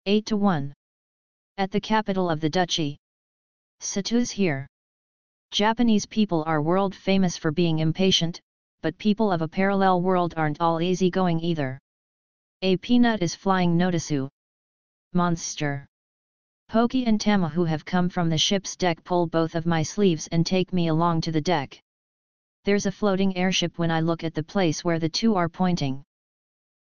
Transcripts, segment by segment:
8-1. At the capital of the duchy. Satu's here. Japanese people are world famous for being impatient, but people of a parallel world aren't all easygoing either. A peanut is flying Notisu. Monster. Poki and Tama, who have come from the ship's deck, pull both of my sleeves and take me along to the deck. There's a floating airship when I look at the place where the two are pointing.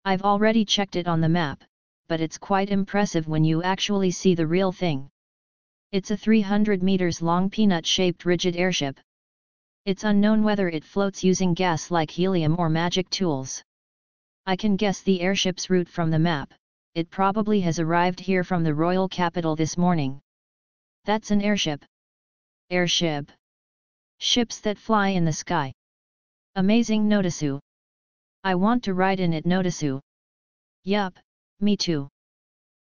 I've already checked it on the map, but it's quite impressive when you actually see the real thing. It's a 300 meters long peanut-shaped rigid airship. It's unknown whether it floats using gas like helium or magic tools. I can guess the airship's route from the map. It probably has arrived here from the royal capital this morning. That's an airship. Airship. Ships that fly in the sky. Amazing Notisu. I want to ride in it Notisu. Yup, me too.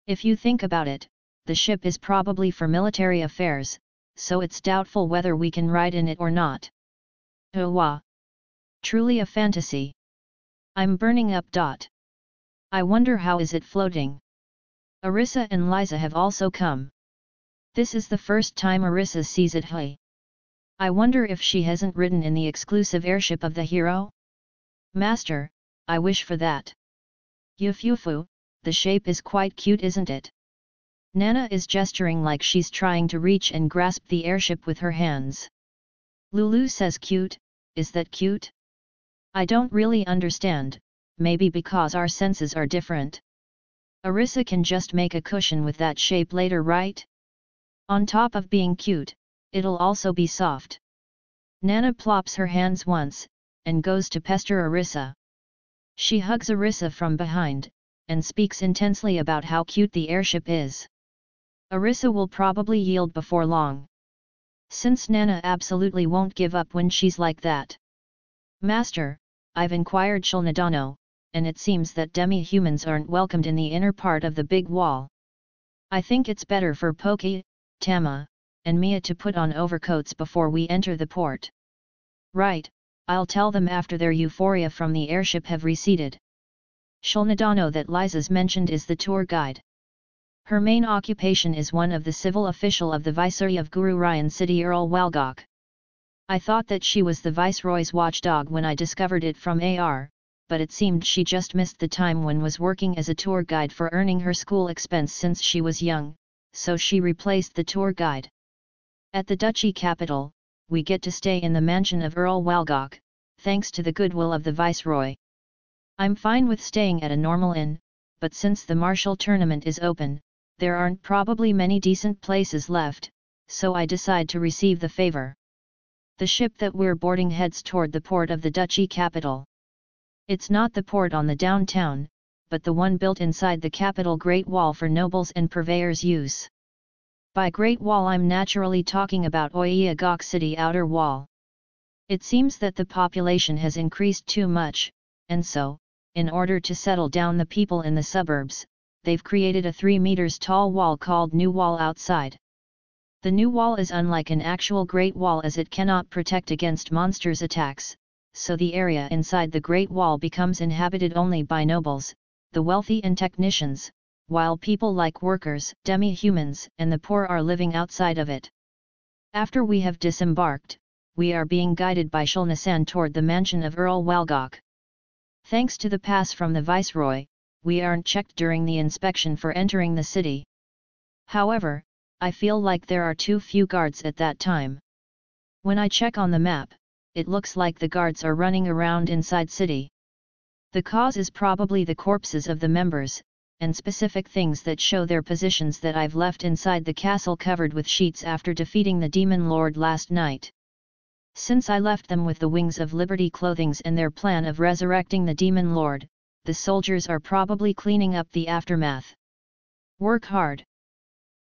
If you think about it, the ship is probably for military affairs, so it's doubtful whether we can ride in it or not. Oh wow. Truly a fantasy. I'm burning up. I wonder how is it floating. Arisa and Liza have also come. This is the first time Arisa sees it. Hey. I wonder if she hasn't ridden in the exclusive airship of the Hiro? Master, I wish for that. Yufufu, the shape is quite cute, isn't it? Nana is gesturing like she's trying to reach and grasp the airship with her hands. Lulu says cute, is that cute? I don't really understand, maybe because our senses are different. Arisa can just make a cushion with that shape later, right? On top of being cute, it'll also be soft. Nana plops her hands once, and goes to pester Arisa. She hugs Arisa from behind, and speaks intensely about how cute the airship is. Arisa will probably yield before long. Since Nana absolutely won't give up when she's like that. Master, I've inquired Shulnadano, and it seems that demi-humans aren't welcomed in the inner part of the big wall. I think it's better for Poki, Tama, and Mia to put on overcoats before we enter the port. Right, I'll tell them after their euphoria from the airship have receded. Shulnadano that Liza's mentioned is the tour guide. Her main occupation is one of the civil official of the Viceroy of Guru Ryan City Earl Walgok. I thought that she was the Viceroy's watchdog when I discovered it from AR, but it seemed she just missed the time when was working as a tour guide for earning her school expense since she was young, so she replaced the tour guide. At the duchy capital, we get to stay in the mansion of Earl Walgok, thanks to the goodwill of the Viceroy. I'm fine with staying at a normal inn, but since the martial tournament is open, there aren't probably many decent places left, so I decide to receive the favor. The ship that we're boarding heads toward the port of the duchy capital. It's not the port on the downtown, but the one built inside the capital Great Wall for nobles and purveyors' use. By Great Wall I'm naturally talking about Oiagok City outer wall. It seems that the population has increased too much, and so, in order to settle down the people in the suburbs, they've created a 3 meters tall wall called New Wall outside. The new wall is unlike an actual Great Wall as it cannot protect against monsters' attacks, so the area inside the Great Wall becomes inhabited only by nobles, the wealthy and technicians, while people like workers, demi-humans, and the poor are living outside of it. After we have disembarked, we are being guided by Shulna-san toward the mansion of Earl Walgok. Thanks to the pass from the Viceroy, we aren't checked during the inspection for entering the city. However, I feel like there are too few guards at that time. When I check on the map, it looks like the guards are running around inside city. The cause is probably the corpses of the members, and specific things that show their positions that I've left inside the castle covered with sheets after defeating the Demon Lord last night. Since I left them with the Wings of Liberty clothings and their plan of resurrecting the Demon Lord, the soldiers are probably cleaning up the aftermath. Work hard.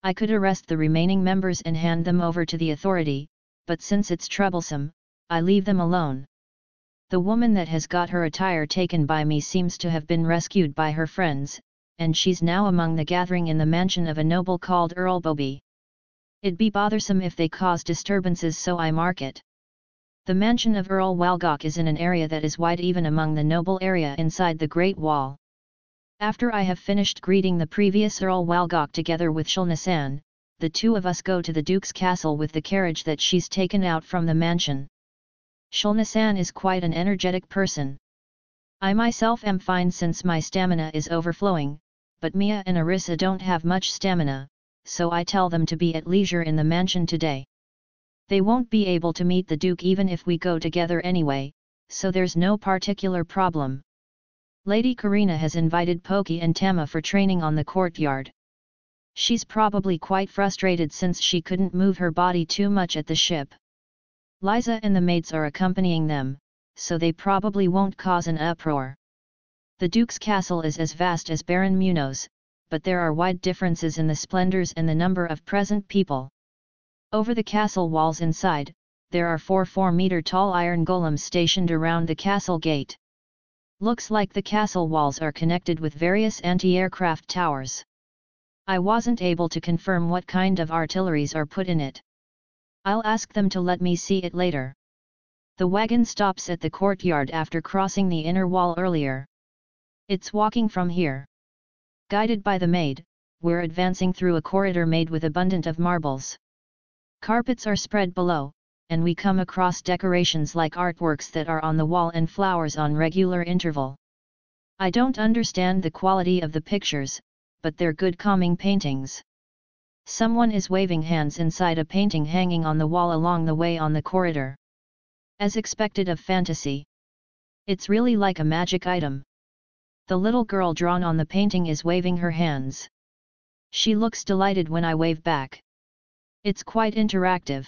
I could arrest the remaining members and hand them over to the authority, but since it's troublesome, I leave them alone. The woman that has got her attire taken by me seems to have been rescued by her friends, and she's now among the gathering in the mansion of a noble called Earl Bobby. It'd be bothersome if they cause disturbances, so I mark it. The mansion of Earl Walgok is in an area that is wide even among the noble area inside the Great Wall. After I have finished greeting the previous Earl Walgok together with Shulna-san, the two of us go to the Duke's castle with the carriage that she's taken out from the mansion. Shulna-san is quite an energetic person. I myself am fine since my stamina is overflowing, but Mia and Arisa don't have much stamina, so I tell them to be at leisure in the mansion today. They won't be able to meet the Duke even if we go together anyway, so there's no particular problem. Lady Karina has invited Poki and Tama for training on the courtyard. She's probably quite frustrated since she couldn't move her body too much at the ship. Liza and the maids are accompanying them, so they probably won't cause an uproar. The Duke's castle is as vast as Baron Munoz, but there are wide differences in the splendors and the number of present people. Over the castle walls inside, there are 4 4-meter-tall iron golems stationed around the castle gate. Looks like the castle walls are connected with various anti-aircraft towers. I wasn't able to confirm what kind of artilleries are put in it. I'll ask them to let me see it later. The wagon stops at the courtyard after crossing the inner wall earlier. It's walking from here. Guided by the maid, we're advancing through a corridor made with abundant of marbles. Carpets are spread below, and we come across decorations like artworks that are on the wall and flowers on regular interval. I don't understand the quality of the pictures, but they're good calming paintings. Someone is waving hands inside a painting hanging on the wall along the way on the corridor. As expected of fantasy. It's really like a magic item. The little girl drawn on the painting is waving her hands. She looks delighted when I wave back. It's quite interactive.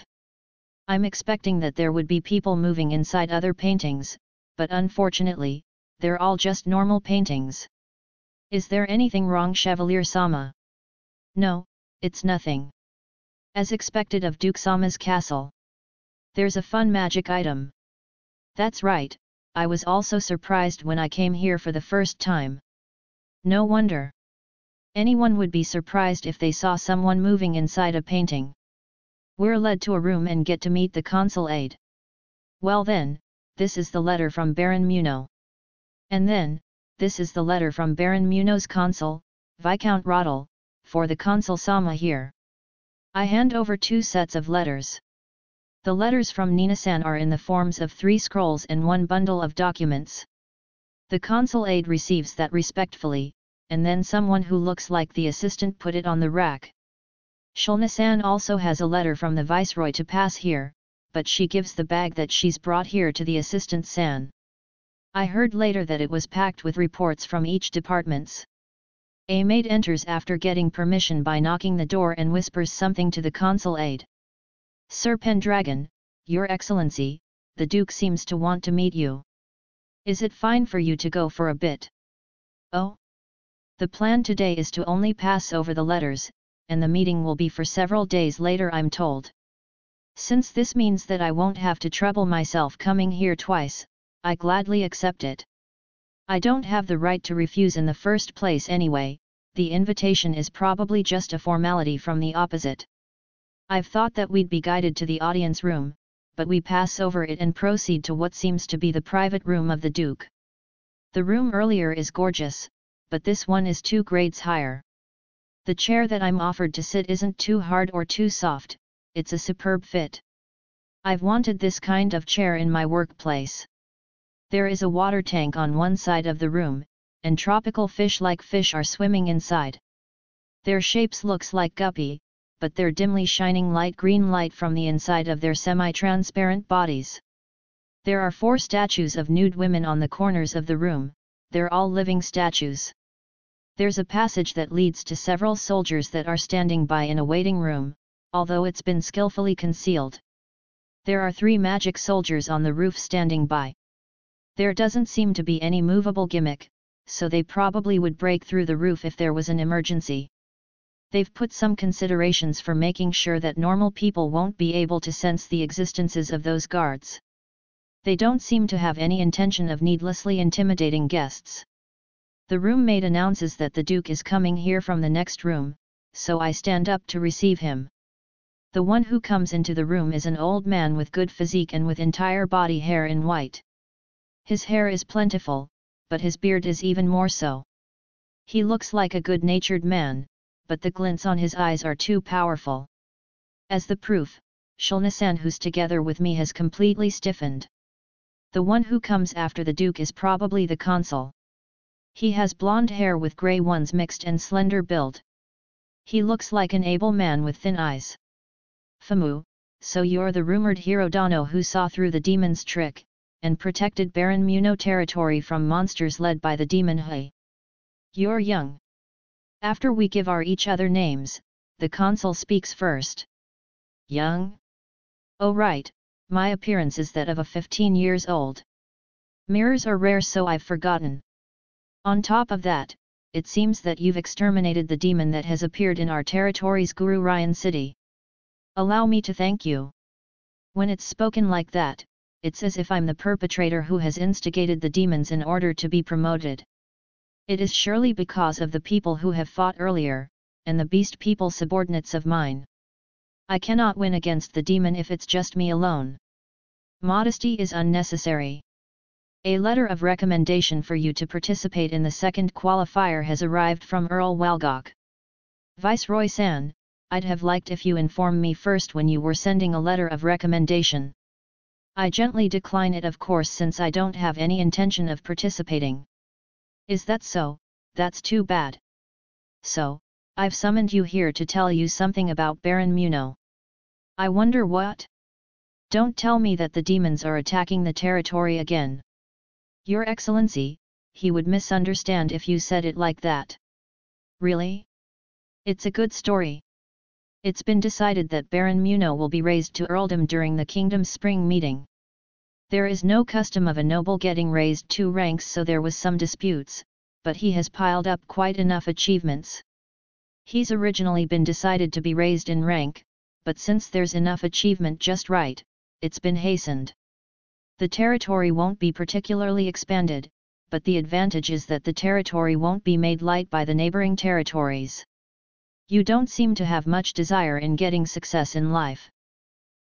I'm expecting that there would be people moving inside other paintings, but unfortunately, they're all just normal paintings. Is there anything wrong, Chevalier-sama? No, it's nothing. As expected of Duke-sama's castle. There's a fun magic item. That's right, I was also surprised when I came here for the first time. No wonder. Anyone would be surprised if they saw someone moving inside a painting. We're led to a room and get to meet the consul aide. Well then, this is the letter from Baron Muno. And then, this is the letter from Baron Muno's consul, Viscount Roddle, for the consul-sama here. I hand over 2 sets of letters. The letters from Nina-san are in the forms of 3 scrolls and 1 bundle of documents. The consul aide receives that respectfully, and then someone who looks like the assistant put it on the rack. Shulna-san also has a letter from the viceroy to pass here, but she gives the bag that she's brought here to the assistant-san. I heard later that it was packed with reports from each departments. A maid enters after getting permission by knocking the door and whispers something to the consul aide. Sir Pendragon, Your Excellency, the Duke seems to want to meet you. Is it fine for you to go for a bit? Oh? The plan today is to only pass over the letters, and the meeting will be for several days later, I'm told. Since this means that I won't have to trouble myself coming here twice, I gladly accept it. I don't have the right to refuse in the first place anyway, the invitation is probably just a formality from the opposite. I've thought that we'd be guided to the audience room, but we pass over it and proceed to what seems to be the private room of the Duke. The room earlier is gorgeous, but this one is 2 grades higher. The chair that I'm offered to sit isn't too hard or too soft, it's a superb fit. I've wanted this kind of chair in my workplace. There is a water tank on one side of the room, and tropical fish-like fish are swimming inside. Their shapes looks like guppy, but they're dimly shining light green light from the inside of their semi-transparent bodies. There are 4 statues of nude women on the corners of the room, they're all living statues. There's a passage that leads to several soldiers that are standing by in a waiting room, although it's been skillfully concealed. There are 3 magic soldiers on the roof standing by. There doesn't seem to be any movable gimmick, so they probably would break through the roof if there was an emergency. They've put some considerations for making sure that normal people won't be able to sense the existences of those guards. They don't seem to have any intention of needlessly intimidating guests. The roommate announces that the Duke is coming here from the next room, so I stand up to receive him. The one who comes into the room is an old man with good physique and with entire body hair in white. His hair is plentiful, but his beard is even more so. He looks like a good-natured man, but the glints on his eyes are too powerful. As the proof, Shulna-san who's together with me has completely stiffened. The one who comes after the Duke is probably the consul. He has blonde hair with grey ones mixed and slender build. He looks like an able man with thin eyes. Famu, so you're the rumored Hiro Dano who saw through the demon's trick, and protected Baron Muno territory from monsters led by the demon Hui. You're young. After we give each other names, the consul speaks first. Young? Oh right, my appearance is that of a 15 years old. Mirrors are rare so I've forgotten. On top of that, it seems that you've exterminated the demon that has appeared in our territory's Guru Ryan city. Allow me to thank you. When it's spoken like that, it's as if I'm the perpetrator who has instigated the demons in order to be promoted. It is surely because of the people who have fought earlier, and the beast people subordinates of mine. I cannot win against the demon if it's just me alone. Modesty is unnecessary. A letter of recommendation for you to participate in the second qualifier has arrived from Earl Walgok. Viceroy-san, I'd have liked if you informed me first when you were sending a letter of recommendation. I gently decline it of course since I don't have any intention of participating. Is that so? That's too bad. So, I've summoned you here to tell you something about Baron Muno. I wonder what? Don't tell me that the demons are attacking the territory again. Your Excellency, he would misunderstand if you said it like that. Really? It's a good story. It's been decided that Baron Muno will be raised to earldom during the kingdom's spring meeting. There is no custom of a noble getting raised 2 ranks so there was some disputes, but he has piled up quite enough achievements. He's originally been decided to be raised in rank, but since there's enough achievement just right, it's been hastened. The territory won't be particularly expanded, but the advantage is that the territory won't be made light by the neighboring territories. You don't seem to have much desire in getting success in life.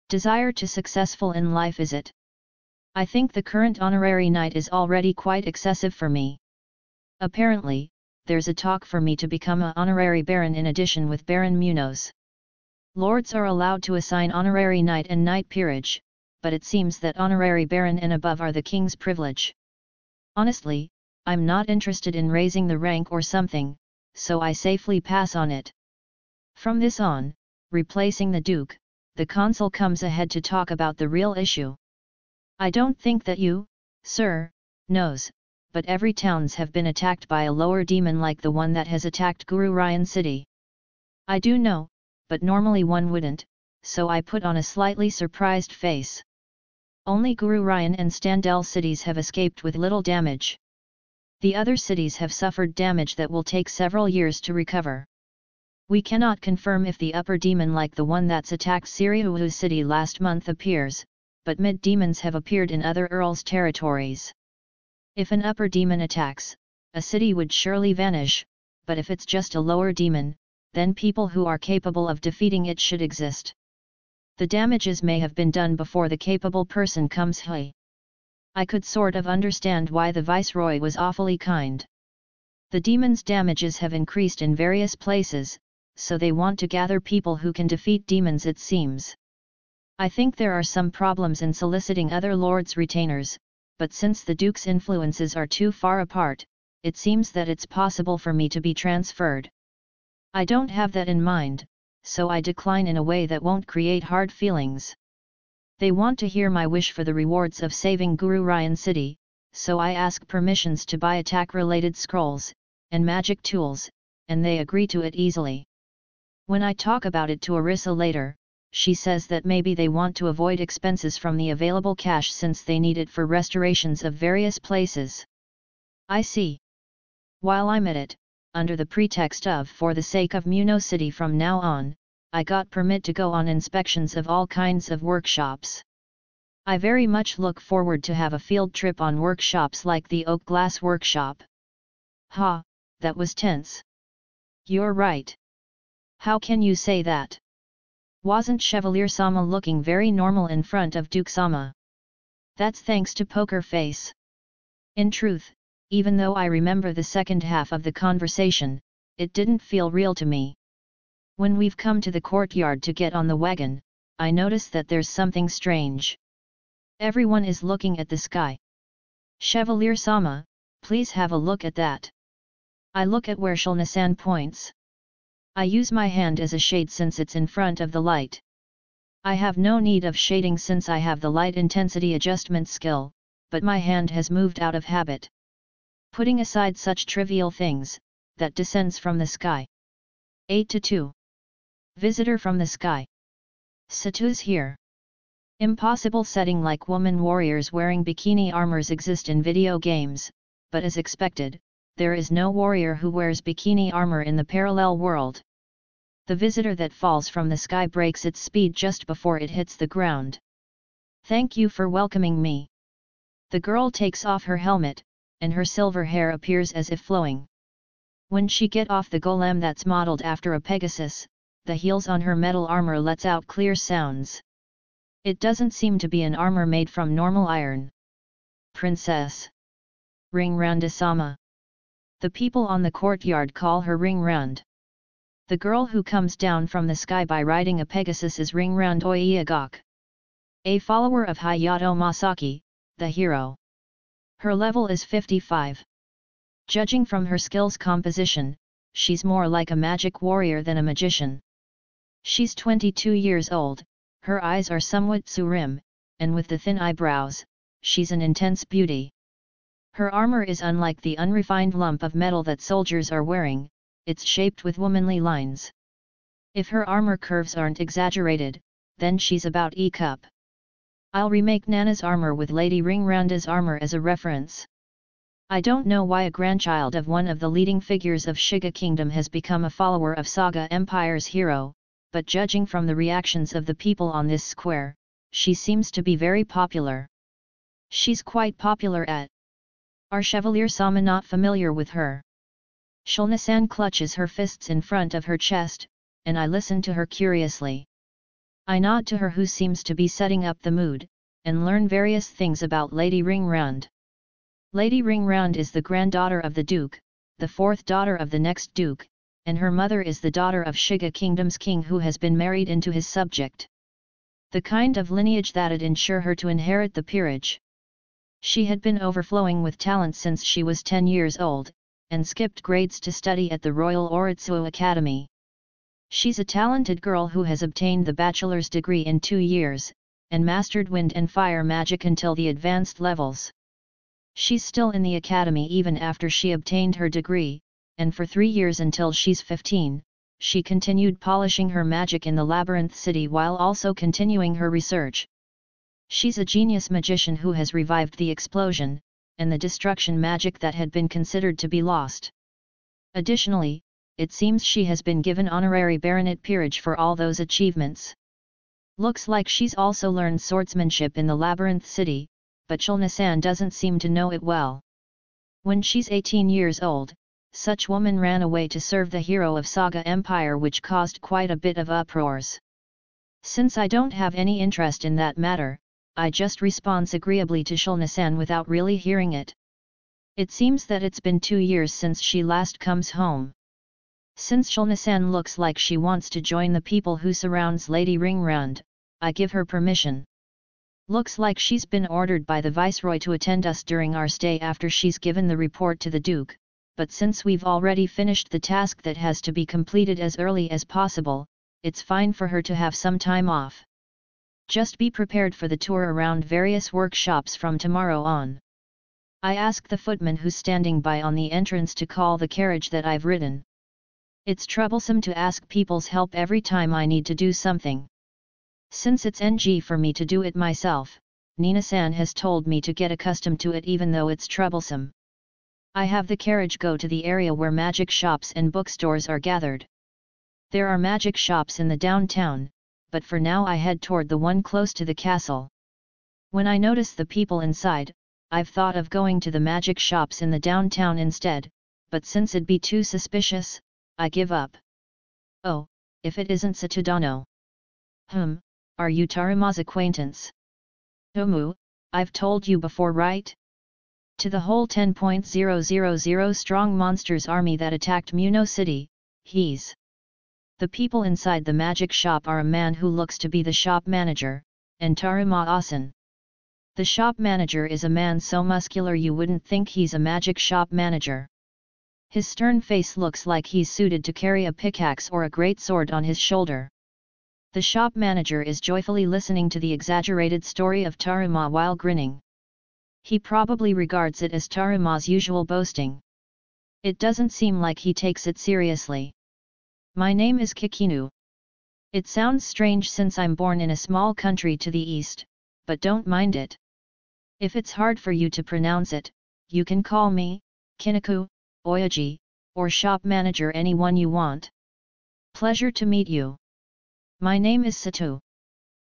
Desire to successful in life is it? I think the current honorary knight is already quite excessive for me. Apparently, there's a talk for me to become an honorary baron in addition with Baron Munoz. Lords are allowed to assign honorary knight and knight peerage, but it seems that honorary baron and above are the king's privilege. Honestly, I'm not interested in raising the rank or something, so I safely pass on it. From this on, replacing the Duke, the consul comes ahead to talk about the real issue. I don't think that you, sir, knows, but every towns have been attacked by a lower demon like the one that has attacked Guru Ryan city. I do know, but normally one wouldn't, so I put on a slightly surprised face. Only Guru Ryan and Standell cities have escaped with little damage. The other cities have suffered damage that will take several years to recover. We cannot confirm if the upper demon like the one that's attacked Siriuhu city last month appears, but mid-demons have appeared in other earls' territories. If an upper demon attacks, a city would surely vanish, but if it's just a lower demon, then people who are capable of defeating it should exist. The damages may have been done before the capable person comes. I could sort of understand why the Viceroy was awfully kind. The demon's damages have increased in various places, so they want to gather people who can defeat demons it seems. I think there are some problems in soliciting other lords' retainers, but since the Duke's influences are too far apart, it seems that it's possible for me to be transferred. I don't have that in mind, so I decline in a way that won't create hard feelings. They want to hear my wish for the rewards of saving Guru Ryan city, so I ask permissions to buy attack-related scrolls, and magic tools, and they agree to it easily. When I talk about it to Arissa later, she says that maybe they want to avoid expenses from the available cash since they need it for restorations of various places. I see. While I'm at it, under the pretext of for the sake of Muno City from now on, I got permit to go on inspections of all kinds of workshops. I very much look forward to have a field trip on workshops like the Oak Glass Workshop. Ha, that was tense. You're right. How can you say that? Wasn't Chevalier Sama looking very normal in front of Duke Sama? That's thanks to Poker Face. In truth, even though I remember the second half of the conversation, it didn't feel real to me. When we've come to the courtyard to get on the wagon, I notice that there's something strange. Everyone is looking at the sky. Chevalier-sama, please have a look at that. I look at where Shulna-san points. I use my hand as a shade since it's in front of the light. I have no need of shading since I have the light intensity adjustment skill, but my hand has moved out of habit. Putting aside such trivial things, that descends from the sky. 8-2. Visitor from the sky. Satu's here. Impossible setting like woman warriors wearing bikini armors exist in video games, but as expected, there is no warrior who wears bikini armor in the parallel world. The visitor that falls from the sky breaks its speed just before it hits the ground. Thank you for welcoming me. The girl takes off her helmet, and her silver hair appears as if flowing. When she get off the golem that's modeled after a Pegasus, the heels on her metal armor lets out clear sounds. It doesn't seem to be an armor made from normal iron. Princess. Ring-round-sama. The people on the courtyard call her Ring-round. The girl who comes down from the sky by riding a Pegasus is Ring-round Oiagak. A follower of Hayato Masaki, the hero. Her level is 55. Judging from her skills composition, she's more like a magic warrior than a magician. She's 22 years old, her eyes are somewhat tsurim, and with the thin eyebrows, she's an intense beauty. Her armor is unlike the unrefined lump of metal that soldiers are wearing, it's shaped with womanly lines. If her armor curves aren't exaggerated, then she's about E-cup. I'll remake Nana's armor with Lady Ring-round's armor as a reference. I don't know why a grandchild of one of the leading figures of Shiga Kingdom has become a follower of Saga Empire's Hiro, but judging from the reactions of the people on this square, she seems to be very popular. She's quite popular at. Are Chevalier-sama not familiar with her? Shulna-san clutches her fists in front of her chest, and I listen to her curiously. I nod to her who seems to be setting up the mood, and learn various things about Lady Ring-round. Lady Ring-round is the granddaughter of the Duke, the fourth daughter of the next Duke, and her mother is the daughter of Shiga Kingdom's king who has been married into his subject. The kind of lineage that'd ensure her to inherit the peerage. She had been overflowing with talent since she was 10 years old, and skipped grades to study at the Royal Oritsuo Academy. She's a talented girl who has obtained the bachelor's degree in 2 years, and mastered wind and fire magic until the advanced levels. She's still in the academy even after she obtained her degree, and for 3 years until she's 15, she continued polishing her magic in the Labyrinth City while also continuing her research. She's a genius magician who has revived the explosion, and the destruction magic that had been considered to be lost. Additionally, it seems she has been given honorary baronet peerage for all those achievements. Looks like she's also learned swordsmanship in the Labyrinth City, but Shulna-san doesn't seem to know it well. When she's 18 years old, such woman ran away to serve the hero of Saga Empire, which caused quite a bit of uproars. Since I don't have any interest in that matter, I just respond agreeably to Shulna-san without really hearing it. It seems that it's been 2 years since she last comes home. Since Shulna-san looks like she wants to join the people who surrounds Lady Ring-round, I give her permission. Looks like she's been ordered by the Viceroy to attend us during our stay after she's given the report to the Duke, but since we've already finished the task that has to be completed as early as possible, it's fine for her to have some time off. Just be prepared for the tour around various workshops from tomorrow on. I ask the footman who's standing by on the entrance to call the carriage that I've ridden. It's troublesome to ask people's help every time I need to do something. Since it's NG for me to do it myself, Nina-san has told me to get accustomed to it even though it's troublesome. I have the carriage go to the area where magic shops and bookstores are gathered. There are magic shops in the downtown, but for now I head toward the one close to the castle. When I notice the people inside, I've thought of going to the magic shops in the downtown instead, but since it'd be too suspicious, I give up. Oh, if it isn't Satudano. Are you Tarima's acquaintance? I've told you before, right? To the whole 10,000 strong monsters army that attacked Muno City, he's. The people inside the magic shop are a man who looks to be the shop manager, and Taruma-asan. The shop manager is a man so muscular you wouldn't think he's a magic shop manager. His stern face looks like he's suited to carry a pickaxe or a great sword on his shoulder. The shop manager is joyfully listening to the exaggerated story of Taruma while grinning. He probably regards it as Taruma's usual boasting. It doesn't seem like he takes it seriously. My name is Kikinu. It sounds strange since I'm born in a small country to the east, but don't mind it. If it's hard for you to pronounce it, you can call me Kinaku, Oyaji, or shop manager, anyone you want. Pleasure to meet you. My name is Sato.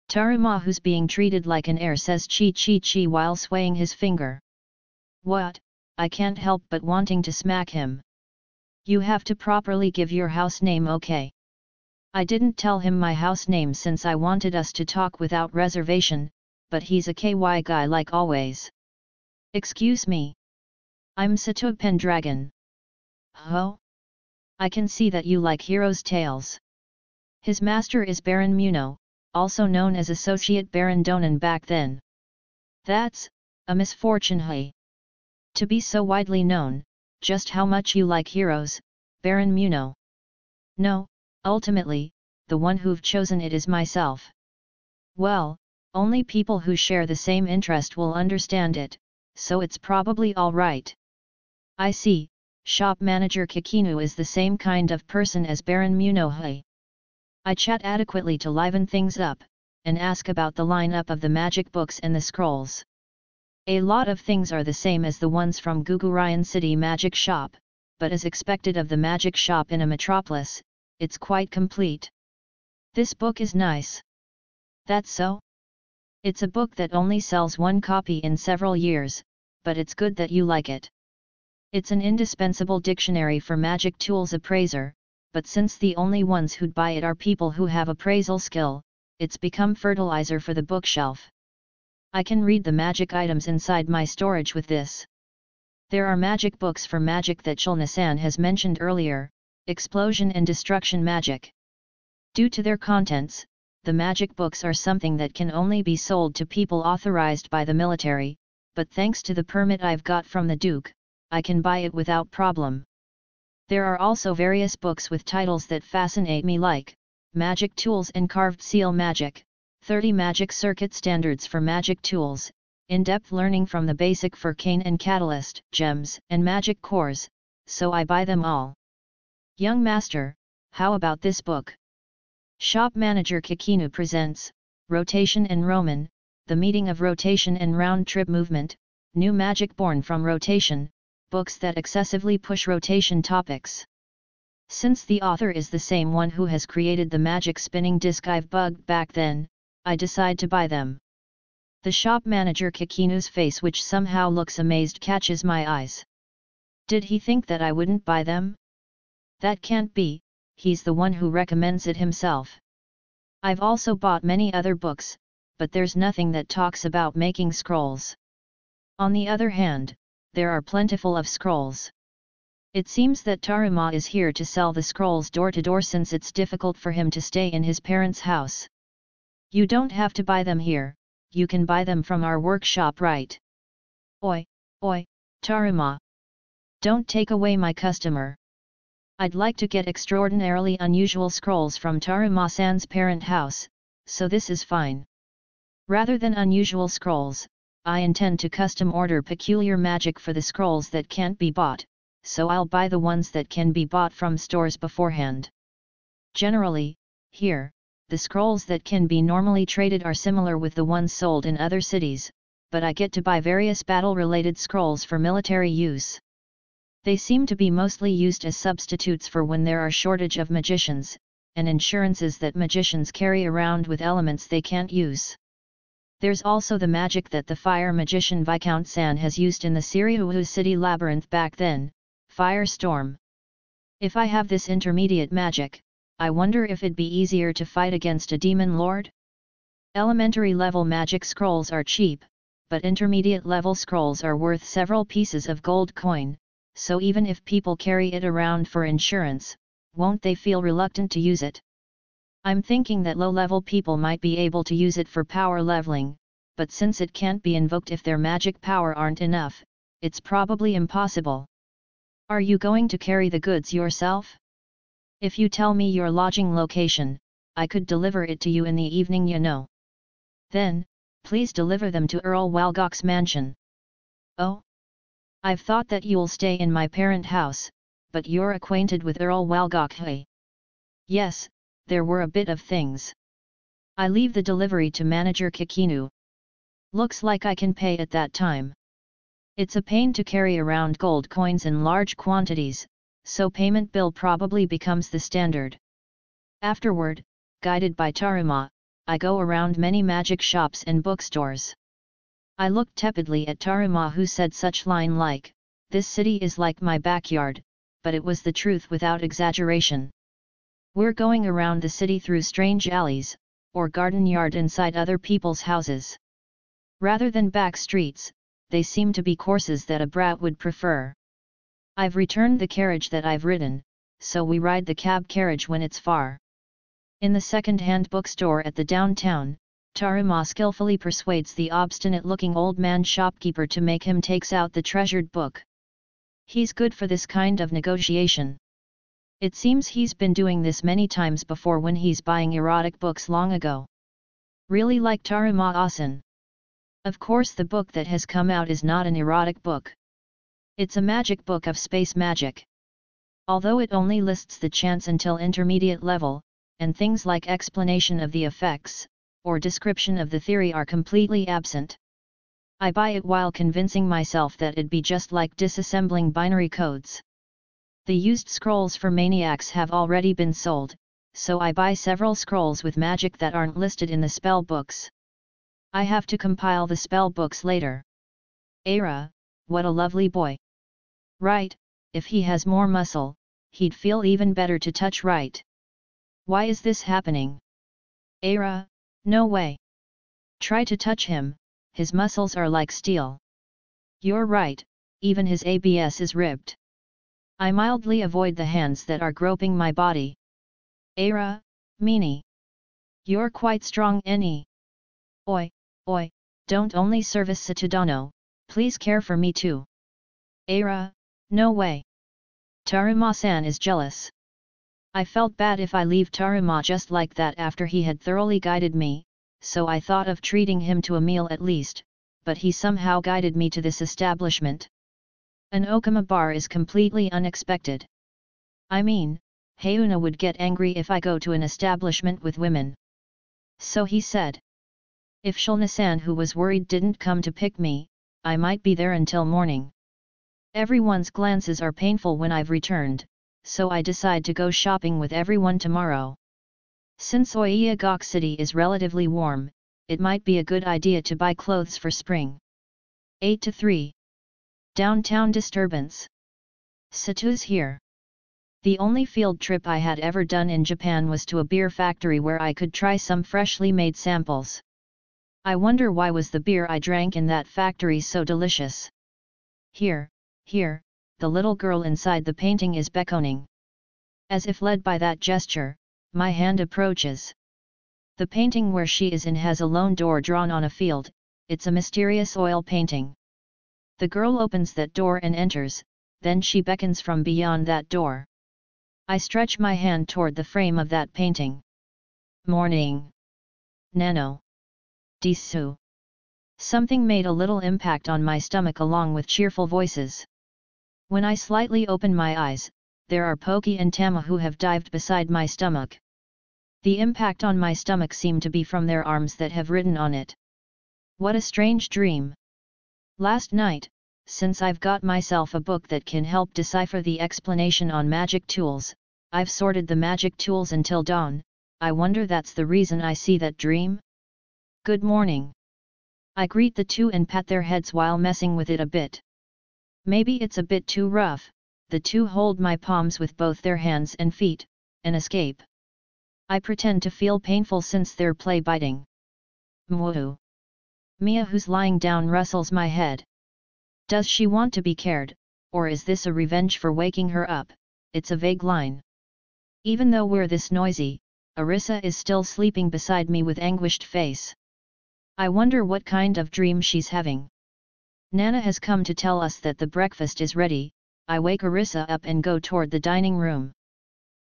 Taruma, who's being treated like an heir, says chi chi chi while swaying his finger. What? I can't help but wanting to smack him. You have to properly give your house name, okay? I didn't tell him my house name since I wanted us to talk without reservation, but he's a KY guy like always. Excuse me. I'm Sato Pendragon. Oh? I can see that you like heroes' tales. His master is Baron Muno, also known as Associate Baron Donan back then. That's a misfortune, hey. To be so widely known, just how much you like heroes, Baron Muno. No, ultimately, the one who've chosen it is myself. Well, only people who share the same interest will understand it, so it's probably all right. I see, shop manager Kikinu is the same kind of person as Baron Muno, hey. I chat adequately to liven things up, and ask about the lineup of the magic books and the scrolls. A lot of things are the same as the ones from Gugurayan City Magic Shop, but as expected of the magic shop in a metropolis, it's quite complete. This book is nice. That's so? It's a book that only sells one copy in several years, but it's good that you like it. It's an indispensable dictionary for magic tools appraiser, but since the only ones who'd buy it are people who have appraisal skill, it's become fertilizer for the bookshelf. I can read the magic items inside my storage with this. There are magic books for magic that Chulna-san has mentioned earlier, explosion and destruction magic. Due to their contents, the magic books are something that can only be sold to people authorized by the military, but thanks to the permit I've got from the Duke, I can buy it without problem. There are also various books with titles that fascinate me like, Magic Tools and Carved Seal Magic, 30 Magic Circuit Standards for Magic Tools, in-depth learning from the basic for Cane and Catalyst, Gems and Magic Cores, so I buy them all. Young Master, how about this book? Shop Manager Kikinu presents, Rotation and Roman, The Meeting of Rotation and Round Trip Movement, New Magic Born from Rotation, books that excessively push rotation topics. Since the author is the same one who has created the magic spinning disc I've bugged back then, I decide to buy them. The shop manager Kikinu's face, which somehow looks amazed, catches my eyes. Did he think that I wouldn't buy them? That can't be, he's the one who recommends it himself. I've also bought many other books, but there's nothing that talks about making scrolls. On the other hand, there are plentiful of scrolls. It seems that Taruma is here to sell the scrolls door to door since it's difficult for him to stay in his parents' house. You don't have to buy them here, you can buy them from our workshop, right? Oi, Taruma. Don't take away my customer. I'd like to get extraordinarily unusual scrolls from Taruma-san's parent house, so this is fine. Rather than unusual scrolls, I intend to custom order peculiar magic for the scrolls that can't be bought, so I'll buy the ones that can be bought from stores beforehand. Generally, here, the scrolls that can be normally traded are similar with the ones sold in other cities, but I get to buy various battle-related scrolls for military use. They seem to be mostly used as substitutes for when there are shortage of magicians, and insurances that magicians carry around with elements they can't use. There's also the magic that the fire magician Viscount San has used in the Siriuhu city labyrinth back then, Firestorm. If I have this intermediate magic, I wonder if it'd be easier to fight against a demon lord? Elementary level magic scrolls are cheap, but intermediate level scrolls are worth several pieces of gold coin, so even if people carry it around for insurance, won't they feel reluctant to use it? I'm thinking that low-level people might be able to use it for power leveling, but since it can't be invoked if their magic power aren't enough, it's probably impossible. Are you going to carry the goods yourself? If you tell me your lodging location, I could deliver it to you in the evening, you know. Then, please deliver them to Earl Walgok's mansion. Oh? I've thought that you'll stay in my parent house, but you're acquainted with Earl Walgok, hey? Yes, there were a bit of things. I leave the delivery to manager Kikinu. Looks like I can pay at that time. It's a pain to carry around gold coins in large quantities, so payment bill probably becomes the standard. Afterward, guided by Taruma, I go around many magic shops and bookstores. I looked tepidly at Taruma, who said such line like, "This city is like my backyard," but it was the truth without exaggeration. We're going around the city through strange alleys, or garden yard inside other people's houses. Rather than back streets, they seem to be courses that a brat would prefer. I've returned the carriage that I've ridden, so we ride the cab carriage when it's far. In the second-hand bookstore at the downtown, Taruma skillfully persuades the obstinate-looking old man shopkeeper to make him takes out the treasured book. He's good for this kind of negotiation. It seems he's been doing this many times before when he's buying erotic books long ago. Really like Taruma-san. Of course the book that has come out is not an erotic book. It's a magic book of space magic. Although it only lists the chants until intermediate level, and things like explanation of the effects, or description of the theory are completely absent. I buy it while convincing myself that it'd be just like disassembling binary codes. The used scrolls for maniacs have already been sold, so I buy several scrolls with magic that aren't listed in the spell books. I have to compile the spell books later. Aira, what a lovely boy. Right, if he has more muscle, he'd feel even better to touch, right? Why is this happening? Aira, no way. Try to touch him, his muscles are like steel. You're right, even his ABS is ripped. I mildly avoid the hands that are groping my body. Aira, meanie. You're quite strong, any. Oi, don't only service Satudano, please care for me too. Aira, no way. Taruma-san is jealous. I felt bad if I leave Taruma just like that after he had thoroughly guided me, so I thought of treating him to a meal at least, but he somehow guided me to this establishment. An Okama bar is completely unexpected. I mean, Hayuna would get angry if I go to an establishment with women. So he said. If Shulna-san, who was worried, didn't come to pick me, I might be there until morning. Everyone's glances are painful when I've returned, so I decide to go shopping with everyone tomorrow. Since Oiagok City is relatively warm, it might be a good idea to buy clothes for spring. 8-3. Downtown disturbance. Satu's here. The only field trip I had ever done in Japan was to a beer factory where I could try some freshly made samples. I wonder why was the beer I drank in that factory so delicious. Here, the little girl inside the painting is beckoning. As if led by that gesture, my hand approaches. The painting where she is in has a lone door drawn on a field, it's a mysterious oil painting. The girl opens that door and enters, then she beckons from beyond that door. I stretch my hand toward the frame of that painting. Morning. Nano. Disu. Something made a little impact on my stomach along with cheerful voices. When I slightly open my eyes, there are Poki and Tama who have dived beside my stomach. The impact on my stomach seemed to be from their arms that have ridden on it. What a strange dream. Last night, since I've got myself a book that can help decipher the explanation on magic tools, I've sorted the magic tools until dawn. I wonder that's the reason I see that dream? Good morning. I greet the two and pat their heads while messing with it a bit. Maybe it's a bit too rough. The two hold my palms with both their hands and feet, and escape. I pretend to feel painful since they're play biting. Mwoo. Mia, who's lying down, rustles my head. Does she want to be cared, or is this a revenge for waking her up? It's a vague line. Even though we're this noisy, Arisa is still sleeping beside me with anguished face. I wonder what kind of dream she's having. Nana has come to tell us that the breakfast is ready. I wake Arisa up and go toward the dining room.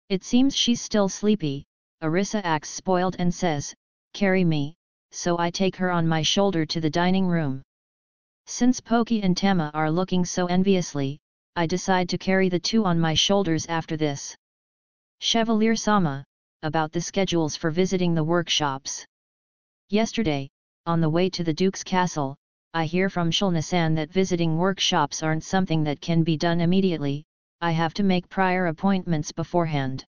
It seems she's still sleepy. Arisa acts spoiled and says, "Carry me," so I take her on my shoulder to the dining room. Since Poki and Tama are looking so enviously, I decide to carry the two on my shoulders after this. Chevalier-sama, about the schedules for visiting the workshops. Yesterday, on the way to the Duke's castle, I hear from Shulna-san that visiting workshops aren't something that can be done immediately. I have to make prior appointments beforehand.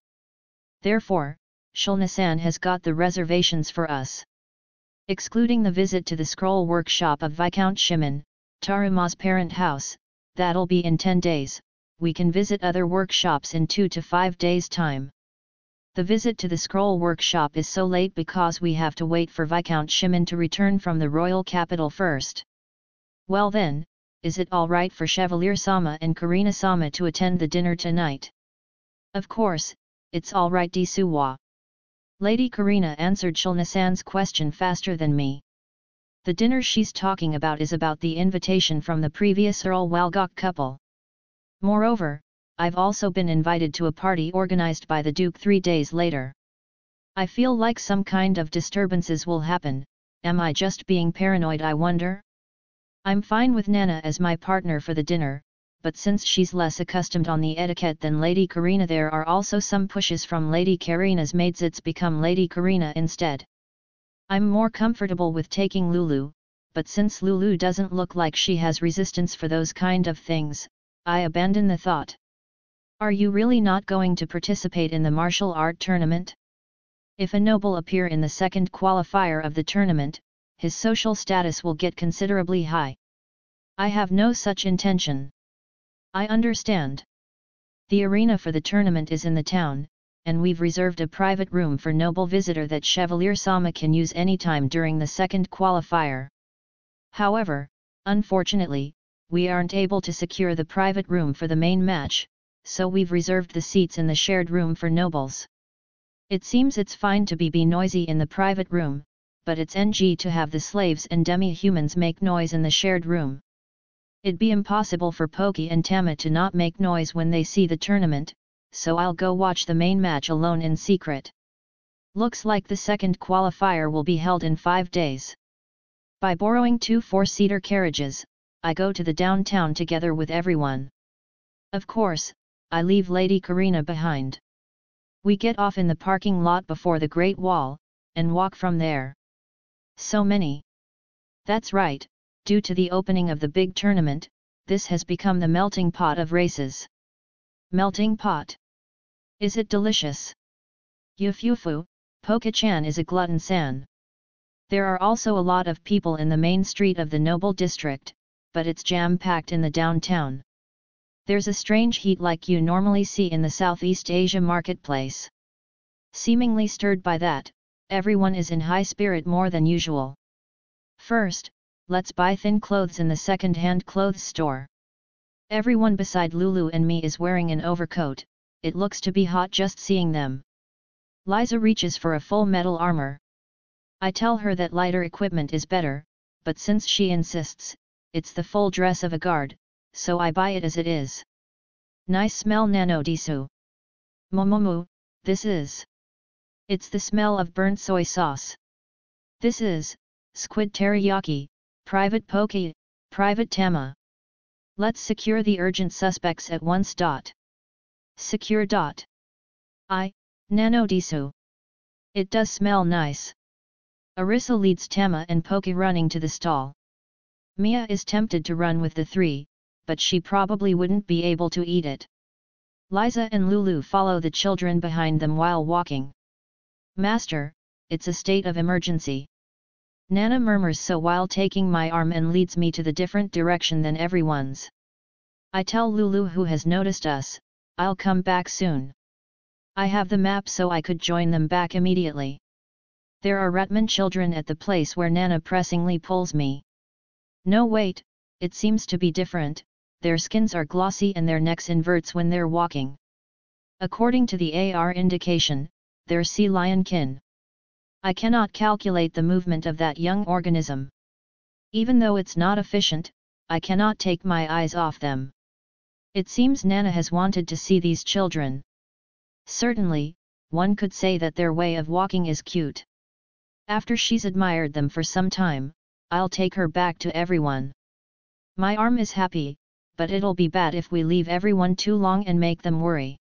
Therefore, Shulna-san has got the reservations for us. Excluding the visit to the scroll workshop of Viscount Shimon, Taruma's parent house, that'll be in 10 days, we can visit other workshops in 2 to 5 days' time. The visit to the scroll workshop is so late because we have to wait for Viscount Shimon to return from the royal capital first. Well then, is it alright for Chevalier-sama and Karina-sama to attend the dinner tonight? Of course, it's alright Desuwa. Lady Karina answered Shulna-san's question faster than me. The dinner she's talking about is about the invitation from the previous Earl Walgok couple. Moreover, I've also been invited to a party organized by the Duke 3 days later. I feel like some kind of disturbances will happen. Am I just being paranoid, I wonder? I'm fine with Nana as my partner for the dinner, but since she's less accustomed on the etiquette than Lady Karina, there are also some pushes from Lady Karina's maids. It's become Lady Karina instead. I'm more comfortable with taking Lulu, but since Lulu doesn't look like she has resistance for those kind of things, I abandon the thought. Are you really not going to participate in the martial art tournament? If a noble appear in the second qualifier of the tournament, his social status will get considerably high. I have no such intention. I understand. The arena for the tournament is in the town, and we've reserved a private room for noble visitor that Chevalier-sama can use anytime during the second qualifier. However, unfortunately, we aren't able to secure the private room for the main match, so we've reserved the seats in the shared room for nobles. It seems it's fine to be noisy in the private room, but it's NG to have the slaves and demi-humans make noise in the shared room. It'd be impossible for Poki and Tama to not make noise when they see the tournament, so I'll go watch the main match alone in secret. Looks like the second qualifier will be held in 5 days. By borrowing 2 4-seater carriages, I go to the downtown together with everyone. Of course, I leave Lady Karina behind. We get off in the parking lot before the Great Wall, and walk from there. So many. That's right, due to the opening of the big tournament, this has become the melting pot of races. Melting pot. Is it delicious? Yufufu, Poke-chan is a glutton-san. There are also a lot of people in the main street of the noble district, but it's jam-packed in the downtown. There's a strange heat like you normally see in the Southeast Asia marketplace. Seemingly stirred by that, everyone is in high spirit more than usual. First, let's buy thin clothes in the second-hand clothes store. Everyone beside Lulu and me is wearing an overcoat. It looks to be hot just seeing them. Liza reaches for a full metal armor. I tell her that lighter equipment is better, but since she insists, it's the full dress of a guard, so I buy it as it is. Nice smell, Nano Disu. Momomu, this is. It's the smell of burnt soy sauce. This is, squid teriyaki, Private Poke, Private Tama. Let's secure the urgent suspects at once. Secure. Nano Disu. It does smell nice. Arisa leads Tama and Poke running to the stall. Mia is tempted to run with the 3, but she probably wouldn't be able to eat it. Liza and Lulu follow the children behind them while walking. Master, it's a state of emergency. Nana murmurs so while taking my arm and leads me to the different direction than everyone's. I tell Lulu, who has noticed us, I'll come back soon. I have the map so I could join them back immediately. There are Ratman children at the place where Nana pressingly pulls me. No wait, it seems to be different, their skins are glossy and their necks inverts when they're walking. According to the AR indication, they're sea lion kin. I cannot calculate the movement of that young organism. Even though it's not efficient, I cannot take my eyes off them. It seems Nana has wanted to see these children. Certainly, one could say that their way of walking is cute. After she's admired them for some time, I'll take her back to everyone. My arm is happy, but it'll be bad if we leave everyone too long and make them worry.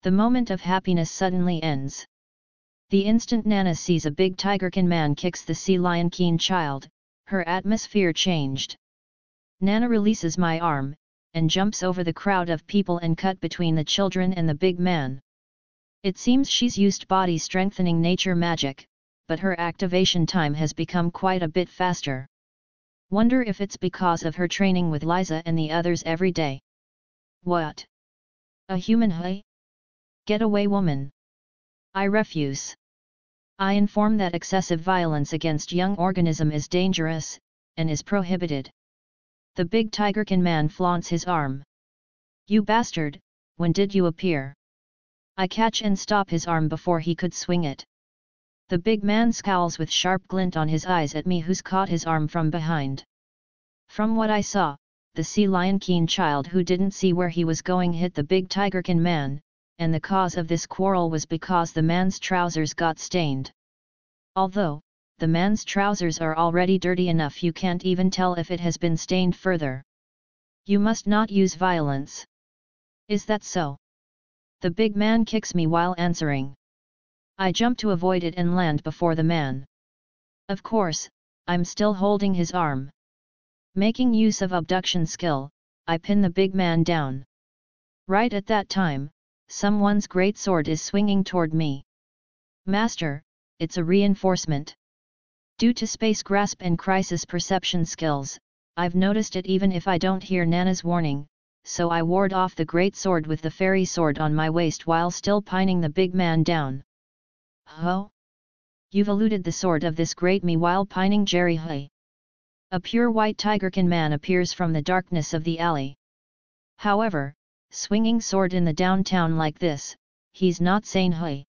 The moment of happiness suddenly ends. The instant Nana sees a big tigerkin man kicks the sea lion keen child, her atmosphere changed. Nana releases my arm, and jumps over the crowd of people and cut between the children and the big man. It seems she's used body strengthening nature magic, but her activation time has become quite a bit faster. Wonder if it's because of her training with Liza and the others every day. What? A human hey? Get away, woman! I refuse. I inform that excessive violence against young organism is dangerous, and is prohibited. The big tigerkin man flaunts his arm. You bastard, when did you appear? I catch and stop his arm before he could swing it. The big man scowls with sharp glint on his eyes at me, who's caught his arm from behind. From what I saw, the sea lion keen child who didn't see where he was going hit the big tigerkin man, and the cause of this quarrel was because the man's trousers got stained. Although, the man's trousers are already dirty enough you can't even tell if it has been stained further. You must not use violence. Is that so? The big man kicks me while answering. I jump to avoid it and land before the man. Of course, I'm still holding his arm. Making use of abduction skill, I pin the big man down. Right at that time, someone's great sword is swinging toward me. Master, it's a reinforcement. Due to space grasp and crisis perception skills, I've noticed it even if I don't hear Nana's warning, so I ward off the great sword with the fairy sword on my waist while still pinning the big man down. Oh? You've eluded the sword of this great me while pining Jerry Hui. A pure white tigerkin man appears from the darkness of the alley. However, swinging sword in the downtown like this, he's not sane Hui.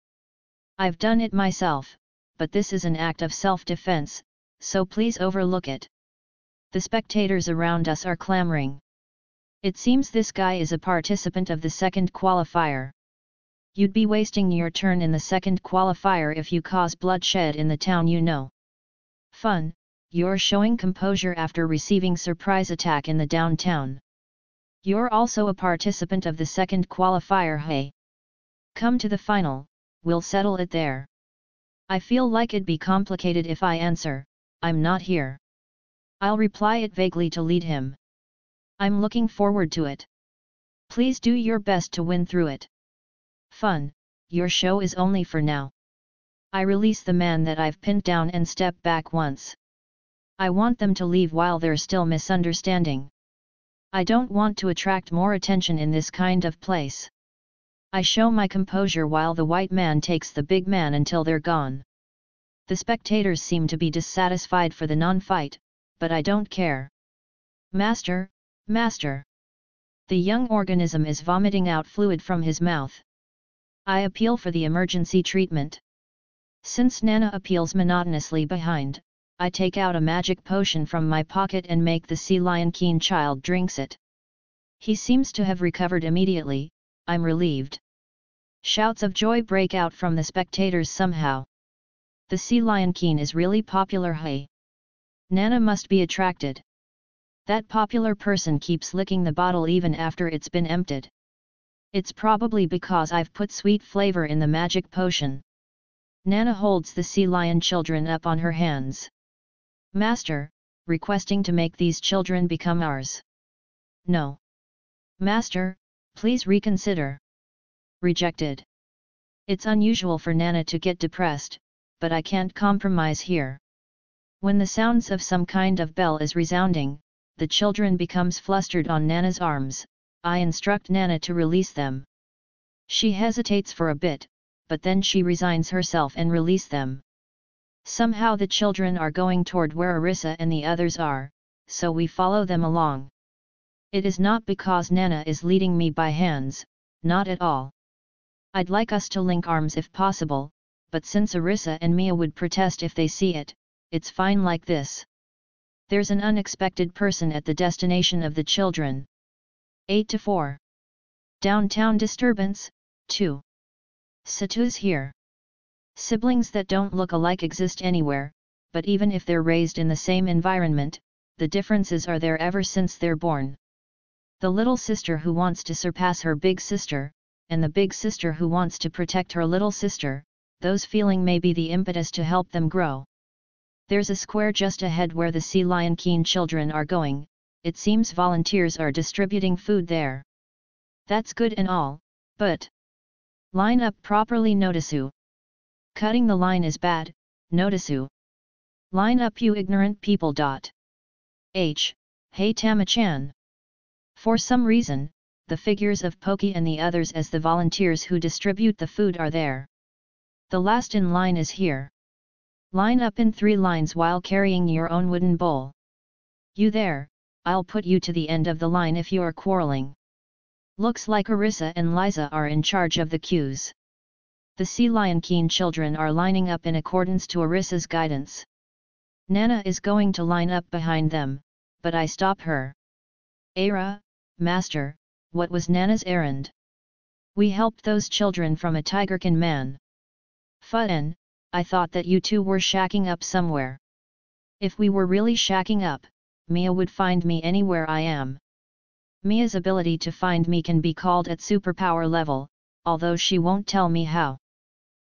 I've done it myself, but this is an act of self-defense, so please overlook it. The spectators around us are clamoring. It seems this guy is a participant of the second qualifier. You'd be wasting your turn in the second qualifier if you cause bloodshed in the town, you know. Fun, you're showing composure after receiving surprise attack in the downtown. You're also a participant of the second qualifier, hey. Come to the final, we'll settle it there. I feel like it'd be complicated if I answer, I'm not here. I'll reply it vaguely to lead him. I'm looking forward to it. Please do your best to win through it. Fun, your show is only for now. I release the man that I've pinned down and step back once. I want them to leave while they're still misunderstanding. I don't want to attract more attention in this kind of place. I show my composure while the white man takes the big man until they're gone. The spectators seem to be dissatisfied for the non-fight, but I don't care. Master, master! The young organism is vomiting out fluid from his mouth. I appeal for the emergency treatment. Since Nana appeals monotonously behind, I take out a magic potion from my pocket and make the sea lion keen child drinks it. He seems to have recovered immediately. I'm relieved. Shouts of joy break out from the spectators somehow. The sea lion keen is really popular, hey. Nana must be attracted. That popular person keeps licking the bottle even after it's been emptied. It's probably because I've put sweet flavor in the magic potion. Nana holds the sea lion children up on her hands. Master, requesting to make these children become ours. No. Master, please reconsider. Rejected. It's unusual for Nana to get depressed, but I can't compromise here. When the sounds of some kind of bell is resounding, the children becomes flustered on Nana's arms. I instruct Nana to release them. She hesitates for a bit, but then she resigns herself and release them. Somehow the children are going toward where Arisa and the others are, so we follow them along. It is not because Nana is leading me by hands, not at all. I'd like us to link arms if possible, but since Arisa and Mia would protest if they see it, it's fine like this. There's an unexpected person at the destination of the children. 8-4. Downtown disturbance, 2. Satu's here. Siblings that don't look alike exist anywhere, but even if they're raised in the same environment, the differences are there ever since they're born. The little sister who wants to surpass her big sister, and the big sister who wants to protect her little sister, those feeling may be the impetus to help them grow. There's a square just ahead where the Sea Lion Keen children are going. It seems volunteers are distributing food there. That's good and all, but line up properly, Notisu. Cutting the line is bad, Notisu. Line up, you ignorant people. Hey Tama-chan. For some reason, the figures of Poki and the others as the volunteers who distribute the food are there. The last in line is here. Line up in 3 lines while carrying your own wooden bowl. You there, I'll put you to the end of the line if you're quarreling. Looks like Arisa and Liza are in charge of the queues. The Sea Lion Keen children are lining up in accordance to Arisa's guidance. Nana is going to line up behind them, but I stop her. Aira, Master, what was Nana's errand? We helped those children from a Tigerkin man. Fun, I thought that you two were shacking up somewhere. If we were really shacking up, Mia would find me anywhere I am. Mia's ability to find me can be called at superpower level, although she won't tell me how.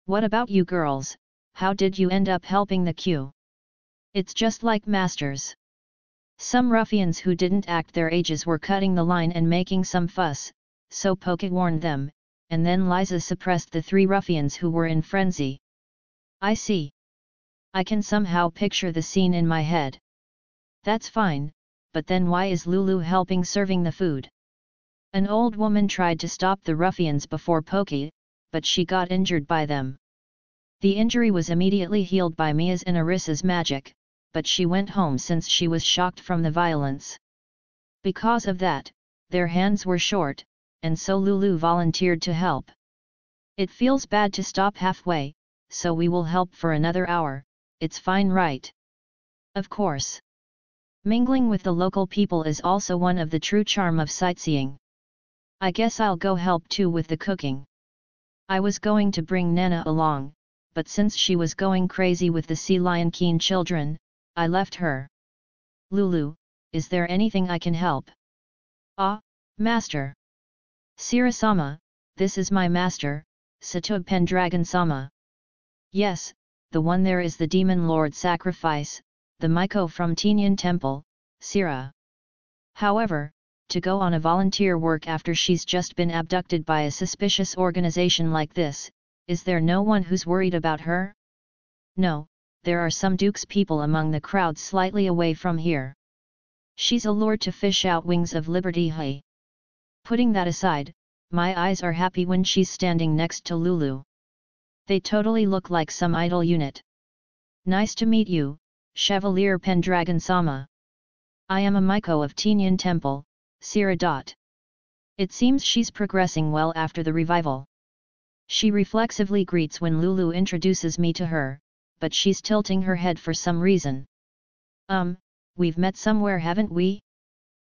What about you girls, how did you end up helping the queue? It's just like Masters. Some ruffians who didn't act their ages were cutting the line and making some fuss, so Poki warned them, and then Liza suppressed the 3 ruffians who were in frenzy. I see. I can somehow picture the scene in my head. That's fine, but then why is Lulu helping serving the food? An old woman tried to stop the ruffians before Poki, but she got injured by them. The injury was immediately healed by Mia's and Arisa's magic, but she went home since she was shocked from the violence. Because of that, their hands were short, and so Lulu volunteered to help. It feels bad to stop halfway, so we will help for another hour, it's fine, right? Of course. Mingling with the local people is also one of the true charm of sightseeing. I guess I'll go help too with the cooking. I was going to bring Nana along, but since she was going crazy with the Sea Lion Keen children, I left her. Lulu, is there anything I can help? Ah, Master. Sira-sama, this is my master, Satug Pendragon-sama. Yes, the one there is the Demon Lord Sacrifice, the Miko from Tinyan Temple, Sira. However, to go on a volunteer work after she's just been abducted by a suspicious organization like this, is there no one who's worried about her? No, there are some Duke's people among the crowd slightly away from here. She's allured to fish out Wings of Liberty. Hey. Putting that aside, my eyes are happy when she's standing next to Lulu. They totally look like some idol unit. Nice to meet you, Chevalier Pendragon-sama. I am a Miko of Tinyan Temple, Sira. It seems she's progressing well after the revival. She reflexively greets when Lulu introduces me to her, but she's tilting her head for some reason. We've met somewhere, haven't we?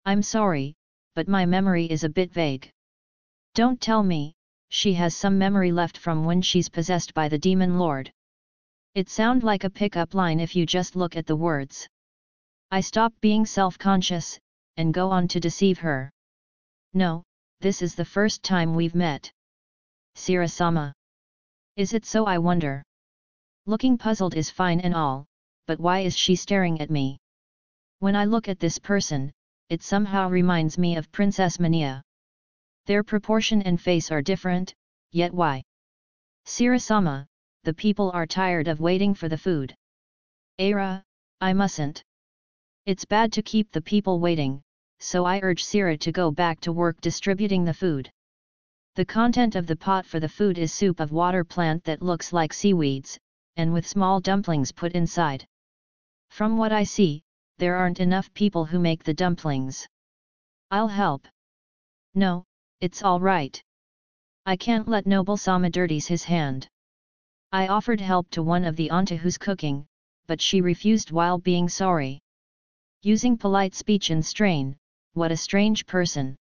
I'm sorry, but my memory is a bit vague. Don't tell me, she has some memory left from when she's possessed by the Demon Lord. It sounds like a pick-up line if you just look at the words. I stop being self-conscious, and go on to deceive her. No, this is the first time we've met. Sira-sama. Is it so, I wonder? Looking puzzled is fine and all, but why is she staring at me? When I look at this person, it somehow reminds me of Princess Mania. Their proportion and face are different, yet why? Sira-sama, the people are tired of waiting for the food. Aira, I mustn't. It's bad to keep the people waiting, so I urge Sira to go back to work distributing the food. The content of the pot for the food is soup of water plant that looks like seaweeds, and with small dumplings put inside. From what I see, there aren't enough people who make the dumplings. I'll help. No, it's all right. I can't let Noble-sama dirties his hand. I offered help to one of the auntie who's cooking, but she refused while being sorry. Using polite speech and strain, what a strange person.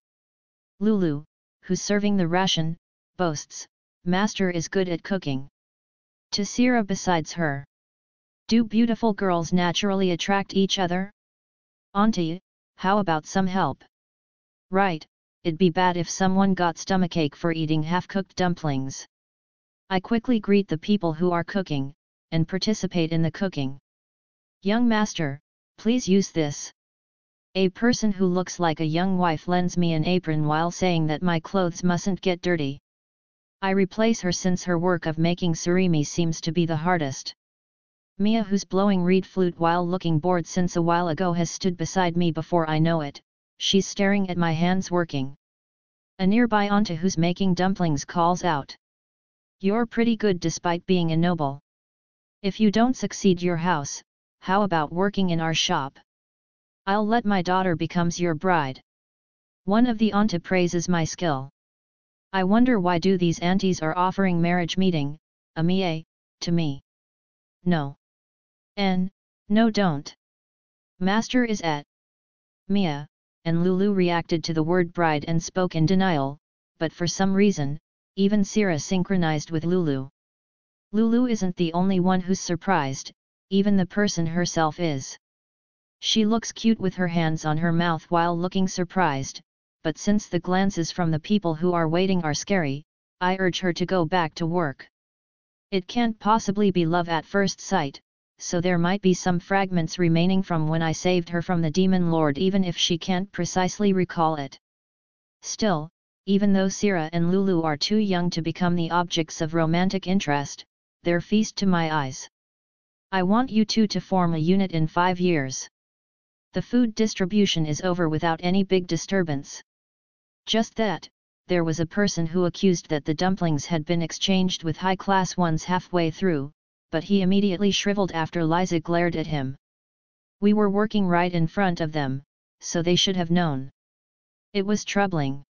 Lulu, who's serving the ration, boasts, Master is good at cooking. To Sira besides her. Do beautiful girls naturally attract each other? Auntie, how about some help? Right, it'd be bad if someone got stomachache for eating half-cooked dumplings. I quickly greet the people who are cooking, and participate in the cooking. Young master, please use this. A person who looks like a young wife lends me an apron while saying that my clothes mustn't get dirty. I replace her since her work of making surimi seems to be the hardest. Mia, who's blowing reed flute while looking bored since a while ago, has stood beside me before I know it. She's staring at my hands working. A nearby auntie who's making dumplings calls out. You're pretty good despite being a noble. If you don't succeed your house, how about working in our shop? I'll let my daughter becomes your bride. One of the auntie praises my skill. I wonder why do these aunties are offering marriage meeting, Amie, to me. No. No don't. Master is at. Mia, and Lulu reacted to the word bride and spoke in denial, but for some reason, even Sira synchronized with Lulu. Lulu isn't the only one who's surprised, even the person herself is. She looks cute with her hands on her mouth while looking surprised, but since the glances from the people who are waiting are scary, I urge her to go back to work. It can't possibly be love at first sight, so there might be some fragments remaining from when I saved her from the demon lord even if she can't precisely recall it. Still, even though Sira and Lulu are too young to become the objects of romantic interest, they're feast to my eyes. I want you two to form a unit in 5 years. The food distribution is over without any big disturbance. Just that, there was a person who accused that the dumplings had been exchanged with high-class ones halfway through, but he immediately shriveled after Liza glared at him. We were working right in front of them, so they should have known. It was troubling.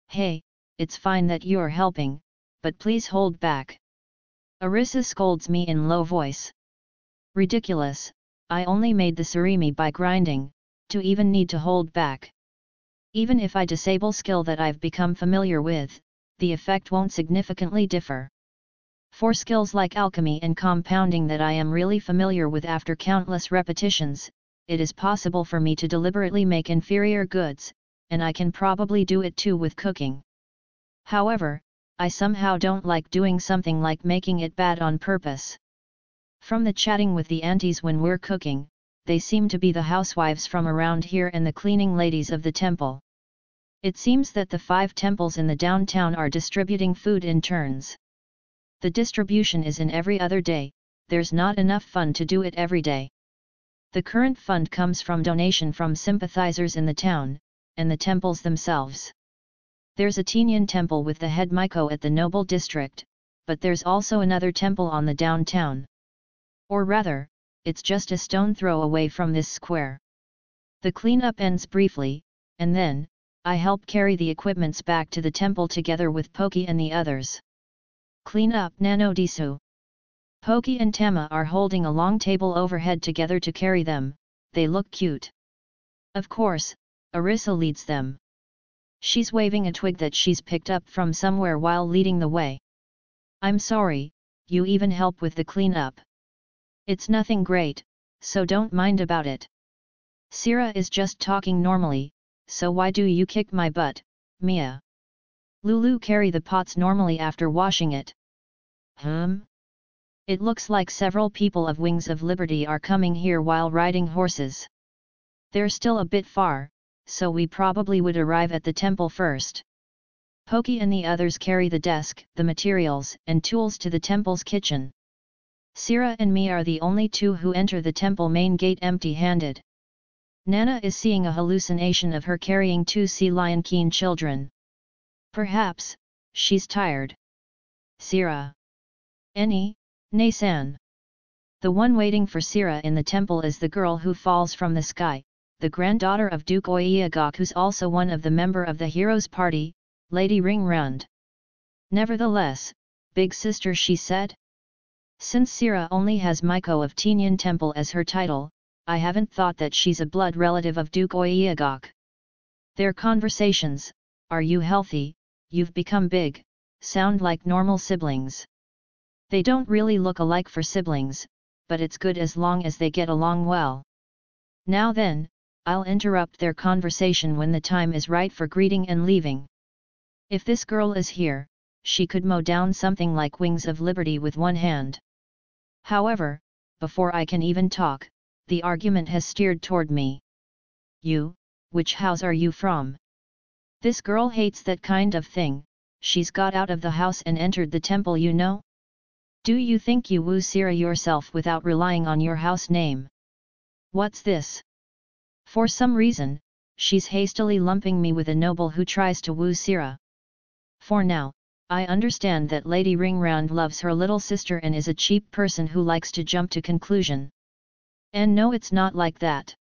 Hey, it's fine that you're helping, but please hold back. Arisa scolds me in low voice. Ridiculous, I only made the surimi by grinding, to even need to hold back. Even if I disable skill that I've become familiar with, the effect won't significantly differ. For skills like alchemy and compounding that I am really familiar with after countless repetitions, it is possible for me to deliberately make inferior goods, and I can probably do it too with cooking. However, I somehow don't like doing something like making it bad on purpose. From the chatting with the aunties when we're cooking, they seem to be the housewives from around here and the cleaning ladies of the temple. It seems that the 5 temples in the downtown are distributing food in turns. The distribution is in every other day, there's not enough fund to do it every day. The current fund comes from donation from sympathizers in the town, and the temples themselves. There's a Tinyan temple with the head Miko at the Noble District, but there's also another temple on the downtown. Or rather, it's just a stone throw away from this square. The cleanup ends briefly, and then, I help carry the equipments back to the temple together with Poki and the others. Clean up Nano Disu. Poki and Tama are holding a long table overhead together to carry them, they look cute. Of course, Arisa leads them. She's waving a twig that she's picked up from somewhere while leading the way. I'm sorry, you even help with the cleanup. It's nothing great, so don't mind about it. Sira is just talking normally, so why do you kick my butt, Mia? Lulu carry the pots normally after washing it. It looks like several people of Wings of Liberty are coming here while riding horses. They're still a bit far, so we probably would arrive at the temple first. Poki and the others carry the desk, the materials, and tools to the temple's kitchen. Sira and me are the only two who enter the temple main gate empty-handed. Nana is seeing a hallucination of her carrying 2 sea lion keen children. Perhaps, she's tired. Sira. Nasan. The one waiting for Sira in the temple is the girl who falls from the sky, the granddaughter of Duke Oiagak, who's also one of the member of the hero's party, Lady Ringround. Nevertheless, big sister, she said. Since Sira only has Maiko of Tinyan Temple as her title, I haven't thought that she's a blood relative of Duke Oiagak. Their conversations, "Are you healthy, you've become big," sound like normal siblings. They don't really look alike for siblings, but it's good as long as they get along well. Now then, I'll interrupt their conversation when the time is right for greeting and leaving. If this girl is here, she could mow down something like Wings of Liberty with one hand. However, before I can even talk, the argument has steered toward me. "You, which house are you from?" This girl hates that kind of thing. She's got out of the house and entered the temple, you know? Do you think you woo Sira yourself without relying on your house name? What's this? For some reason, she's hastily lumping me with a noble who tries to woo Sira. For now, I understand that Lady Ringround loves her little sister and is a cheap person who likes to jump to conclusion. And no, it's not like that.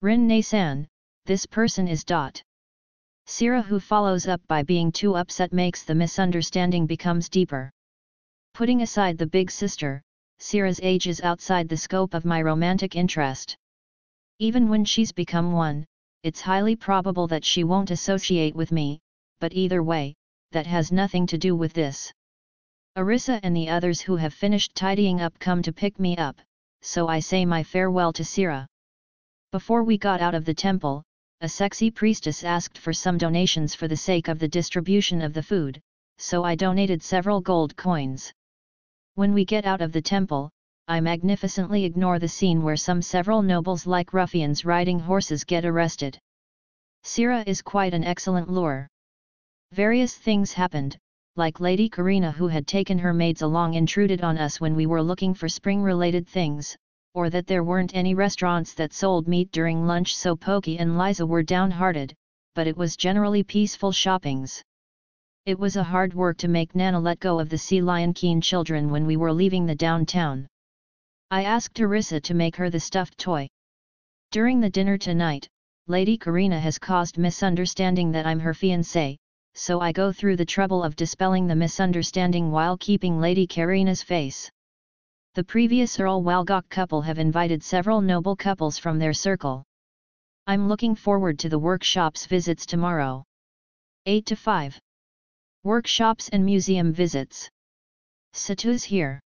Rin-ne-san, this person is Dot. Sira, who follows up by being too upset, makes the misunderstanding becomes deeper. Putting aside the big sister, Sira's age is outside the scope of my romantic interest. Even when she's become one, it's highly probable that she won't associate with me, but either way, that has nothing to do with this. Arisa and the others who have finished tidying up come to pick me up, so I say my farewell to Sira. Before we got out of the temple, a sexy priestess asked for some donations for the sake of the distribution of the food, so I donated several gold coins. When we get out of the temple, I magnificently ignore the scene where several nobles like ruffians riding horses get arrested. Sira is quite an excellent lure. Various things happened, like Lady Karina, who had taken her maids along, intruded on us when we were looking for spring-related things, or that there weren't any restaurants that sold meat during lunch, so Pokey and Liza were downhearted, but it was generally peaceful shoppings. It was a hard work to make Nana let go of the Sea Lion Keen children when we were leaving the downtown. I asked Arisa to make her the stuffed toy. During the dinner tonight, Lady Karina has caused misunderstanding that I'm her fiancé, so I go through the trouble of dispelling the misunderstanding while keeping Lady Karina's face. The previous Earl Walgok couple have invited several noble couples from their circle. I'm looking forward to the workshop's visits tomorrow. 8 to 5. Workshops and museum visits. Satu's here.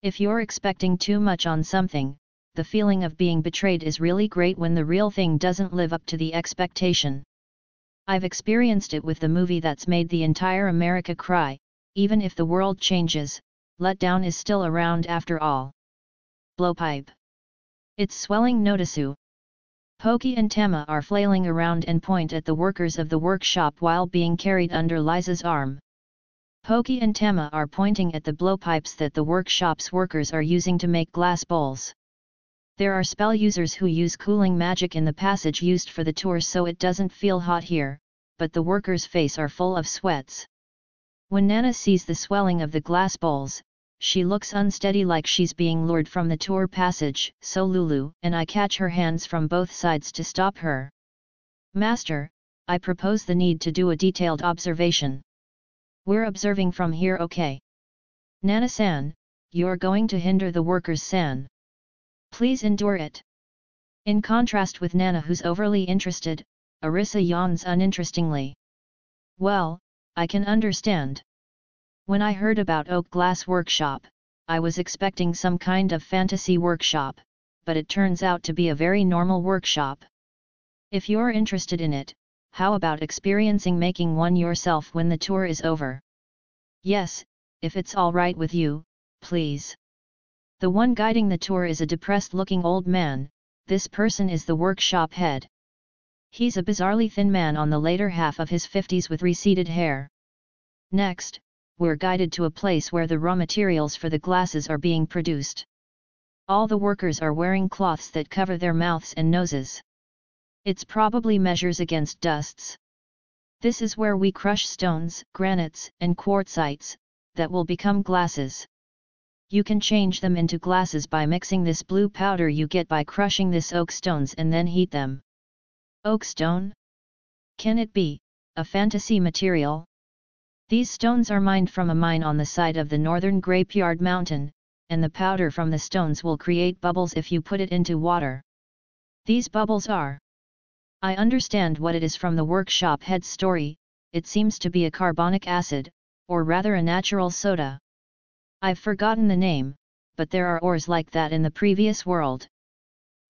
If you're expecting too much on something, the feeling of being betrayed is really great when the real thing doesn't live up to the expectation. I've experienced it with the movie that's made the entire America cry. Even if the world changes, letdown is still around after all. Blowpipe. It's swelling Notisu. Pokey and Tama are flailing around and point at the workers of the workshop while being carried under Liza's arm. Pokey and Tama are pointing at the blowpipes that the workshop's workers are using to make glass bowls. There are spell users who use cooling magic in the passage used for the tour so it doesn't feel hot here, but the workers' faces are full of sweats. When Nana sees the swelling of the glass bowls, she looks unsteady, like she's being lured from the tour passage, so Lulu and I catch her hands from both sides to stop her. "Master, I propose the need to do a detailed observation. We're observing from here, okay? Nana-san, you're going to hinder the workers-san. Please endure it." In contrast with Nana, who's overly interested, Arisa yawns uninterestingly. "Well, I can understand. When I heard about Oak Glass Workshop, I was expecting some kind of fantasy workshop, but it turns out to be a very normal workshop. If you're interested in it, how about experiencing making one yourself when the tour is over?" "Yes, if it's all right with you, please." The one guiding the tour is a depressed-looking old man. This person is the workshop head. He's a bizarrely thin man on the later half of his 50s with receded hair. Next, we're guided to a place where the raw materials for the glasses are being produced. All the workers are wearing cloths that cover their mouths and noses. It's probably measures against dusts. This is where we crush stones, granites, and quartzites, that will become glasses. You can change them into glasses by mixing this blue powder you get by crushing this oak stones and then heat them. Oak stone? Can it be a fantasy material? These stones are mined from a mine on the side of the northern Grapeyard Mountain, and the powder from the stones will create bubbles if you put it into water. These bubbles are... I understand what it is from the workshop head's story. It seems to be a carbonic acid, or rather a natural soda. I've forgotten the name, but there are ores like that in the previous world.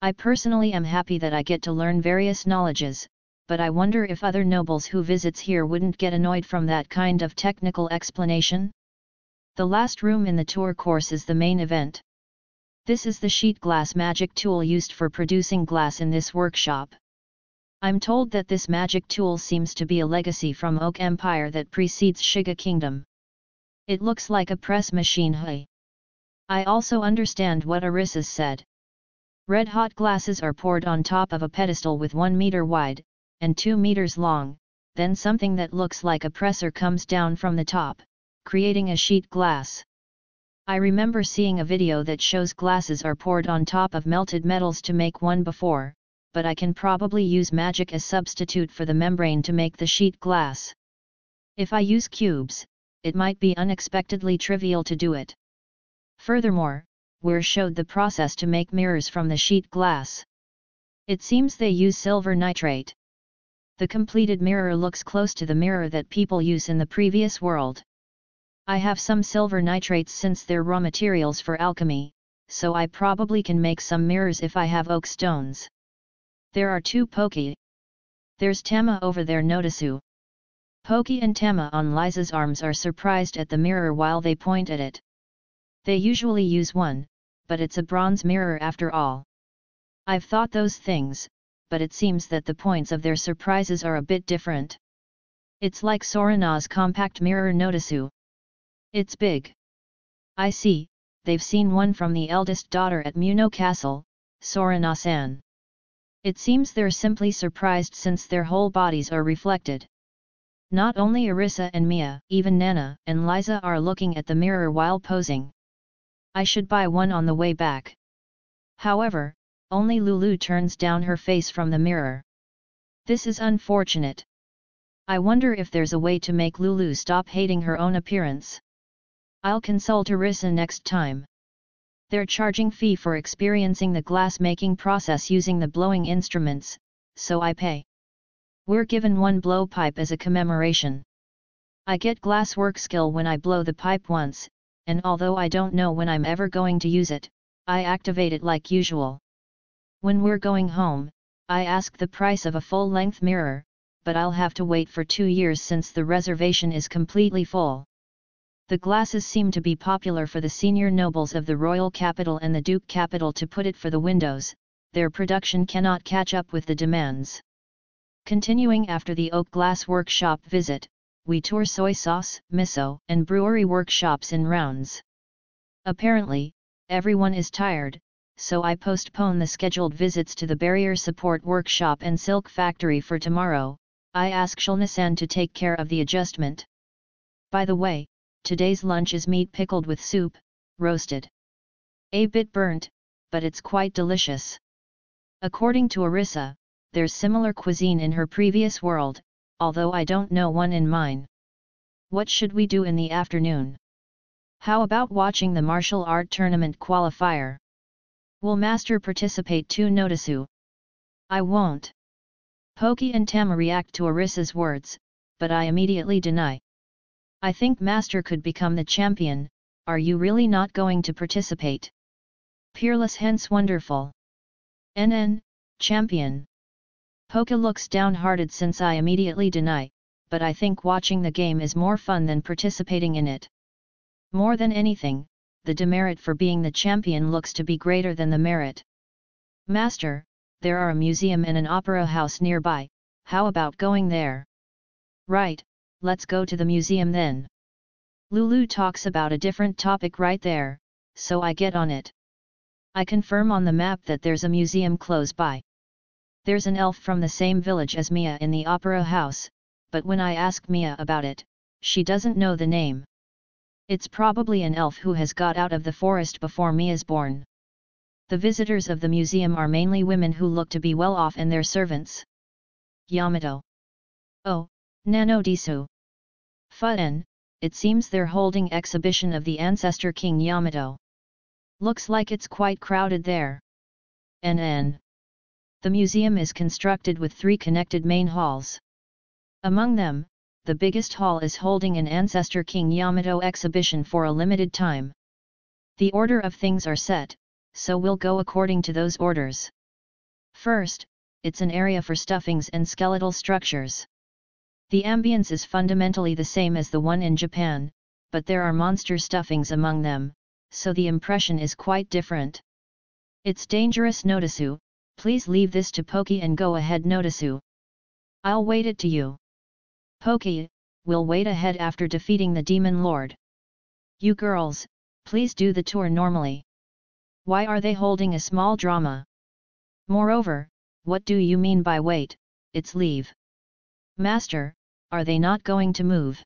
I personally am happy that I get to learn various knowledges, but I wonder if other nobles who visits here wouldn't get annoyed from that kind of technical explanation? The last room in the tour course is the main event. This is the sheet glass magic tool used for producing glass in this workshop. I'm told that this magic tool seems to be a legacy from Oak Empire that precedes Shiga Kingdom. It looks like a press machine. Hey. I also understand what Arisa said. Red-hot glasses are poured on top of a pedestal with 1 meter wide, and 2 meters long, then something that looks like a presser comes down from the top, creating a sheet glass. I remember seeing a video that shows glasses are poured on top of melted metals to make one before, but I can probably use magic as substitute for the membrane to make the sheet glass. If I use cubes, it might be unexpectedly trivial to do it. Furthermore, we're showed the process to make mirrors from the sheet glass. It seems they use silver nitrate. The completed mirror looks close to the mirror that people use in the previous world. I have some silver nitrates since they're raw materials for alchemy, so I probably can make some mirrors if I have oak stones. There are 2 Poki. There's Tama over there. Notisu. Poki and Tama on Liza's arms are surprised at the mirror while they point at it. They usually use one, but it's a bronze mirror after all. I've thought those things, but it seems that the points of their surprises are a bit different. It's like Sorana's compact mirror. Notisu. It's big. I see, they've seen one from the eldest daughter at Muno Castle, Sorana-san. It seems they're simply surprised since their whole bodies are reflected. Not only Arisa and Mia, even Nana and Liza are looking at the mirror while posing. I should buy one on the way back. However, only Lulu turns down her face from the mirror. This is unfortunate. I wonder if there's a way to make Lulu stop hating her own appearance. I'll consult Arisa next time. They're charging fee for experiencing the glass making process using the blowing instruments, so I pay. We're given 1 blowpipe as a commemoration. I get glass work skill when I blow the pipe once, and although I don't know when I'm ever going to use it, I activate it like usual. When we're going home, I ask the price of a full-length mirror, but I'll have to wait for 2 years since the reservation is completely full. The glasses seem to be popular for the senior nobles of the royal capital and the duke capital. To put it for the windows, their production cannot catch up with the demands. Continuing after the oak glass workshop visit, we tour soy sauce, miso, and brewery workshops in rounds. Apparently, everyone is tired, so I postpone the scheduled visits to the barrier support workshop and silk factory for tomorrow. I ask Shulna-san to take care of the adjustment. By the way, today's lunch is meat pickled with soup, roasted. A bit burnt, but it's quite delicious. According to Arisa, there's similar cuisine in her previous world, although I don't know one in mine. What should we do in the afternoon? How about watching the martial art tournament qualifier? Will Master participate too? Notisu. I won't. Poki and Tama react to Arisa's words, but I immediately deny. I think Master could become the champion. Are you really not going to participate? Peerless, hence wonderful. NN, champion. Poka looks downhearted since I immediately deny, but I think watching the game is more fun than participating in it. More than anything, the demerit for being the champion looks to be greater than the merit. Master, there are a museum and an opera house nearby. How about going there? Right, let's go to the museum then. Lulu talks about a different topic right there, so I get on it. I confirm on the map that there's a museum close by. There's an elf from the same village as Mia in the opera house, but when I ask Mia about it, she doesn't know the name. It's probably an elf who has got out of the forest before me is born. The visitors of the museum are mainly women who look to be well off and their servants. Yamato. Oh, Nano Disu. Fun, it seems they're holding exhibition of the ancestor King Yamato. Looks like it's quite crowded there. NN. The museum is constructed with 3 connected main halls. Among them, the biggest hall is holding an ancestor King Yamato exhibition for a limited time. The order of things are set, so we'll go according to those orders. First, it's an area for stuffings and skeletal structures. The ambience is fundamentally the same as the one in Japan, but there are monster stuffings among them, so the impression is quite different. It's dangerous Notisu, please leave this to Poki and go ahead Notisu. I'll wait it to you. Poki, we'll wait ahead after defeating the Demon Lord. You girls, please do the tour normally. Why are they holding a small drama? Moreover, what do you mean by wait, it's leave? Master, are they not going to move?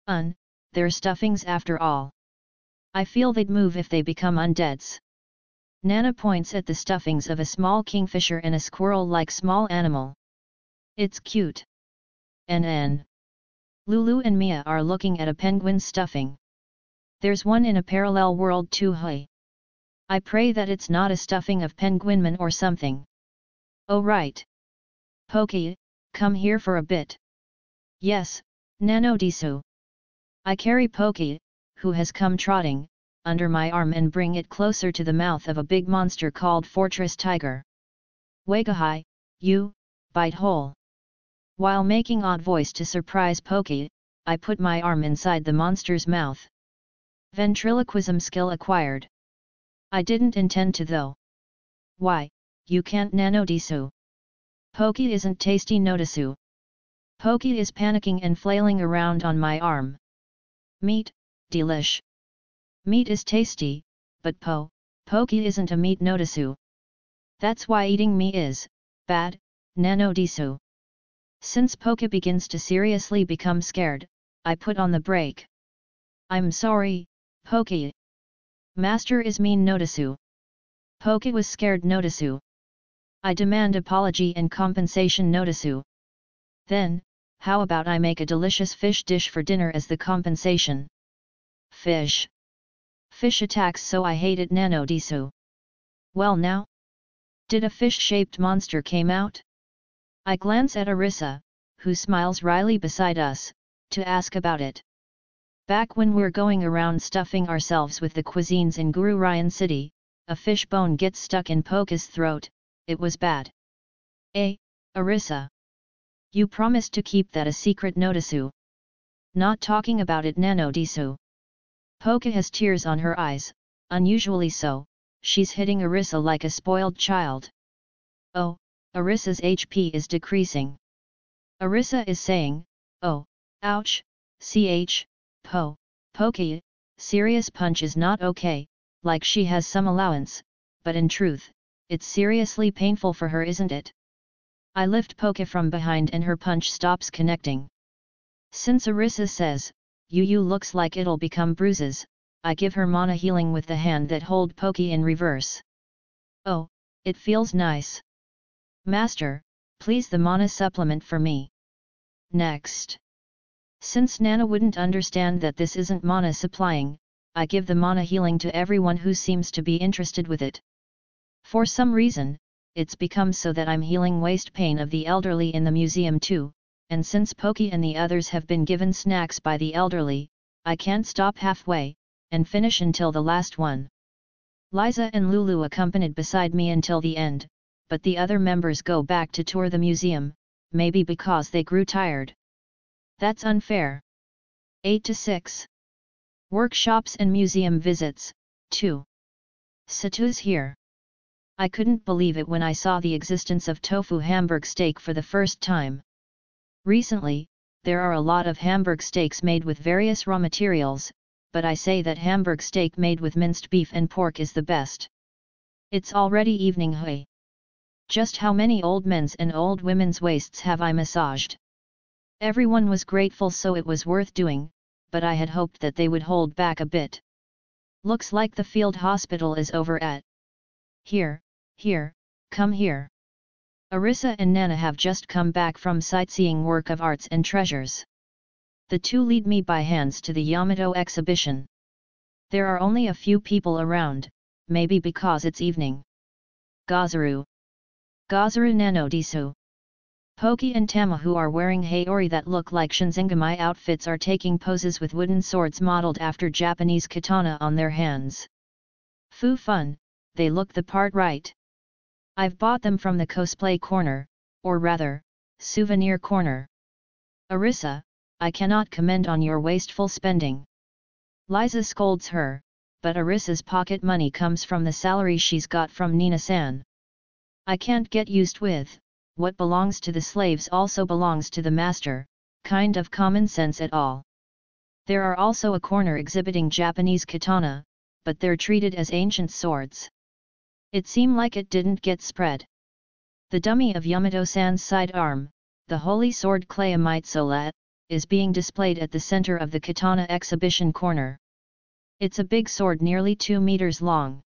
They're stuffings after all. I feel they'd move if they become undeads. Nana points at the stuffings of a small kingfisher and a squirrel-like small animal. It's cute. NN. Lulu and Mia are looking at a penguin stuffing. There's one in a parallel world too. Hey. I pray that it's not a stuffing of penguinman or something. Oh right. Poki, come here for a bit. Yes, Nano Disu. I carry Poki, who has come trotting, under my arm and bring it closer to the mouth of a big monster called Fortress Tiger. Wakahai, you, bite hole. While making odd voice to surprise Poki, I put my arm inside the monster's mouth. Ventriloquism skill acquired. I didn't intend to though. Why, you can't Nano Disu. Poki isn't tasty Notisu. Poki is panicking and flailing around on my arm. Meat, delish. Meat is tasty, but Poki isn't a meat Notisu. That's why eating me is bad, Nano Disu. Since Poki begins to seriously become scared, I put on the brake. I'm sorry, Poki. Master is mean Notisu. Poki was scared Notisu. I demand apology and compensation Notisu. Then, how about I make a delicious fish dish for dinner as the compensation? Fish. Fish attacks so I hate it Nano Disu. Well now? Did a fish-shaped monster came out? I glance at Arisa, who smiles wryly beside us, to ask about it. Back when we're going around stuffing ourselves with the cuisines in Guru Ryan City, a fish bone gets stuck in Poki's throat, it was bad. Arisa. You promised to keep that a secret Notisu. Not talking about it Nano Disu. Poki has tears on her eyes, unusually so, she's hitting Arisa like a spoiled child. Oh, Arisa's HP is decreasing. Arisa is saying, oh, ouch, Poki, serious punch is not okay, like she has some allowance, but in truth, it's seriously painful for her isn't it? I lift Poki from behind and her punch stops connecting. Since Arisa says, you looks like it'll become bruises, I give her mana healing with the hand that hold Poki in reverse. Oh, it feels nice. Master, please the mana supplement for me. Next. Since Nana wouldn't understand that this isn't mana supplying, I give the mana healing to everyone who seems to be interested with it. For some reason, it's become so that I'm healing waist pain of the elderly in the museum too, and since Poki and the others have been given snacks by the elderly, I can't stop halfway, and finish until the last one. Liza and Lulu accompanied beside me until the end, but the other members go back to tour the museum, maybe because they grew tired. That's unfair. 8 to 6. Workshops and museum visits, 2. Satu's here. I couldn't believe it when I saw the existence of tofu Hamburg steak for the first time. Recently, there are a lot of Hamburg steaks made with various raw materials, but I say that Hamburg steak made with minced beef and pork is the best. It's already evening. Hey. Just how many old men's and old women's waists have I massaged? Everyone was grateful, so it was worth doing, but I had hoped that they would hold back a bit. Looks like the field hospital is over at. Here, come here. Arisa and Nana have just come back from sightseeing work of arts and treasures. The two lead me by hands to the Yamato exhibition. There are only a few people around, maybe because it's evening. Gazaru Nano Disu. Poki and Tama, who are wearing haori that look like Shinzengami outfits, are taking poses with wooden swords modeled after Japanese katana on their hands. Foo fun, they look the part, right? I've bought them from the cosplay corner, or rather, souvenir corner. Arisa, I cannot commend on your wasteful spending. Liza scolds her, but Arisa's pocket money comes from the salary she's got from Nina-san. I can't get used with, what belongs to the slaves also belongs to the master, kind of common sense at all. There are also a corner exhibiting Japanese katana, but they're treated as ancient swords. It seemed like it didn't get spread. The dummy of Yamato-san's sidearm, the holy sword Kyousoukyoku, is being displayed at the center of the katana exhibition corner. It's a big sword nearly 2 meters long.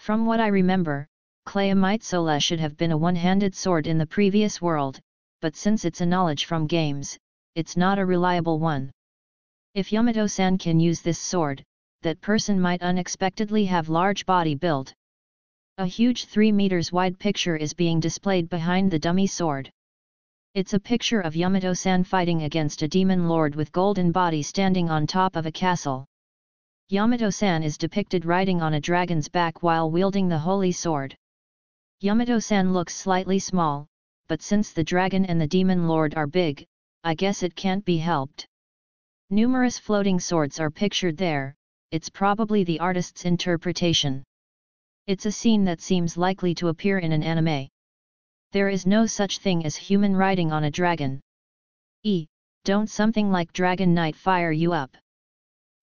From what I remember, Kyousoukyoku should have been a one-handed sword in the previous world, but since it's a knowledge from games, it's not a reliable one. If Yamato-san can use this sword, that person might unexpectedly have large body build. A huge 3 meters wide picture is being displayed behind the dummy sword. It's a picture of Yamato-san fighting against a demon lord with golden body standing on top of a castle. Yamato-san is depicted riding on a dragon's back while wielding the holy sword. Yamato-san looks slightly small, but since the dragon and the demon lord are big, I guess it can't be helped. Numerous floating swords are pictured there, it's probably the artist's interpretation. It's a scene that seems likely to appear in an anime. There is no such thing as human riding on a dragon. Don't something like Dragon Knight fire you up?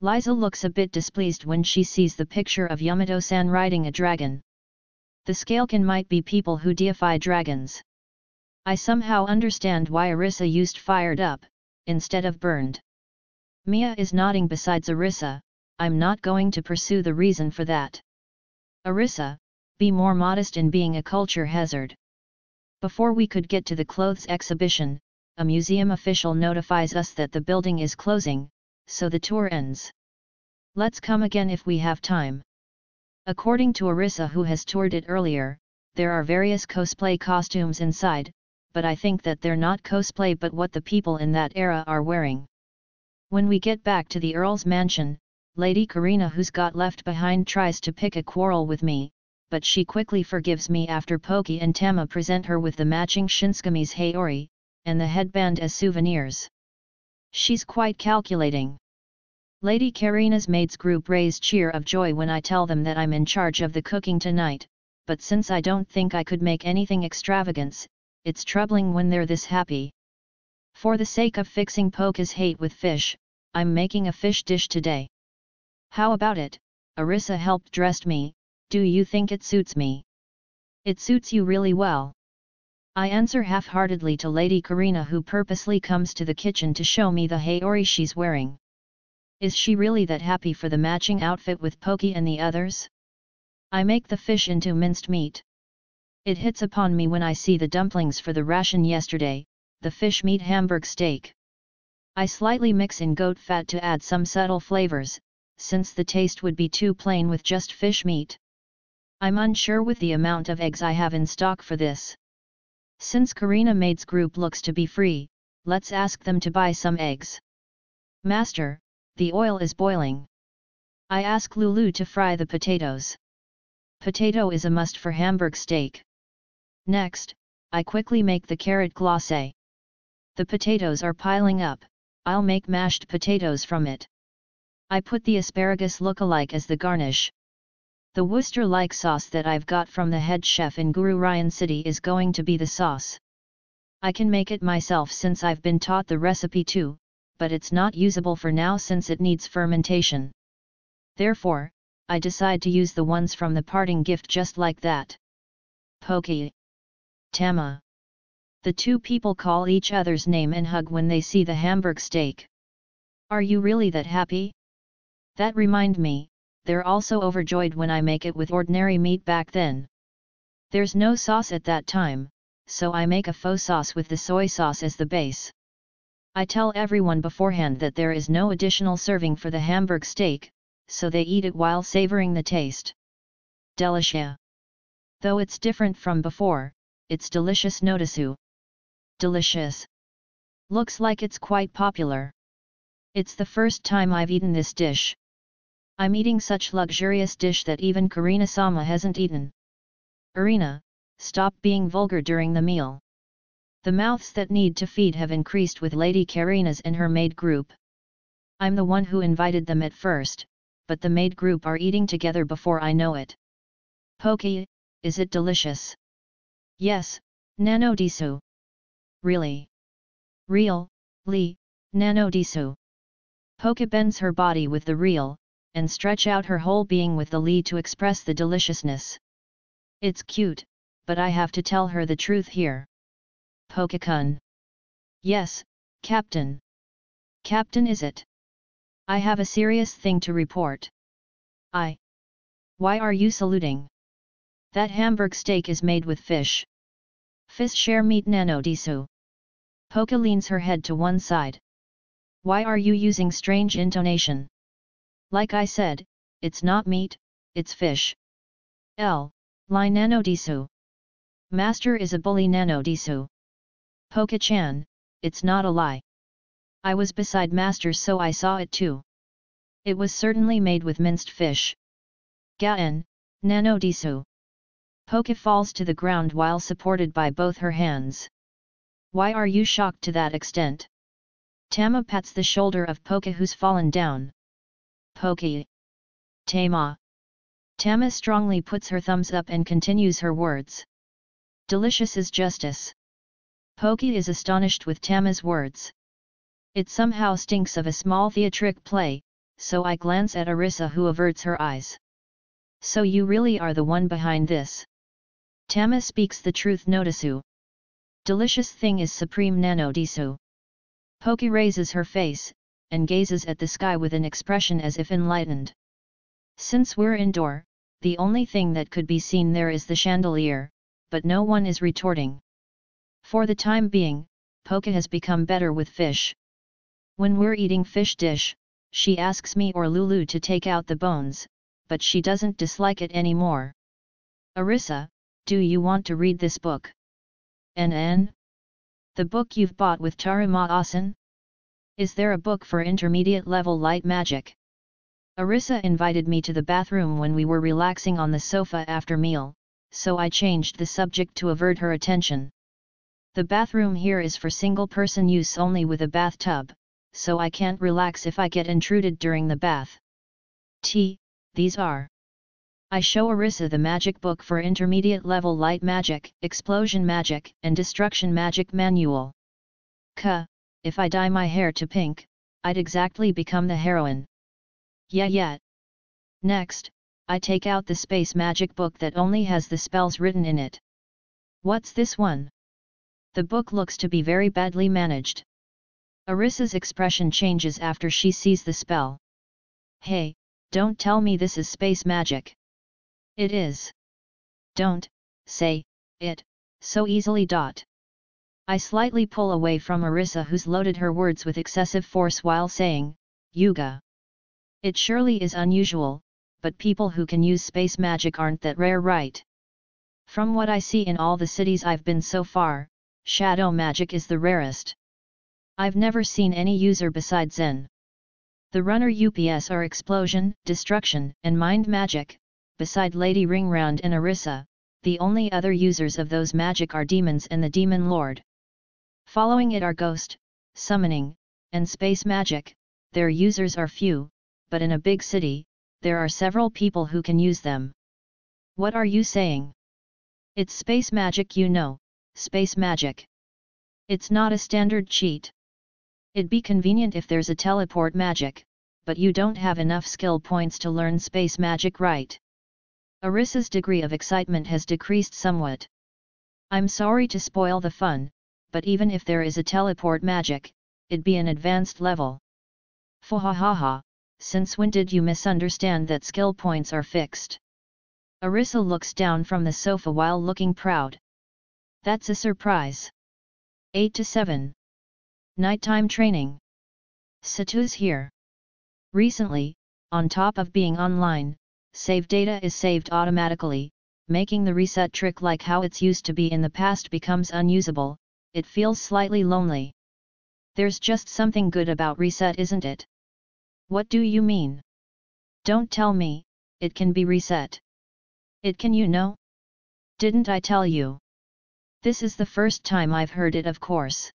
Liza looks a bit displeased when she sees the picture of Yamato-san riding a dragon. The scalekin might be people who deify dragons. I somehow understand why Arisa used fired up, instead of burned. Mia is nodding besides Arisa. I'm not going to pursue the reason for that. Arisa, be more modest in being a culture hazard. Before we could get to the clothes exhibition, a museum official notifies us that the building is closing, so the tour ends. Let's come again if we have time. According to Arisa, who has toured it earlier, there are various cosplay costumes inside, but I think that they're not cosplay but what the people in that era are wearing. When we get back to the Earl's mansion, Lady Karina, who's got left behind, tries to pick a quarrel with me, but she quickly forgives me after Poki and Tama present her with the matching Shinzengami's haori, and the headband as souvenirs. She's quite calculating. Lady Karina's maids group raise cheer of joy when I tell them that I'm in charge of the cooking tonight, but since I don't think I could make anything extravagant, it's troubling when they're this happy. For the sake of fixing Poka's hate with fish, I'm making a fish dish today. How about it? Arisa helped dress me. Do you think it suits me? It suits you really well. I answer half-heartedly to Lady Karina, who purposely comes to the kitchen to show me the haori she's wearing. Is she really that happy for the matching outfit with Poki and the others? I make the fish into minced meat. It hits upon me when I see the dumplings for the ration yesterday, the fish meat Hamburg steak. I slightly mix in goat fat to add some subtle flavors, since the taste would be too plain with just fish meat. I'm unsure with the amount of eggs I have in stock for this. Since Karina Maid's group looks to be free, let's ask them to buy some eggs. Master, the oil is boiling. I ask Lulu to fry the potatoes. Potato is a must for Hamburg steak. Next, I quickly make the carrot glacé. The potatoes are piling up, I'll make mashed potatoes from it. I put the asparagus look-alike as the garnish. The Worcester-like sauce that I've got from the head chef in Guru Ryan City is going to be the sauce. I can make it myself since I've been taught the recipe too, but it's not usable for now since it needs fermentation. Therefore, I decide to use the ones from the parting gift just like that. Poki. Tama. The two people call each other's name and hug when they see the Hamburg steak. Are you really that happy? That remind me, they're also overjoyed when I make it with ordinary meat back then. There's no sauce at that time, so I make a faux sauce with the soy sauce as the base. I tell everyone beforehand that there is no additional serving for the Hamburg steak, so they eat it while savoring the taste. Delicious. Though it's different from before, it's delicious notisu. Delicious. Looks like it's quite popular. It's the first time I've eaten this dish. I'm eating such luxurious dish that even Karina-sama hasn't eaten. Irina, stop being vulgar during the meal. The mouths that need to feed have increased with Lady Karina's and her maid group. I'm the one who invited them at first, but the maid group are eating together before I know it. Poke, is it delicious? Yes, nano disu. Really? Really, nano disu. Poke bends her body with the real, and stretch out her whole being with the li to express the deliciousness. It's cute, but I have to tell her the truth here. Poke-kun. Yes, Captain. Captain, is it? I have a serious thing to report. Why are you saluting? That Hamburg steak is made with fish. Fish share meat nano disu. Poke leans her head to one side. Why are you using strange intonation? Like I said, it's not meat, it's fish. Li nano disu. Master is a bully nano disu. Poke-chan, it's not a lie. I was beside Master so I saw it too. It was certainly made with minced fish. Gaen, nano disu. Poke falls to the ground while supported by both her hands. Why are you shocked to that extent? Tama pats the shoulder of Poke who's fallen down. Poke. Tama. Tama strongly puts her thumbs up and continues her words. Delicious is justice. Poke is astonished with Tama's words. It somehow stinks of a small theatric play, so I glance at Arisa who averts her eyes. So you really are the one behind this. Tama speaks the truth notisu. Delicious thing is supreme nano disu. Poke raises her face, and gazes at the sky with an expression as if enlightened. Since we're indoor, the only thing that could be seen there is the chandelier, but no one is retorting. For the time being, Poke has become better with fish. When we're eating fish dish, she asks me or Lulu to take out the bones, but she doesn't dislike it anymore. Arisa, do you want to read this book? NN? The book you've bought with Taruma-asan? Is there a book for intermediate level light magic? Arisa invited me to the bathroom when we were relaxing on the sofa after meal, so I changed the subject to avert her attention. The bathroom here is for single-person use only with a bathtub, so I can't relax if I get intruded during the bath. These are. I show Arisa the magic book for intermediate level light magic, explosion magic, and destruction magic manual. If I dye my hair to pink, I'd exactly become the heroine. Yeah. Next, I take out the space magic book that only has the spells written in it. What's this one? The book looks to be very badly managed. Arisa's expression changes after she sees the spell. Hey, don't tell me this is space magic. It is. Don't say it so easily. I slightly pull away from Arisa who's loaded her words with excessive force while saying, Yuga. It surely is unusual, but people who can use space magic aren't that rare, right? From what I see in all the cities I've been so far, shadow magic is the rarest. I've never seen any user besides Zen. The runner UPS are explosion, destruction, and mind magic. Beside Lady Ringround and Arisa, the only other users of those magic are demons and the demon lord. Following it are ghost, summoning, and space magic. Their users are few, but in a big city, there are several people who can use them. What are you saying? It's space magic, you know, space magic. It's not a standard cheat. It'd be convenient if there's a teleport magic, but you don't have enough skill points to learn space magic, right? Arisa's degree of excitement has decreased somewhat. I'm sorry to spoil the fun, but even if there is a teleport magic, it'd be an advanced level. Fahahaha, since when did you misunderstand that skill points are fixed? Arisa looks down from the sofa while looking proud. That's a surprise. 8 to 7. Nighttime training. Satu's here. Recently, on top of being online, save data is saved automatically, making the reset trick like how it's used to be in the past becomes unusable. It feels slightly lonely. There's just something good about reset, isn't it? What do you mean? Don't tell me, it can be reset. It can, you know? Didn't I tell you? This is the first time I've heard it, of course.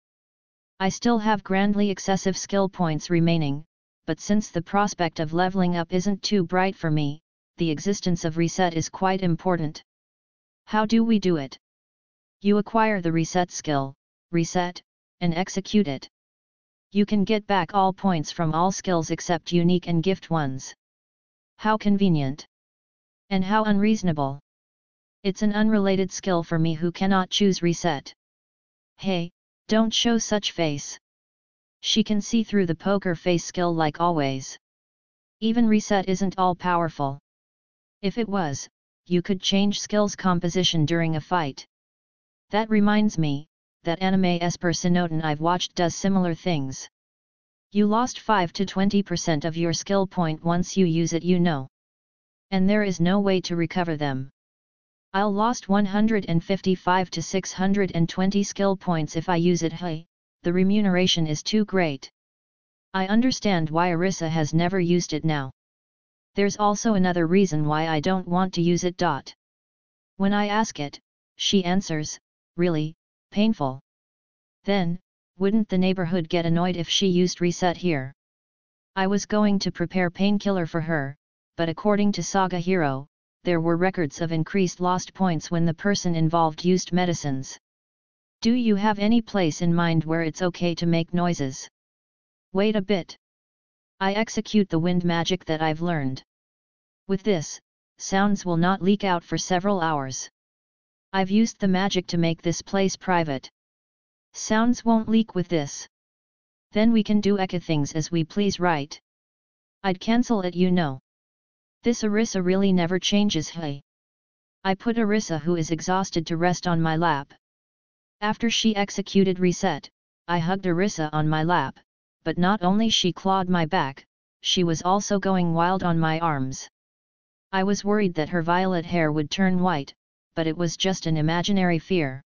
I still have grandly excessive skill points remaining, but since the prospect of leveling up isn't too bright for me, the existence of reset is quite important. How do we do it? You acquire the reset skill, reset, and execute it. You can get back all points from all skills except unique and gift ones. How convenient. And how unreasonable. It's an unrelated skill for me who cannot choose reset. Hey, don't show such face. She can see through the poker face skill like always. Even reset isn't all powerful. If it was, you could change skills composition during a fight. That reminds me, that anime Esper Sonotan I've watched does similar things. You lost 5 to 20% of your skill point once you use it, you know. And there is no way to recover them. I'll lost 155 to 620 skill points if I use it. Hey, the remuneration is too great. I understand why Arisa has never used it now. There's also another reason why I don't want to use it. When I ask it, she answers, really, painful. Then, wouldn't the neighborhood get annoyed if she used reset here? I was going to prepare painkiller for her, but according to Saga Hiro, there were records of increased lost points when the person involved used medicines. Do you have any place in mind where it's okay to make noises? Wait a bit. I execute the wind magic that I've learned. With this, sounds will not leak out for several hours. I've used the magic to make this place private. Sounds won't leak with this. Then we can do eka things as we please, right? I'd cancel it, you know. This Arisa really never changes. Hey. I put Arisa, who is exhausted, to rest on my lap. After she executed reset, I hugged Arisa on my lap, but not only she clawed my back, she was also going wild on my arms. I was worried that her violet hair would turn white, but it was just an imaginary fear.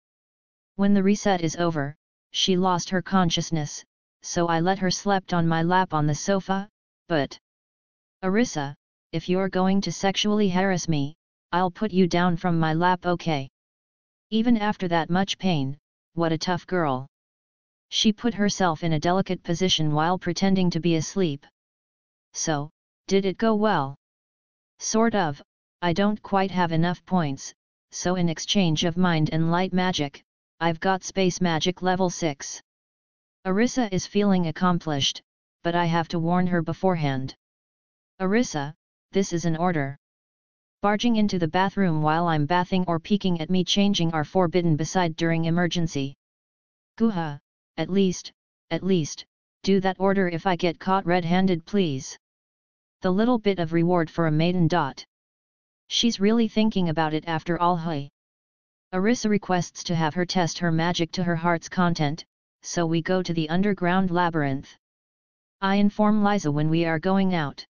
When the reset is over, she lost her consciousness, so I let her slept on my lap on the sofa, but... Arisa, if you're going to sexually harass me, I'll put you down from my lap, okay? Even after that much pain, what a tough girl. She put herself in a delicate position while pretending to be asleep. So, did it go well? Sort of. I don't quite have enough points, so in exchange of mind and light magic, I've got space magic level 6. Arisa is feeling accomplished, but I have to warn her beforehand. Arisa, this is an order. Barging into the bathroom while I'm bathing or peeking at me changing are forbidden beside during emergency. Guha, at least, do that order if I get caught red-handed, please. The little bit of reward for a maiden. She's really thinking about it after all. Hey. Arisa requests to have her test her magic to her heart's content, so we go to the underground labyrinth. I inform Liza when we are going out.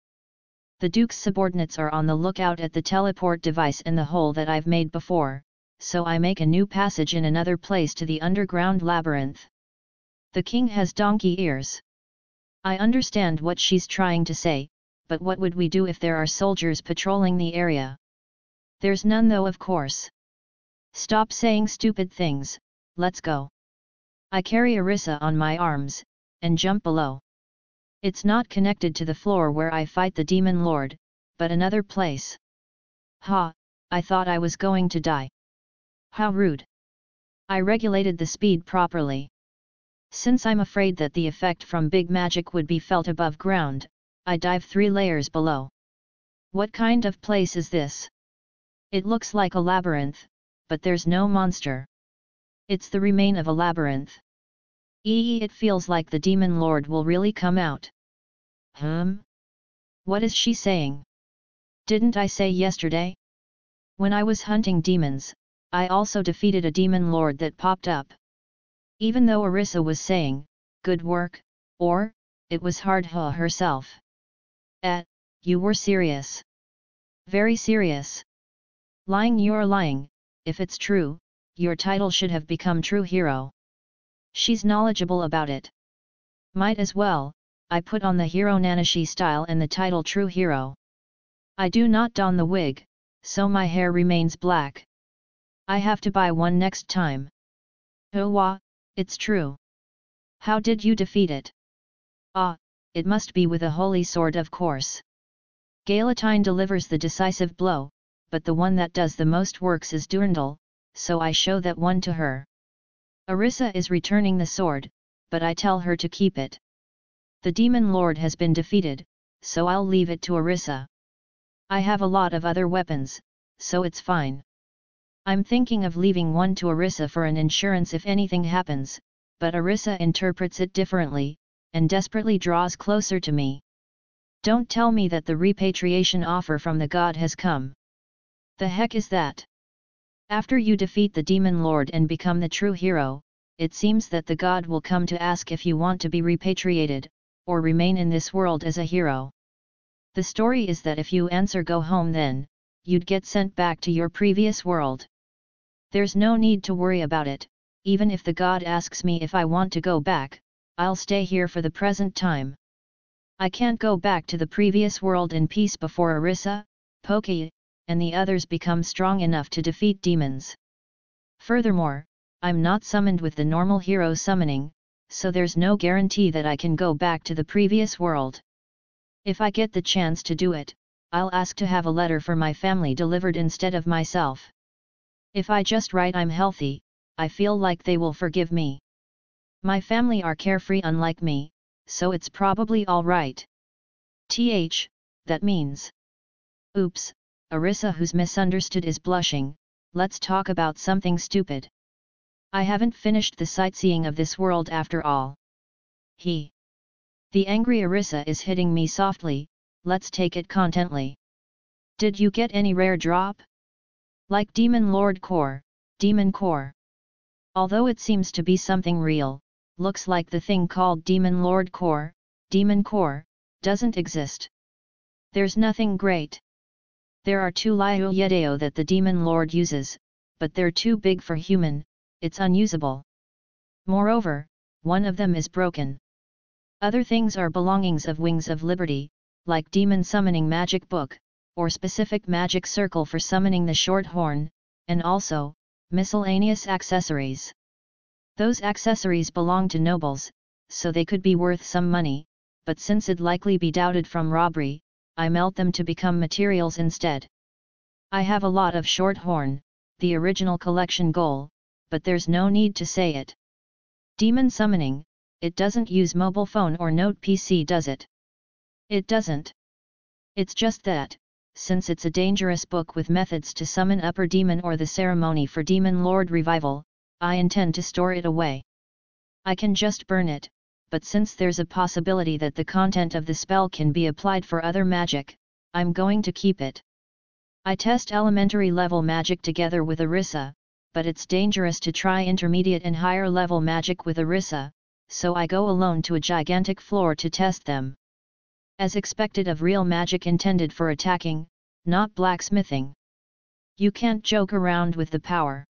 The Duke's subordinates are on the lookout at the teleport device in the hole that I've made before, so I make a new passage in another place to the underground labyrinth. The king has donkey ears. I understand what she's trying to say, but what would we do if there are soldiers patrolling the area? There's none though, of course. Stop saying stupid things, let's go. I carry Arisa on my arms, and jump below. It's not connected to the floor where I fight the demon lord, but another place. Ha, I thought I was going to die. How rude. I regulated the speed properly. Since I'm afraid that the effect from big magic would be felt above ground, I dive 3 layers below. What kind of place is this? It looks like a labyrinth, but there's no monster. It's the remain of a labyrinth. It feels like the demon lord will really come out. What is she saying? Didn't I say yesterday? When I was hunting demons, I also defeated a demon lord that popped up. Even though Arisa was saying, good work, or, it was hard herself. You were serious. Very serious. Lying, you're lying. If it's true, your title should have become True Hero. She's knowledgeable about it. Might as well, I put on the Hiro Nanashi style and the title True Hero. I do not don the wig, so my hair remains black. I have to buy one next time. Oh, it's true. How did you defeat it? It must be with a holy sword, of course. Galatine delivers the decisive blow, but the one that does the most works is Durandal, so I show that one to her. Arisa is returning the sword, but I tell her to keep it. The demon lord has been defeated, so I'll leave it to Arisa. I have a lot of other weapons, so it's fine. I'm thinking of leaving one to Arisa for an insurance if anything happens, but Arisa interprets it differently, and desperately draws closer to me. Don't tell me that the repatriation offer from the god has come. The heck is that? After you defeat the demon lord and become the true hero, it seems that the god will come to ask if you want to be repatriated, or remain in this world as a hero. The story is that if you answer go home, then you'd get sent back to your previous world. There's no need to worry about it. Even if the god asks me if I want to go back, I'll stay here for the present time. I can't go back to the previous world in peace before Arisa, Poki, and the others become strong enough to defeat demons. Furthermore, I'm not summoned with the normal hero summoning, so there's no guarantee that I can go back to the previous world. If I get the chance to do it, I'll ask to have a letter for my family delivered instead of myself. If I just write I'm healthy, I feel like they will forgive me. My family are carefree unlike me, so it's probably alright. That means. Oops, Arisa, who's misunderstood, is blushing. Let's talk about something stupid. I haven't finished the sightseeing of this world after all. The angry Arisa is hitting me softly. Let's take it contently. Did you get any rare drop? Like Demon Lord Core, Demon Core. Although it seems to be something real, looks like the thing called Demon Lord Core, Demon Core, doesn't exist. There's nothing great. There are 2 Liu Yedeo that the Demon Lord uses, but they're too big for human, it's unusable. Moreover, one of them is broken. Other things are belongings of Wings of Liberty, like Demon Summoning Magic Book, or specific magic circle for summoning the short horn, and also, miscellaneous accessories. Those accessories belong to nobles, so they could be worth some money, but since it'd likely be doubted from robbery, I melt them to become materials instead. I have a lot of short horn, the original collection goal, but there's no need to say it. Demon summoning, it doesn't use mobile phone or note PC, does it? It doesn't. It's just that, since it's a dangerous book with methods to summon upper demon or the ceremony for Demon Lord revival, I intend to store it away. I can just burn it, but since there's a possibility that the content of the spell can be applied for other magic, I'm going to keep it. I test elementary level magic together with Arisa, but it's dangerous to try intermediate and higher level magic with Arisa, so I go alone to a gigantic floor to test them. As expected of real magic intended for attacking, not blacksmithing. You can't joke around with the power.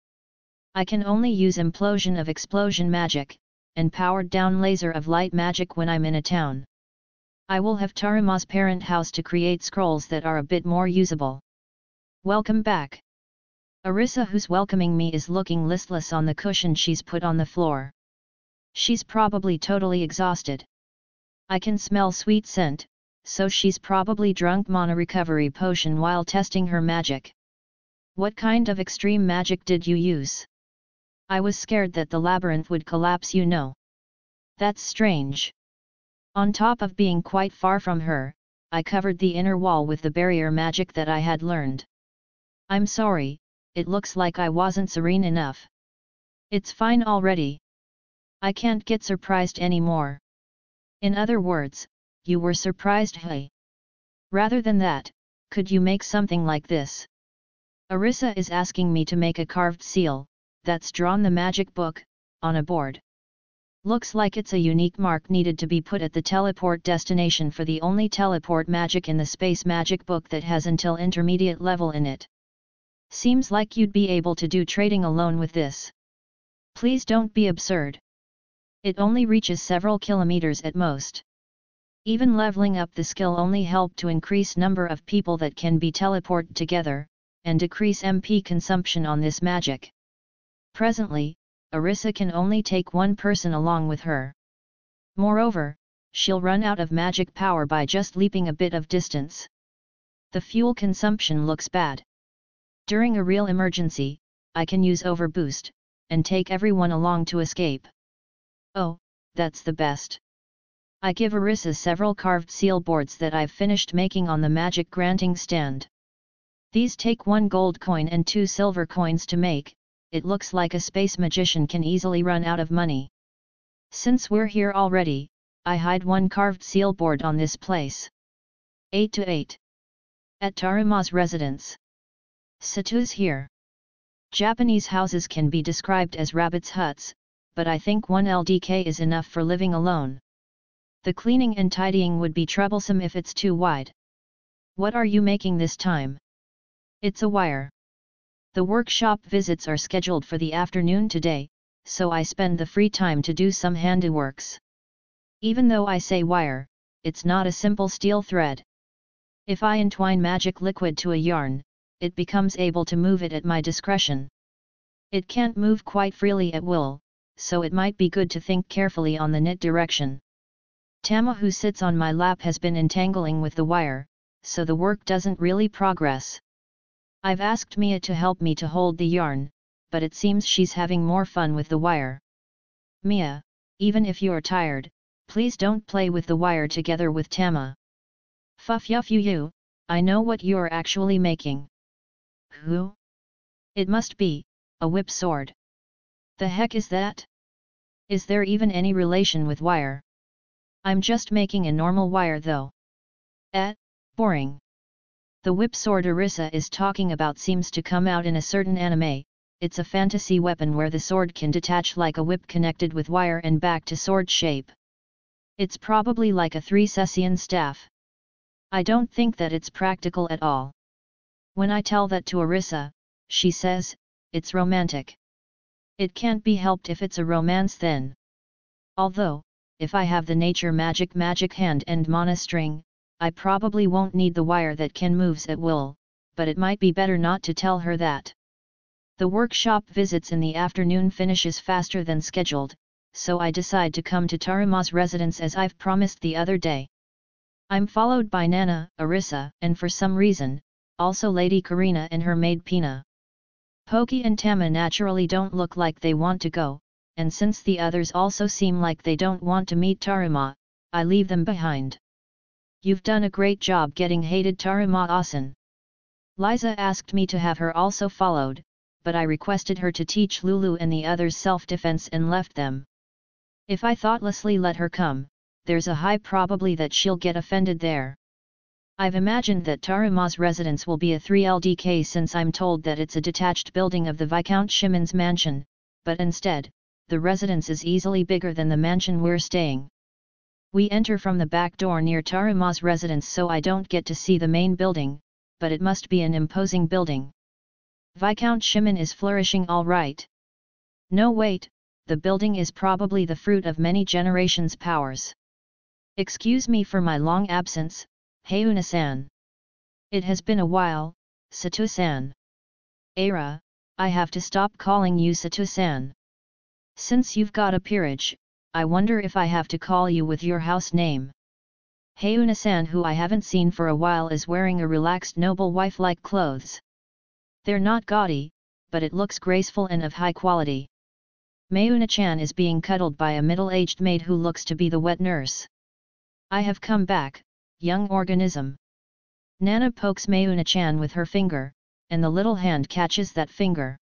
I can only use implosion of explosion magic, and powered down laser of light magic when I'm in a town. I will have Taruma's parent house to create scrolls that are a bit more usable. Welcome back. Arisa, who's welcoming me, is looking listless on the cushion she's put on the floor. She's probably totally exhausted. I can smell sweet scent, so she's probably drunk mana recovery potion while testing her magic. What kind of extreme magic did you use? I was scared that the labyrinth would collapse, you know. That's strange. On top of being quite far from her, I covered the inner wall with the barrier magic that I had learned. I'm sorry, it looks like I wasn't serene enough. It's fine already. I can't get surprised anymore. In other words, you were surprised, hey? Rather than that, could you make something like this? Arisa is asking me to make a carved seal, that's drawn the magic book, on a board. Looks like it's a unique mark needed to be put at the teleport destination for the only teleport magic in the space magic book that has until intermediate level in it. Seems like you'd be able to do trading alone with this. Please don't be absurd. It only reaches several kilometers at most. Even leveling up the skill only helped to increase number of people that can be teleported together, and decrease MP consumption on this magic. Presently, Arisa can only take one person along with her. Moreover, she'll run out of magic power by just leaping a bit of distance. The fuel consumption looks bad. During a real emergency, I can use overboost, and take everyone along to escape. Oh, that's the best. I give Arisa several carved seal boards that I've finished making on the magic granting stand. These take 1 gold coin and 2 silver coins to make. It looks like a space magician can easily run out of money. Since we're here already, I hide 1 carved seal board on this place. 8 to 8. At Taruma's residence. Satu's here. Japanese houses can be described as rabbits' huts, but I think 1 LDK is enough for living alone. The cleaning and tidying would be troublesome if it's too wide. What are you making this time? It's a wire. The workshop visits are scheduled for the afternoon today, so I spend the free time to do some handiworks. Even though I say wire, it's not a simple steel thread. If I entwine magic liquid to a yarn, it becomes able to move it at my discretion. It can't move quite freely at will, so it might be good to think carefully on the knit direction. Tama, who sits on my lap, has been entangling with the wire, so the work doesn't really progress. I've asked Mia to help me to hold the yarn, but it seems she's having more fun with the wire. Mia, even if you're tired, please don't play with the wire together with Tama. Fufu, I know what you're actually making. Who? It must be a whip sword. The heck is that? Is there even any relation with wire? I'm just making a normal wire though. Boring. The whip sword Arisa is talking about seems to come out in a certain anime. It's a fantasy weapon where the sword can detach like a whip connected with wire and back to sword shape. It's probably like a 3-session staff. I don't think that it's practical at all. When I tell that to Arisa, she says, it's romantic. It can't be helped if it's a romance then. Although, if I have the nature magic hand and mana string, I probably won't need the wire that can moves at will, but it might be better not to tell her that. The workshop visits in the afternoon finishes faster than scheduled, so I decide to come to Taruma's residence as I've promised the other day. I'm followed by Nana, Arisa, and for some reason, also Lady Karina and her maid Pina. Poki and Tama naturally don't look like they want to go, and since the others also seem like they don't want to meet Taruma, I leave them behind. You've done a great job getting hated Taruma-san. Liza asked me to have her also followed, but I requested her to teach Lulu and the others self-defense and left them. If I thoughtlessly let her come, there's a high probability that she'll get offended there. I've imagined that Taruma's residence will be a 3LDK since I'm told that it's a detached building of the Viscount Shimon's mansion, but instead, the residence is easily bigger than the mansion we're staying. We enter from the back door near Taruma's residence, so I don't get to see the main building, but it must be an imposing building. Viscount Shimon is flourishing all right. No wait, the building is probably the fruit of many generations' powers. Excuse me for my long absence, Hayuna-san. It has been a while, Satu-san. Aira, I have to stop calling you Satu-san. Since you've got a peerage, I wonder if I have to call you with your house name. Hayuna-san, who I haven't seen for a while, is wearing a relaxed noble wife-like clothes. They're not gaudy, but it looks graceful and of high quality. Mayuna-chan is being cuddled by a middle-aged maid who looks to be the wet nurse. I have come back, young organism. Nana pokes Mayuna-chan with her finger, and the little hand catches that finger.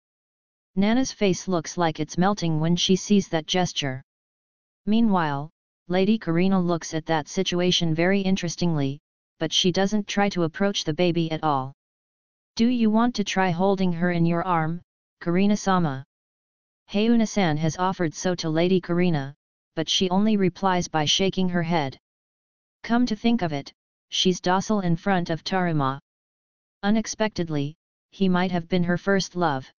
Nana's face looks like it's melting when she sees that gesture. Meanwhile, Lady Karina looks at that situation very interestingly, but she doesn't try to approach the baby at all. Do you want to try holding her in your arm, Karina-sama? Hayuna-san has offered so to Lady Karina, but she only replies by shaking her head. Come to think of it, she's docile in front of Taruma. Unexpectedly, he might have been her first love.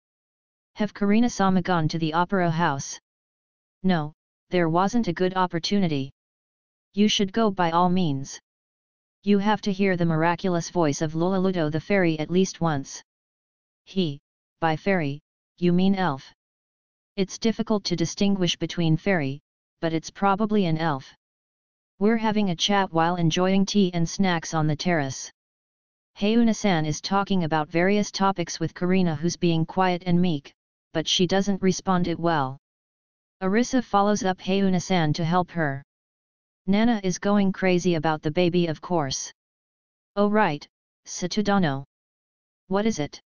Have Karina-sama gone to the opera house? No, there wasn't a good opportunity. You should go by all means. You have to hear the miraculous voice of Lulaludo the fairy at least once. By fairy, you mean elf. It's difficult to distinguish between fairy, but it's probably an elf. We're having a chat while enjoying tea and snacks on the terrace. Hayuna-san is talking about various topics with Karina, who's being quiet and meek, but she doesn't respond it well. Arisa follows up Hayuna-san to help her. Nana is going crazy about the baby, of course. Oh right, Satudano. What is it?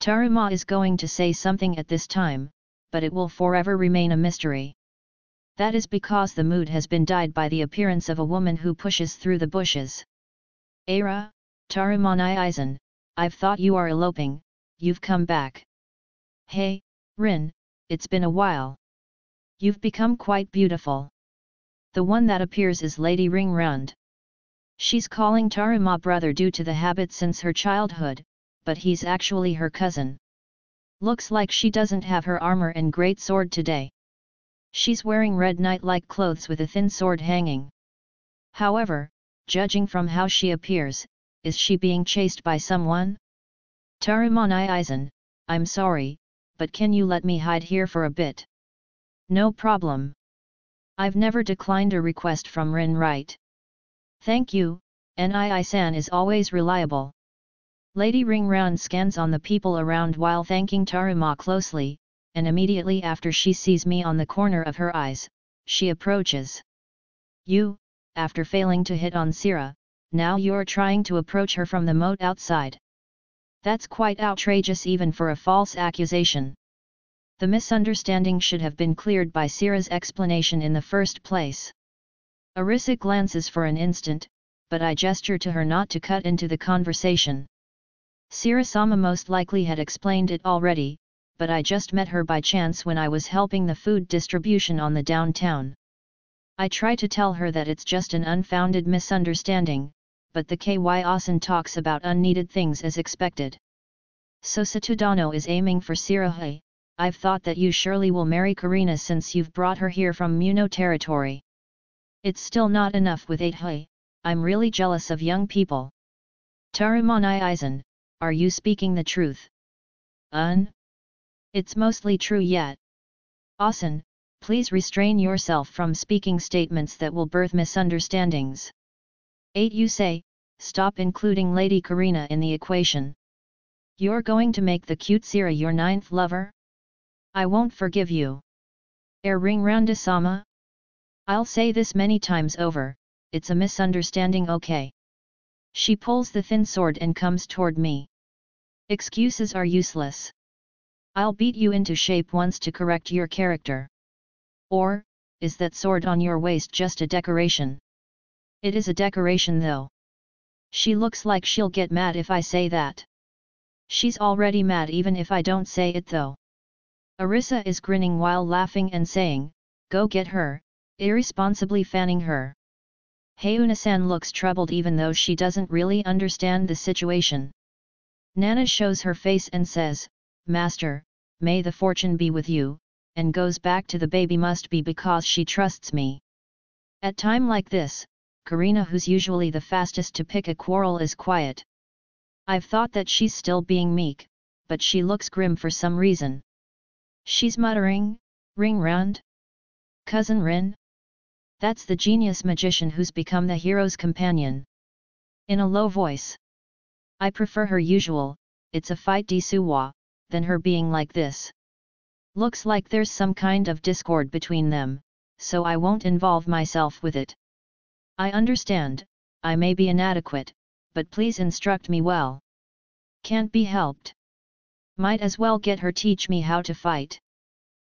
Taruma is going to say something at this time, but it will forever remain a mystery. That is because the mood has been dyed by the appearance of a woman who pushes through the bushes. Aira, Taruma-ni-izen, I've thought you are eloping, you've come back. Hey, Rin, it's been a while. You've become quite beautiful. The one that appears is Lady Ringround. She's calling Taruma brother due to the habit since her childhood, but he's actually her cousin. Looks like she doesn't have her armor and great sword today. She's wearing red knight-like clothes with a thin sword hanging. However, judging from how she appears, is she being chased by someone? Taruma-ni-izen, I'm sorry, but can you let me hide here for a bit? No problem. I've never declined a request from Rin, right? Thank you, Nii-san is always reliable. Lady Ringround scans on the people around while thanking Taruma closely, and immediately after she sees me on the corner of her eyes, she approaches. You, after failing to hit on Sira, now you're trying to approach her from the moat outside. That's quite outrageous even for a false accusation. The misunderstanding should have been cleared by Sira's explanation in the first place. Arisa glances for an instant, but I gesture to her not to cut into the conversation. Sira-sama most likely had explained it already, but I just met her by chance when I was helping the food distribution on the downtown. I try to tell her that it's just an unfounded misunderstanding, but the Kyasan talks about unneeded things as expected. So Satudano is aiming for Sira. I've thought that you surely will marry Karina since you've brought her here from Muno territory. It's still not enough with 8. I'm really jealous of young people. Taruma-ni-izen, are you speaking the truth? It's mostly true yet. Asen, please restrain yourself from speaking statements that will birth misunderstandings. 8. You say, stop including Lady Karina in the equation. You're going to make the cute Sira your ninth lover? I won't forgive you. Ringround-sama? I'll say this many times over, it's a misunderstanding, okay? She pulls the thin sword and comes toward me. Excuses are useless. I'll beat you into shape once to correct your character. Or, is that sword on your waist just a decoration? It is a decoration though. She looks like she'll get mad if I say that. She's already mad even if I don't say it though. Arisa is grinning while laughing and saying, go get her, irresponsibly fanning her. Hayuna-san looks troubled even though she doesn't really understand the situation. Nana shows her face and says, Master, may the fortune be with you, and goes back to the baby must be because she trusts me. At time like this, Karina, who's usually the fastest to pick a quarrel, is quiet. I've thought that she's still being meek, but she looks grim for some reason. She's muttering, Ringround? Cousin Rin? That's the genius magician who's become the hero's companion. In a low voice. I prefer her usual, it's a fight d'suwa, than her being like this. Looks like there's some kind of discord between them, so I won't involve myself with it. I understand, I may be inadequate, but please instruct me well. Can't be helped. Might as well get her teach me how to fight.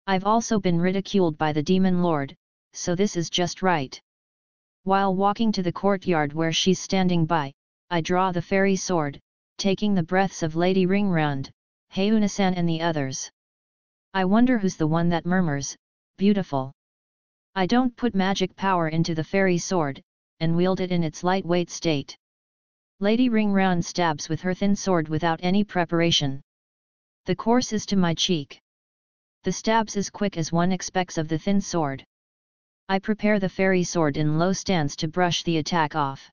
I've also been ridiculed by the Demon Lord, so this is just right. While walking to the courtyard where she's standing by, I draw the fairy sword, taking the breaths of Lady Ringround, Hayuna-san and the others. I wonder who's the one that murmurs, beautiful. I don't put magic power into the fairy sword, and wield it in its lightweight state. Lady Ringround stabs with her thin sword without any preparation. The course is to my cheek. The stabs as quick as one expects of the thin sword. I prepare the fairy sword in low stance to brush the attack off.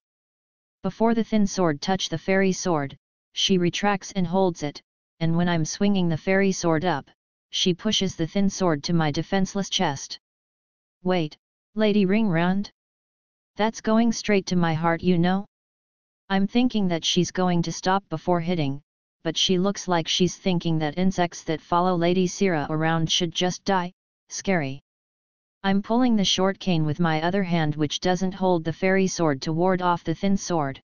Before the thin sword touch the fairy sword, she retracts and holds it, and when I'm swinging the fairy sword up, she pushes the thin sword to my defenseless chest. Wait, Lady Ringround? That's going straight to my heart, you know? I'm thinking that she's going to stop before hitting, but she looks like she's thinking that insects that follow Lady Sira around should just die. Scary. I'm pulling the short cane with my other hand, which doesn't hold the fairy sword, to ward off the thin sword.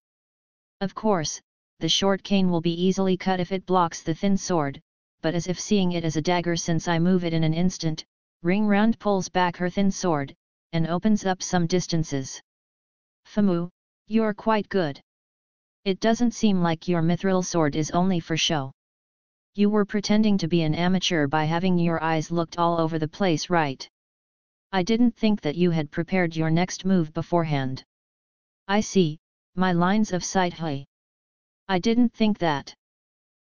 Of course, the short cane will be easily cut if it blocks the thin sword, but as if seeing it as a dagger since I move it in an instant, Ringround pulls back her thin sword, and opens up some distances. Famu, you're quite good. It doesn't seem like your mithril sword is only for show. You were pretending to be an amateur by having your eyes looked all over the place, right? I didn't think that you had prepared your next move beforehand. I see, my lines of sight. Hey. I didn't think that.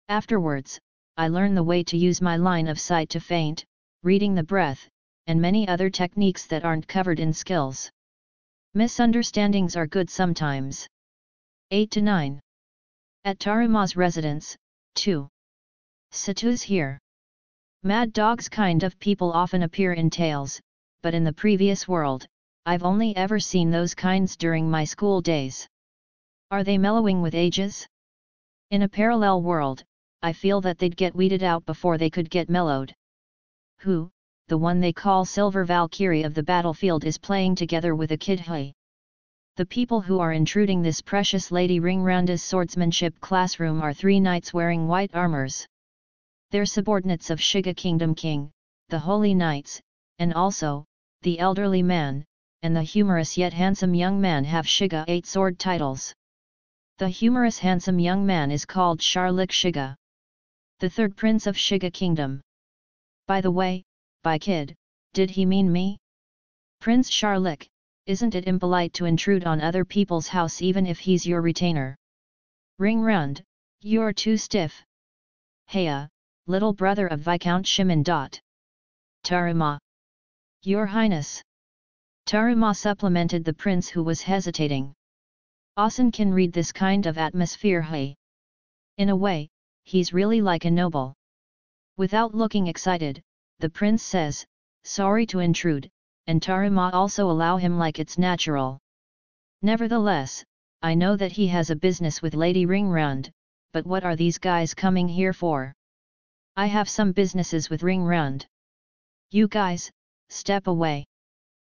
Afterwards, I learn the way to use my line of sight to feint, reading the breath, and many other techniques that aren't covered in skills. Misunderstandings are good sometimes. 8-9. At Taruma's residence, 2. Satu's here. Mad dogs kind of people often appear in tales, but in the previous world, I've only ever seen those kinds during my school days. Are they mellowing with ages? In a parallel world, I feel that they'd get weeded out before they could get mellowed. Who, the one they call Silver Valkyrie of the battlefield, is playing together with a kid? Hey. The people who are intruding this precious Lady Ringround's swordsmanship classroom are 3 knights wearing white armors. They're subordinates of Shiga Kingdom King, the Holy Knights, and also, the elderly man, and the humorous yet handsome young man have Shiga 8 sword titles. The humorous handsome young man is called Charlik Shiga, the 3rd prince of Shiga Kingdom. By the way, by kid, did he mean me? Prince Charlik, isn't it impolite to intrude on other people's house even if he's your retainer? Ringround, you're too stiff. Heya, little brother of Viscount Shimon. Taruma. Your Highness. Taruma supplemented the prince, who was hesitating. Asen can read this kind of atmosphere. Hey. In a way, he's really like a noble. Without looking excited, the prince says, sorry to intrude, and Taruma also allow him like it's natural. Nevertheless, I know that he has a business with Lady Ringround, but what are these guys coming here for? I have some businesses with Ringround. You guys, step away.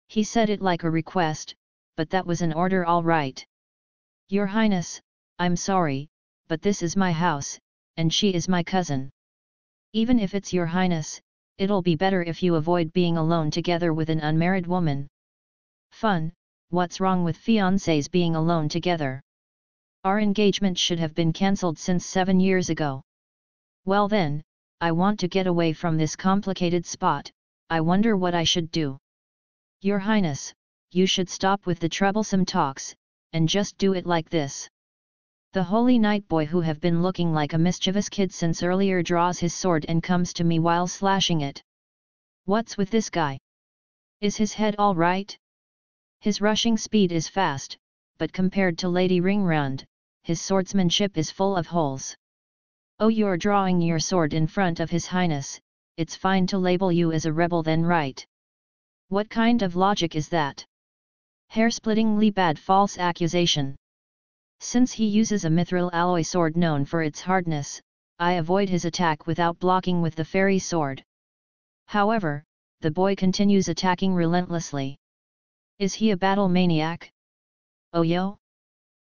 He said it like a request, but that was an order, all right. Your Highness, I'm sorry, but this is my house, and she is my cousin. Even if it's your Highness, it'll be better if you avoid being alone together with an unmarried woman. Fun, what's wrong with fiancés being alone together? Our engagement should have been cancelled since 7 years ago. Well then, I want to get away from this complicated spot. I wonder what I should do. Your Highness, you should stop with the troublesome talks, and just do it like this. The holy knight boy, who have been looking like a mischievous kid since earlier, draws his sword and comes to me while slashing it. What's with this guy? Is his head all right? His rushing speed is fast, but compared to Lady Ringround, his swordsmanship is full of holes. Oh, you're drawing your sword in front of His Highness, it's fine to label you as a rebel then, right? What kind of logic is that? Hair-splittingly bad false accusation. Since he uses a mithril alloy sword known for its hardness, I avoid his attack without blocking with the fairy sword. However, the boy continues attacking relentlessly. Is he a battle maniac? Oh yo?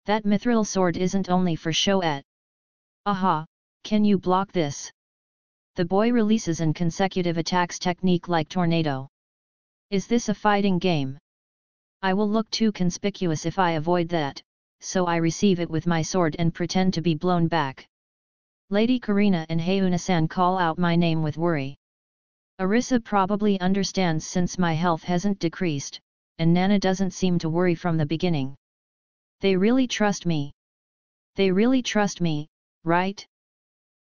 That mithril sword isn't only for show et. Aha, can you block this? The boy releases an consecutive attacks technique like tornado. Is this a fighting game? I will look too conspicuous if I avoid that, so I receive it with my sword and pretend to be blown back. Lady Karina and Hayuna-san call out my name with worry. Arisa probably understands since my health hasn't decreased, and Nana doesn't seem to worry from the beginning. They really trust me. They really trust me, right?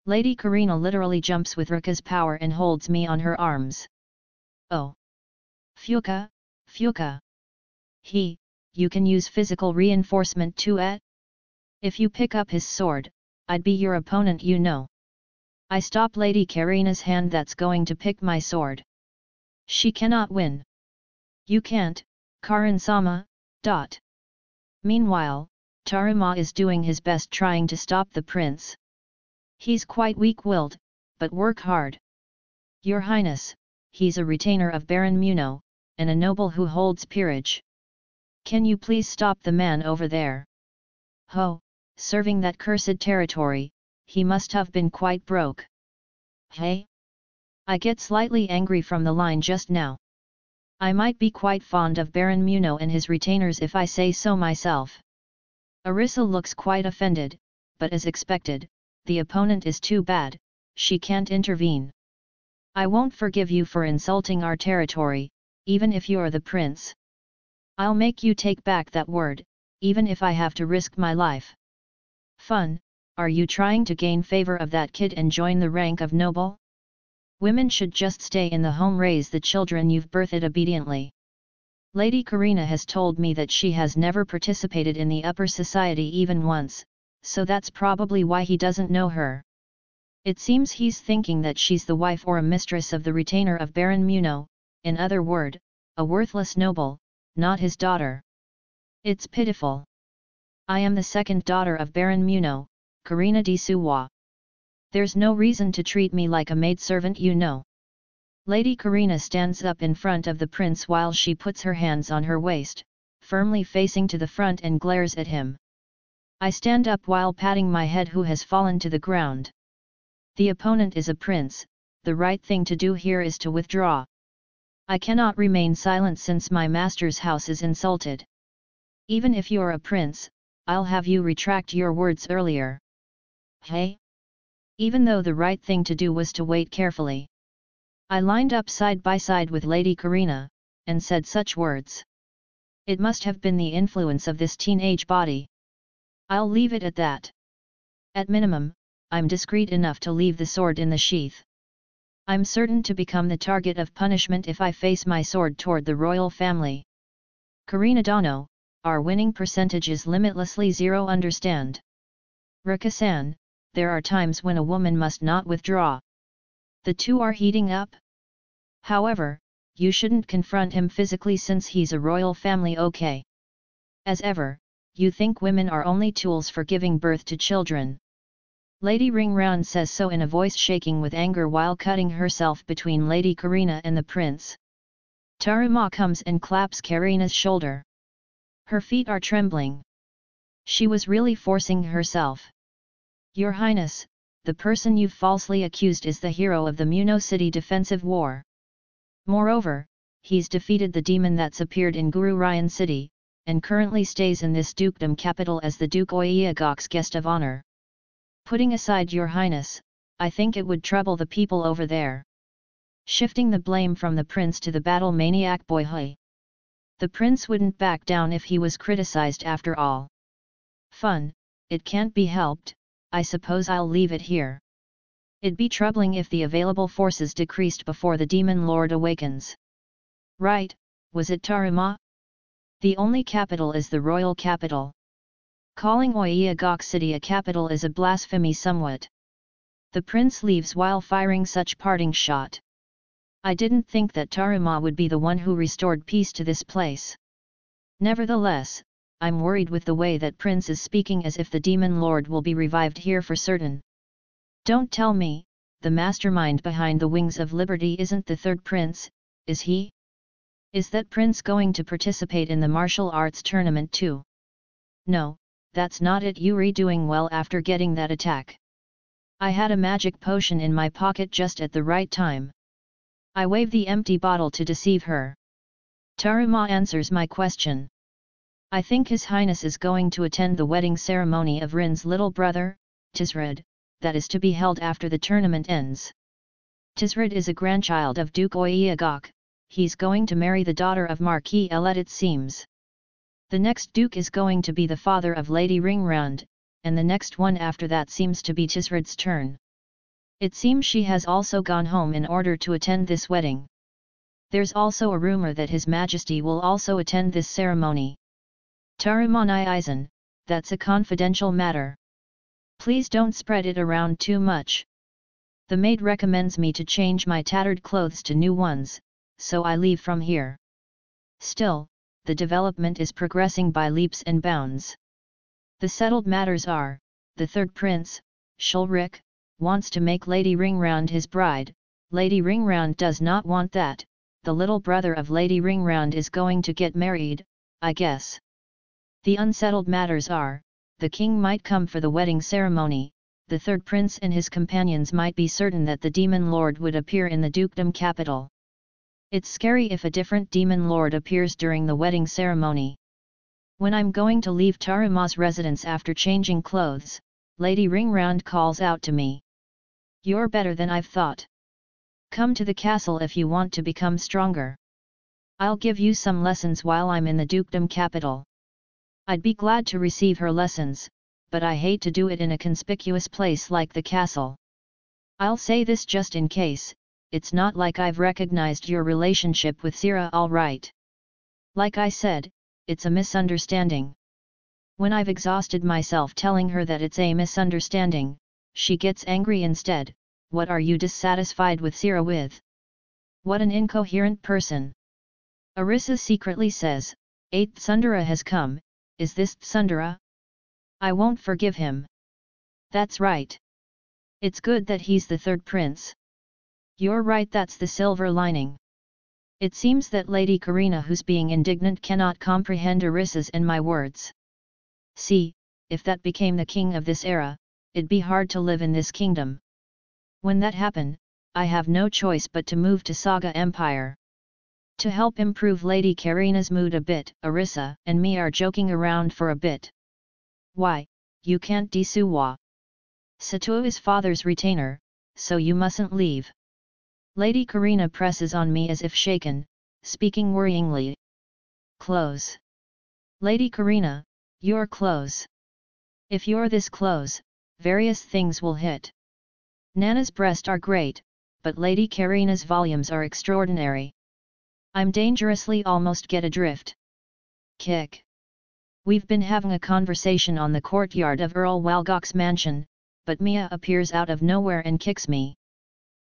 Lady Karina literally jumps with Rika's power and holds me on her arms. Oh! Fuka, Fuka! You can use physical reinforcement too If you pick up his sword, I'd be your opponent you know. I stop Lady Karina's hand that's going to pick my sword. She cannot win. You can't, Karin-sama. Meanwhile, Taruma is doing his best trying to stop the prince. He's quite weak-willed, but work hard. Your Highness, he's a retainer of Baron Muno, and a noble who holds peerage. Can you please stop the man over there? Ho, serving that cursed territory, he must have been quite broke. Hey? I get slightly angry from the line just now. I might be quite fond of Baron Muno and his retainers if I say so myself. Arisa looks quite offended, but as expected, the opponent is too bad, she can't intervene. I won't forgive you for insulting our territory, even if you're the prince. I'll make you take back that word, even if I have to risk my life. Fun, are you trying to gain favor of that kid and join the rank of noble? Women should just stay in the home, raise the children you've birthed obediently. Lady Karina has told me that she has never participated in the upper society even once, so that's probably why he doesn't know her. It seems he's thinking that she's the wife or a mistress of the retainer of Baron Muno, in other words, a worthless noble, not his daughter. It's pitiful. I am the second daughter of Baron Muno, Karina de Suwa. There's no reason to treat me like a maidservant you know. Lady Karina stands up in front of the prince while she puts her hands on her waist, firmly facing to the front and glares at him. I stand up while patting my head who has fallen to the ground. The opponent is a prince, the right thing to do here is to withdraw. I cannot remain silent since my master's house is insulted. Even if you're a prince, I'll have you retract your words earlier. Hey? Even though the right thing to do was to wait carefully. I lined up side by side with Lady Karina, and said such words. It must have been the influence of this teenage body. I'll leave it at that. At minimum, I'm discreet enough to leave the sword in the sheath. I'm certain to become the target of punishment if I face my sword toward the royal family. Karina Dono, our winning percentage is limitlessly zero. Understand? Rika-san, there are times when a woman must not withdraw. The two are heating up. However, you shouldn't confront him physically since he's a royal family, okay? As ever, you think women are only tools for giving birth to children. Lady Ringround says so in a voice shaking with anger while cutting herself between Lady Karina and the prince. Taruma comes and claps Karina's shoulder. Her feet are trembling. She was really forcing herself. Your Highness, the person you've falsely accused is the hero of the Muno City defensive war. Moreover, he's defeated the demon that's appeared in Guru Ryan City, and currently stays in this dukedom capital as the Duke Oiagok's guest of honor. Putting aside your Highness, I think it would trouble the people over there. Shifting the blame from the prince to the battle maniac Boyhoy. The prince wouldn't back down if he was criticized after all. Fun, it can't be helped, I suppose I'll leave it here. It'd be troubling if the available forces decreased before the demon lord awakens. Right, was it Taruma? The only capital is the royal capital. Calling Oiagok City a capital is a blasphemy somewhat. The prince leaves while firing such parting shot. I didn't think that Taruma would be the one who restored peace to this place. Nevertheless, I'm worried with the way that prince is speaking as if the demon lord will be revived here for certain. Don't tell me, the mastermind behind the Wings of Liberty isn't the third prince, is he? Is that prince going to participate in the martial arts tournament too? No. That's not it. Yuri doing well after getting that attack. I had a magic potion in my pocket just at the right time. I wave the empty bottle to deceive her. Taruma answers my question. I think His Highness is going to attend the wedding ceremony of Rin's little brother, Tisrid, that is to be held after the tournament ends. Tisrid is a grandchild of Duke Oiagok, he's going to marry the daughter of Marquis Elet it seems. The next duke is going to be the father of Lady Ringround, and the next one after that seems to be Tisrid's turn. It seems she has also gone home in order to attend this wedding. There's also a rumor that His Majesty will also attend this ceremony. Tarumanai Eisen, that's a confidential matter. Please don't spread it around too much. The maid recommends me to change my tattered clothes to new ones, so I leave from here. Still, the development is progressing by leaps and bounds. The settled matters are, the third prince, Shulrik, wants to make Lady Ringround his bride. Lady Ringround does not want that. The little brother of Lady Ringround is going to get married, I guess. The unsettled matters are, the king might come for the wedding ceremony, the third prince and his companions might be certain that the demon lord would appear in the dukedom capital. It's scary if a different demon lord appears during the wedding ceremony. When I'm going to leave Taruma's residence after changing clothes, Lady Ringround calls out to me. You're better than I've thought. Come to the castle if you want to become stronger. I'll give you some lessons while I'm in the dukedom capital. I'd be glad to receive her lessons, but I hate to do it in a conspicuous place like the castle. I'll say this just in case, it's not like I've recognized your relationship with Sira all right. Like I said, it's a misunderstanding. When I've exhausted myself telling her that it's a misunderstanding, she gets angry instead. What are you dissatisfied with Sira with? What an incoherent person. Arisa secretly says, 8th Tsundere has come, is this Tsundere? I won't forgive him. That's right. It's good that he's the third prince. You're right, that's the silver lining. It seems that Lady Karina, who's being indignant, cannot comprehend Arisa's and my words. See, if that became the king of this era, it'd be hard to live in this kingdom. When that happen, I have no choice but to move to Saga Empire. To help improve Lady Karina's mood a bit, Arisa and me are joking around for a bit. Why, you can't Disuwa. Sato is father's retainer, so you mustn't leave. Lady Karina presses on me as if shaken, speaking worryingly. Close. Lady Karina, you're close. If you're this close, various things will hit. Nana's breasts are great, but Lady Karina's volumes are extraordinary. I'm dangerously almost get adrift. Kick. We've been having a conversation on the courtyard of Earl Walgok's mansion, but Mia appears out of nowhere and kicks me.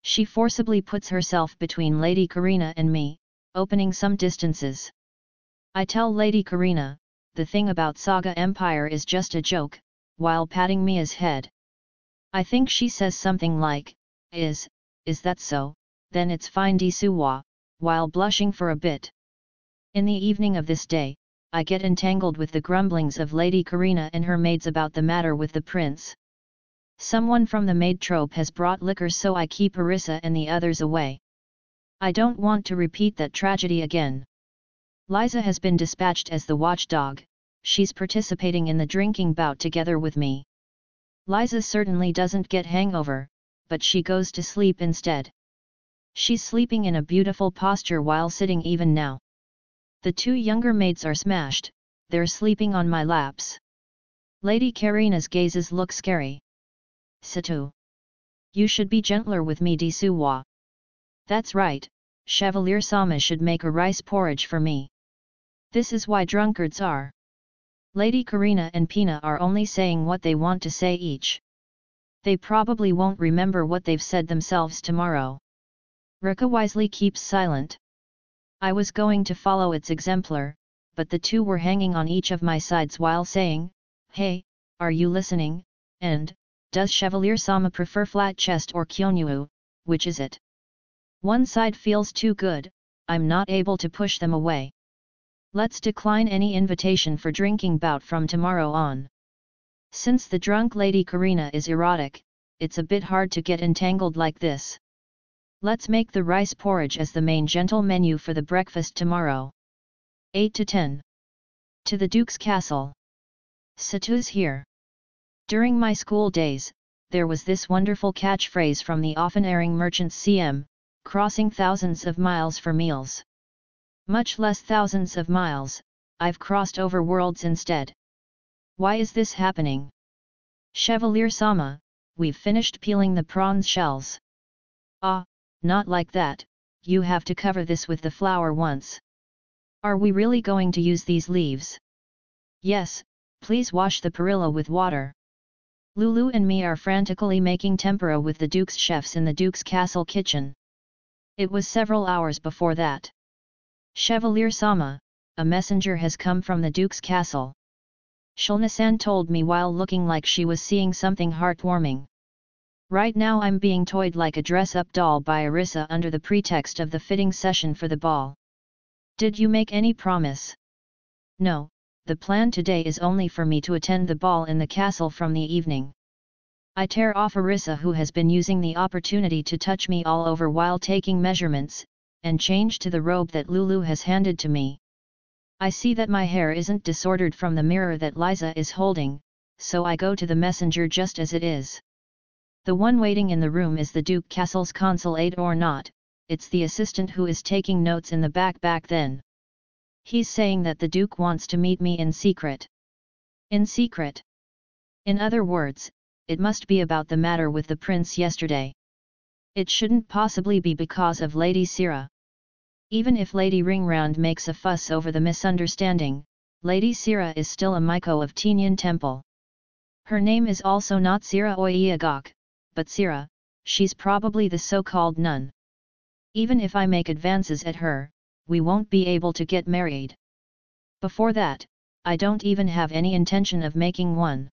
She forcibly puts herself between Lady Karina and me, opening some distances. I tell Lady Karina, the thing about Saga Empire is just a joke, while patting Mia's head. I think she says something like, is that so, then it's fine Disuwa, while blushing for a bit. In the evening of this day, I get entangled with the grumblings of Lady Karina and her maids about the matter with the prince. Someone from the maid trope has brought liquor, so I keep Arisa and the others away. I don't want to repeat that tragedy again. Liza has been dispatched as the watchdog, she's participating in the drinking bout together with me. Liza certainly doesn't get hangover, but she goes to sleep instead. She's sleeping in a beautiful posture while sitting even now. The two younger maids are smashed, they're sleeping on my laps. Lady Karina's gazes look scary. Sato. You should be gentler with me Disuwa. That's right, Chevalier Sama should make a rice porridge for me. This is why drunkards are. Lady Karina and Pina are only saying what they want to say each. They probably won't remember what they've said themselves tomorrow. Rika wisely keeps silent. I was going to follow its exemplar, but the two were hanging on each of my sides while saying, hey, are you listening, and, does Chevalier Sama prefer flat chest or kyonyu, which is it? One side feels too good, I'm not able to push them away. Let's decline any invitation for drinking bout from tomorrow on. Since the drunk Lady Karina is erotic, it's a bit hard to get entangled like this. Let's make the rice porridge as the main gentle menu for the breakfast tomorrow. 8 to 10. To the Duke's castle. Satu's here. During my school days, there was this wonderful catchphrase from the often airing merchants CM, crossing thousands of miles for meals. Much less thousands of miles, I've crossed over worlds instead. Why is this happening? Chevalier-sama, we've finished peeling the prawns shells. Ah, not like that, you have to cover this with the flour once. Are we really going to use these leaves? Yes, please wash the perilla with water. Lulu and me are frantically making tempura with the Duke's chefs in the Duke's castle kitchen. It was several hours before that. Chevalier-sama, a messenger has come from the Duke's castle. Shulna-san told me while looking like she was seeing something heartwarming. Right now I'm being toyed like a dress-up doll by Arisa under the pretext of the fitting session for the ball. Did you make any promise? No, the plan today is only for me to attend the ball in the castle from the evening. I tear off Arisa, who has been using the opportunity to touch me all over while taking measurements, and change to the robe that Lulu has handed to me. I see that my hair isn't disordered from the mirror that Liza is holding, so I go to the messenger just as it is. The one waiting in the room is the Duke Castle's consulate or not, it's the assistant who is taking notes in the back then. He's saying that the Duke wants to meet me in secret. In secret? In other words, it must be about the matter with the prince yesterday. It shouldn't possibly be because of Lady Sira. Even if Lady Ringround makes a fuss over the misunderstanding, Lady Sira is still a Miko of Tinyan Temple. Her name is also not Sira Oiagok, but Sira, she's probably the so-called nun. Even if I make advances at her, we won't be able to get married. Before that, I don't even have any intention of making one.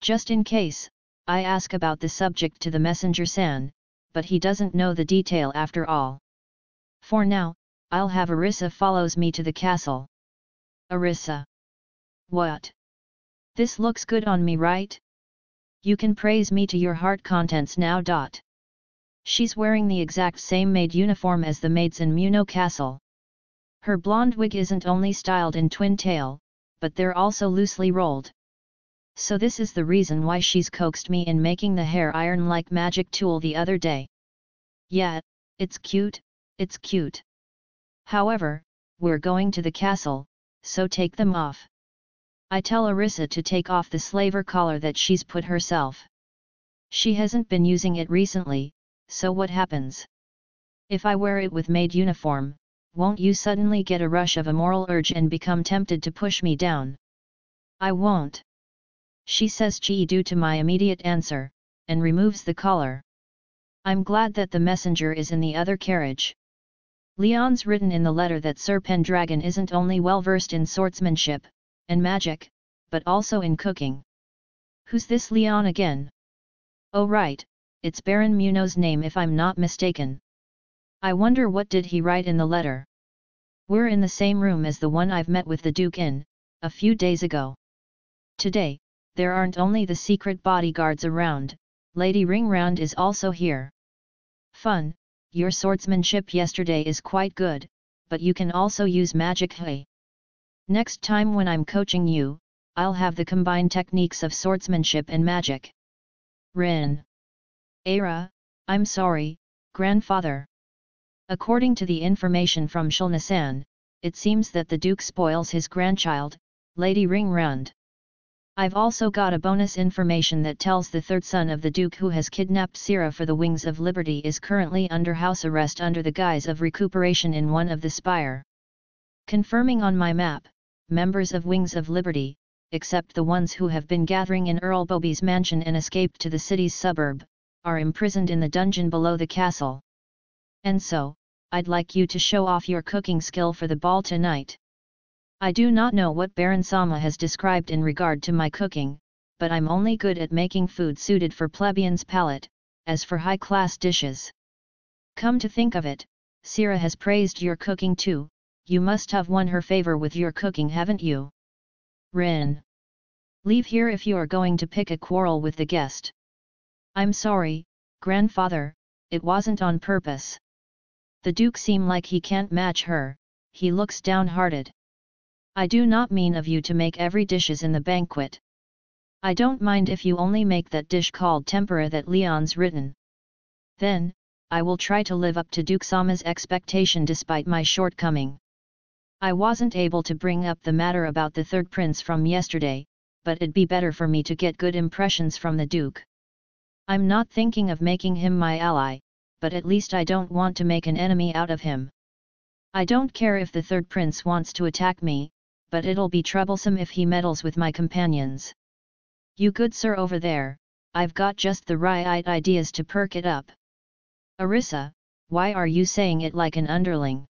Just in case, I ask about the subject to the messenger-san, but he doesn't know the detail after all. For now, I'll have Arisa follows me to the castle. Arisa. What? This looks good on me, right? You can praise me to your heart contents now. She's wearing the exact same maid uniform as the maids in Muno Castle. Her blonde wig isn't only styled in twin tail, but they're also loosely rolled. So this is the reason why she's coaxed me in making the hair iron like magic tool the other day. Yeah, it's cute, it's cute. However, we're going to the castle, so take them off. I tell Arisa to take off the slaver collar that she's put herself. She hasn't been using it recently, so what happens? If I wear it with maid uniform, won't you suddenly get a rush of a moral urge and become tempted to push me down? I won't. She says "Chi" due to my immediate answer, and removes the collar. I'm glad that the messenger is in the other carriage. Leon's written in the letter that Sir Pendragon isn't only well versed in swordsmanship and magic, but also in cooking. Who's this Leon again? Oh right, it's Baron Muno's name if I'm not mistaken. I wonder what did he write in the letter. We're in the same room as the one I've met with the Duke in, a few days ago. Today, there aren't only the secret bodyguards around, Lady Ringround is also here. Fun, your swordsmanship yesterday is quite good, but you can also use magic. Hey. Next time when I'm coaching you, I'll have the combined techniques of swordsmanship and magic. Rin. Aira, I'm sorry, grandfather. According to the information from Shulna-san, it seems that the Duke spoils his grandchild, Lady Ringround. I've also got a bonus information that tells the third son of the Duke who has kidnapped Sira for the Wings of Liberty is currently under house arrest under the guise of recuperation in one of the spire. Confirming on my map, members of Wings of Liberty, except the ones who have been gathering in Earl Bobby's mansion and escaped to the city's suburb, are imprisoned in the dungeon below the castle. And so, I'd like you to show off your cooking skill for the ball tonight. I do not know what Baron Sama has described in regard to my cooking, but I'm only good at making food suited for plebeian's palate, as for high-class dishes. Come to think of it, Sira has praised your cooking too, you must have won her favor with your cooking, haven't you? Rin. Leave here if you are going to pick a quarrel with the guest. I'm sorry, grandfather, it wasn't on purpose. The Duke seems like he can't match her, he looks downhearted. I do not mean of you to make every dishes in the banquet. I don't mind if you only make that dish called tempura that Leon's written. Then, I will try to live up to Duke-sama's expectation despite my shortcoming. I wasn't able to bring up the matter about the third prince from yesterday, but it'd be better for me to get good impressions from the Duke. I'm not thinking of making him my ally, but at least I don't want to make an enemy out of him. I don't care if the third prince wants to attack me, but it'll be troublesome if he meddles with my companions. You good sir over there, I've got just the right ideas to perk it up. Arisa, why are you saying it like an underling?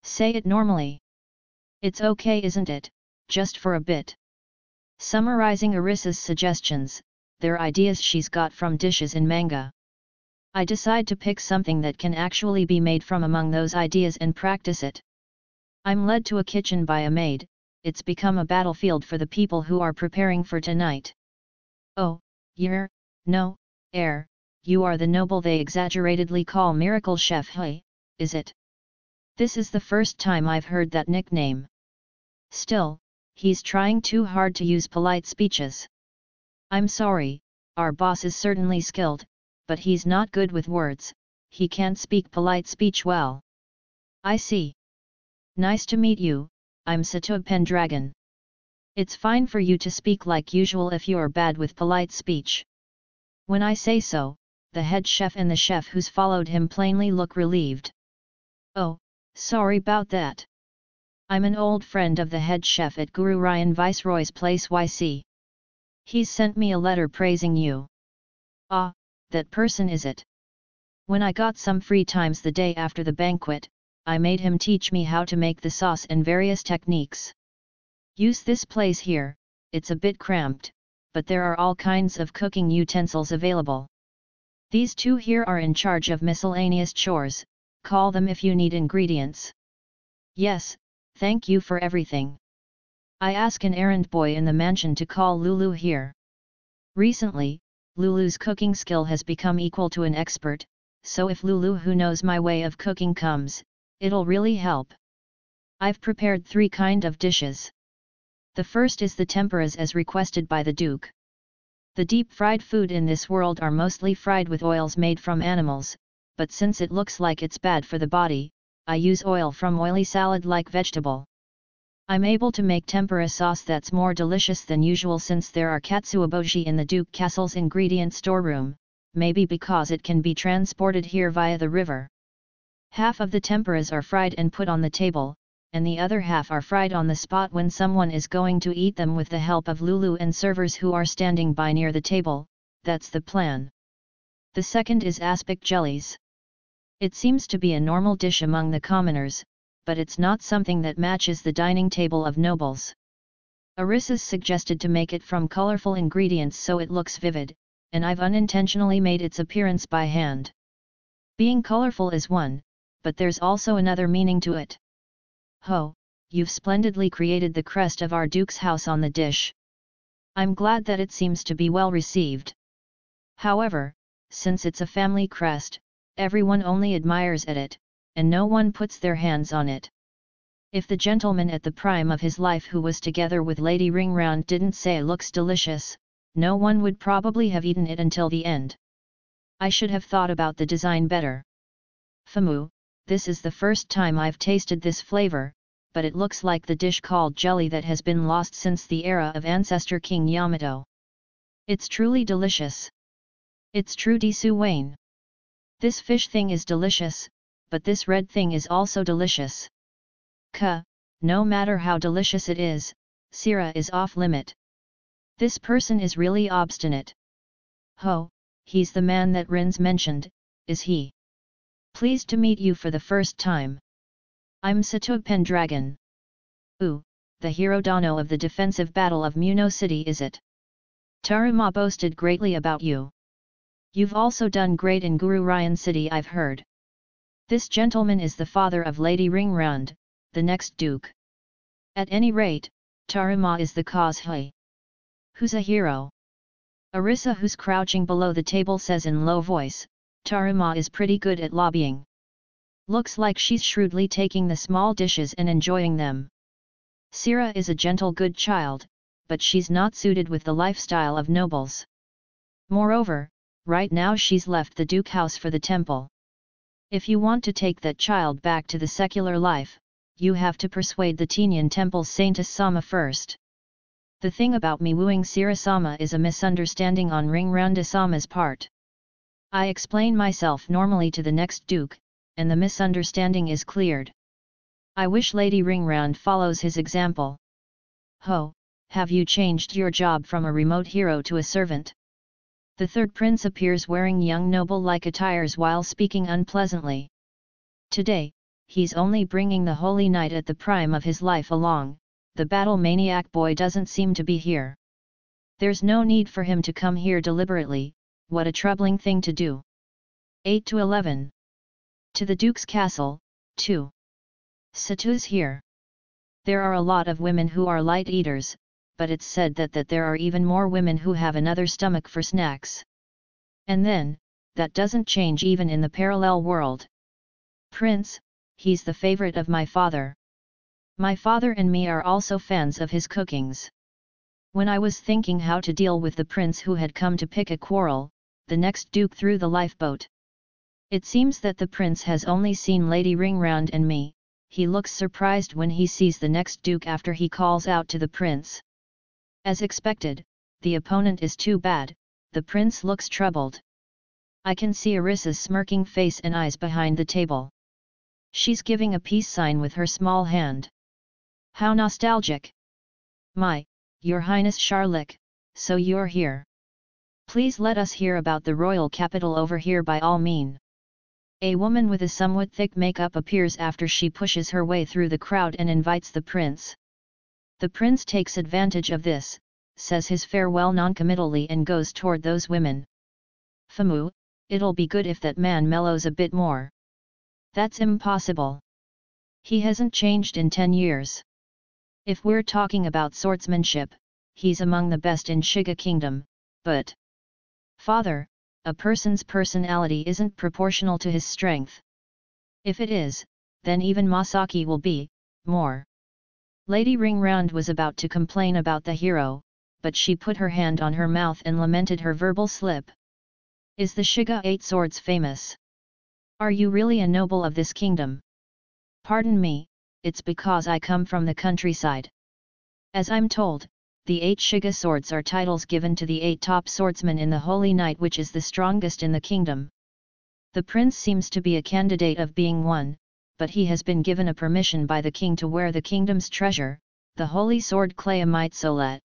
Say it normally. It's okay, isn't it, just for a bit. Summarizing Arisa's suggestions, they're ideas she's got from dishes in manga. I decide to pick something that can actually be made from among those ideas and practice it. I'm led to a kitchen by a maid. It's become a battlefield for the people who are preparing for tonight. Oh, you're, no, you are the noble they exaggeratedly call Miracle Chef, hey, is it? This is the first time I've heard that nickname. Still, he's trying too hard to use polite speeches. I'm sorry, our boss is certainly skilled, but he's not good with words, he can't speak polite speech well. I see. Nice to meet you, I'm Satoe Pendragon. It's fine for you to speak like usual if you're bad with polite speech. When I say so, the head chef and the chef who's followed him plainly look relieved. Oh, sorry about that. I'm an old friend of the head chef at Guru Ryan Viceroy's place YC. He's sent me a letter praising you. Ah, that person is it. When I got some free times the day after the banquet, I made him teach me how to make the sauce and various techniques. Use this place here, it's a bit cramped, but there are all kinds of cooking utensils available. These two here are in charge of miscellaneous chores, call them if you need ingredients. Yes, thank you for everything. I ask an errand boy in the mansion to call Lulu here. Recently, Lulu's cooking skill has become equal to an expert, so if Lulu who knows my way of cooking comes, it'll really help. I've prepared 3 kinds of dishes. The first is the tempuras as requested by the Duke. The deep-fried food in this world are mostly fried with oils made from animals, but since it looks like it's bad for the body, I use oil from oily salad-like vegetable. I'm able to make tempura sauce that's more delicious than usual since there are katsuobushi in the Duke Castle's ingredient storeroom, maybe because it can be transported here via the river. Half of the tempuras are fried and put on the table, and the other half are fried on the spot when someone is going to eat them with the help of Lulu and servers who are standing by near the table. That's the plan. The second is aspic jellies. It seems to be a normal dish among the commoners, but it's not something that matches the dining table of nobles. Arisa's suggested to make it from colorful ingredients so it looks vivid, and I've unintentionally made its appearance by hand. Being colorful is one, but there's also another meaning to it. Ho, you've splendidly created the crest of our Duke's house on the dish. I'm glad that it seems to be well received. However, since it's a family crest, everyone only admires at it, and no one puts their hands on it. If the gentleman at the prime of his life who was together with Lady Ringround didn't say it looks delicious, no one would probably have eaten it until the end. I should have thought about the design better. Famu, this is the first time I've tasted this flavor, but it looks like the dish called jelly that has been lost since the era of ancestor King Yamato. It's truly delicious. It's true Disu Wayne. This fish thing is delicious, but this red thing is also delicious. No matter how delicious it is, Sira is off limit. This person is really obstinate. Ho, he's the man that Rin's mentioned, is he? Pleased to meet you for the first time. I'm Satoe Pendragon. Ooh, the hero Dano of the defensive battle of Muno City is it? Taruma boasted greatly about you. You've also done great in Guru Ryan City, I've heard. This gentleman is the father of Lady Ringround, the next Duke. At any rate, Taruma is the cause. Hey, who's a hero? Arisa, who's crouching below the table, says in low voice, Taruma is pretty good at lobbying. Looks like she's shrewdly taking the small dishes and enjoying them. Sira is a gentle good child, but she's not suited with the lifestyle of nobles. Moreover, right now she's left the Duke house for the temple. If you want to take that child back to the secular life, you have to persuade the Tenyan Temple's Saint-Sama first. The thing about me wooing Sira-sama is a misunderstanding on Ringranda-sama's part. I explain myself normally to the next Duke, and the misunderstanding is cleared. I wish Lady Ringround follows his example. Ho, have you changed your job from a remote hero to a servant? The third prince appears wearing young noble-like attires while speaking unpleasantly. Today, he's only bringing the holy knight at the prime of his life along, the battle maniac boy doesn't seem to be here. There's no need for him to come here deliberately, what a troubling thing to do. 8 to 11. To the Duke's castle, 2. Satu's here. There are a lot of women who are light eaters, but it's said that there are even more women who have another stomach for snacks. And then, that doesn't change even in the parallel world. Prince, he's the favorite of my father. My father and me are also fans of his cookings. When I was thinking how to deal with the prince who had come to pick a quarrel, the next Duke threw the lifeboat. It seems that the prince has only seen Lady Ringround and me. He looks surprised when he sees the next Duke after he calls out to the prince. As expected, the opponent is too bad, the prince looks troubled. I can see Arissa's smirking face and eyes behind the table. She's giving a peace sign with her small hand. How nostalgic! My, Your Highness Charlotte, so you're here. Please let us hear about the royal capital over here by all means. A woman with a somewhat thick makeup appears after she pushes her way through the crowd and invites the prince. The prince takes advantage of this, says his farewell noncommittally and goes toward those women. Famu, it'll be good if that man mellows a bit more. That's impossible. He hasn't changed in 10 years. If we're talking about swordsmanship, he's among the best in Shiga Kingdom, but... Father, a person's personality isn't proportional to his strength. If it is, then even Masaki will be, more. Lady Ringround was about to complain about the hero, but she put her hand on her mouth and lamented her verbal slip. Is the Shiga Eight Swords famous? Are you really a noble of this kingdom? Pardon me, it's because I come from the countryside. As I'm told, the 8 Shiga swords are titles given to the 8 top swordsmen in the Holy Knight, which is the strongest in the kingdom. The prince seems to be a candidate of being one, but he has been given a permission by the king to wear the kingdom's treasure, the holy sword Clayamite Solet.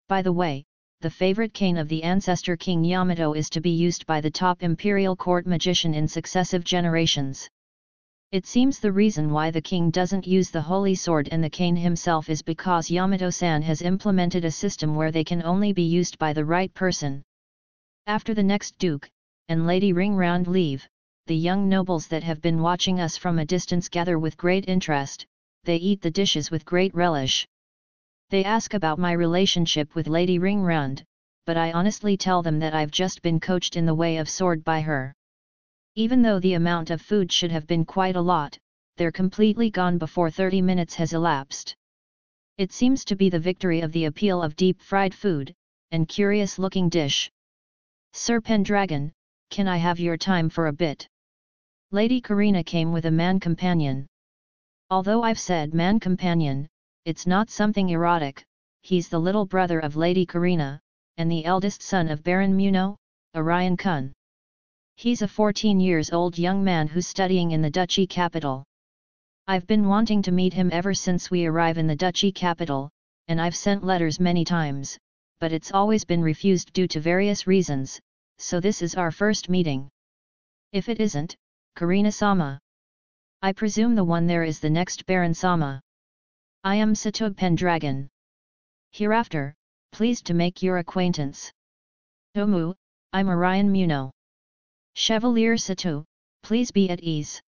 By the way, the favorite cane of the ancestor King Yamato is to be used by the top imperial court magician in successive generations. It seems the reason why the king doesn't use the holy sword and the cane himself is because Yamato-san has implemented a system where they can only be used by the right person. After the next Duke, and Lady Ringround leave, the young nobles that have been watching us from a distance gather with great interest, they eat the dishes with great relish. They ask about my relationship with Lady Ringround, but I honestly tell them that I've just been coached in the way of sword by her. Even though the amount of food should have been quite a lot, they're completely gone before 30 minutes has elapsed. It seems to be the victory of the appeal of deep-fried food, and curious-looking dish. Sir Pendragon, can I have your time for a bit? Lady Karina came with a man-companion. Although I've said man-companion, it's not something erotic, he's the little brother of Lady Karina, and the eldest son of Baron Muno, Orion Kun. He's a 14-years-old young man who's studying in the duchy capital. I've been wanting to meet him ever since we arrive in the duchy capital, and I've sent letters many times, but it's always been refused due to various reasons, so this is our first meeting. If it isn't, Karina-sama. I presume the one there is the next Baron-sama. I am Satug Pendragon. Hereafter, pleased to make your acquaintance. Omu, I'm Orion Muno. Chevalier Satu, please be at ease.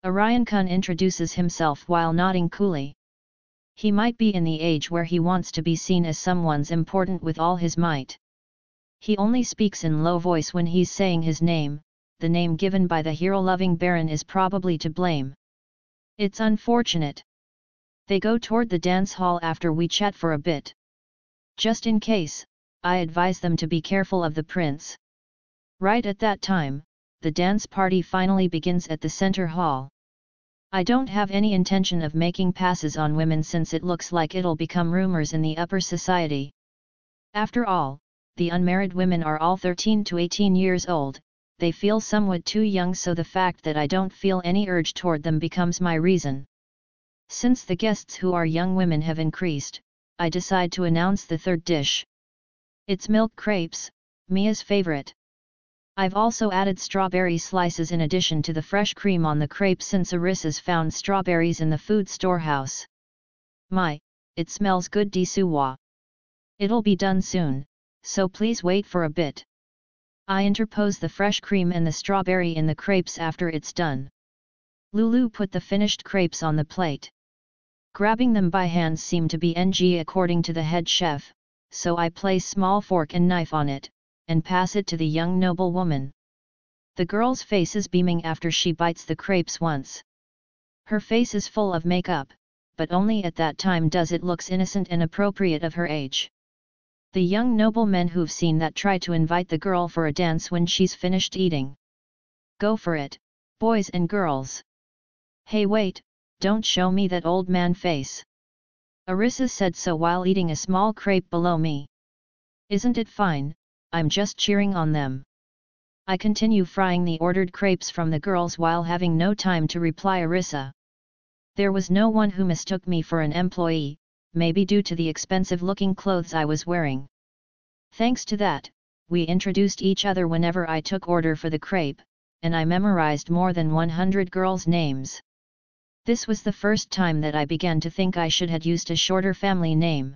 Orion Kun introduces himself while nodding coolly. He might be in the age where he wants to be seen as someone's important with all his might. He only speaks in low voice when he's saying his name, the name given by the hero-loving Baron is probably to blame. It's unfortunate. They go toward the dance hall after we chat for a bit. Just in case, I advise them to be careful of the prince. Right at that time, the dance party finally begins at the center hall. I don't have any intention of making passes on women since it looks like it'll become rumors in the upper society. After all, the unmarried women are all 13 to 18 years old, they feel somewhat too young, so the fact that I don't feel any urge toward them becomes my reason. Since the guests who are young women have increased, I decide to announce the third dish. It's milk crepes, Mia's favorite. I've also added strawberry slices in addition to the fresh cream on the crepes since Arissa's found strawberries in the food storehouse. My, it smells good desuwa. It'll be done soon, so please wait for a bit. I interpose the fresh cream and the strawberry in the crepes after it's done. Lulu put the finished crepes on the plate. Grabbing them by hand seemed to be NG according to the head chef, so I place small fork and knife on it, and pass it to the young noble woman. The girl's face is beaming after she bites the crepes once. Her face is full of makeup, but only at that time does it looks innocent and appropriate of her age. The young noblemen who've seen that try to invite the girl for a dance when she's finished eating. Go for it, boys and girls. Hey wait, don't show me that old man face. Arissa said so while eating a small crepe below me. Isn't it fine? I'm just cheering on them. I continue frying the ordered crepes from the girls while having no time to reply Arissa. There was no one who mistook me for an employee, maybe due to the expensive-looking clothes I was wearing. Thanks to that, we introduced each other whenever I took order for the crepe, and I memorized more than 100 girls' names. This was the first time that I began to think I should have used a shorter family name.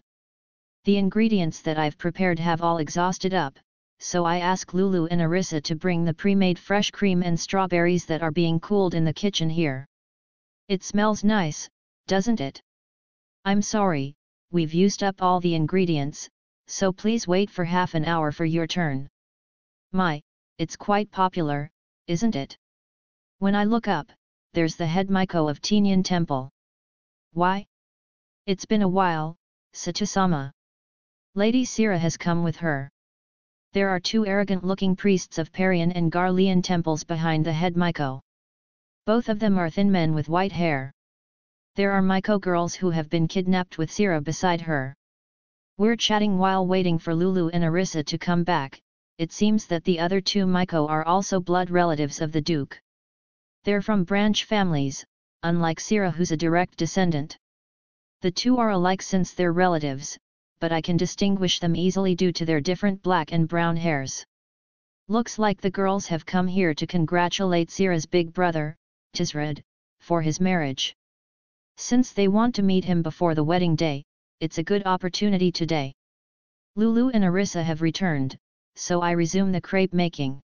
The ingredients that I've prepared have all exhausted up, so I ask Lulu and Arissa to bring the pre-made fresh cream and strawberries that are being cooled in the kitchen here. It smells nice, doesn't it? I'm sorry, we've used up all the ingredients, so please wait for half an hour for your turn. My, it's quite popular, isn't it? When I look up, there's the head Maiko of Tinyan Temple. Why? It's been a while, Sato-sama. Lady Sira has come with her. There are two arrogant-looking priests of Parian and Garlean temples behind the head Maiko. Both of them are thin men with white hair. There are Maiko girls who have been kidnapped with Sira beside her. We're chatting while waiting for Lulu and Arissa to come back. It seems that the other two Maiko are also blood relatives of the Duke. They're from branch families, unlike Sira who's a direct descendant. The two are alike since they're relatives, but I can distinguish them easily due to their different black and brown hairs. Looks like the girls have come here to congratulate Sira's big brother, Tisred, for his marriage. Since they want to meet him before the wedding day, it's a good opportunity today. Lulu and Arissa have returned, so I resume the crepe making.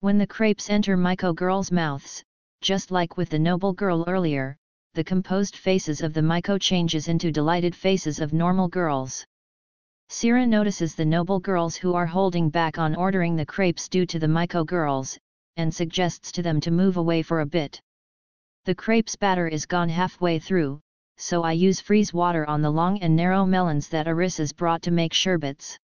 When the crepes enter Maiko girls' mouths, just like with the noble girl earlier, the composed faces of the Maiko changes into delighted faces of normal girls. Sira notices the noble girls who are holding back on ordering the crepes due to the Maiko girls, and suggests to them to move away for a bit. The crepes batter is gone halfway through, so I use freeze water on the long and narrow melons that Arissa's brought to make sherbets.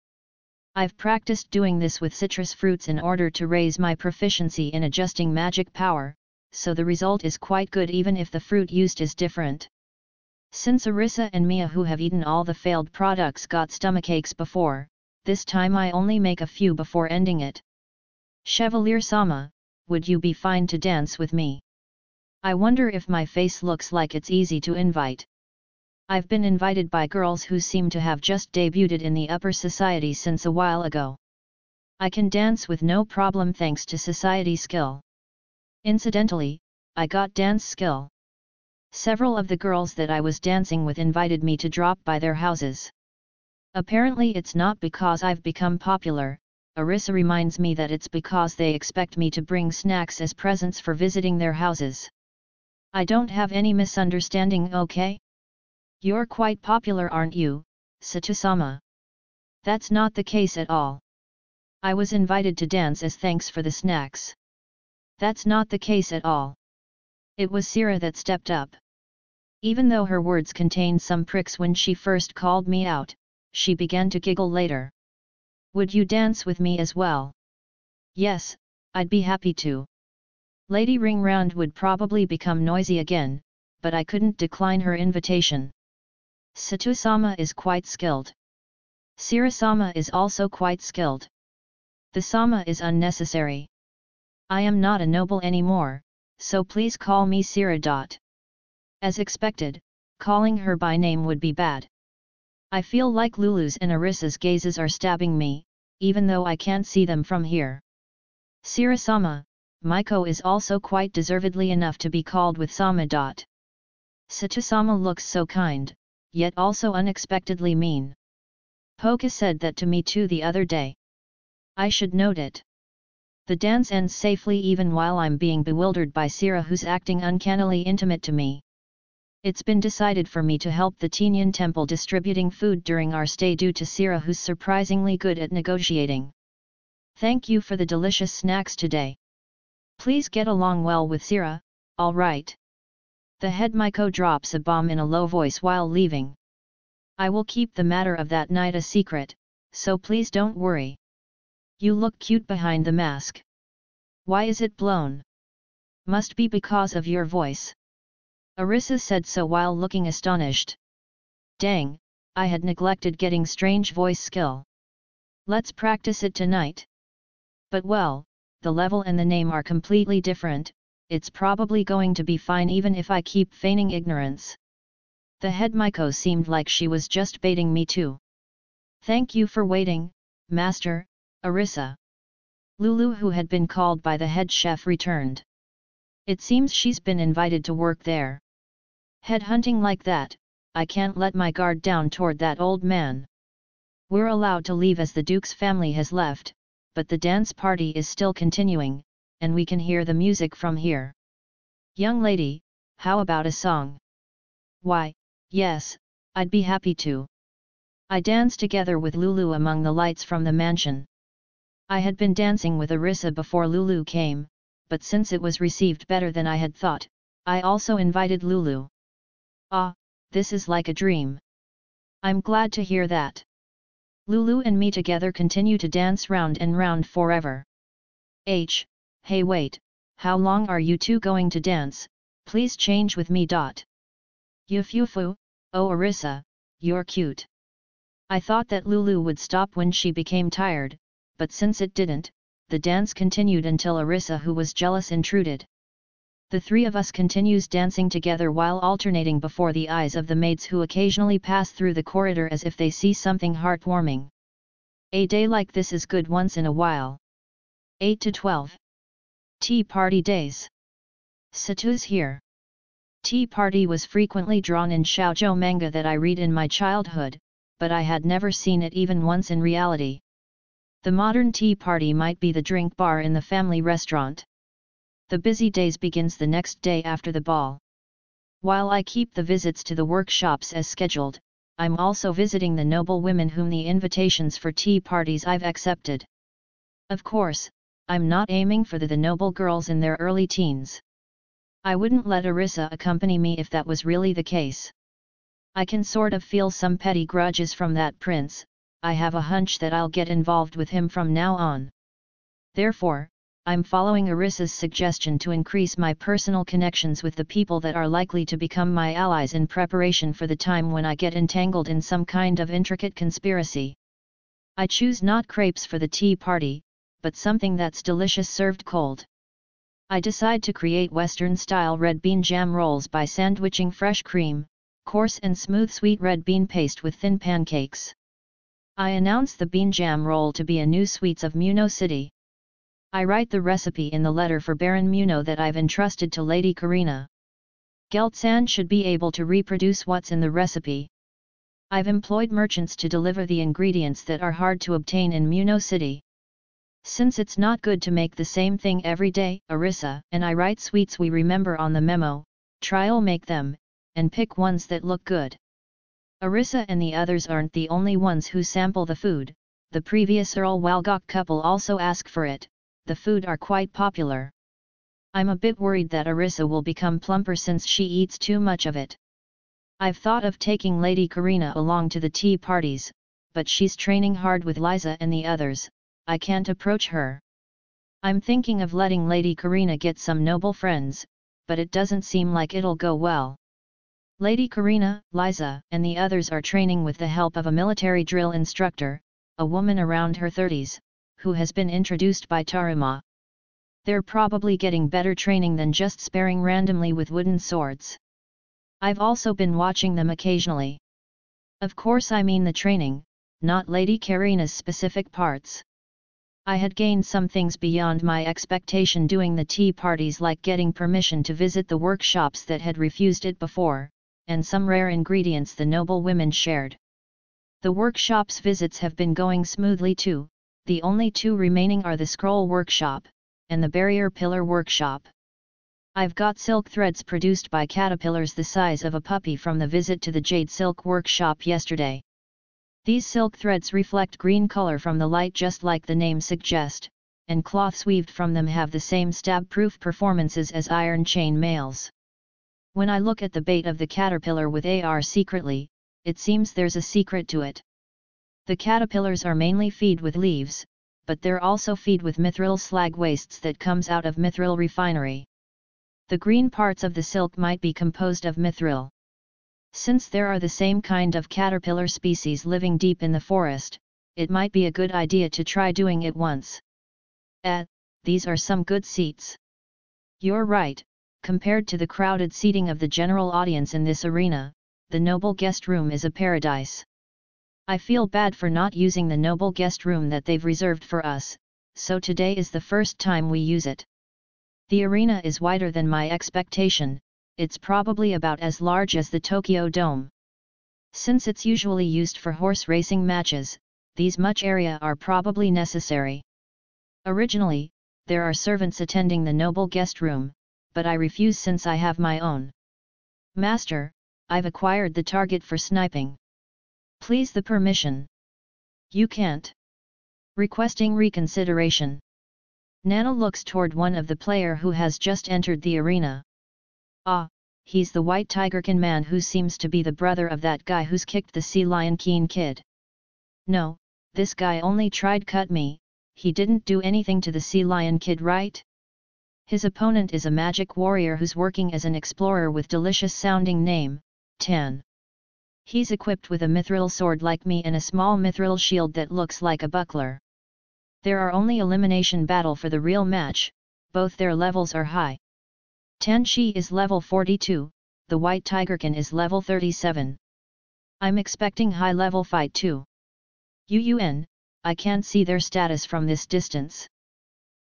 I've practiced doing this with citrus fruits in order to raise my proficiency in adjusting magic power, so the result is quite good even if the fruit used is different. Since Arissa and Mia who have eaten all the failed products got stomachaches before, this time I only make a few before ending it. Chevalier-sama, would you be fine to dance with me? I wonder if my face looks like it's easy to invite. I've been invited by girls who seem to have just debuted in the upper society since a while ago. I can dance with no problem thanks to society skill. Incidentally, I got dance skill. Several of the girls that I was dancing with invited me to drop by their houses. Apparently it's not because I've become popular, Arissa reminds me that it's because they expect me to bring snacks as presents for visiting their houses. I don't have any misunderstanding, okay? You're quite popular, aren't you, Sato-sama? That's not the case at all. I was invited to dance as thanks for the snacks. That's not the case at all. It was Sira that stepped up. Even though her words contained some pricks when she first called me out, she began to giggle later. Would you dance with me as well? Yes, I'd be happy to. Lady Ringround would probably become noisy again, but I couldn't decline her invitation. Sato-sama is quite skilled. Sira-sama is also quite skilled. The sama is unnecessary. I am not a noble anymore, so please call me Sira. As expected, calling her by name would be bad. I feel like Lulu's and Arisa's gazes are stabbing me, even though I can't see them from here. Sira-sama, Maiko is also quite deservedly enough to be called with sama. Sato-sama looks so kind, yet also unexpectedly mean. Poka said that to me too the other day. I should note it. The dance ends safely even while I'm being bewildered by Sira, who's acting uncannily intimate to me. It's been decided for me to help the Tinyan temple distributing food during our stay due to Sira, who's surprisingly good at negotiating. Thank you for the delicious snacks today. Please get along well with Sira, alright? The head Maiko drops a bomb in a low voice while leaving. I will keep the matter of that night a secret, so please don't worry. You look cute behind the mask. Why is it blown? Must be because of your voice. Arisa said so while looking astonished. Dang, I had neglected getting strange voice skill. Let's practice it tonight. But well, the level and the name are completely different, it's probably going to be fine even if I keep feigning ignorance. The head Maiko seemed like she was just baiting me too. Thank you for waiting, Master, Arisa. Lulu, who had been called by the head chef, returned. It seems she's been invited to work there. Headhunting like that, I can't let my guard down toward that old man. We're allowed to leave as the Duke's family has left, but the dance party is still continuing, and we can hear the music from here. Young lady, how about a song? Why, yes, I'd be happy to. I danced together with Lulu among the lights from the mansion. I had been dancing with Arisa before Lulu came, but since it was received better than I had thought, I also invited Lulu. Ah, this is like a dream. I'm glad to hear that. Lulu and me together continue to dance round and round forever. Hey wait, how long are you two going to dance? Please change with me. Yufufu, oh Arisa, you're cute. I thought that Lulu would stop when she became tired, but since it didn't, the dance continued until Arisa, who was jealous, intruded. The three of us continues dancing together while alternating before the eyes of the maids who occasionally pass through the corridor as if they see something heartwarming. A day like this is good once in a while. 8 to 12. Tea party days. Satu's here. Tea party was frequently drawn in shoujo manga that I read in my childhood, but I had never seen it even once in reality. The modern tea party might be the drink bar in the family restaurant. The busy days begins the next day after the ball. While I keep the visits to the workshops as scheduled, I'm also visiting the noble women whom the invitations for tea parties I've accepted. Of course, I'm not aiming for the noble girls in their early teens. I wouldn't let Arisa accompany me if that was really the case. I can sort of feel some petty grudges from that prince. I have a hunch that I'll get involved with him from now on. Therefore, I'm following Arisa's suggestion to increase my personal connections with the people that are likely to become my allies in preparation for the time when I get entangled in some kind of intricate conspiracy. I choose not crepes for the tea party, but something that's delicious served cold. I decide to create Western-style red bean jam rolls by sandwiching fresh cream, coarse and smooth sweet red bean paste with thin pancakes. I announce the bean jam roll to be a new sweets of Muno City. I write the recipe in the letter for Baron Muno that I've entrusted to Lady Karina. Geltsan should be able to reproduce what's in the recipe. I've employed merchants to deliver the ingredients that are hard to obtain in Muno City. Since it's not good to make the same thing every day, Arisa and I write sweets we remember on the memo, trial make them, and pick ones that look good. Arisa and the others aren't the only ones who sample the food, the previous Earl Walgok couple also ask for it. The food are quite popular. I'm a bit worried that Arisa will become plumper since she eats too much of it. I've thought of taking Lady Karina along to the tea parties, but she's training hard with Liza and the others, I can't approach her. I'm thinking of letting Lady Karina get some noble friends, but it doesn't seem like it'll go well. Lady Karina, Liza, and the others are training with the help of a military drill instructor, a woman around her 30s, who has been introduced by Taruma. They're probably getting better training than just sparring randomly with wooden swords. I've also been watching them occasionally. Of course I mean the training, not Lady Karina's specific parts. I had gained some things beyond my expectation doing the tea parties, like getting permission to visit the workshops that had refused it before, and some rare ingredients the noble women shared. The workshops visits have been going smoothly too, the only two remaining are the scroll workshop, and the barrier pillar workshop. I've got silk threads produced by caterpillars the size of a puppy from the visit to the jade silk workshop yesterday. These silk threads reflect green color from the light just like the name suggests, and cloths weaved from them have the same stab-proof performances as iron chain mails. When I look at the bait of the caterpillar with AR secretly, it seems there's a secret to it. The caterpillars are mainly feed with leaves, but they're also feed with mithril slag wastes that comes out of mithril refinery. The green parts of the silk might be composed of mithril. Since there are the same kind of caterpillar species living deep in the forest, it might be a good idea to try doing it once. These are some good seats. You're right, compared to the crowded seating of the general audience in this arena, the noble guest room is a paradise. I feel bad for not using the noble guest room that they've reserved for us, so today is the first time we use it. The arena is wider than my expectation, it's probably about as large as the Tokyo Dome. Since it's usually used for horse racing matches, these much area are probably necessary. Originally, there are servants attending the noble guest room, but I refuse since I have my own. Master, I've acquired the target for sniping. Please the permission. You can't. Requesting reconsideration. Nana looks toward one of the player who has just entered the arena. He's the white tigerkin man who seems to be the brother of that guy who's kicked the sea lion keen kid. No, this guy only tried cut me, he didn't do anything to the sea lion kid, right? His opponent is a magic warrior who's working as an explorer with delicious sounding name, Tan. He's equipped with a mithril sword like me and a small mithril shield that looks like a buckler. There are only elimination battle for the real match, both their levels are high. Tenshi is level 42, the white tigerkin is level 37. I'm expecting high level fight too. I can't see their status from this distance.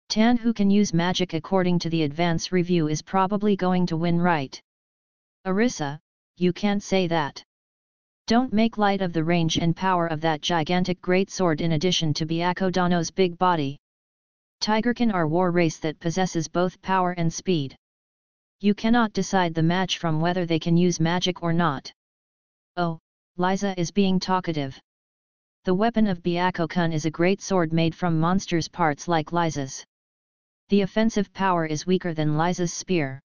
Tan, who can use magic according to the advance review, is probably going to win, right? Arisa, you can't say that. Don't make light of the range and power of that gigantic greatsword in addition to Byakudono's big body. Tigerkin are war race that possesses both power and speed. You cannot decide the match from whether they can use magic or not. Oh, Liza is being talkative. The weapon of Byakukun is a great sword made from monsters' parts like Liza's. The offensive power is weaker than Liza's spear.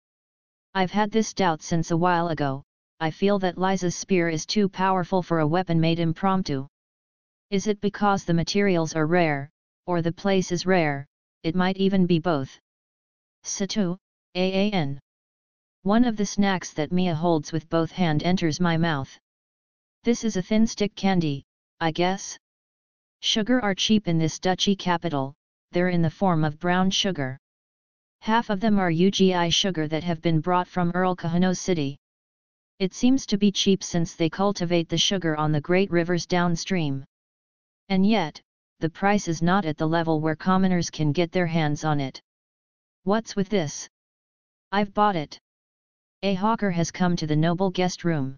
I've had this doubt since a while ago, I feel that Liza's spear is too powerful for a weapon made impromptu. Is it because the materials are rare, or the place is rare? It might even be both. Satu, Aan. One of the snacks that Mia holds with both hand enters my mouth. This is a thin stick candy, I guess? Sugar are cheap in this duchy capital, they're in the form of brown sugar. Half of them are UGI sugar that have been brought from Earl Kahano City. It seems to be cheap since they cultivate the sugar on the great rivers downstream. And yet, the price is not at the level where commoners can get their hands on it. What's with this? I've bought it. A hawker has come to the noble guest room.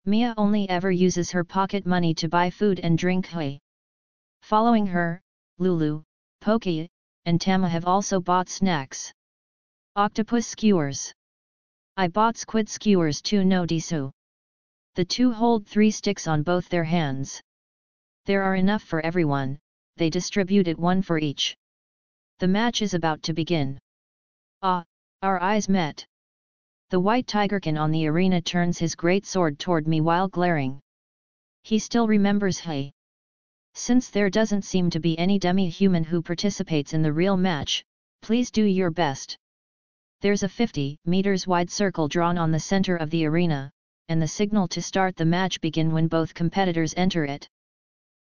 Mia only ever uses her pocket money to buy food and drink. Following her, Lulu, Poki, and Tama have also bought snacks. Octopus skewers. I bought squid skewers too, no disu. The two hold 3 sticks on both their hands. There are enough for everyone, they distributed one for each. The match is about to begin. Our eyes met. The white tigerkin on the arena turns his great sword toward me while glaring. He still remembers He. Since there doesn't seem to be any demi-human who participates in the real match, please do your best. There's a 50 meters wide circle drawn on the center of the arena, and the signal to start the match begin when both competitors enter it.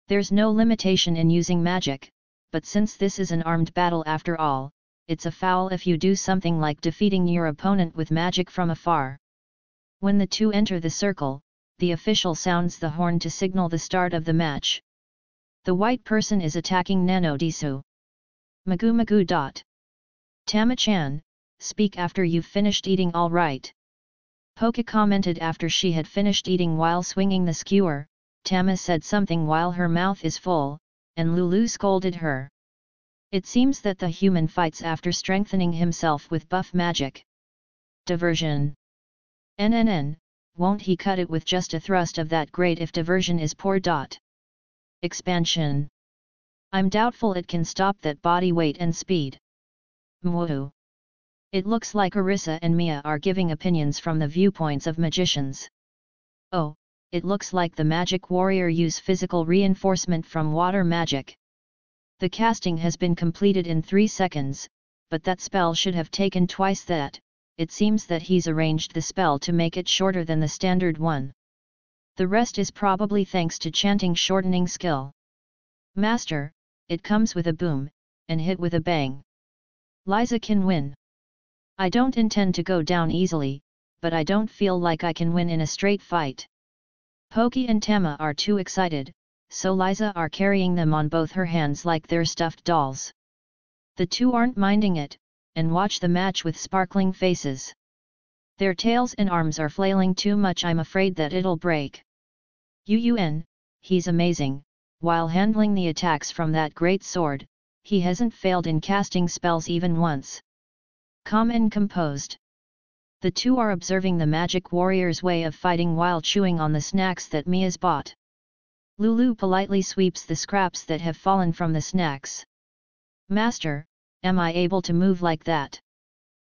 There's no limitation in using magic, but since this is an armed battle after all, it's a foul if you do something like defeating your opponent with magic from afar. When the two enter the circle, the official sounds the horn to signal the start of the match. The white person is attacking Nano Disu. Magu Magu. Tama-chan, speak after you've finished eating, all right. Poka commented after she had finished eating while swinging the skewer. Tama said something while her mouth is full, and Lulu scolded her. It seems that the human fights after strengthening himself with buff magic. Diversion. Won't he cut it with just a thrust of that great if diversion is poor. Expansion. I'm doubtful it can stop that body weight and speed. Mwoo. It looks like Arisa and Mia are giving opinions from the viewpoints of magicians. Oh, it looks like the magic warrior use physical reinforcement from water magic. The casting has been completed in 3 seconds, but that spell should have taken twice that. It seems that he's arranged the spell to make it shorter than the standard one. The rest is probably thanks to chanting shortening skill. Master, it comes with a boom, and hit with a bang. Liza can win. I don't intend to go down easily, but I don't feel like I can win in a straight fight. Poki and Tama are too excited, so Liza are carrying them on both her hands like they're stuffed dolls. The two aren't minding it, and watch the match with sparkling faces. Their tails and arms are flailing too much, I'm afraid that it'll break. He's amazing, while handling the attacks from that great sword, he hasn't failed in casting spells even once. Calm and composed. The two are observing the magic warrior's way of fighting while chewing on the snacks that Mia's bought. Lulu politely sweeps the scraps that have fallen from the snacks. Master, am I able to move like that?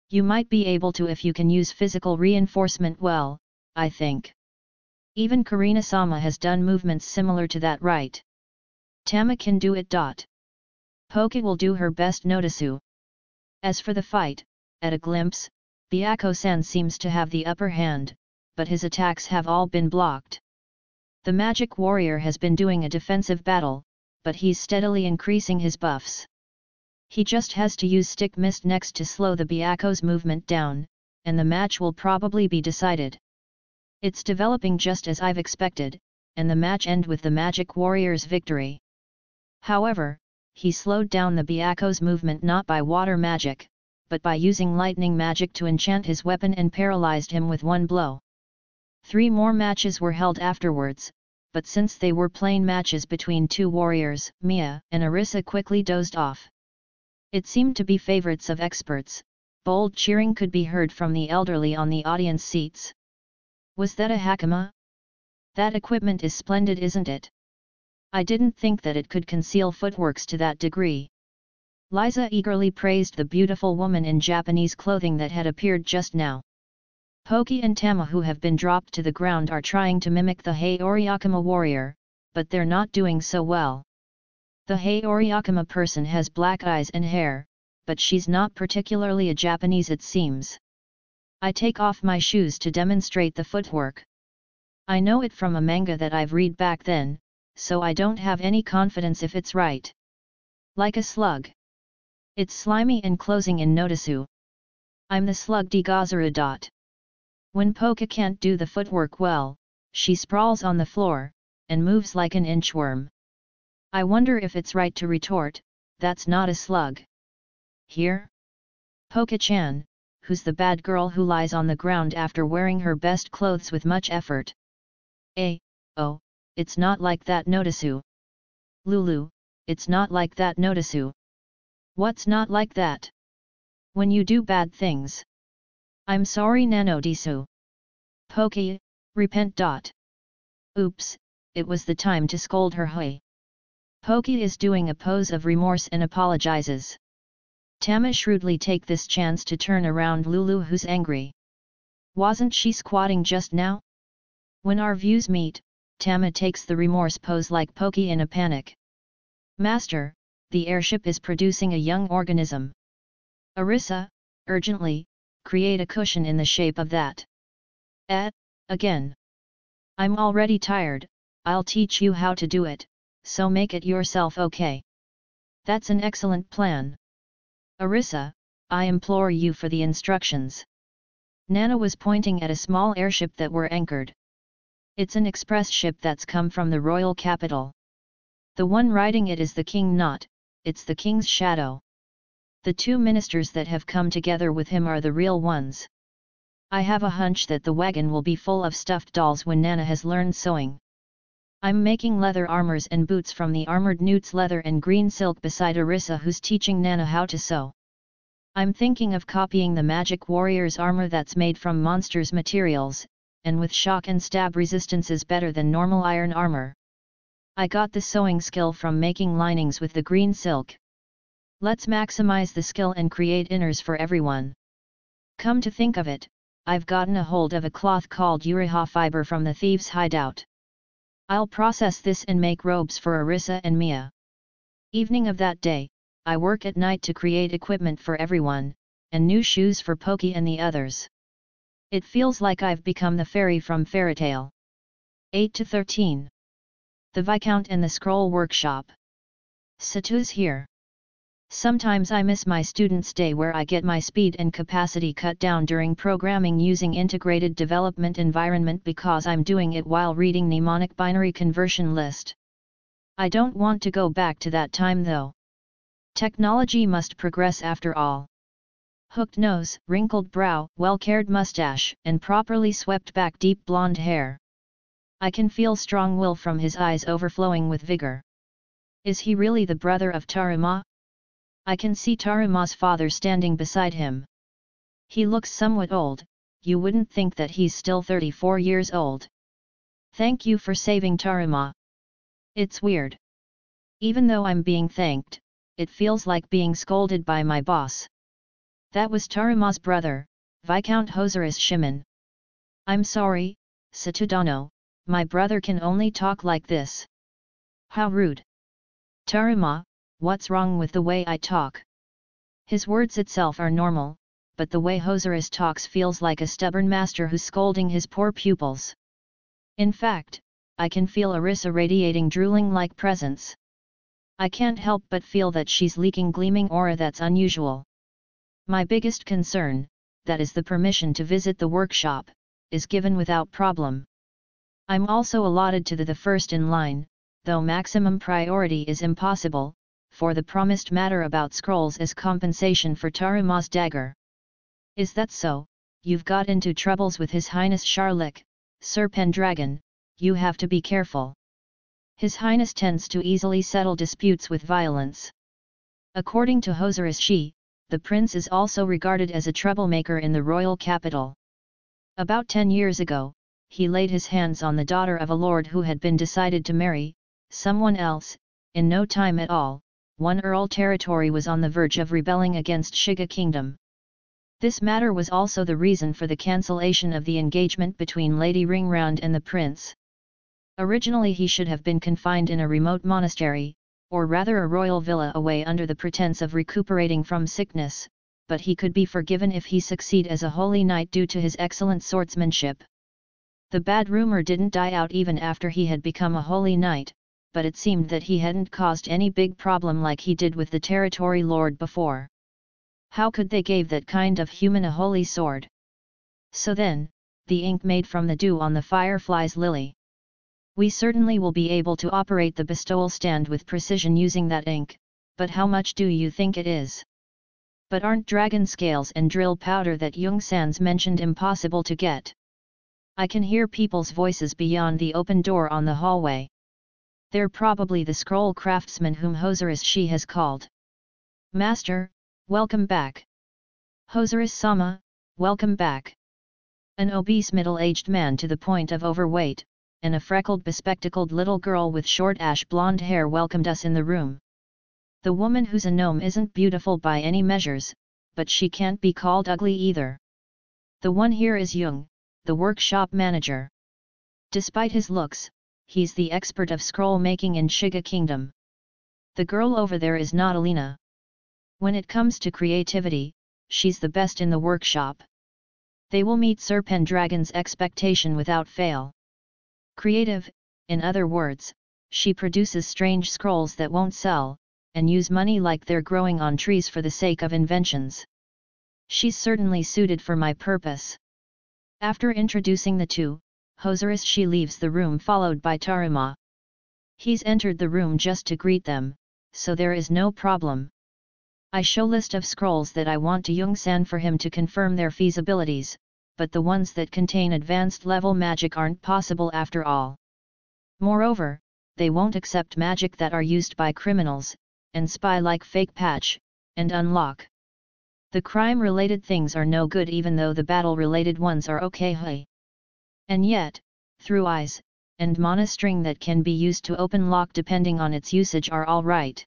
You might be able to if you can use physical reinforcement well, I think. Even Karina-sama has done movements similar to that, right? Tama can do it. Poki will do her best, Notisu. As for the fight, at a glimpse, Byako-san seems to have the upper hand, but his attacks have all been blocked. The magic warrior has been doing a defensive battle, but he's steadily increasing his buffs. He just has to use stick mist next to slow the Byako's movement down, and the match will probably be decided. It's developing just as I've expected, and the match ends with the magic warrior's victory. However, he slowed down the Byako's movement not by water magic, but by using lightning magic to enchant his weapon and paralyzed him with one blow. 3 more matches were held afterwards, but since they were plain matches between two warriors, Mia and Arisa quickly dozed off. It seemed to be favorites of experts. Bold cheering could be heard from the elderly on the audience seats. Was that a hakama? That equipment is splendid, isn't it? I didn't think that it could conceal footworks to that degree. Liza eagerly praised the beautiful woman in Japanese clothing that had appeared just now. Poki and Tama, who have been dropped to the ground, are trying to mimic the Haoriyakama warrior, but they're not doing so well. The Haoriyakama person has black eyes and hair, but she's not particularly a Japanese, it seems. I take off my shoes to demonstrate the footwork. I know it from a manga that I've read back then, so I don't have any confidence if it's right. Like a slug. It's slimy and closing in, Notisu. I'm the slug Digazuru. When Poka can't do the footwork well, she sprawls on the floor, and moves like an inchworm. I wonder if it's right to retort, that's not a slug. Here? Poka-chan, who's the bad girl who lies on the ground after wearing her best clothes with much effort. Oh, it's not like that, Notisu. Lulu, it's not like that, Notisu. What's not like that? When you do bad things. I'm sorry, Nano Disu. Poki, repent. Oops, it was the time to scold her. Hey. Poki is doing a pose of remorse and apologizes. Tama shrewdly take this chance to turn around Lulu, who's angry. Wasn't she squatting just now? When our views meet, Tama takes the remorse pose like Pokey in a panic. Master, the airship is producing a young organism. Arisa, urgently, create a cushion in the shape of that. Again. I'm already tired, I'll teach you how to do it, so make it yourself, okay? That's an excellent plan. Arisa, I implore you for the instructions. Nana was pointing at a small airship that were anchored. It's an express ship that's come from the royal capital. The one riding it is the king, not, it's the king's shadow. The two ministers that have come together with him are the real ones. I have a hunch that the wagon will be full of stuffed dolls when Nana has learned sewing. I'm making leather armors and boots from the armored newt's leather and green silk beside Arisa, who's teaching Nana how to sew. I'm thinking of copying the magic warrior's armor that's made from monsters' materials, and with shock and stab resistances better than normal iron armor. I got the sewing skill from making linings with the green silk. Let's maximize the skill and create inners for everyone. Come to think of it, I've gotten a hold of a cloth called Uriha fiber from the thieves' hideout. I'll process this and make robes for Arisa and Mia. Evening of that day, I work at night to create equipment for everyone, and new shoes for Pokey and the others. It feels like I've become the fairy from Fairy Tale. 8-13. The Viscount and the Scroll Workshop. Satu's here. Sometimes I miss my students' day where I get my speed and capacity cut down during programming using integrated development environment because I'm doing it while reading mnemonic binary conversion list. I don't want to go back to that time though. Technology must progress after all. Hooked nose, wrinkled brow, well-cared mustache, and properly swept back deep blonde hair. I can feel strong will from his eyes overflowing with vigor. Is he really the brother of Taruma? I can see Taruma's father standing beside him. He looks somewhat old, you wouldn't think that he's still 34 years old. Thank you for saving Taruma. It's weird. Even though I'm being thanked, it feels like being scolded by my boss. That was Taruma's brother, Viscount Hosaris Shimon. I'm sorry, Satudano, my brother can only talk like this. How rude. Taruma, what's wrong with the way I talk? His words itself are normal, but the way Hosaris talks feels like a stubborn master who's scolding his poor pupils. In fact, I can feel Arisa radiating drooling-like presence. I can't help but feel that she's leaking gleaming aura that's unusual. My biggest concern, that is the permission to visit the workshop, is given without problem. I'm also allotted to the first in line, though maximum priority is impossible, for the promised matter about scrolls as compensation for Taruma's dagger. Is that so? You've got into troubles with His Highness Sharlik, Sir Pendragon, you have to be careful. His Highness tends to easily settle disputes with violence. According to Hosaris Shi, the prince is also regarded as a troublemaker in the royal capital. About 10 years ago, he laid his hands on the daughter of a lord who had been decided to marry someone else. In no time at all, one Earl territory was on the verge of rebelling against Shiga Kingdom. This matter was also the reason for the cancellation of the engagement between Lady Ringround and the prince. Originally he should have been confined in a remote monastery, or rather a royal villa away under the pretense of recuperating from sickness, but he could be forgiven if he succeed as a holy knight due to his excellent swordsmanship. The bad rumor didn't die out even after he had become a holy knight, but it seemed that he hadn't caused any big problem like he did with the territory lord before. How could they give that kind of human a holy sword? So then, the ink made from the dew on the firefly's lily. We certainly will be able to operate the bestowal stand with precision using that ink, but how much do you think it is? But aren't dragon scales and drill powder that Yung Sans mentioned impossible to get? I can hear people's voices beyond the open door on the hallway. They're probably the scroll craftsmen whom Hosaris Shi has called. Master, welcome back. Hosaris-sama, welcome back. An obese middle-aged man to the point of overweight, and a freckled bespectacled little girl with short ash blonde hair welcomed us in the room. The woman who's a gnome isn't beautiful by any measures, but she can't be called ugly either. The one here is Jung, the workshop manager. Despite his looks, he's the expert of scroll making in Shiga Kingdom. The girl over there is not AINANA. When it comes to creativity, she's the best in the workshop. They will meet Serpendragon's expectation without fail. Creative, in other words, she produces strange scrolls that won't sell, and use money like they're growing on trees for the sake of inventions. She's certainly suited for my purpose. After introducing the two, Hosarus she leaves the room followed by Taruma. He's entered the room just to greet them, so there is no problem. I show list of scrolls that I want to Jung-san for him to confirm their feasibilities, but the ones that contain advanced level magic aren't possible after all. Moreover, they won't accept magic that are used by criminals, and spy like fake patch, and unlock. The crime-related things are no good even though the battle-related ones are okay. Hey. And yet, through eyes, and mana string that can be used to open lock depending on its usage are alright.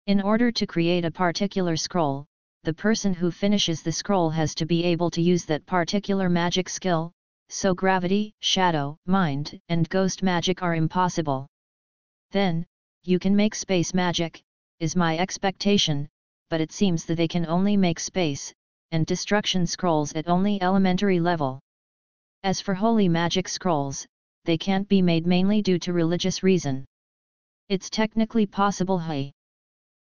In order to create a particular scroll, the person who finishes the scroll has to be able to use that particular magic skill, so gravity, shadow, mind, and ghost magic are impossible. Then, you can make space magic, is my expectation, but it seems that they can only make space, and destruction scrolls at only elementary level. As for holy magic scrolls, they can't be made mainly due to religious reason. It's technically possible.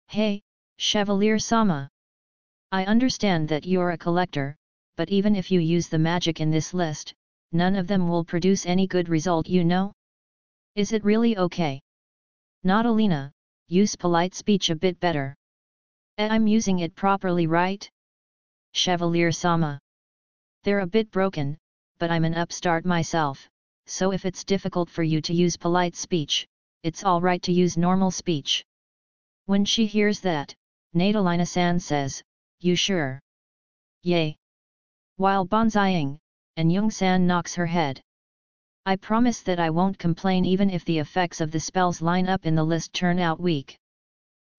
Hey, Chevalier Sama. I understand that you're a collector, but even if you use the magic in this list, none of them will produce any good result, you know? Is it really okay? Not AINANA, use polite speech a bit better. I'm using it properly, right? Chevalier Sama. They're a bit broken, but I'm an upstart myself, so if it's difficult for you to use polite speech, it's alright to use normal speech. When she hears that, Natalina-san says, you sure? Yay! While bonsaiing, and Jung-san knocks her head. I promise that I won't complain even if the effects of the spells line up in the list turn out weak.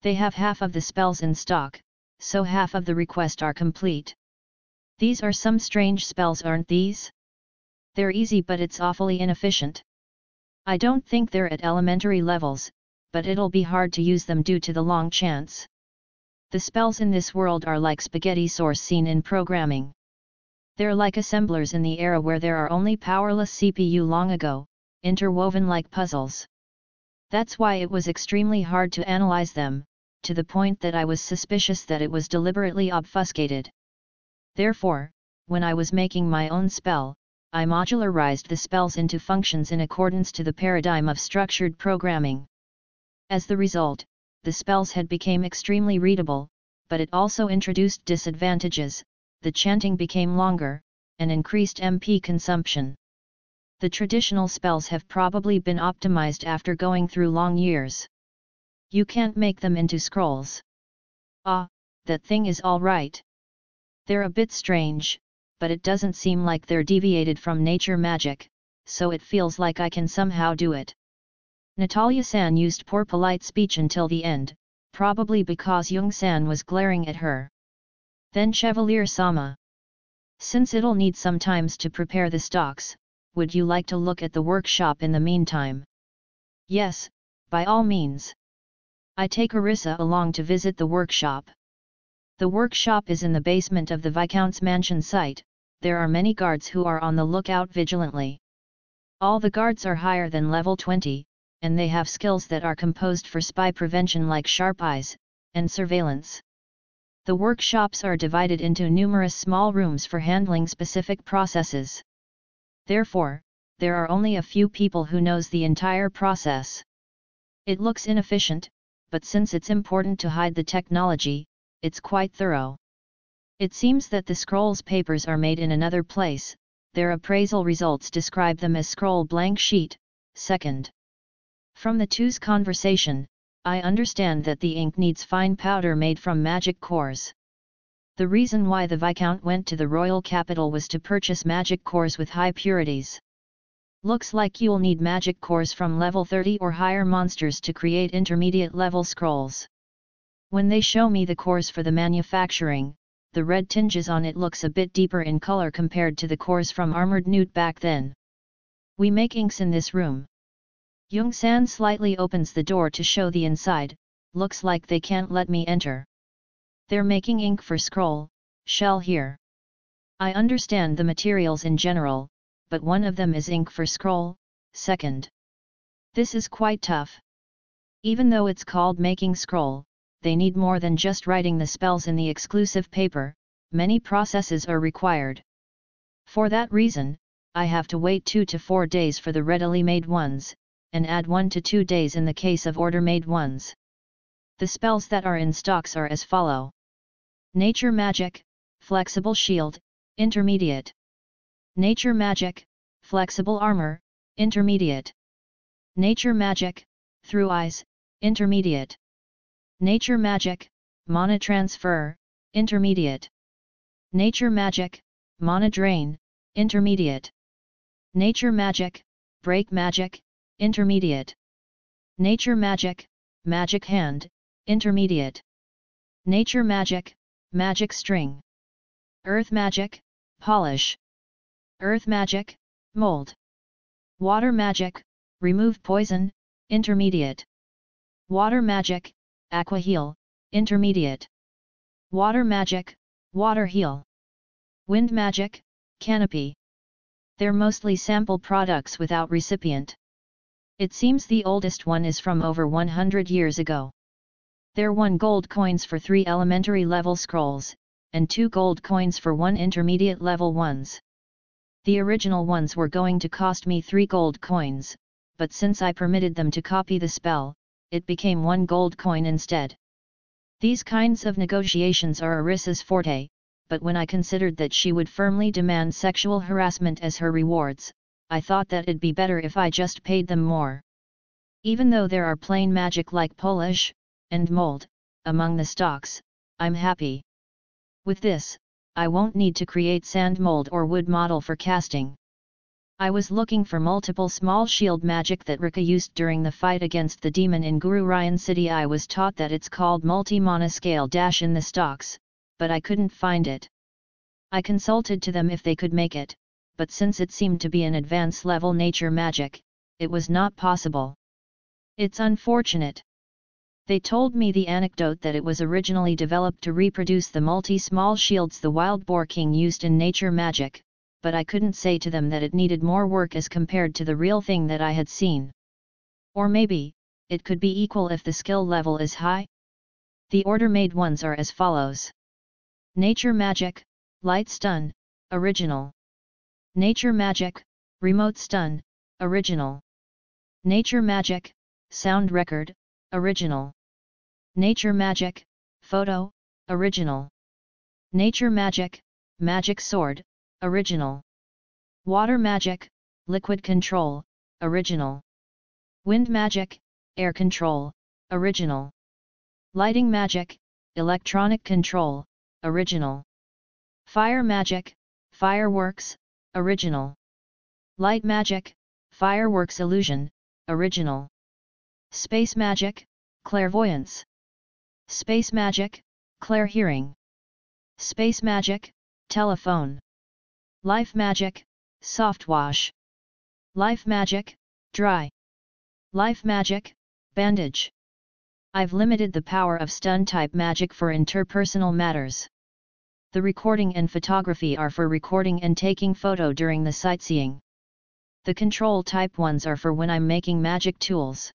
They have half of the spells in stock, so half of the request are complete. These are some strange spells, aren't these? They're easy but it's awfully inefficient. I don't think they're at elementary levels, but it'll be hard to use them due to the long chance. The spells in this world are like spaghetti sauce seen in programming. They're like assemblers in the era where there are only powerless CPU long ago, interwoven like puzzles. That's why it was extremely hard to analyze them, to the point that I was suspicious that it was deliberately obfuscated. Therefore, when I was making my own spell, I modularized the spells into functions in accordance to the paradigm of structured programming. As the result, the spells had become extremely readable, but it also introduced disadvantages. The chanting became longer, and increased MP consumption. The traditional spells have probably been optimized after going through long years. You can't make them into scrolls. Ah, that thing is alright. They're a bit strange, but it doesn't seem like they're deviated from nature magic, so it feels like I can somehow do it. Natalia-san used poor polite speech until the end, probably because Jung-san was glaring at her. Then Chevalier Sama. Since it'll need some times to prepare the stocks, would you like to look at the workshop in the meantime? Yes, by all means. I take Arisa along to visit the workshop. The workshop is in the basement of the Viscount's mansion site. There are many guards who are on the lookout vigilantly. All the guards are higher than level 20, and they have skills that are composed for spy prevention like sharp eyes, and surveillance. The workshops are divided into numerous small rooms for handling specific processes. Therefore, there are only a few people who knows the entire process. It looks inefficient, but since it's important to hide the technology, it's quite thorough. It seems that the scrolls papers are made in another place. Their appraisal results describe them as scroll blank sheet, second. From the two's conversation, I understand that the ink needs fine powder made from magic cores. The reason why the Viscount went to the royal capital was to purchase magic cores with high purities. Looks like you'll need magic cores from level 30 or higher monsters to create intermediate level scrolls. When they show me the cores for the manufacturing, the red tinges on it looks a bit deeper in color compared to the cores from Armored Newt back then. We make inks in this room. Young-san slightly opens the door to show the inside, looks like they can't let me enter. They're making ink for scroll, shell here. I understand the materials in general, but one of them is ink for scroll, second. This is quite tough. Even though it's called making scroll, they need more than just writing the spells in the exclusive paper, many processes are required. For that reason, I have to wait 2 to 4 days for the readily made ones, and add 1 to 2 days in the case of order-made ones. The spells that are in stocks are as follow. Nature Magic, Flexible Shield, Intermediate. Nature Magic, Flexible Armor, Intermediate. Nature Magic, Through Eyes, Intermediate. Nature Magic, Mana Transfer, Intermediate. Nature Magic, Mana Drain, Intermediate. Nature Magic, Break Magic, Intermediate. Nature Magic, Magic Hand, Intermediate. Nature Magic, Magic String. Earth Magic, Polish. Earth Magic, Mold. Water Magic, Remove Poison, Intermediate. Water Magic, Aqua Heal, Intermediate. Water Magic, Water Heal. Wind Magic, Canopy. They're mostly sample products without recipient. It seems the oldest one is from over 100 years ago. They're 1 gold coins for 3 elementary level scrolls, and 2 gold coins for 1 intermediate level ones. The original ones were going to cost me 3 gold coins, but since I permitted them to copy the spell, it became 1 gold coin instead. These kinds of negotiations are Arissa's forte, but when I considered that she would firmly demand sexual harassment as her rewards, I thought that it'd be better if I just paid them more. Even though there are plain magic like Polish and Mold among the stocks, I'm happy. With this, I won't need to create sand mold or wood model for casting. I was looking for multiple small shield magic that Rika used during the fight against the demon in Guru Ryan City. I was taught that it's called multi-mana scale dash in the stocks, but I couldn't find it. I consulted to them if they could make it, but since it seemed to be an advanced level nature magic, it was not possible. It's unfortunate. They told me the anecdote that it was originally developed to reproduce the multi-small shields the Wild Boar King used in nature magic, but I couldn't say to them that it needed more work as compared to the real thing that I had seen. Or maybe, it could be equal if the skill level is high? The order-made ones are as follows. Nature Magic, Light Stun, Original. Nature Magic, Remote Stun, Original. Nature Magic, Sound Record, Original. Nature Magic, Photo, Original. Nature Magic, Magic Sword, Original. Water Magic, Liquid Control, Original. Wind Magic, Air Control, Original. Lighting Magic, Electronic Control, Original. Fire Magic, Fireworks, Original. Light Magic, Fireworks Illusion, Original. Space Magic, Clairvoyance. Space Magic, Clair Hearing. Space Magic, Telephone. Life Magic, Soft Wash. Life Magic, Dry. Life Magic, Bandage. I've limited the power of stun-type magic for interpersonal matters. The recording and photography are for recording and taking photo during the sightseeing. The control-type ones are for when I'm making magic tools.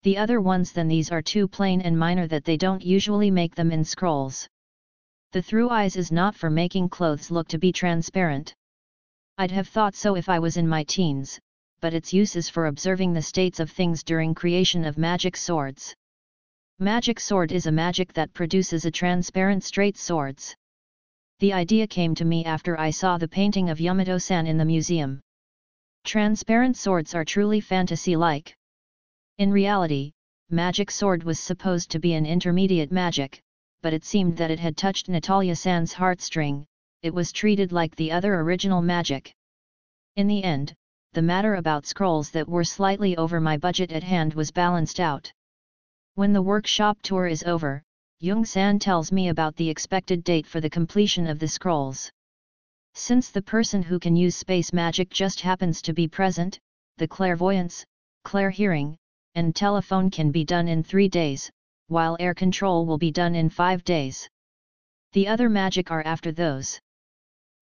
The other ones than these are too plain and minor that they don't usually make them in scrolls. The through eyes is not for making clothes look to be transparent. I'd have thought so if I was in my teens, but its use is for observing the states of things during creation of magic swords. Magic sword is a magic that produces a transparent straight swords. The idea came to me after I saw the painting of Yamato-san in the museum. Transparent swords are truly fantasy-like. In reality, magic sword was supposed to be an intermediate magic, but it seemed that it had touched Natalia-san's heartstring. It was treated like the other original magic. In the end, the matter about scrolls that were slightly over my budget at hand was balanced out. When the workshop tour is over, Young-san tells me about the expected date for the completion of the scrolls. Since the person who can use space magic just happens to be present, the clairvoyance, clair-hearing, and telephone can be done in 3 days, while air control will be done in 5 days. The other magic are after those.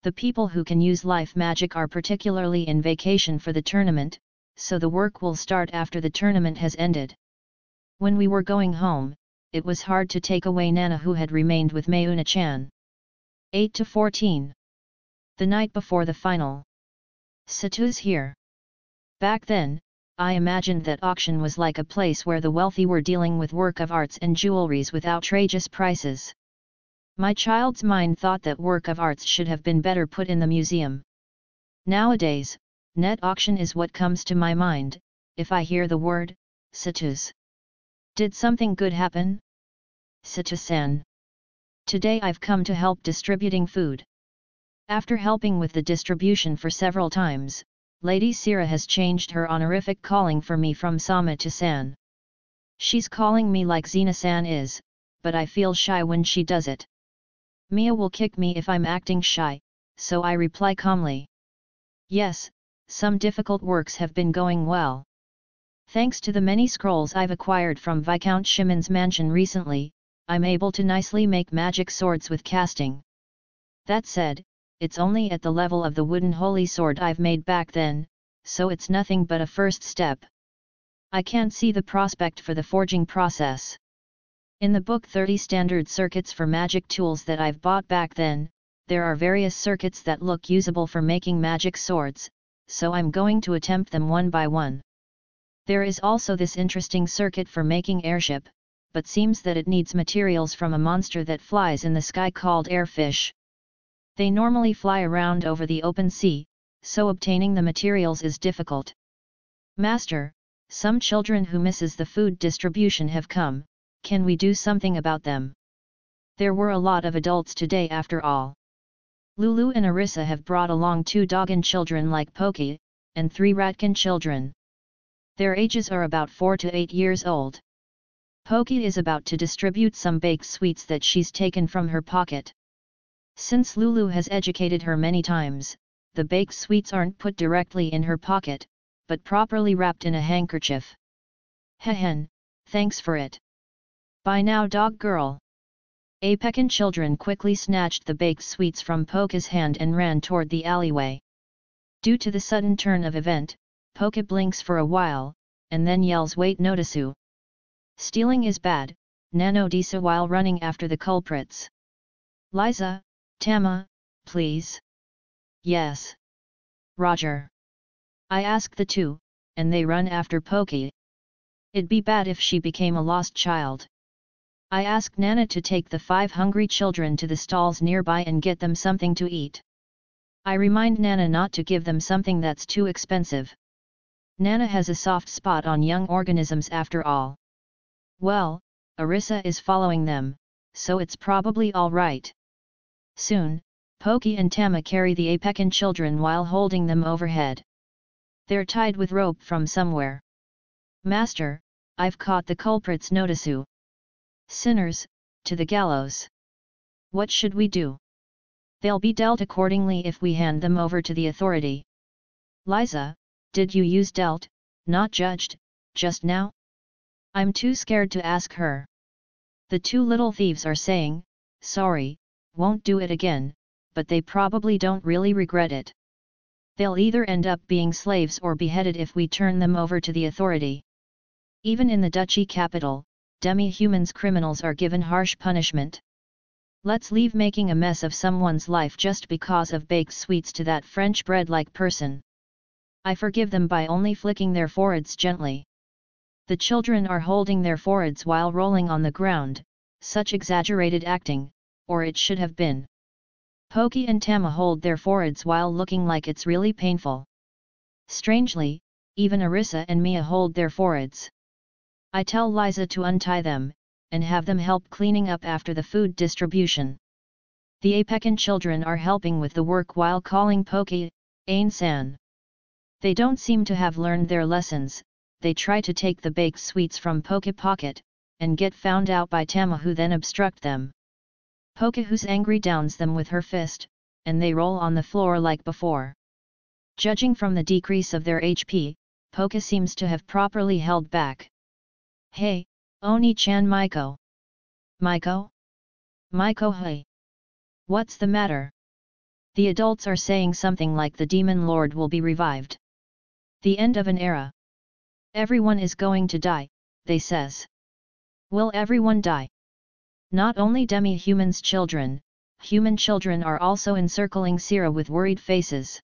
The people who can use life magic are particularly in vacation for the tournament, so the work will start after the tournament has ended. When we were going home, it was hard to take away Nana who had remained with Mayuna-chan. 8-14. The night before the final. Satu's here. Back then, I imagined that auction was like a place where the wealthy were dealing with work of arts and jewelries with outrageous prices. My child's mind thought that work of arts should have been better put in the museum. Nowadays, net auction is what comes to my mind, if I hear the word, Satu's. Did something good happen? Satu-san. Today I've come to help distributing food. After helping with the distribution for several times, Lady Sira has changed her honorific calling for me from Sama to San. She's calling me like Xena-san is, but I feel shy when she does it. Mia will kick me if I'm acting shy, so I reply calmly. Yes, some difficult works have been going well. Thanks to the many scrolls I've acquired from Viscount Shimon's mansion recently, I'm able to nicely make magic swords with casting. That said, it's only at the level of the wooden holy sword I've made back then, so it's nothing but a first step. I can't see the prospect for the forging process. In the book 30 Standard Circuits for Magic Tools that I've bought back then, there are various circuits that look usable for making magic swords, so I'm going to attempt them one by one. There is also this interesting circuit for making airship, but seems that it needs materials from a monster that flies in the sky called airfish. They normally fly around over the open sea, so obtaining the materials is difficult. Master, some children who misses the food distribution have come, can we do something about them? There were a lot of adults today after all. Lulu and Arissa have brought along 2 Dogan children like Poki, and 3 Ratkin children. Their ages are about 4 to 8 years old. Poki is about to distribute some baked sweets that she's taken from her pocket. Since Lulu has educated her many times, the baked sweets aren't put directly in her pocket, but properly wrapped in a handkerchief. Hehen, thanks for it. Bye now, dog girl. Apekin children quickly snatched the baked sweets from Poka's hand and ran toward the alleyway. Due to the sudden turn of event, Poka blinks for a while, and then yells wait notisu. Stealing is bad, Nano Disa while running after the culprits. Liza, Tama, please. Yes. Roger. I ask the 2, and they run after Poki. It'd be bad if she became a lost child. I ask Nana to take the 5 hungry children to the stalls nearby and get them something to eat. I remind Nana not to give them something that's too expensive. Nana has a soft spot on young organisms after all. Well, Arissa is following them, so it's probably all right. Soon, Poki and Tama carry the Apekin children while holding them overhead. They're tied with rope from somewhere. Master, I've caught the culprits notisu. Sinners, to the gallows. What should we do? They'll be dealt accordingly if we hand them over to the authority. Liza, did you use dealt, not judged, just now? I'm too scared to ask her. The 2 little thieves are saying, sorry, won't do it again, but they probably don't really regret it. They'll either end up being slaves or beheaded if we turn them over to the authority. Even in the duchy capital, demi-humans criminals are given harsh punishment. Let's leave making a mess of someone's life just because of baked sweets to that French bread-like person. I forgive them by only flicking their foreheads gently. The children are holding their foreheads while rolling on the ground, such exaggerated acting, or it should have been. Poki and Tama hold their foreheads while looking like it's really painful. Strangely, even Arissa and Mia hold their foreheads. I tell Liza to untie them, and have them help cleaning up after the food distribution. The Apekin children are helping with the work while calling Poki, Ain-san. They don't seem to have learned their lessons, they try to take the baked sweets from Poki pocket, and get found out by Tama, who then obstruct them. Poka, who's angry, downs them with her fist, and they roll on the floor like before. Judging from the decrease of their HP, Poka seems to have properly held back. Hey, Oni-chan, Maiko. Maiko? Maiko, hey. What's the matter? The adults are saying something like the Demon Lord will be revived. The end of an era. Everyone is going to die, they says. Will everyone die? Not only demi-humans, children, human children are also encircling Sierra with worried faces.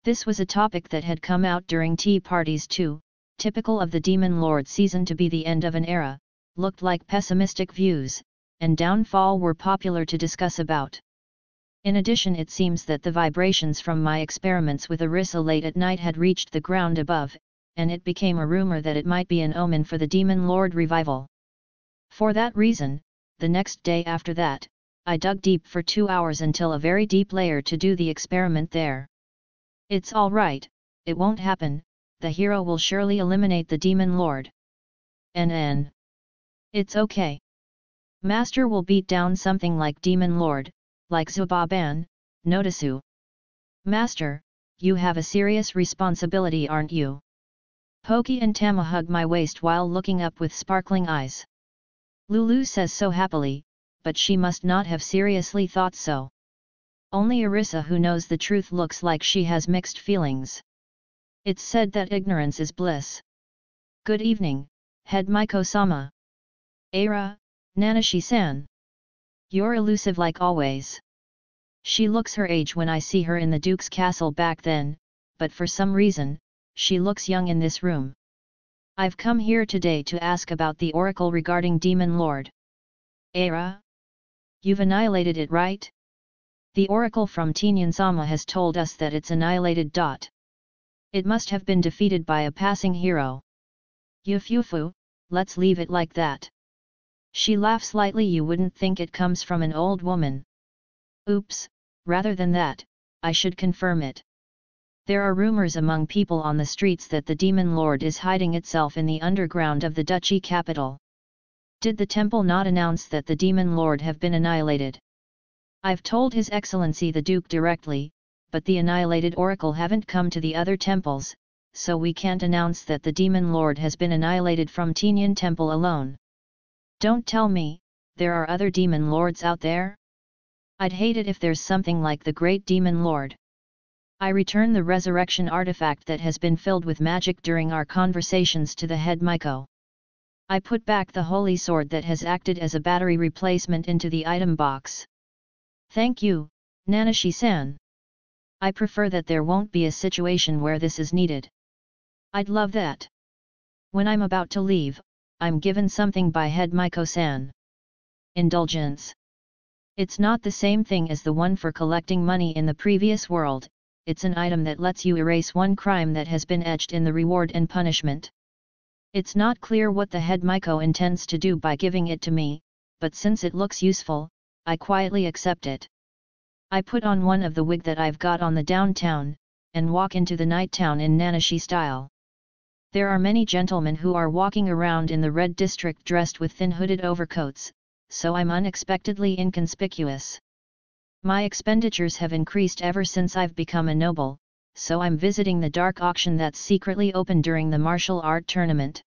This was a topic that had come out during tea parties too, typical of the Demon Lord season to be the end of an era, looked like pessimistic views, and downfall were popular to discuss about. In addition, it seems that the vibrations from my experiments with Arisa late at night had reached the ground above, and it became a rumor that it might be an omen for the Demon Lord revival. For that reason, the next day after that, I dug deep for 2 hours until a very deep layer to do the experiment there. It's all right, it won't happen, the hero will surely eliminate the Demon Lord. NN. It's okay. Master will beat down something like Demon Lord, like Zubaban, Notisu. Master, you have a serious responsibility, aren't you? Poki and Tama hug my waist while looking up with sparkling eyes. Lulu says so happily, but she must not have seriously thought so. Only Arisa, who knows the truth, looks like she has mixed feelings. It's said that ignorance is bliss. Good evening, Head Maiko-sama. Eira, Nanashi-san. You're elusive like always. She looks her age when I see her in the Duke's castle back then, but for some reason, she looks young in this room. I've come here today to ask about the oracle regarding Demon Lord. Eira? You've annihilated it, right? The oracle from Tinyan-sama has told us that it's annihilated. It must have been defeated by a passing hero. Yufufu, let's leave it like that. She laughs lightly. You wouldn't think it comes from an old woman. Oops, rather than that, I should confirm it. There are rumors among people on the streets that the Demon Lord is hiding itself in the underground of the duchy capital. Did the temple not announce that the Demon Lord have been annihilated? I've told His Excellency the Duke directly, but the annihilated oracle haven't come to the other temples, so we can't announce that the Demon Lord has been annihilated from Tinyan Temple alone. Don't tell me, there are other Demon Lords out there? I'd hate it if there's something like the Great Demon Lord. I return the resurrection artifact that has been filled with magic during our conversations to the head Maiko. I put back the holy sword that has acted as a battery replacement into the item box. Thank you, Nanashi-san. I prefer that there won't be a situation where this is needed. I'd love that. When I'm about to leave, I'm given something by head Maiko-san. Indulgence. It's not the same thing as the one for collecting money in the previous world. It's an item that lets you erase one crime that has been etched in the reward and punishment. It's not clear what the head Maiko intends to do by giving it to me, but since it looks useful, I quietly accept it. I put on one of the wig that I've got on the downtown, and walk into the night town in Nanashi style. There are many gentlemen who are walking around in the red district dressed with thin hooded overcoats, so I'm unexpectedly inconspicuous. My expenditures have increased ever since I've become a noble, so I'm visiting the dark auction that's secretly open during the martial art tournament.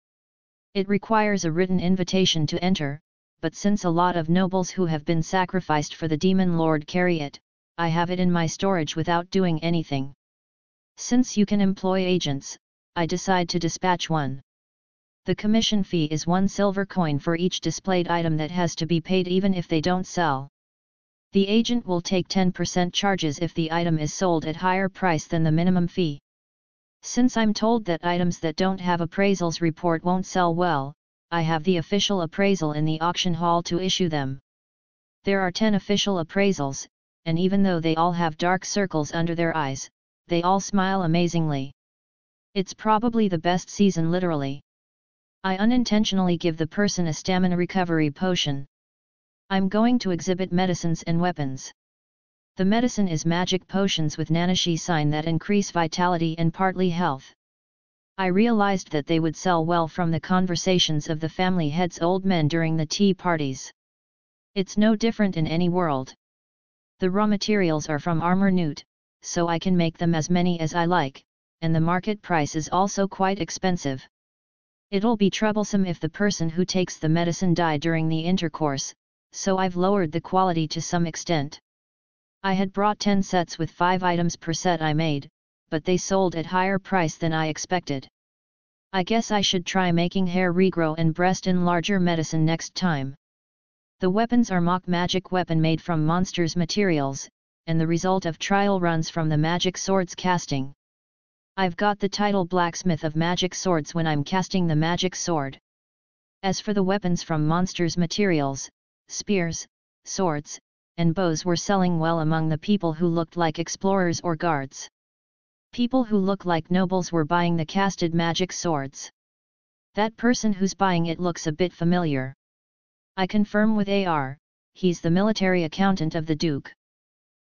It requires a written invitation to enter, but since a lot of nobles who have been sacrificed for the Demon Lord carry it, I have it in my storage without doing anything. Since you can employ agents, I decide to dispatch one. The commission fee is 1 silver coin for each displayed item that has to be paid even if they don't sell. The agent will take 10% charges if the item is sold at higher price than the minimum fee. Since I'm told that items that don't have appraisals report won't sell well, I have the official appraisal in the auction hall to issue them. There are 10 official appraisals, and even though they all have dark circles under their eyes, they all smile amazingly. It's probably the best season literally. I unintentionally give the person a stamina recovery potion. I'm going to exhibit medicines and weapons. The medicine is magic potions with Nanashi sign that increase vitality and partly health. I realized that they would sell well from the conversations of the family heads' old men during the tea parties. It's no different in any world. The raw materials are from Armor Newt, so I can make them as many as I like, and the market price is also quite expensive. It'll be troublesome if the person who takes the medicine die during the intercourse, so I've lowered the quality to some extent. I had brought 10 sets with 5 items per set I made, but they sold at higher price than I expected. I guess I should try making hair regrow and breast enlarger medicine next time. The weapons are mock magic weapon made from monsters materials, and the result of trial runs from the magic swords casting. I've got the title blacksmith of magic swords when I'm casting the magic sword. As for the weapons from monsters materials, spears, swords, and bows were selling well among the people who looked like explorers or guards. People who look like nobles were buying the casted magic swords. That person who's buying it looks a bit familiar. I confirm with AR, he's the military accountant of the Duke.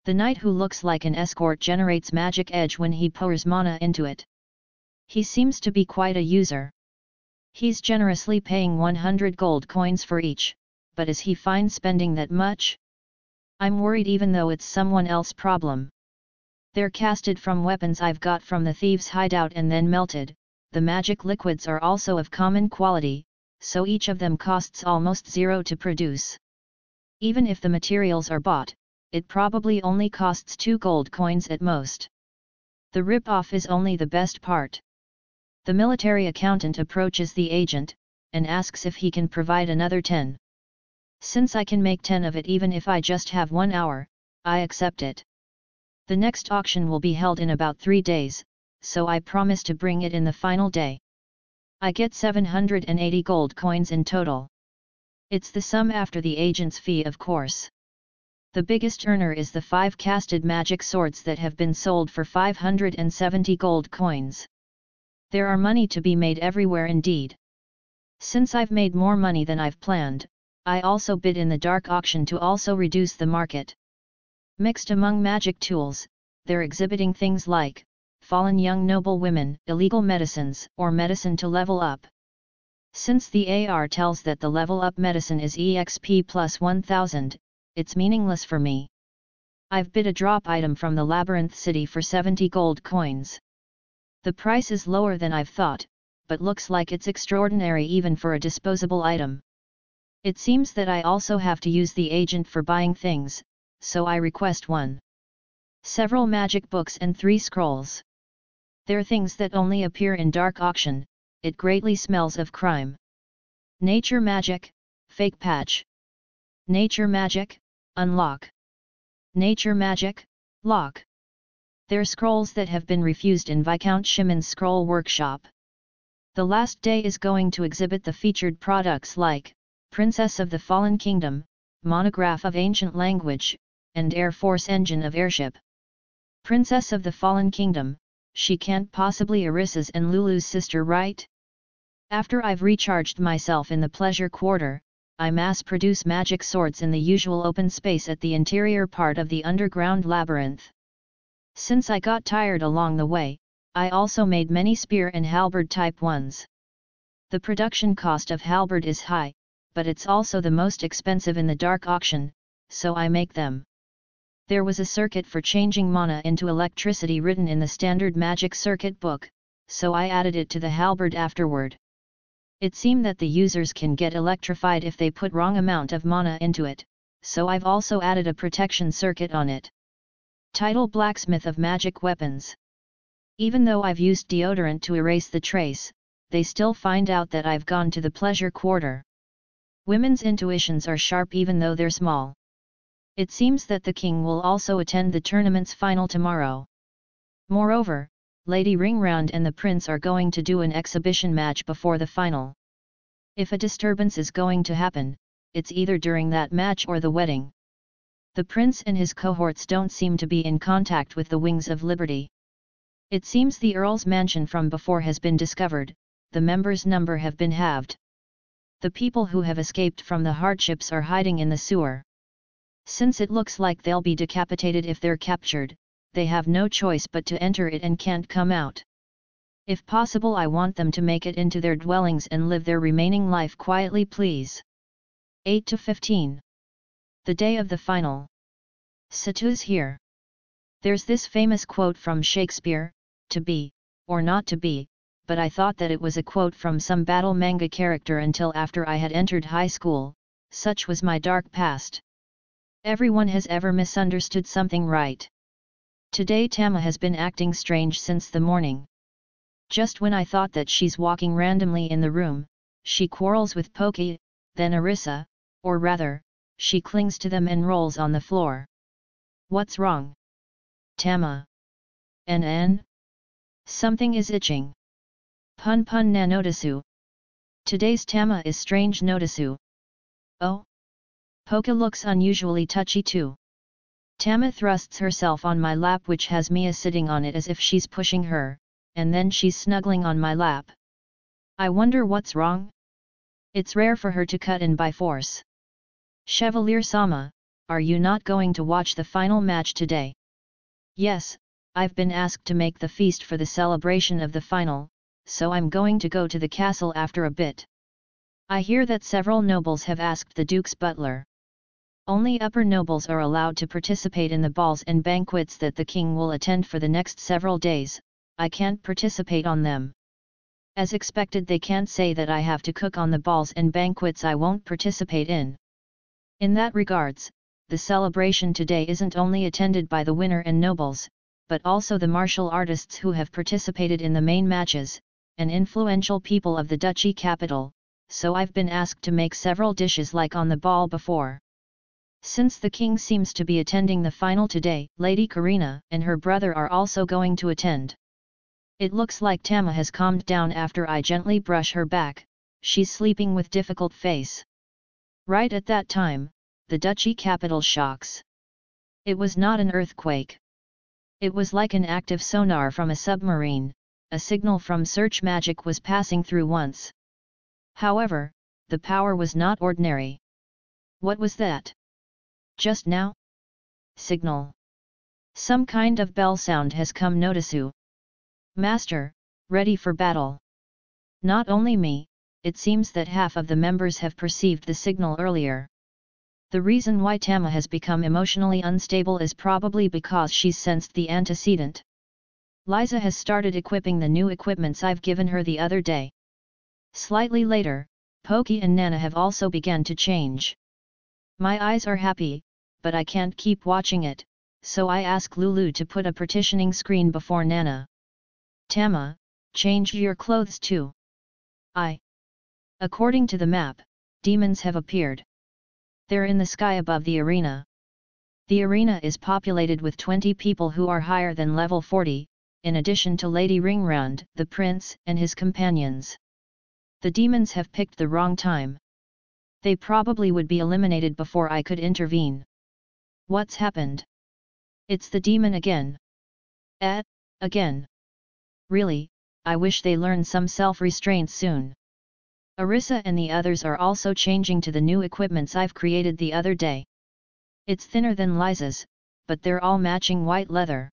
The knight who looks like an escort generates magic edge when he pours mana into it. He seems to be quite a user. He's generously paying 100 gold coins for each, but is he fine spending that much? I'm worried even though it's someone else's problem. They're casted from weapons I've got from the thieves' hideout and then melted. The magic liquids are also of common quality, so each of them costs almost 0 to produce. Even if the materials are bought, it probably only costs 2 gold coins at most. The rip-off is only the best part. The military accountant approaches the agent, and asks if he can provide another 10. Since I can make 10 of it even if I just have 1 hour, I accept it. The next auction will be held in about 3 days, so I promise to bring it in the final day. I get 780 gold coins in total. It's the sum after the agent's fee, of course. The biggest earner is the 5 casted magic swords that have been sold for 570 gold coins. There are money to be made everywhere indeed. Since I've made more money than I've planned, I also bid in the dark auction to also reduce the market. Mixed among magic tools, they're exhibiting things like fallen young noble women, illegal medicines, or medicine to level up. Since the AR tells that the level up medicine is EXP plus 1000, it's meaningless for me. I've bid a drop item from the Labyrinth City for 70 gold coins. The price is lower than I've thought, but looks like it's extraordinary even for a disposable item. It seems that I also have to use the agent for buying things, so I request 1. Several magic books and 3 scrolls. They're things that only appear in dark auction. It greatly smells of crime. Nature magic, fake patch. Nature magic, unlock. Nature magic, lock. They're scrolls that have been refused in Viscount Shimon's scroll workshop. The last day is going to exhibit the featured products like Princess of the Fallen Kingdom, Monograph of Ancient Language, and Air Force Engine of Airship. Princess of the Fallen Kingdom, she can't possibly Arissa's and Lulu's sister, right? After I've recharged myself in the pleasure quarter, I mass-produce magic swords in the usual open space at the interior part of the underground labyrinth. Since I got tired along the way, I also made many spear and halberd type ones. The production cost of halberd is high, but it's also the most expensive in the dark auction, so I make them. There was a circuit for changing mana into electricity written in the standard magic circuit book, so I added it to the halberd afterward. It seemed that the users can get electrified if they put wrong amount of mana into it, so I've also added a protection circuit on it. Title Blacksmith of Magic Weapons. Even though I've used deodorant to erase the trace, they still find out that I've gone to the pleasure quarter. Women's intuitions are sharp even though they're small. It seems that the king will also attend the tournament's final tomorrow. Moreover, Lady Ringround and the prince are going to do an exhibition match before the final. If a disturbance is going to happen, it's either during that match or the wedding. The prince and his cohorts don't seem to be in contact with the Wings of Liberty. It seems the Earl's mansion from before has been discovered, the members' number have been halved. The people who have escaped from the hardships are hiding in the sewer. Since it looks like they'll be decapitated if they're captured, they have no choice but to enter it and can't come out. If possible, I want them to make it into their dwellings and live their remaining life quietly, please. 8 to 15. The day of the final. Satu's here. There's this famous quote from Shakespeare, to be, or not to be, but I thought that it was a quote from some battle manga character until after I had entered high school. Such was my dark past. Everyone has ever misunderstood something, right? Today Tama has been acting strange since the morning. Just when I thought that she's walking randomly in the room, she quarrels with Poki, then Arisa, or rather, she clings to them and rolls on the floor. What's wrong? Tama. NN? Something is itching. Pun pun na notisu. Today's Tama is strange notisu. Oh? Poka looks unusually touchy too. Tama thrusts herself on my lap, which has Mia sitting on it as if she's pushing her, and then she's snuggling on my lap. I wonder what's wrong? It's rare for her to cut in by force. Chevalier-sama, are you not going to watch the final match today? Yes, I've been asked to make the feast for the celebration of the final, so I'm going to go to the castle after a bit. I hear that several nobles have asked the Duke's butler. Only upper nobles are allowed to participate in the balls and banquets that the king will attend for the next several days. I can't participate on them. As expected, they can't say that I have to cook on the balls and banquets I won't participate in. In that regards, the celebration today isn't only attended by the winner and nobles, but also the martial artists who have participated in the main matches, and influential people of the duchy capital, so I've been asked to make several dishes like on the ball before. Since the king seems to be attending the final today, Lady Karina and her brother are also going to attend. It looks like Tama has calmed down after I gently brush her back. She's sleeping with difficult face. Right at that time, the duchy capital shocks. It was not an earthquake. It was like an active sonar from a submarine. A signal from search magic was passing through once. However, the power was not ordinary. What was that? Just now? Signal. Some kind of bell sound has come, notisu. Master, ready for battle. Not only me, it seems that half of the members have perceived the signal earlier. The reason why Tama has become emotionally unstable is probably because she's sensed the antecedent. Liza has started equipping the new equipments I've given her the other day. Slightly later, Poki and Nana have also begun to change. My eyes are happy, but I can't keep watching it, so I ask Lulu to put a partitioning screen before Nana. Tama, change your clothes too. According to the map, demons have appeared. They're in the sky above the arena. The arena is populated with 20 people who are higher than level 40, in addition to Lady Ringround, the prince, and his companions. The demons have picked the wrong time. They probably would be eliminated before I could intervene. What's happened? It's the demon again. Again. Really, I wish they learn some self-restraint soon. Arisa and the others are also changing to the new equipments I've created the other day. It's thinner than Liza's, but they're all matching white leather.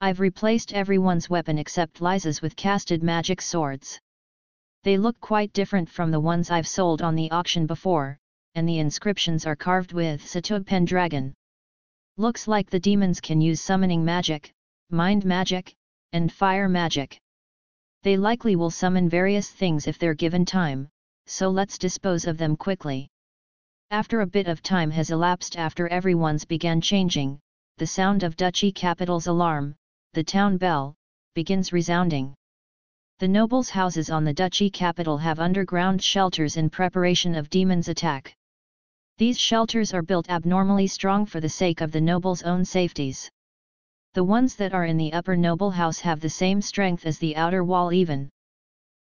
I've replaced everyone's weapon except Liza's with casted magic swords. They look quite different from the ones I've sold on the auction before, and the inscriptions are carved with Satug Pendragon. Looks like the demons can use summoning magic, mind magic, and fire magic. They likely will summon various things if they're given time, so let's dispose of them quickly. After a bit of time has elapsed after everyone's began changing, the sound of duchy capital's alarm, the town bell, begins resounding. The nobles' houses on the duchy capital have underground shelters in preparation of demons' attack. These shelters are built abnormally strong for the sake of the nobles' own safeties. The ones that are in the upper noble house have the same strength as the outer wall even.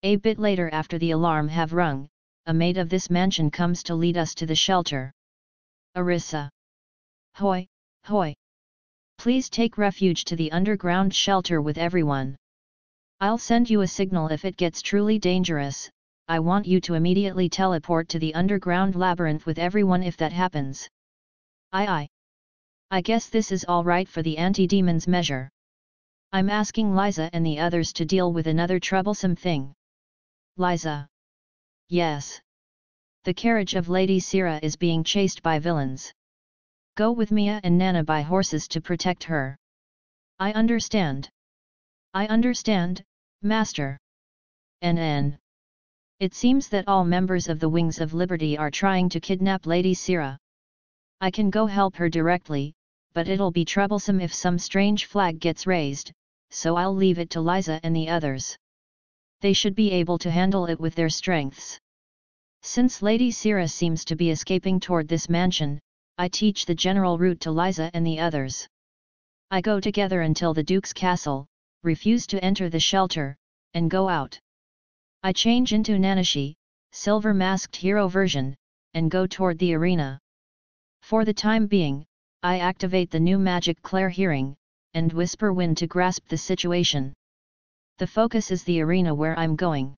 A bit later after the alarm have rung, a maid of this mansion comes to lead us to the shelter. Arisa. Hoi, hoi. Please take refuge to the underground shelter with everyone. I'll send you a signal if it gets truly dangerous. I want you to immediately teleport to the underground labyrinth with everyone if that happens. I guess this is all right for the anti-demons measure. I'm asking Liza and the others to deal with another troublesome thing. Liza. Yes. The carriage of Lady Sira is being chased by villains. Go with Mia and Nana by horses to protect her. I understand. I understand, Master. NN. It seems that all members of the Wings of Liberty are trying to kidnap Lady Sira. I can go help her directly, but it'll be troublesome if some strange flag gets raised, so I'll leave it to Liza and the others. They should be able to handle it with their strengths. Since Lady Sira seems to be escaping toward this mansion, I teach the general route to Liza and the others. I go together until the Duke's castle, refuse to enter the shelter, and go out. I change into Nanashi, silver-masked hero version, and go toward the arena. For the time being, I activate the new magic Clair Hearing, and whisper Wind to grasp the situation. The focus is the arena where I'm going.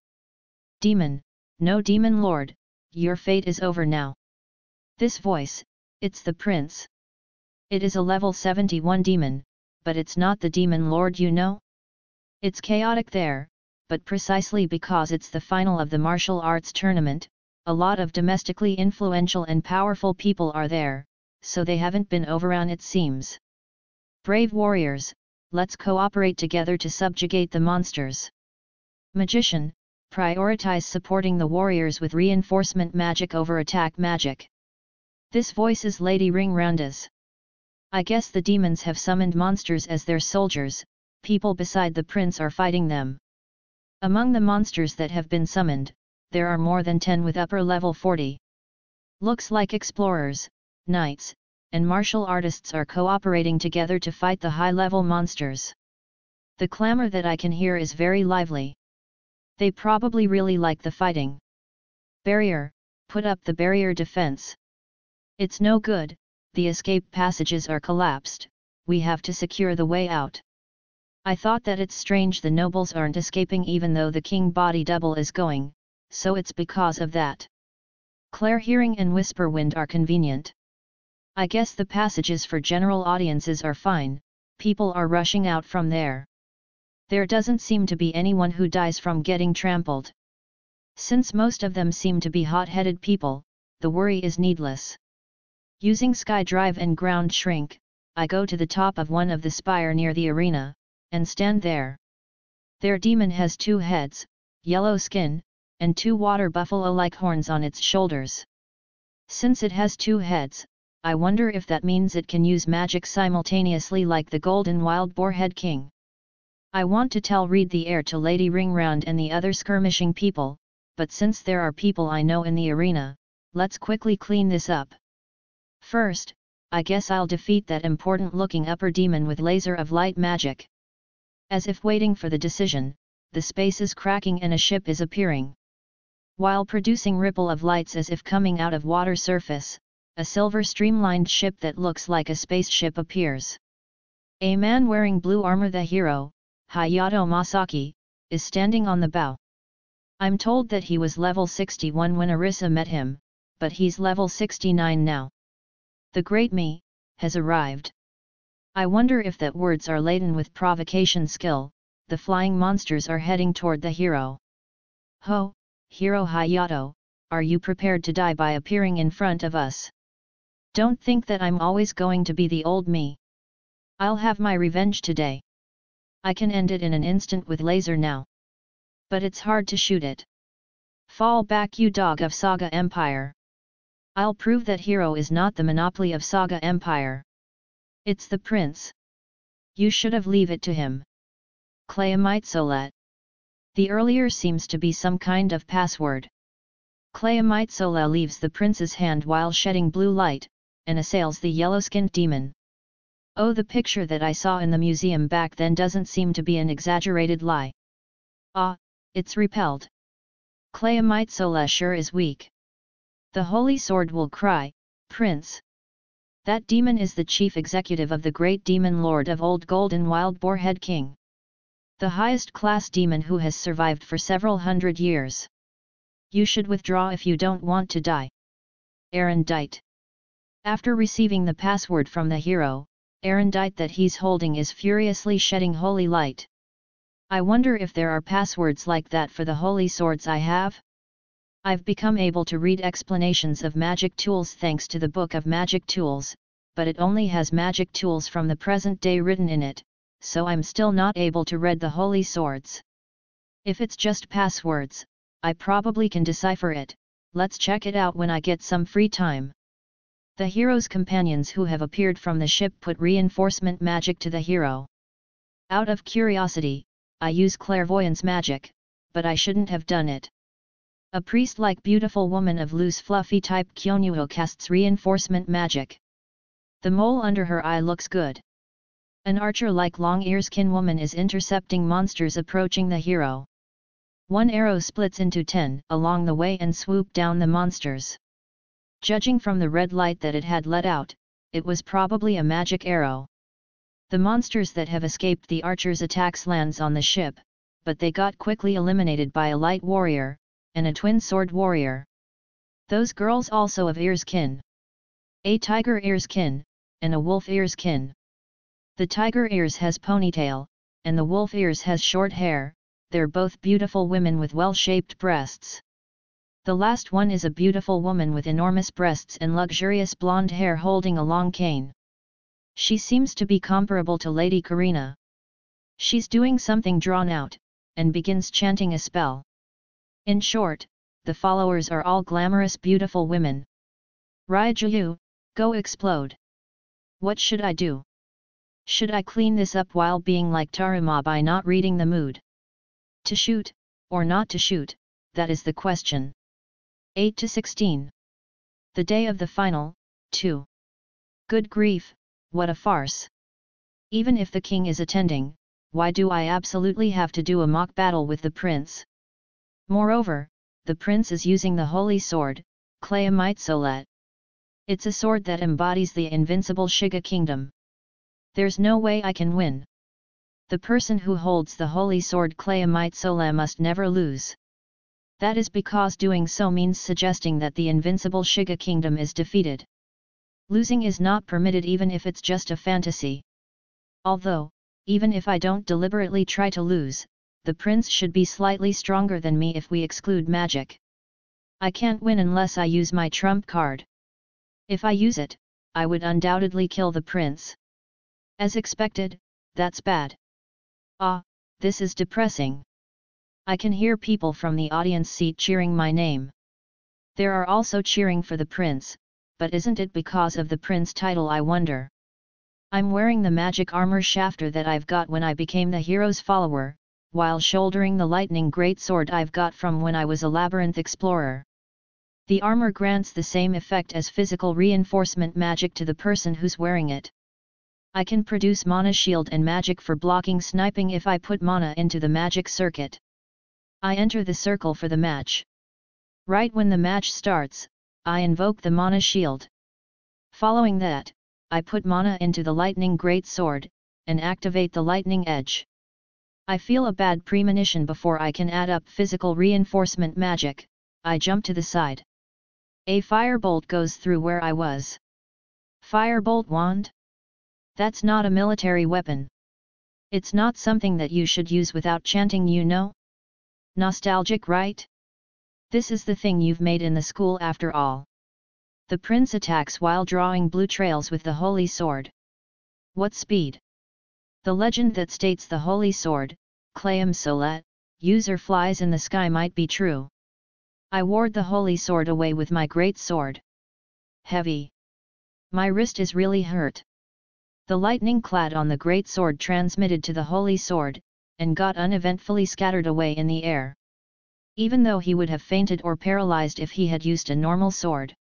Demon, no demon lord, your fate is over now. This voice, it's the prince. It is a level 71 demon, but it's not the demon lord you know? It's chaotic there, but precisely because it's the final of the martial arts tournament, a lot of domestically influential and powerful people are there, so they haven't been overrun it seems. Brave warriors, let's cooperate together to subjugate the monsters. Magician, prioritize supporting the warriors with reinforcement magic over attack magic. This voice is Lady Ringranda's. I guess the demons have summoned monsters as their soldiers, people beside the prince are fighting them. Among the monsters that have been summoned, there are more than 10 with upper level 40. Looks like explorers, knights, and martial artists are cooperating together to fight the high-level monsters. The clamor that I can hear is very lively. They probably really like the fighting. Barrier, put up the barrier defense. It's no good, the escape passages are collapsed, we have to secure the way out. I thought that it's strange the nobles aren't escaping even though the king body double is going, so it's because of that. Clair Hearing and Whisper Wind are convenient. I guess the passages for general audiences are fine, people are rushing out from there. There doesn't seem to be anyone who dies from getting trampled. Since most of them seem to be hot-headed people, the worry is needless. Using Sky Drive and Ground Shrink, I go to the top of one of the spire near the arena, and stand there. Their demon has 2 heads, yellow skin, and 2 water buffalo-like horns on its shoulders. Since it has 2 heads, I wonder if that means it can use magic simultaneously like the golden wild boar head king. I want to tell Read the Air to Lady Ringround and the other skirmishing people, but since there are people I know in the arena, let's quickly clean this up. First, I guess I'll defeat that important-looking upper demon with laser of light magic. As if waiting for the decision, the space is cracking and a ship is appearing. While producing ripple of lights as if coming out of water surface, a silver streamlined ship that looks like a spaceship appears. A man wearing blue armor, the hero, Hayato Masaki, is standing on the bow. I'm told that he was level 61 when Arisa met him, but he's level 69 now. The Great Me has arrived. I wonder if that words are laden with provocation skill. The flying monsters are heading toward the hero. Ho, Hiro Hayato, are you prepared to die by appearing in front of us? Don't think that I'm always going to be the old me. I'll have my revenge today. I can end it in an instant with laser now. But it's hard to shoot it. Fall back, you dog of Saga Empire. I'll prove that Hiro is not the monopoly of Saga Empire. It's the prince. You should have leave it to him. Clayamitesolet. The earlier seems to be some kind of password. Clayamitesolet leaves the prince's hand while shedding blue light, and assails the yellow-skinned demon. Oh, the picture that I saw in the museum back then doesn't seem to be an exaggerated lie. Ah, it's repelled. Clayamitesolet sure is weak. The holy sword will cry, Prince. That demon is the chief executive of the great demon lord of Old Golden Wild Boar Head King. The highest class demon who has survived for several hundred years. You should withdraw if you don't want to die. Erendite. After receiving the password from the hero, erudite that he's holding is furiously shedding holy light. I wonder if there are passwords like that for the holy swords I have? I've become able to read explanations of magic tools thanks to the Book of Magic Tools, but it only has magic tools from the present day written in it, so I'm still not able to read the holy swords. If it's just passwords, I probably can decipher it. Let's check it out when I get some free time. The hero's companions who have appeared from the ship put reinforcement magic to the hero. Out of curiosity, I use clairvoyance magic, but I shouldn't have done it. A priest-like beautiful woman of loose fluffy type Kyousoukyoku casts reinforcement magic. The mole under her eye looks good. An archer-like long earskin woman is intercepting monsters approaching the hero. One arrow splits into 10 along the way and swooped down the monsters. Judging from the red light that it had let out, it was probably a magic arrow. The monsters that have escaped the archer's attacks lands on the ship, but they got quickly eliminated by a light warrior, and a twin sword warrior. Those girls also of earskin. A tiger earskin, and a wolf earskin. The tiger ears has ponytail, and the wolf ears has short hair. They're both beautiful women with well-shaped breasts. The last one is a beautiful woman with enormous breasts and luxurious blonde hair holding a long cane. She seems to be comparable to Lady Karina. She's doing something drawn out, and begins chanting a spell. In short, the followers are all glamorous beautiful women. Ryuju, go explode. What should I do? Should I clean this up while being like Taruma by not reading the mood? To shoot, or not to shoot, that is the question. 8-16. The day of the final, 2. Good grief, what a farce. Even if the king is attending, why do I absolutely have to do a mock battle with the prince? Moreover, the prince is using the holy sword, Kyousoukyoku. It's a sword that embodies the invincible Shiga kingdom. There's no way I can win. The person who holds the holy sword Kyousoukyoku must never lose. That is because doing so means suggesting that the invincible Shiga kingdom is defeated. Losing is not permitted even if it's just a fantasy. Although, even if I don't deliberately try to lose, the prince should be slightly stronger than me if we exclude magic. I can't win unless I use my trump card. If I use it, I would undoubtedly kill the prince. As expected, that's bad. Ah, this is depressing. I can hear people from the audience seat cheering my name. There are also cheering for the prince, but isn't it because of the prince title I wonder? I'm wearing the magic armor shafter that I've got when I became the hero's follower, while shouldering the lightning greatsword I've got from when I was a labyrinth explorer. The armor grants the same effect as physical reinforcement magic to the person who's wearing it. I can produce mana shield and magic for blocking sniping if I put mana into the magic circuit. I enter the circle for the match. Right when the match starts, I invoke the mana shield. Following that, I put mana into the lightning greatsword, and activate the lightning edge. I feel a bad premonition before I can add up physical reinforcement magic. I jump to the side. A firebolt goes through where I was. Firebolt wand? That's not a military weapon. It's not something that you should use without chanting, you know? Nostalgic, right? This is the thing you've made in the school after all. The prince attacks while drawing blue trails with the holy sword. What speed? The legend that states the holy sword, Kyousoukyoku, user flies in the sky might be true. I ward the holy sword away with my great sword. Heavy. My wrist is really hurt. The lightning clad on the great sword transmitted to the holy sword, and got uneventfully scattered away in the air. Even though he would have fainted or paralyzed if he had used a normal sword.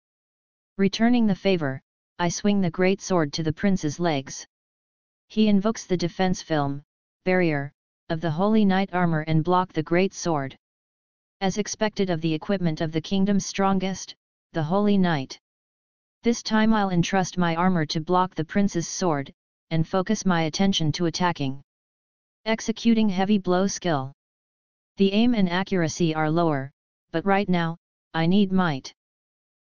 Returning the favor, I swing the great sword to the prince's legs. He invokes the defense film, barrier, of the holy knight armor and block the great sword. As expected of the equipment of the kingdom's strongest, the holy knight. This time I'll entrust my armor to block the prince's sword, and focus my attention to attacking. Executing heavy blow skill. The aim and accuracy are lower, but right now, I need might.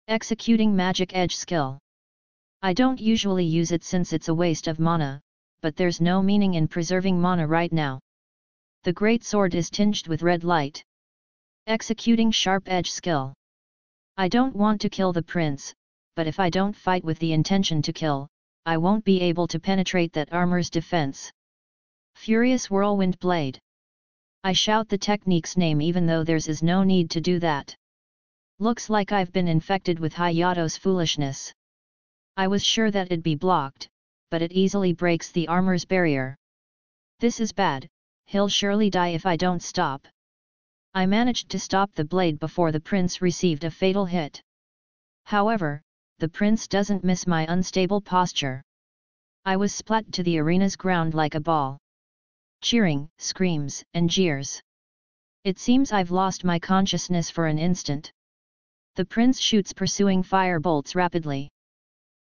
Executing magic edge skill. I don't usually use it since it's a waste of mana, but there's no meaning in preserving mana right now. The great sword is tinged with red light. Executing sharp edge skill. I don't want to kill the prince, but if I don't fight with the intention to kill, I won't be able to penetrate that armor's defense. Furious whirlwind blade. I shout the technique's name even though there's is no need to do that. Looks like I've been infected with Hayato's foolishness. I was sure that it'd be blocked, but it easily breaks the armor's barrier. This is bad, he'll surely die if I don't stop. I managed to stop the blade before the prince received a fatal hit. However, the prince doesn't miss my unstable posture. I was splat to the arena's ground like a ball. Cheering, screams, and jeers. It seems I've lost my consciousness for an instant. The prince shoots pursuing fire bolts rapidly.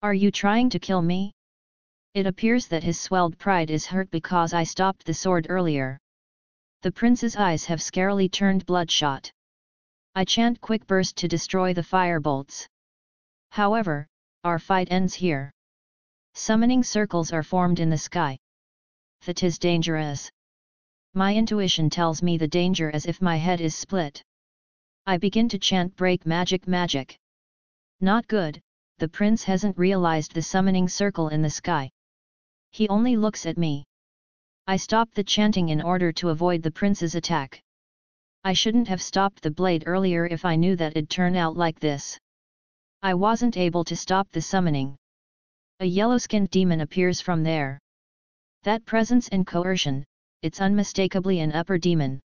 Are you trying to kill me? It appears that his swelled pride is hurt because I stopped the sword earlier. The prince's eyes have scarily turned bloodshot. I chant quick burst to destroy the fire bolts. However, our fight ends here. Summoning circles are formed in the sky. That is dangerous. My intuition tells me the danger as if my head is split. I begin to chant break magic magic. Not good, the prince hasn't realized the summoning circle in the sky. He only looks at me. I stop the chanting in order to avoid the prince's attack. I shouldn't have stopped the blade earlier if I knew that it'd turn out like this. I wasn't able to stop the summoning. A yellow-skinned demon appears from there. That presence and coercion, it's unmistakably an upper demon.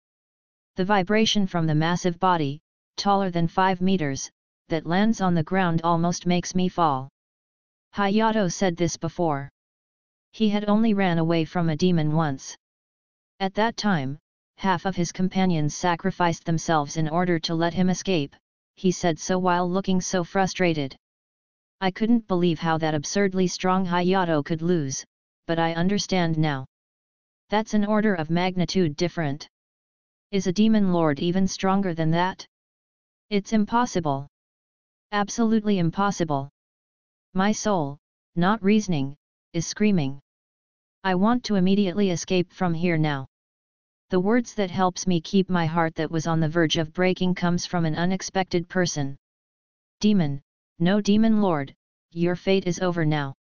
The vibration from the massive body, taller than 5 meters, that lands on the ground almost makes me fall. Hayato said this before. He had only ran away from a demon once. At that time, half of his companions sacrificed themselves in order to let him escape, he said so while looking so frustrated. I couldn't believe how that absurdly strong Hayato could lose, but I understand now. That's an order of magnitude different. Is a demon lord even stronger than that? It's impossible. Absolutely impossible. My soul, not reasoning, is screaming. I want to immediately escape from here now. The words that helps me keep my heart that was on the verge of breaking comes from an unexpected person. Demon, no demon lord, your fate is over now.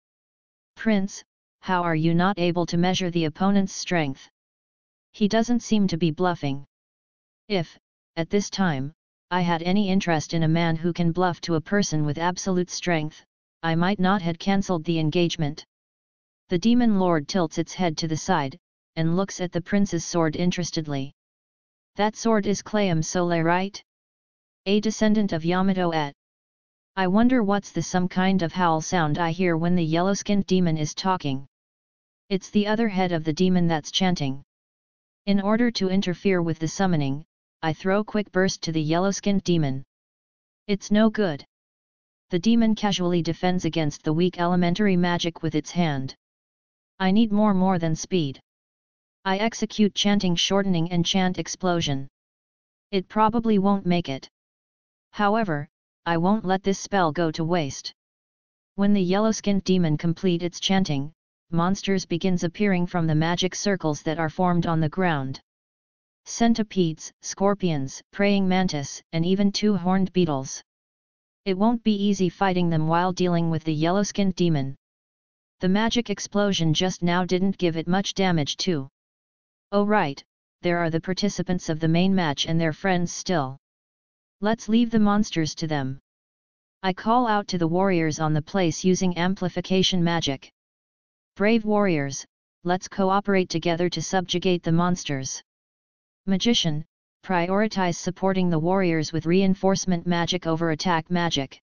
Prince, how are you not able to measure the opponent's strength? He doesn't seem to be bluffing. If, at this time, I had any interest in a man who can bluff to a person with absolute strength, I might not have cancelled the engagement. The demon lord tilts its head to the side, and looks at the prince's sword interestedly. That sword is Clayam Sole, right? A descendant of Yamato et. I wonder what's the some kind of howl sound I hear when the yellow-skinned demon is talking. It's the other head of the demon that's chanting. In order to interfere with the summoning, I throw quick burst to the yellow-skinned demon. It's no good. The demon casually defends against the weak elementary magic with its hand. I need more than speed. I execute chanting shortening and chant explosion. It probably won't make it. However, I won't let this spell go to waste. When the yellow-skinned demon complete its chanting, monsters begins appearing from the magic circles that are formed on the ground. Centipedes, scorpions, praying mantis, and even 2 horned beetles. It won't be easy fighting them while dealing with the yellow-skinned demon. The magic explosion just now didn't give it much damage too. Oh right, there are the participants of the main match and their friends still. Let's leave the monsters to them. I call out to the warriors on the place using amplification magic. Brave warriors, let's cooperate together to subjugate the monsters. Magician, prioritize supporting the warriors with reinforcement magic over attack magic.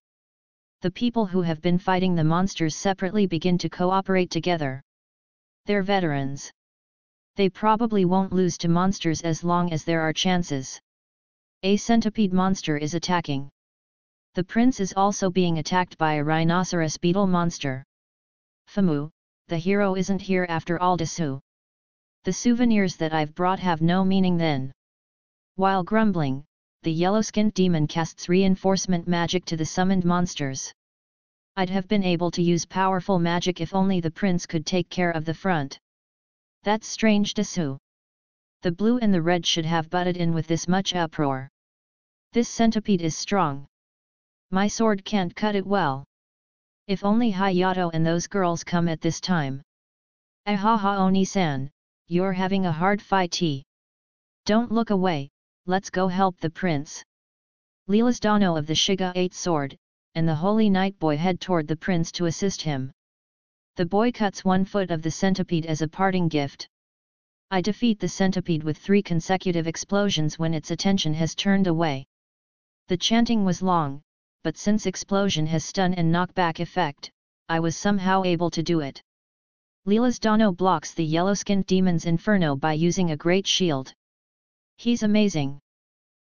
The people who have been fighting the monsters separately begin to cooperate together. They're veterans. They probably won't lose to monsters as long as there are chances. A centipede monster is attacking. The prince is also being attacked by a rhinoceros beetle monster. Famu, the hero isn't here after all. Desu. The souvenirs that I've brought have no meaning then. While grumbling, the yellow-skinned demon casts reinforcement magic to the summoned monsters. I'd have been able to use powerful magic if only the prince could take care of the front. That's strange Desu. The blue and the red should have butted in with this much uproar. This centipede is strong. My sword can't cut it well. If only Hayato and those girls come at this time. Ahaha Oni-san, you're having a hard fight. Don't look away, let's go help the prince. Leela's Dano of the Shiga 8 sword, and the holy night boy head toward the prince to assist him. The boy cuts one foot of the centipede as a parting gift. I defeat the centipede with 3 consecutive explosions when its attention has turned away. The chanting was long, but since explosion has stun and knockback effect, I was somehow able to do it. Leela's Dano blocks the yellow-skinned demon's inferno by using a great shield. He's amazing.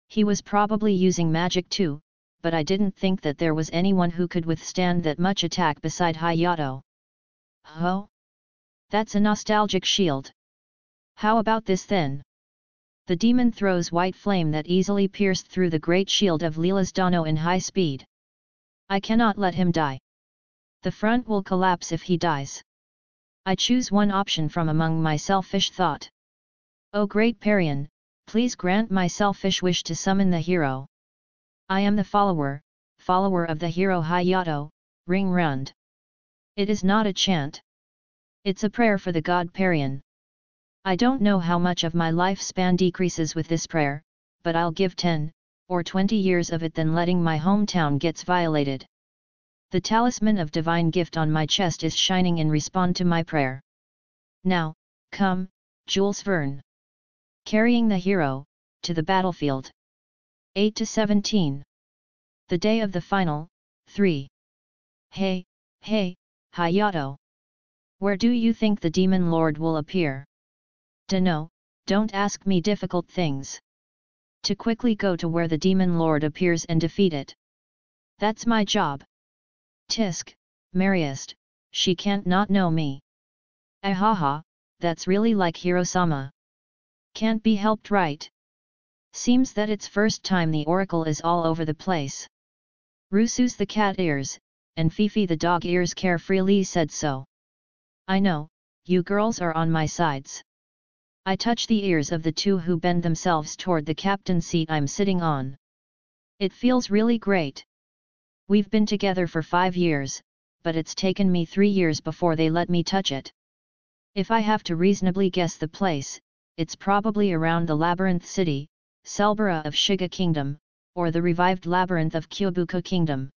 He was probably using magic too, but I didn't think that there was anyone who could withstand that much attack beside Hayato. Oh? That's a nostalgic shield. How about this then? The demon throws white flame that easily pierced through the great shield of Leela's Dano in high speed. I cannot let him die. The front will collapse if he dies. I choose one option from among my selfish thought. O great Parian, please grant my selfish wish to summon the hero. I am the follower of the hero Hayato, ring round. It is not a chant. It's a prayer for the god Parian. I don't know how much of my lifespan decreases with this prayer, but I'll give 10 or 20 years of it than letting my hometown gets violated. The talisman of divine gift on my chest is shining in response to my prayer. Now, come, Jules Verne. Carrying the hero to the battlefield. 8-17. The day of the final, 3. Hey, Hayato. Where do you think the demon lord will appear? Dunno, don't ask me difficult things. To quickly go to where the demon lord appears and defeat it. That's my job. Tisk, merriest, she can't not know me. Ahaha, that's really like Hiro-sama. Can't be helped, right? Seems that it's first time the oracle is all over the place. Rusu's the cat ears, and Fifi the dog ears carefreely said so. I know, you girls are on my sides. I touch the ears of the 2 who bend themselves toward the captain seat I'm sitting on. It feels really great. We've been together for 5 years, but it's taken me 3 years before they let me touch it. If I have to reasonably guess the place, it's probably around the Labyrinth City, Selbera of Shiga Kingdom, or the revived Labyrinth of Kyobuka Kingdom.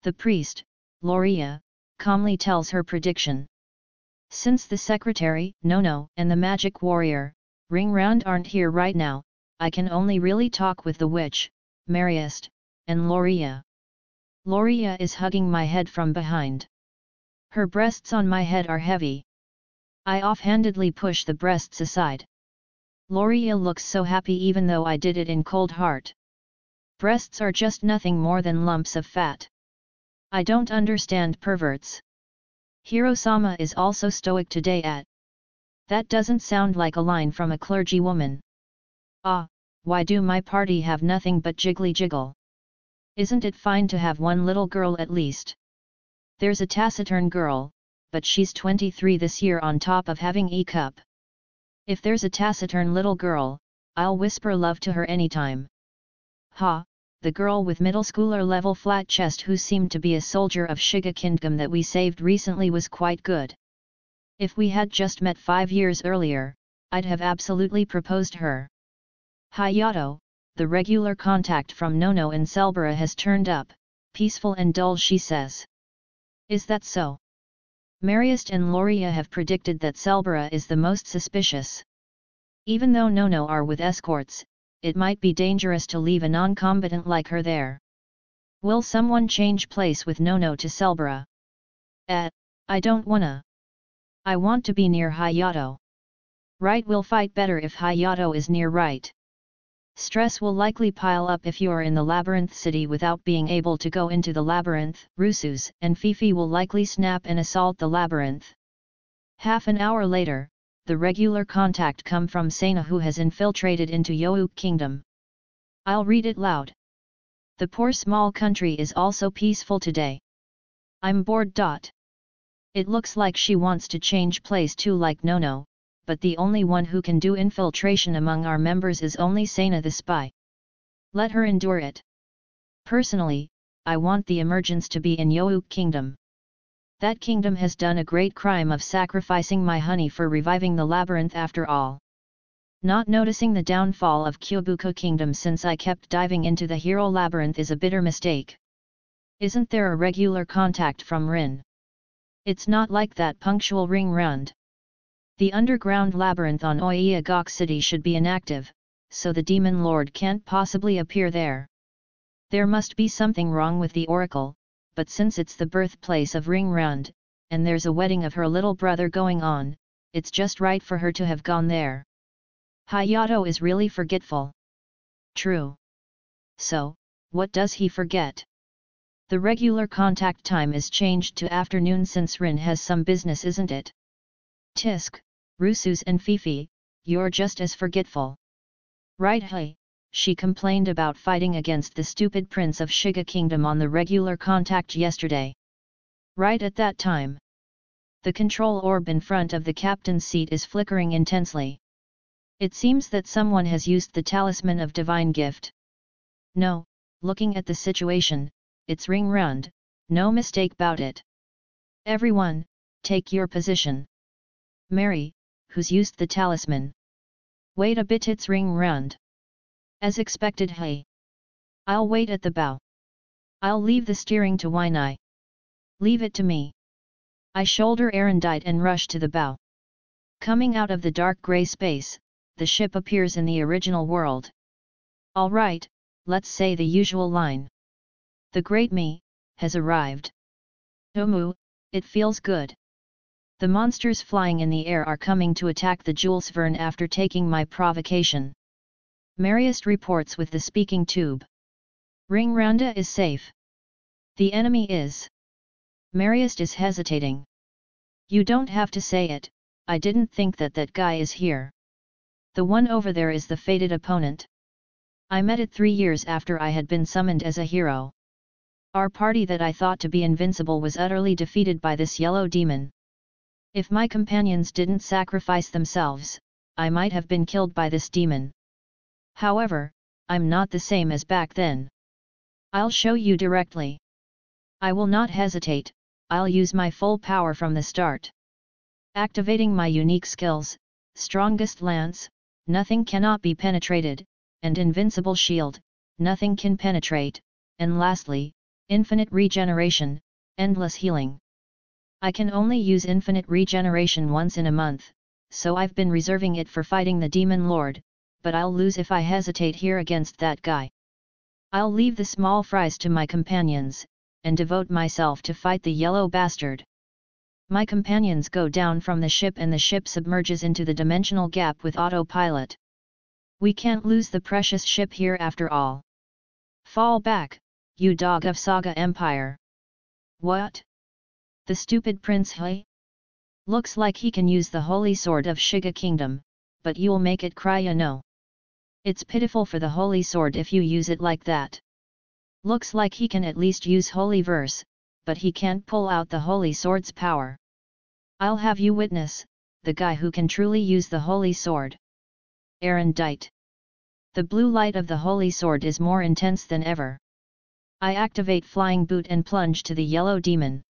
The priest, Loria, calmly tells her prediction. Since the secretary, Nono, and the magic warrior, Ring Round aren't here right now, I can only really talk with the witch, Mariest, and Loria. Loria is hugging my head from behind. Her breasts on my head are heavy. I offhandedly push the breasts aside. Loria looks so happy even though I did it in cold heart. Breasts are just nothing more than lumps of fat. I don't understand perverts. Hiro-sama is also stoic today at. That doesn't sound like a line from a clergywoman. Ah, why do my party have nothing but jiggly jiggle? Isn't it fine to have one little girl at least? There's a taciturn girl, but she's 23 this year on top of having E-cup. If there's a taciturn little girl, I'll whisper love to her anytime. Ha, the girl with middle schooler level flat chest who seemed to be a soldier of Shiga Kingdom that we saved recently was quite good. If we had just met 5 years earlier, I'd have absolutely proposed her. Hayato, the regular contact from Nono and Selbera has turned up, peaceful and dull, she says. Is that so? Mariest and Loria have predicted that Selbera is the most suspicious. Even though Nono are with escorts, it might be dangerous to leave a non-combatant like her there. Will someone change place with Nono to Selbera? I don't wanna. I want to be near Hayato. Right will fight better if Hayato is near right. Stress will likely pile up if you are in the Labyrinth City without being able to go into the labyrinth. Rusus and Fifi will likely snap and assault the labyrinth. Half an hour later, the regular contact come from Sena who has infiltrated into Youk Kingdom. I'll read it loud. The poor small country is also peaceful today. I'm bored. It looks like she wants to change place too, like Nono, but the only one who can do infiltration among our members is only Sana the spy. Let her endure it. Personally, I want the emergence to be in Youk Kingdom. That kingdom has done a great crime of sacrificing my honey for reviving the labyrinth after all. Not noticing the downfall of Kyobuku Kingdom since I kept diving into the Hiro labyrinth is a bitter mistake. Isn't there a regular contact from Rin? It's not like that punctual ring round. The underground labyrinth on Oiagok City should be inactive, so the demon lord can't possibly appear there. There must be something wrong with the oracle, but since it's the birthplace of Ring Round, and there's a wedding of her little brother going on, it's just right for her to have gone there. Hayato is really forgetful. True. So, what does he forget? The regular contact time is changed to afternoon since Rin has some business, isn't it? Tisk, Rusus and Fifi, you're just as forgetful. Right? Hey, she complained about fighting against the stupid prince of Shiga Kingdom on the regular contact yesterday. Right at that time. The control orb in front of the captain's seat is flickering intensely. It seems that someone has used the talisman of divine gift. No, looking at the situation, it's Ring Round, no mistake about it. Everyone, take your position. Mary, who's used the talisman? Wait a bit, it's Ring Round. As expected. Hey. I'll wait at the bow. I'll leave the steering to Winai. Leave it to me. I shoulder Erendite and rush to the bow. Coming out of the dark grey space, the ship appears in the original world. All right, let's say the usual line. The great me has arrived. Omu, it feels good. The monsters flying in the air are coming to attack the Jules Verne after taking my provocation. Marius reports with the speaking tube. Ring Rounda is safe. The enemy is. Marius is hesitating. You don't have to say it, I didn't think that guy is here. The one over there is the fated opponent. I met it 3 years after I had been summoned as a hero. Our party that I thought to be invincible was utterly defeated by this yellow demon. If my companions didn't sacrifice themselves, I might have been killed by this demon. However, I'm not the same as back then. I'll show you directly. I will not hesitate, I'll use my full power from the start. Activating my unique skills, strongest lance, nothing cannot be penetrated, and invincible shield, nothing can penetrate, and lastly, infinite regeneration, endless healing. I can only use infinite regeneration once in a month, so I've been reserving it for fighting the Demon Lord, but I'll lose if I hesitate here against that guy. I'll leave the small fries to my companions, and devote myself to fight the yellow bastard. My companions go down from the ship and the ship submerges into the dimensional gap with autopilot. We can't lose the precious ship here after all. Fall back, you dog of Saga Empire. What? The stupid Prince Hui? Looks like he can use the holy sword of Shiga Kingdom, but you'll make it cry, you know. It's pitiful for the holy sword if you use it like that. Looks like he can at least use holy verse, but he can't pull out the holy sword's power. I'll have you witness, the guy who can truly use the holy sword. Erendite. The blue light of the holy sword is more intense than ever. I activate flying boot and plunge to the yellow demon.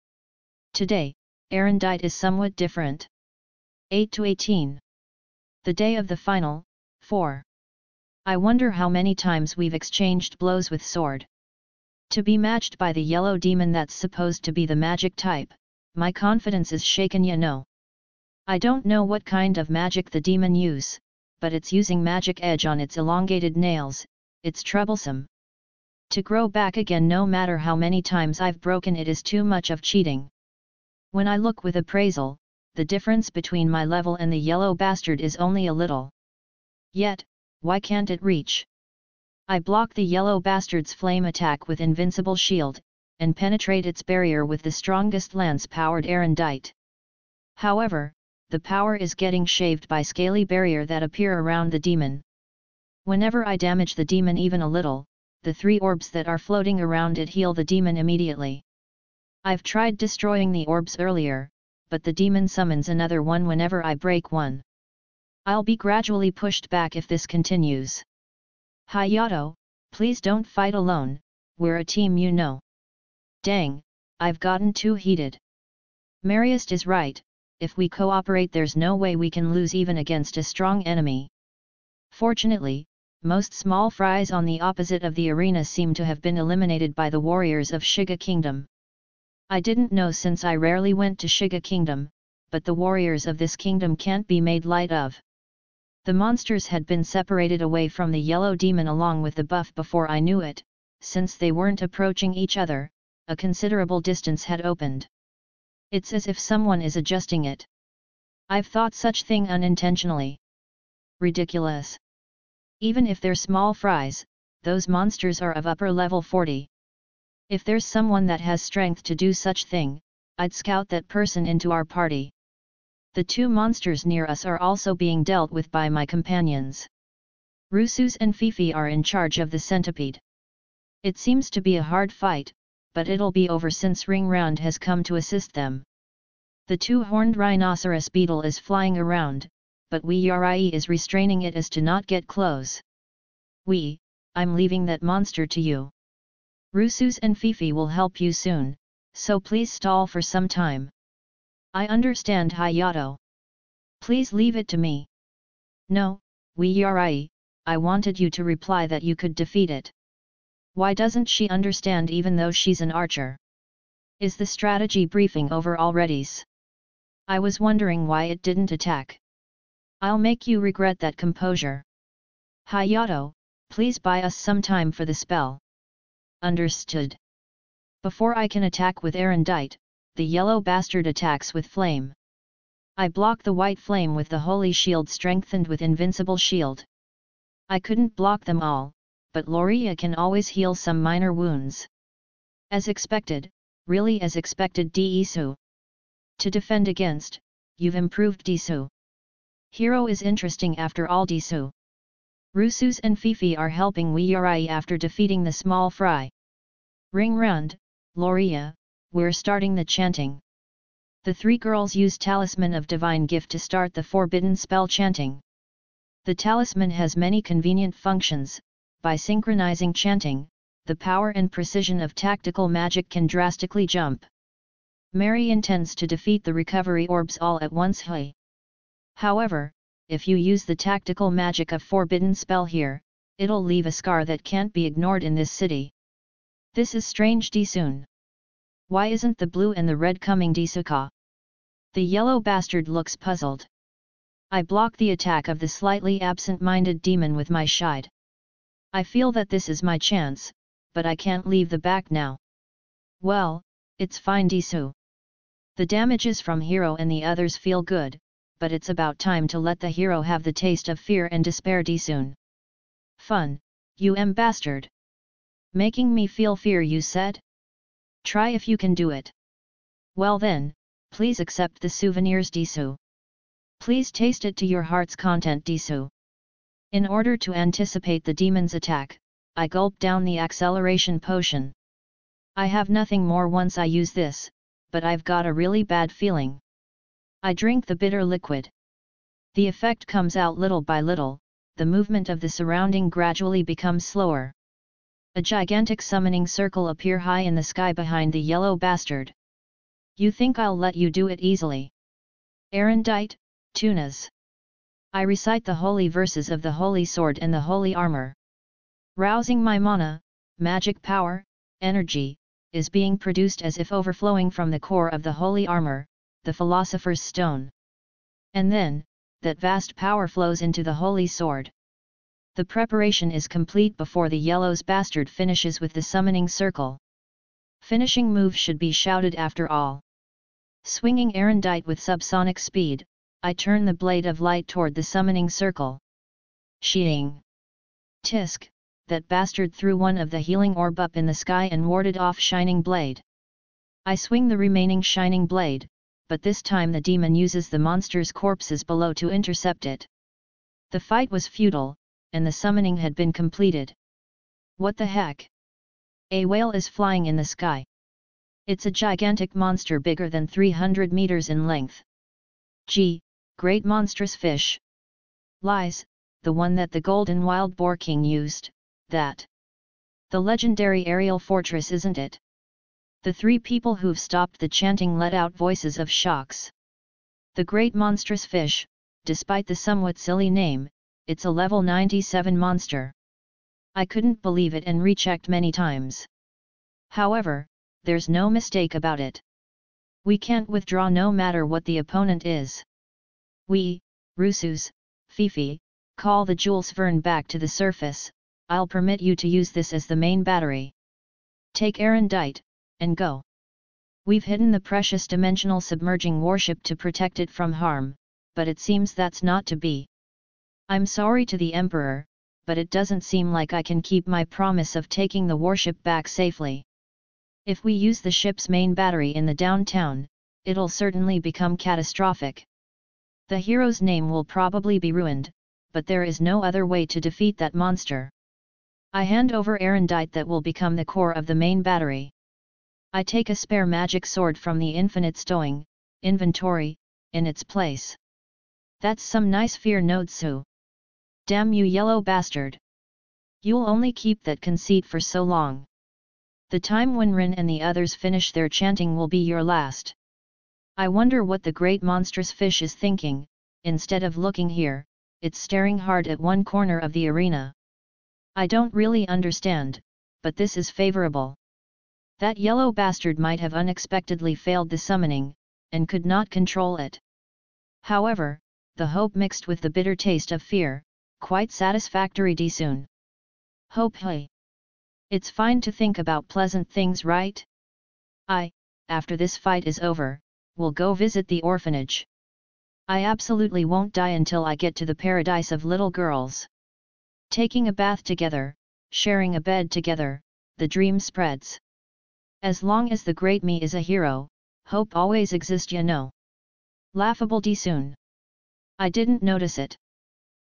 Today, Erendite is somewhat different. 8-18. The day of the final, 4. I wonder how many times we've exchanged blows with sword. To be matched by the yellow demon that's supposed to be the magic type, my confidence is shaken, you know. I don't know what kind of magic the demon use, but it's using magic edge on its elongated nails, it's troublesome. To grow back again no matter how many times I've broken it is too much of cheating. When I look with appraisal, the difference between my level and the yellow bastard is only a little. Yet, why can't it reach? I block the yellow bastard's flame attack with invincible shield, and penetrate its barrier with the strongest lance-powered Erendite. However, the power is getting shaved by scaly barrier that appear around the demon. Whenever I damage the demon even a little, the 3 orbs that are floating around it heal the demon immediately. I've tried destroying the orbs earlier, but the demon summons another one whenever I break one. I'll be gradually pushed back if this continues. Hayato, please don't fight alone, we're a team you know. Dang, I've gotten too heated. Mariest is right, if we cooperate there's no way we can lose even against a strong enemy. Fortunately, most small fries on the opposite of the arena seem to have been eliminated by the warriors of Shiga Kingdom. I didn't know since I rarely went to Shiga Kingdom, but the warriors of this kingdom can't be made light of. The monsters had been separated away from the yellow demon along with the buff before I knew it, since they weren't approaching each other, a considerable distance had opened. It's as if someone is adjusting it. I've thought such thing unintentionally. Ridiculous. Even if they're small fries, those monsters are of upper level 40. If there's someone that has strength to do such thing, I'd scout that person into our party. The two monsters near us are also being dealt with by my companions. Rusus and Fifi are in charge of the centipede. It seems to be a hard fight, but it'll be over since Ring Round has come to assist them. The two-horned rhinoceros beetle is flying around, but Yuri is restraining it as to not get close. I'm leaving that monster to you. Rusus and Fifi will help you soon, so please stall for some time. I understand Hayato. Please leave it to me. No, Yuri, I wanted you to reply that you could defeat it. Why doesn't she understand even though she's an archer? Is the strategy briefing over already? I was wondering why it didn't attack. I'll make you regret that composure. Hayato, please buy us some time for the spell. Understood. Before I can attack with Erendite, the yellow bastard attacks with flame. I block the white flame with the holy shield strengthened with invincible shield. I couldn't block them all, but Loria can always heal some minor wounds. As expected, really as expected Disu. To defend against, you've improved Disu. Hiro is interesting after all Disu. Rusus and Fifi are helping Yuri after defeating the small fry. Ring round, Loria, we're starting the chanting. The three girls use Talisman of Divine Gift to start the forbidden spell chanting. The talisman has many convenient functions. By synchronizing chanting, the power and precision of tactical magic can drastically jump. Mary intends to defeat the recovery orbs all at once. However, if you use the tactical magic of forbidden spell here, it'll leave a scar that can't be ignored in this city. This is strange Disun. Why isn't the blue and the red coming Disuka? The yellow bastard looks puzzled. I block the attack of the slightly absent-minded demon with my shide. I feel that this is my chance, but I can't leave the back now. Well, it's fine Disu. The damages from Hiro and the others feel good, but it's about time to let the hero have the taste of fear and despair Disun. Fun, bastard. Making me feel fear you said? Try if you can do it. Well then, please accept the souvenirs Disu. Please taste it to your heart's content Disu. In order to anticipate the demon's attack, I gulp down the acceleration potion. I have nothing more once I use this, but I've got a really bad feeling. I drink the bitter liquid. The effect comes out little by little, the movement of the surrounding gradually becomes slower. A gigantic summoning circle appear high in the sky behind the yellow bastard. You think I'll let you do it easily? Erendite, Tunas. I recite the holy verses of the holy sword and the holy armor. Rousing my mana, magic power, energy, is being produced as if overflowing from the core of the holy armor, the philosopher's stone. And then, that vast power flows into the holy sword. The preparation is complete before the yellow's bastard finishes with the summoning circle. Finishing move should be shouted after all. Swinging Erendite with subsonic speed, I turn the blade of light toward the summoning circle. Sheeing. Tisk, that bastard threw one of the healing orb up in the sky and warded off shining blade. I swing the remaining shining blade, but this time the demon uses the monster's corpses below to intercept it. The fight was futile, and the summoning had been completed. What the heck? A whale is flying in the sky. It's a gigantic monster bigger than 300 meters in length. Gee, great monstrous fish. Lies, the one that the golden wild boar king used, that. The legendary aerial fortress, isn't it? The three people who've stopped the chanting let out voices of shocks. The great monstrous fish, despite the somewhat silly name, it's a level 97 monster. I couldn't believe it and rechecked many times. However, there's no mistake about it. We can't withdraw no matter what the opponent is. We, Rusus, Fifi, call the Julesvern back to the surface. I'll permit you to use this as the main battery. Take Erendite, and go. We've hidden the precious dimensional submerging warship to protect it from harm, but it seems that's not to be. I'm sorry to the Emperor, but it doesn't seem like I can keep my promise of taking the warship back safely. If we use the ship's main battery in the downtown, it'll certainly become catastrophic. The hero's name will probably be ruined, but there is no other way to defeat that monster. I hand over Erendite that will become the core of the main battery. I take a spare magic sword from the infinite stowing inventory in its place. That's some nice fear node, Sue. Damn you, yellow bastard. You'll only keep that conceit for so long. The time when Rin and the others finish their chanting will be your last. I wonder what the great monstrous fish is thinking. Instead of looking here, it's staring hard at one corner of the arena. I don't really understand, but this is favorable. That yellow bastard might have unexpectedly failed the summoning, and could not control it. However, the hope mixed with the bitter taste of fear, quite satisfactory soon. Hope, hey. It's fine to think about pleasant things, right? After this fight is over, will go visit the orphanage. I absolutely won't die until I get to the paradise of little girls. Taking a bath together, sharing a bed together, the dream spreads. As long as the great me is a hero, hope always exists, you know. Laughable soon. I didn't notice it.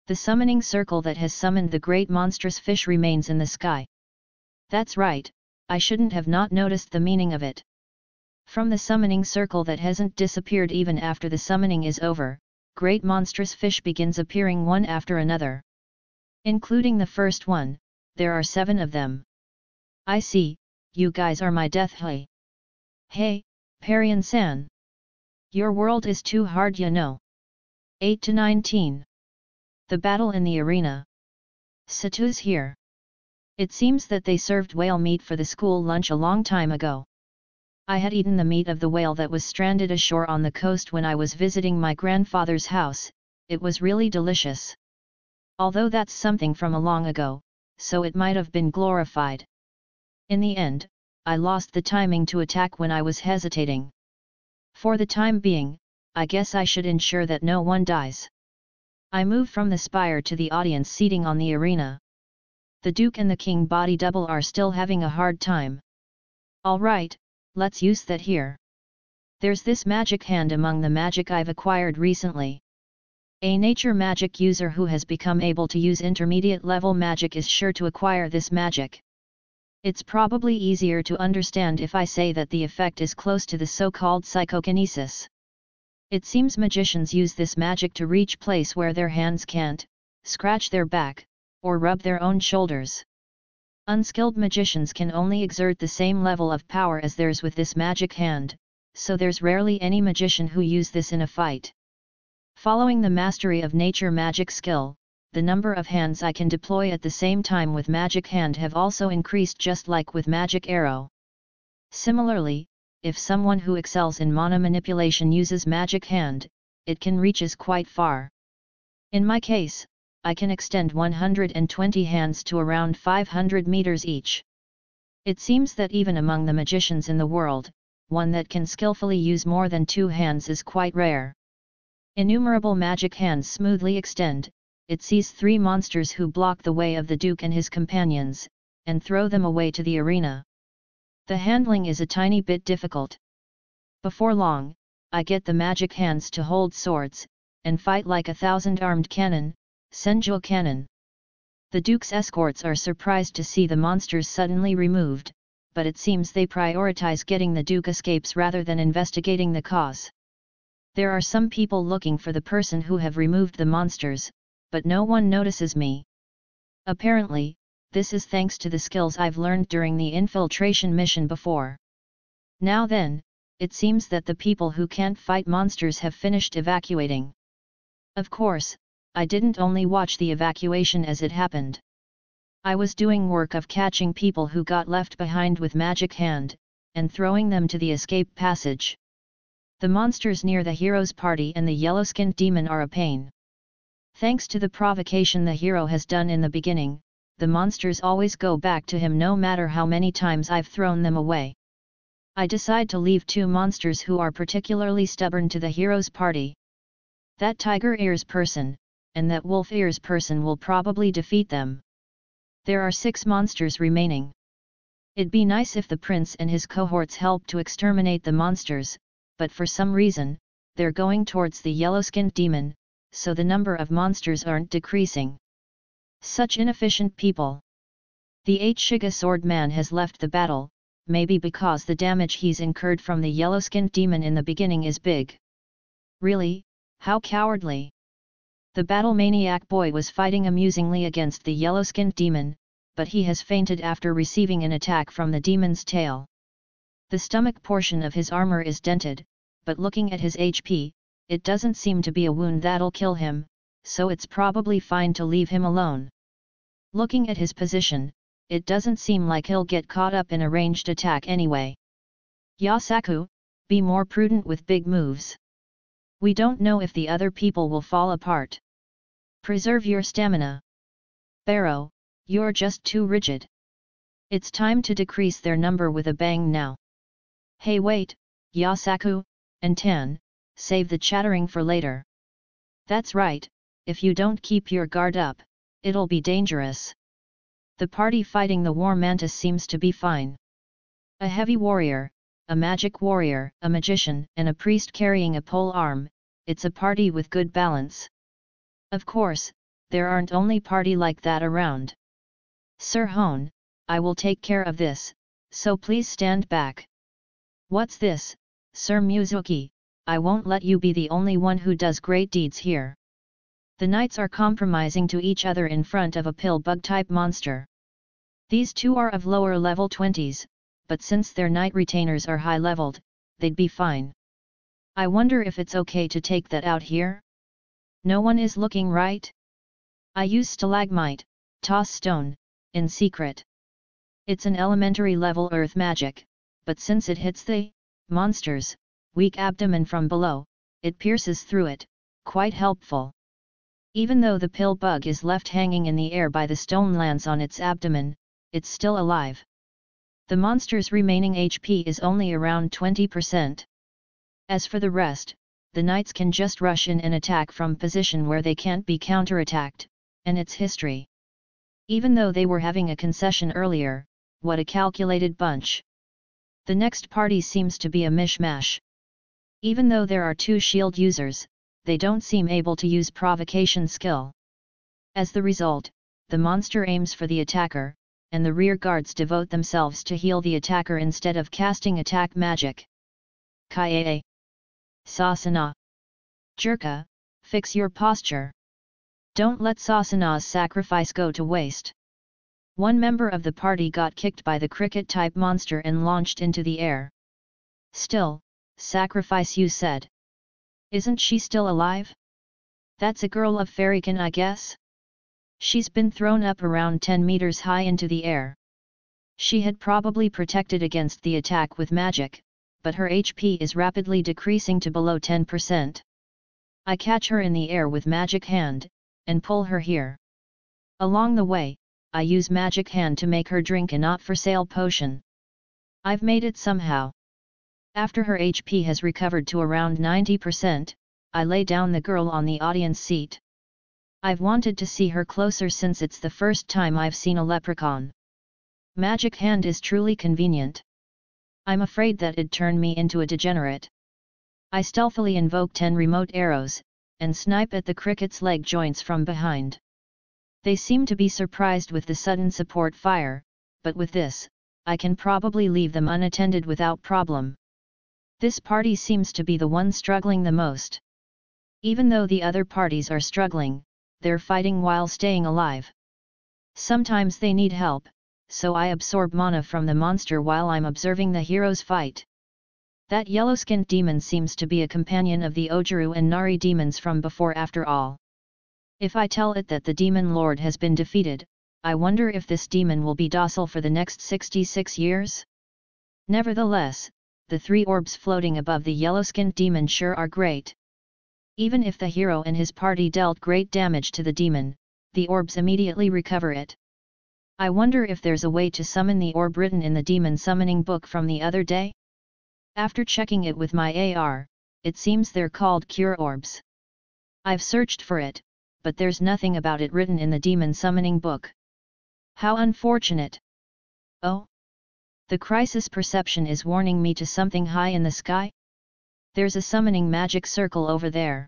The summoning circle that has summoned the great monstrous fish remains in the sky. That's right, I shouldn't have not noticed the meaning of it. From the summoning circle that hasn't disappeared even after the summoning is over, great monstrous fish begins appearing one after another. Including the first one, there are 7 of them. I see, you guys are my death, hey. Hey, Parian-san. Your world is too hard, you know. 8 to 19. The battle in the arena. Satu's here. It seems that they served whale meat for the school lunch a long time ago. I had eaten the meat of the whale that was stranded ashore on the coast when I was visiting my grandfather's house. It was really delicious. Although that's something from a long ago, so it might have been glorified. In the end, I lost the timing to attack when I was hesitating. For the time being, I guess I should ensure that no one dies. I move from the spire to the audience seating on the arena. The Duke and the King body double are still having a hard time. Alright, let's use that here. There's this magic hand among the magic I've acquired recently. A nature magic user who has become able to use intermediate level magic is sure to acquire this magic. It's probably easier to understand if I say that the effect is close to the so-called psychokinesis. It seems magicians use this magic to reach place where their hands can't, scratch their back, or rub their own shoulders. Unskilled magicians can only exert the same level of power as theirs with this magic hand, so there's rarely any magician who use this in a fight. Following the mastery of nature magic skill, the number of hands I can deploy at the same time with magic hand have also increased just like with magic arrow. Similarly, if someone who excels in mana manipulation uses magic hand, it can reaches quite far. In my case, I can extend 120 hands to around 500 meters each. It seems that even among the magicians in the world, one that can skillfully use more than 2 hands is quite rare. Innumerable magic hands smoothly extend, it sees 3 monsters who block the way of the Duke and his companions, and throw them away to the arena. The handling is a tiny bit difficult. Before long, I get the magic hands to hold swords, and fight like 1,000 armed cannon, Senjo cannon. The Duke's escorts are surprised to see the monsters suddenly removed, but it seems they prioritize getting the Duke escapes rather than investigating the cause. There are some people looking for the person who have removed the monsters, but no one notices me. Apparently, this is thanks to the skills I've learned during the infiltration mission before. Now then, it seems that the people who can't fight monsters have finished evacuating. Of course, I didn't only watch the evacuation as it happened. I was doing work of catching people who got left behind with magic hand, and throwing them to the escape passage. The monsters near the hero's party and the yellow-skinned demon are a pain. Thanks to the provocation the hero has done in the beginning, the monsters always go back to him no matter how many times I've thrown them away. I decide to leave 2 monsters who are particularly stubborn to the hero's party. That tiger ears person, and that wolf ears person will probably defeat them. There are 6 monsters remaining. It'd be nice if the prince and his cohorts helped to exterminate the monsters, but for some reason, they're going towards the yellow-skinned demon, so the number of monsters aren't decreasing. Such inefficient people. The Shiga sword man has left the battle, maybe because the damage he's incurred from the yellow-skinned demon in the beginning is big. Really, how cowardly. The battle maniac boy was fighting amusingly against the yellow-skinned demon, but he has fainted after receiving an attack from the demon's tail. The stomach portion of his armor is dented, but looking at his HP, it doesn't seem to be a wound that'll kill him, so it's probably fine to leave him alone. Looking at his position, it doesn't seem like he'll get caught up in a ranged attack anyway. Yasaku, be more prudent with big moves. We don't know if the other people will fall apart. Preserve your stamina. Barrow, you're just too rigid. It's time to decrease their number with a bang now. Hey wait, Yasaku, and Tan, save the chattering for later. That's right, if you don't keep your guard up, it'll be dangerous. The party fighting the war mantis seems to be fine. A heavy warrior, a magic warrior, a magician, and a priest carrying a pole arm, it's a party with good balance. Of course, there aren't only party like that around. Sir Hone, I will take care of this, so please stand back. What's this, Sir Suzuki? I won't let you be the only one who does great deeds here. The knights are compromising to each other in front of a pill bug-type monster. These 2 are of lower level 20s, but since their knight retainers are high-leveled, they'd be fine. I wonder if it's okay to take that out here? No one is looking, right? I use stalagmite, toss stone, in secret. It's an elementary level earth magic, but since it hits the monster's weak abdomen from below, it pierces through it, quite helpful. Even though the pill bug is left hanging in the air by the stone lance on its abdomen, it's still alive. The monster's remaining HP is only around 20%. As for the rest, the knights can just rush in and attack from position where they can't be counterattacked, and it's history. Even though they were having a concession earlier, what a calculated bunch. The next party seems to be a mishmash. Even though there are 2 shield users, they don't seem able to use provocation skill. As the result, the monster aims for the attacker, and the rear guards devote themselves to heal the attacker instead of casting attack magic. Kaie. Sasana. Jerka, fix your posture. Don't let Sasana's sacrifice go to waste. One member of the party got kicked by the cricket-type monster and launched into the air. Still, sacrifice you said. Isn't she still alive? That's a girl of Fairykin, I guess? She's been thrown up around 10 meters high into the air. She had probably protected against the attack with magic, but her HP is rapidly decreasing to below 10%. I catch her in the air with magic hand, and pull her here. Along the way, I use magic hand to make her drink a not-for-sale potion. I've made it somehow. After her HP has recovered to around 90%, I lay down the girl on the audience seat. I've wanted to see her closer since it's the first time I've seen a leprechaun. Magic hand is truly convenient. I'm afraid that it'd turn me into a degenerate. I stealthily invoke 10 remote arrows, and snipe at the cricket's leg joints from behind. They seem to be surprised with the sudden support fire, but with this, I can probably leave them unattended without problem. This party seems to be the one struggling the most. Even though the other parties are struggling, they're fighting while staying alive. Sometimes they need help, so I absorb mana from the monster while I'm observing the heroes fight. That yellow-skinned demon seems to be a companion of the Ojuru and Nari demons from before after all. If I tell it that the demon lord has been defeated, I wonder if this demon will be docile for the next 66 years? Nevertheless, the 3 orbs floating above the yellow-skinned demon sure are great. Even if the hero and his party dealt great damage to the demon, the orbs immediately recover it. I wonder if there's a way to summon the orb written in the demon summoning book from the other day? After checking it with my AR, it seems they're called cure orbs. I've searched for it, but there's nothing about it written in the demon summoning book. How unfortunate! Oh! The crisis perception is warning me to something high in the sky? There's a summoning magic circle over there.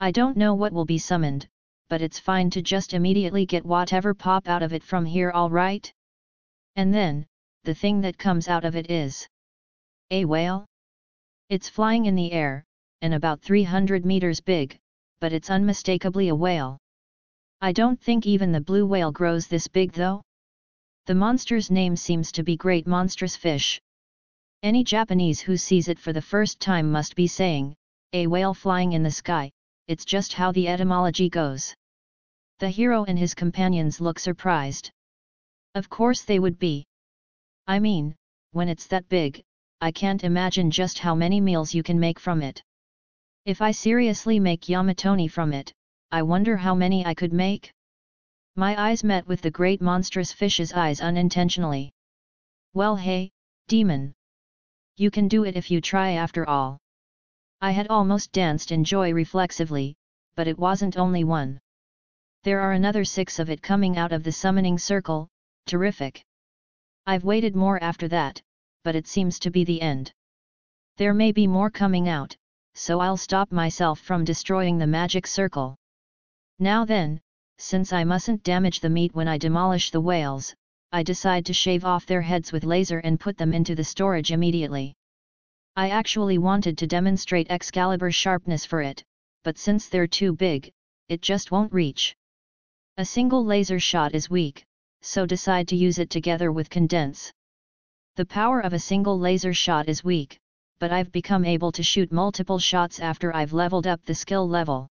I don't know what will be summoned, but it's fine to just immediately get whatever pop out of it from here, alright? And then, the thing that comes out of it is a whale? It's flying in the air, and about 300 meters big, but it's unmistakably a whale. I don't think even the blue whale grows this big though. The monster's name seems to be Great Monstrous Fish. Any Japanese who sees it for the first time must be saying, a whale flying in the sky, it's just how the etymology goes. The hero and his companions look surprised. Of course they would be. I mean, when it's that big, I can't imagine just how many meals you can make from it. If I seriously make yamatoni from it, I wonder how many I could make? My eyes met with the great monstrous fish's eyes unintentionally. Well, hey, demon. You can do it if you try after all. I had almost danced in joy reflexively, but it wasn't only one. There are another 6 of it coming out of the summoning circle, terrific. I've waited more after that, but it seems to be the end. There may be more coming out, so I'll stop myself from destroying the magic circle. Now then, since I mustn't damage the meat when I demolish the whales, I decide to shave off their heads with laser and put them into the storage immediately. I actually wanted to demonstrate Excalibur sharpness for it, but since they're too big, it just won't reach. A single laser shot is weak, so decide to use it together with condense. The power of a single laser shot is weak, but I've become able to shoot multiple shots after I've leveled up the skill level.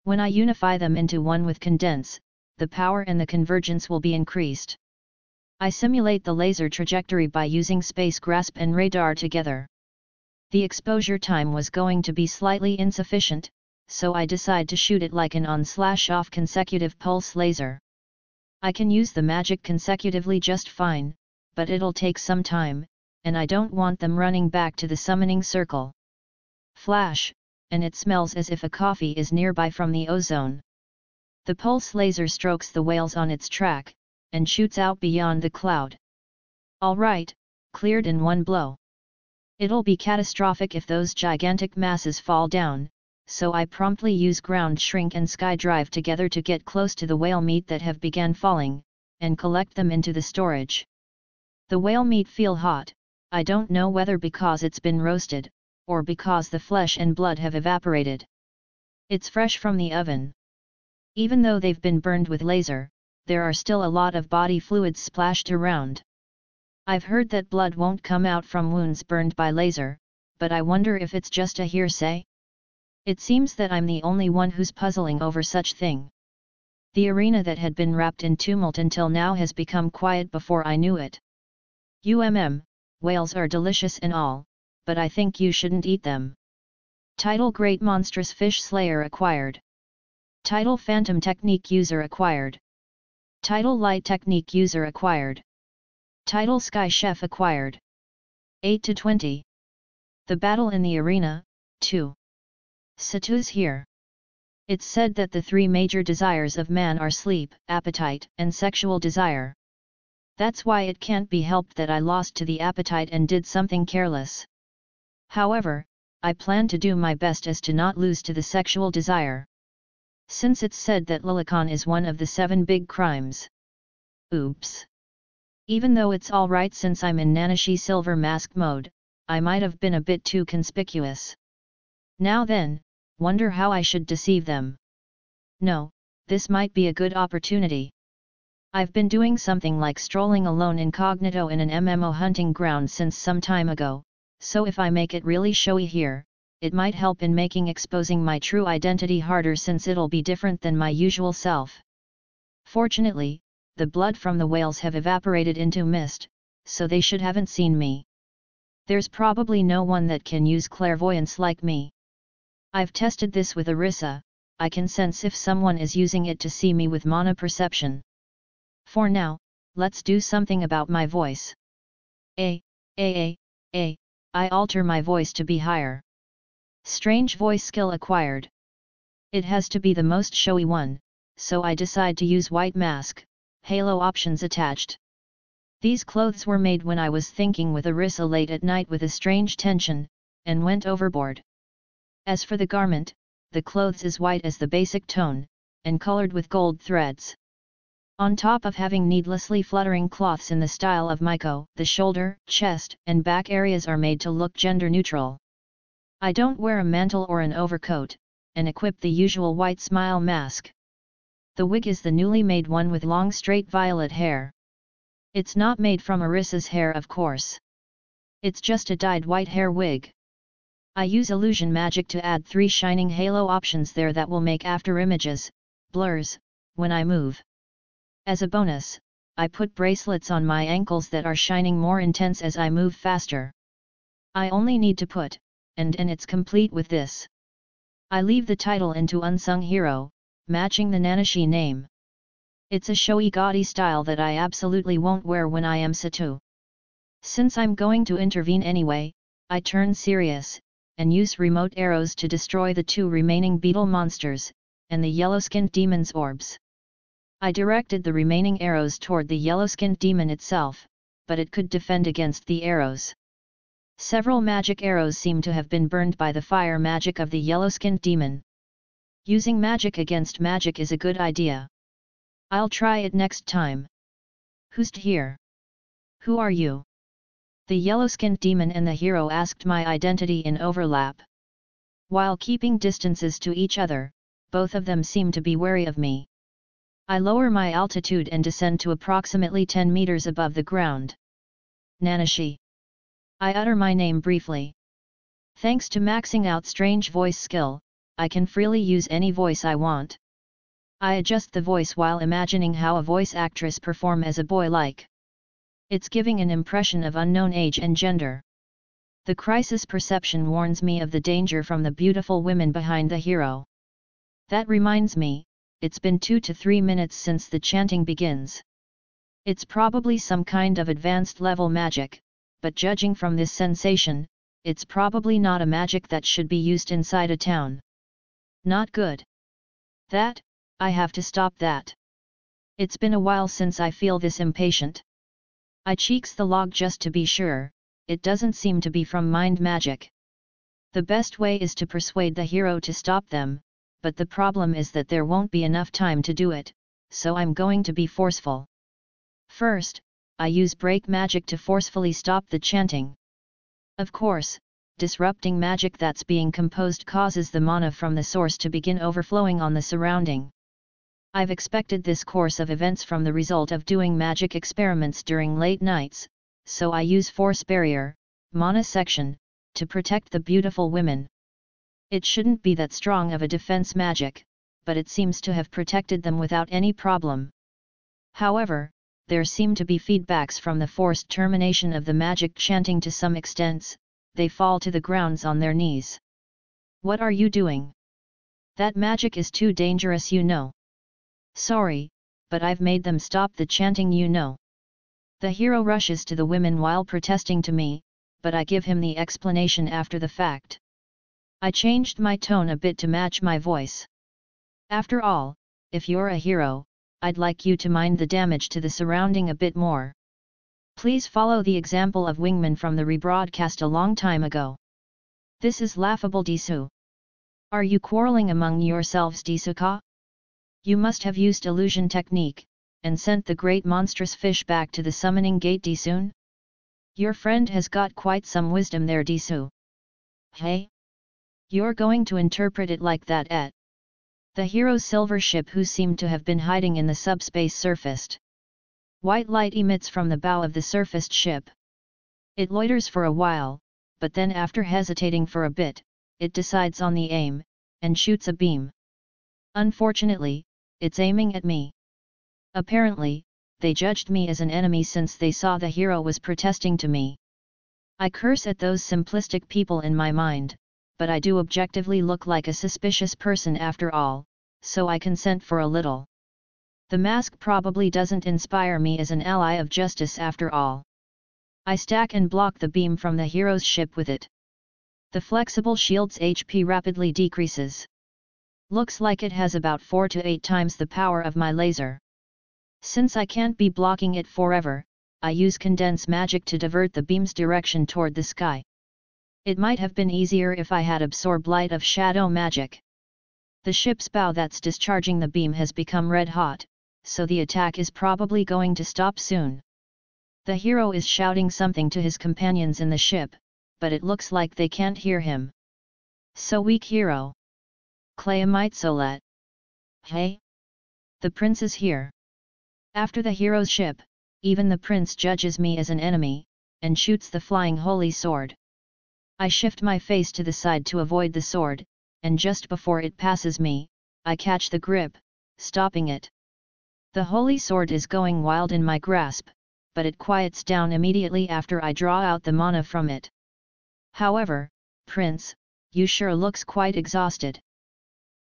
When I unify them into one with condense, the power and the convergence will be increased. I simulate the laser trajectory by using space grasp and radar together. The exposure time was going to be slightly insufficient, so I decide to shoot it like an on/off consecutive pulse laser. I can use the magic consecutively just fine, but it'll take some time, and I don't want them running back to the summoning circle. Flash, and it smells as if a coffee is nearby from the ozone. The pulse laser strokes the whales on its track, and shoots out beyond the cloud. Alright, cleared in one blow. It'll be catastrophic if those gigantic masses fall down, so I promptly use ground shrink and sky drive together to get close to the whale meat that have begun falling, and collect them into the storage. The whale meat feel hot, I don't know whether because it's been roasted, or because the flesh and blood have evaporated. It's fresh from the oven. Even though they've been burned with laser, there are still a lot of body fluids splashed around. I've heard that blood won't come out from wounds burned by laser, but I wonder if it's just a hearsay? It seems that I'm the only one who's puzzling over such thing. The arena that had been wrapped in tumult until now has become quiet before I knew it. Whales are delicious and all, but I think you shouldn't eat them. Title: Great Monstrous Fish Slayer acquired. Title: Phantom Technique User acquired. Title: Light Technique User acquired. Title: Sky Chef acquired. 8 to 20. The Battle in the Arena, 2. Satu's here. It's said that the 3 major desires of man are sleep, appetite, and sexual desire. That's why it can't be helped that I lost to the appetite and did something careless. However, I plan to do my best as to not lose to the sexual desire. Since it's said that lolicon is one of the 7 big crimes. Oops. Even though it's alright since I'm in Nanashi silver mask mode, I might have been a bit too conspicuous. Now then, wonder how I should deceive them. No, this might be a good opportunity. I've been doing something like strolling alone incognito in an MMO hunting ground since some time ago, so if I make it really showy here, it might help in making exposing my true identity harder since it'll be different than my usual self. Fortunately, the blood from the whales have evaporated into mist, so they haven't seen me. There's probably no one that can use clairvoyance like me. I've tested this with Arisa, I can sense if someone is using it to see me with mana perception. For now, let's do something about my voice. I alter my voice to be higher. Strange voice skill acquired. It has to be the most showy one, so I decide to use white mask, halo options attached. These clothes were made when I was thinking with Arisa late at night with a strange tension, and went overboard. As for the garment, the clothes is white as the basic tone, and colored with gold threads. On top of having needlessly fluttering cloths in the style of Maiko, the shoulder, chest, and back areas are made to look gender neutral. I don't wear a mantle or an overcoat, and equip the usual white smile mask. The wig is the newly made one with long straight violet hair. It's not made from Arisa's hair, of course. It's just a dyed white hair wig. I use illusion magic to add 3 shining halo options there that will make after images, blurs, when I move. As a bonus, I put bracelets on my ankles that are shining more intense as I move faster. I only need to put, and it's complete with this. I leave the title into Unsung Hero, matching the Nanashi name. It's a showy gaudy style that I absolutely won't wear when I am Satu. Since I'm going to intervene anyway, I turn serious, and use remote arrows to destroy the 2 remaining beetle monsters, and the yellow-skinned demon's orbs. I directed the remaining arrows toward the yellow-skinned demon itself, but it could defend against the arrows. Several magic arrows seem to have been burned by the fire magic of the yellow-skinned demon. Using magic against magic is a good idea. I'll try it next time. Who's here? Who are you? The yellow-skinned demon and the hero asked my identity in overlap. While keeping distances to each other, both of them seem to be wary of me. I lower my altitude and descend to approximately 10 meters above the ground. Nanashi. I utter my name briefly. Thanks to maxing out strange voice skill, I can freely use any voice I want. I adjust the voice while imagining how a voice actress perform as a boy like. It's giving an impression of unknown age and gender. The crisis perception warns me of the danger from the beautiful women behind the hero. That reminds me, it's been 2 to 3 minutes since the chanting begins. It's probably some kind of advanced level magic, but judging from this sensation, it's probably not a magic that should be used inside a town. Not good. I have to stop that. It's been a while since I feel this impatient. I cheeks the log just to be sure, it doesn't seem to be from mind magic. The best way is to persuade the hero to stop them, but the problem is that there won't be enough time to do it, so I'm going to be forceful. First, I use break magic to forcefully stop the chanting. Of course, disrupting magic that's being composed causes the mana from the source to begin overflowing on the surrounding. I've expected this course of events from the result of doing magic experiments during late nights, so I use force barrier, mana section, to protect the beautiful women. It shouldn't be that strong of a defense magic, but it seems to have protected them without any problem. However, there seem to be feedbacks from the forced termination of the magic chanting to some extents, they fall to the grounds on their knees. What are you doing? That magic is too dangerous, you know. Sorry, but I've made them stop the chanting, you know. The hero rushes to the women while protesting to me, but I give him the explanation after the fact. I changed my tone a bit to match my voice. After all, if you're a hero, I'd like you to mind the damage to the surrounding a bit more. Please follow the example of Wingman from the rebroadcast a long time ago. This is laughable, Desu. Are you quarreling among yourselves, Desuka? You must have used illusion technique, and sent the great monstrous fish back to the summoning gate Disun? Your friend has got quite some wisdom there Disu. Hey? You're going to interpret it like that The Hiro's silver ship who seemed to have been hiding in the subspace surfaced. White light emits from the bow of the surfaced ship. It loiters for a while, but then after hesitating for a bit, it decides on the aim, and shoots a beam. Unfortunately, it's aiming at me. Apparently, they judged me as an enemy since they saw the Hiro was protesting to me. I curse at those simplistic people in my mind, but I do objectively look like a suspicious person after all, so I consent for a little. The mask probably doesn't inspire me as an ally of justice after all. I stack and block the beam from the Hiro's ship with it. The flexible shield's HP rapidly decreases. Looks like it has about 4 to 8 times the power of my laser. Since I can't be blocking it forever, I use condense magic to divert the beam's direction toward the sky. It might have been easier if I had absorbed light of shadow magic. The ship's bow that's discharging the beam has become red hot, so the attack is probably going to stop soon. The Hiro is shouting something to his companions in the ship, but it looks like they can't hear him. So weak Hiro. Clayamitesolet. Hey? The prince is here. After the Hiro's ship, even the prince judges me as an enemy, and shoots the flying holy sword. I shift my face to the side to avoid the sword, and just before it passes me, I catch the grip, stopping it. The holy sword is going wild in my grasp, but it quiets down immediately after I draw out the mana from it. However, Prince, you sure looks quite exhausted.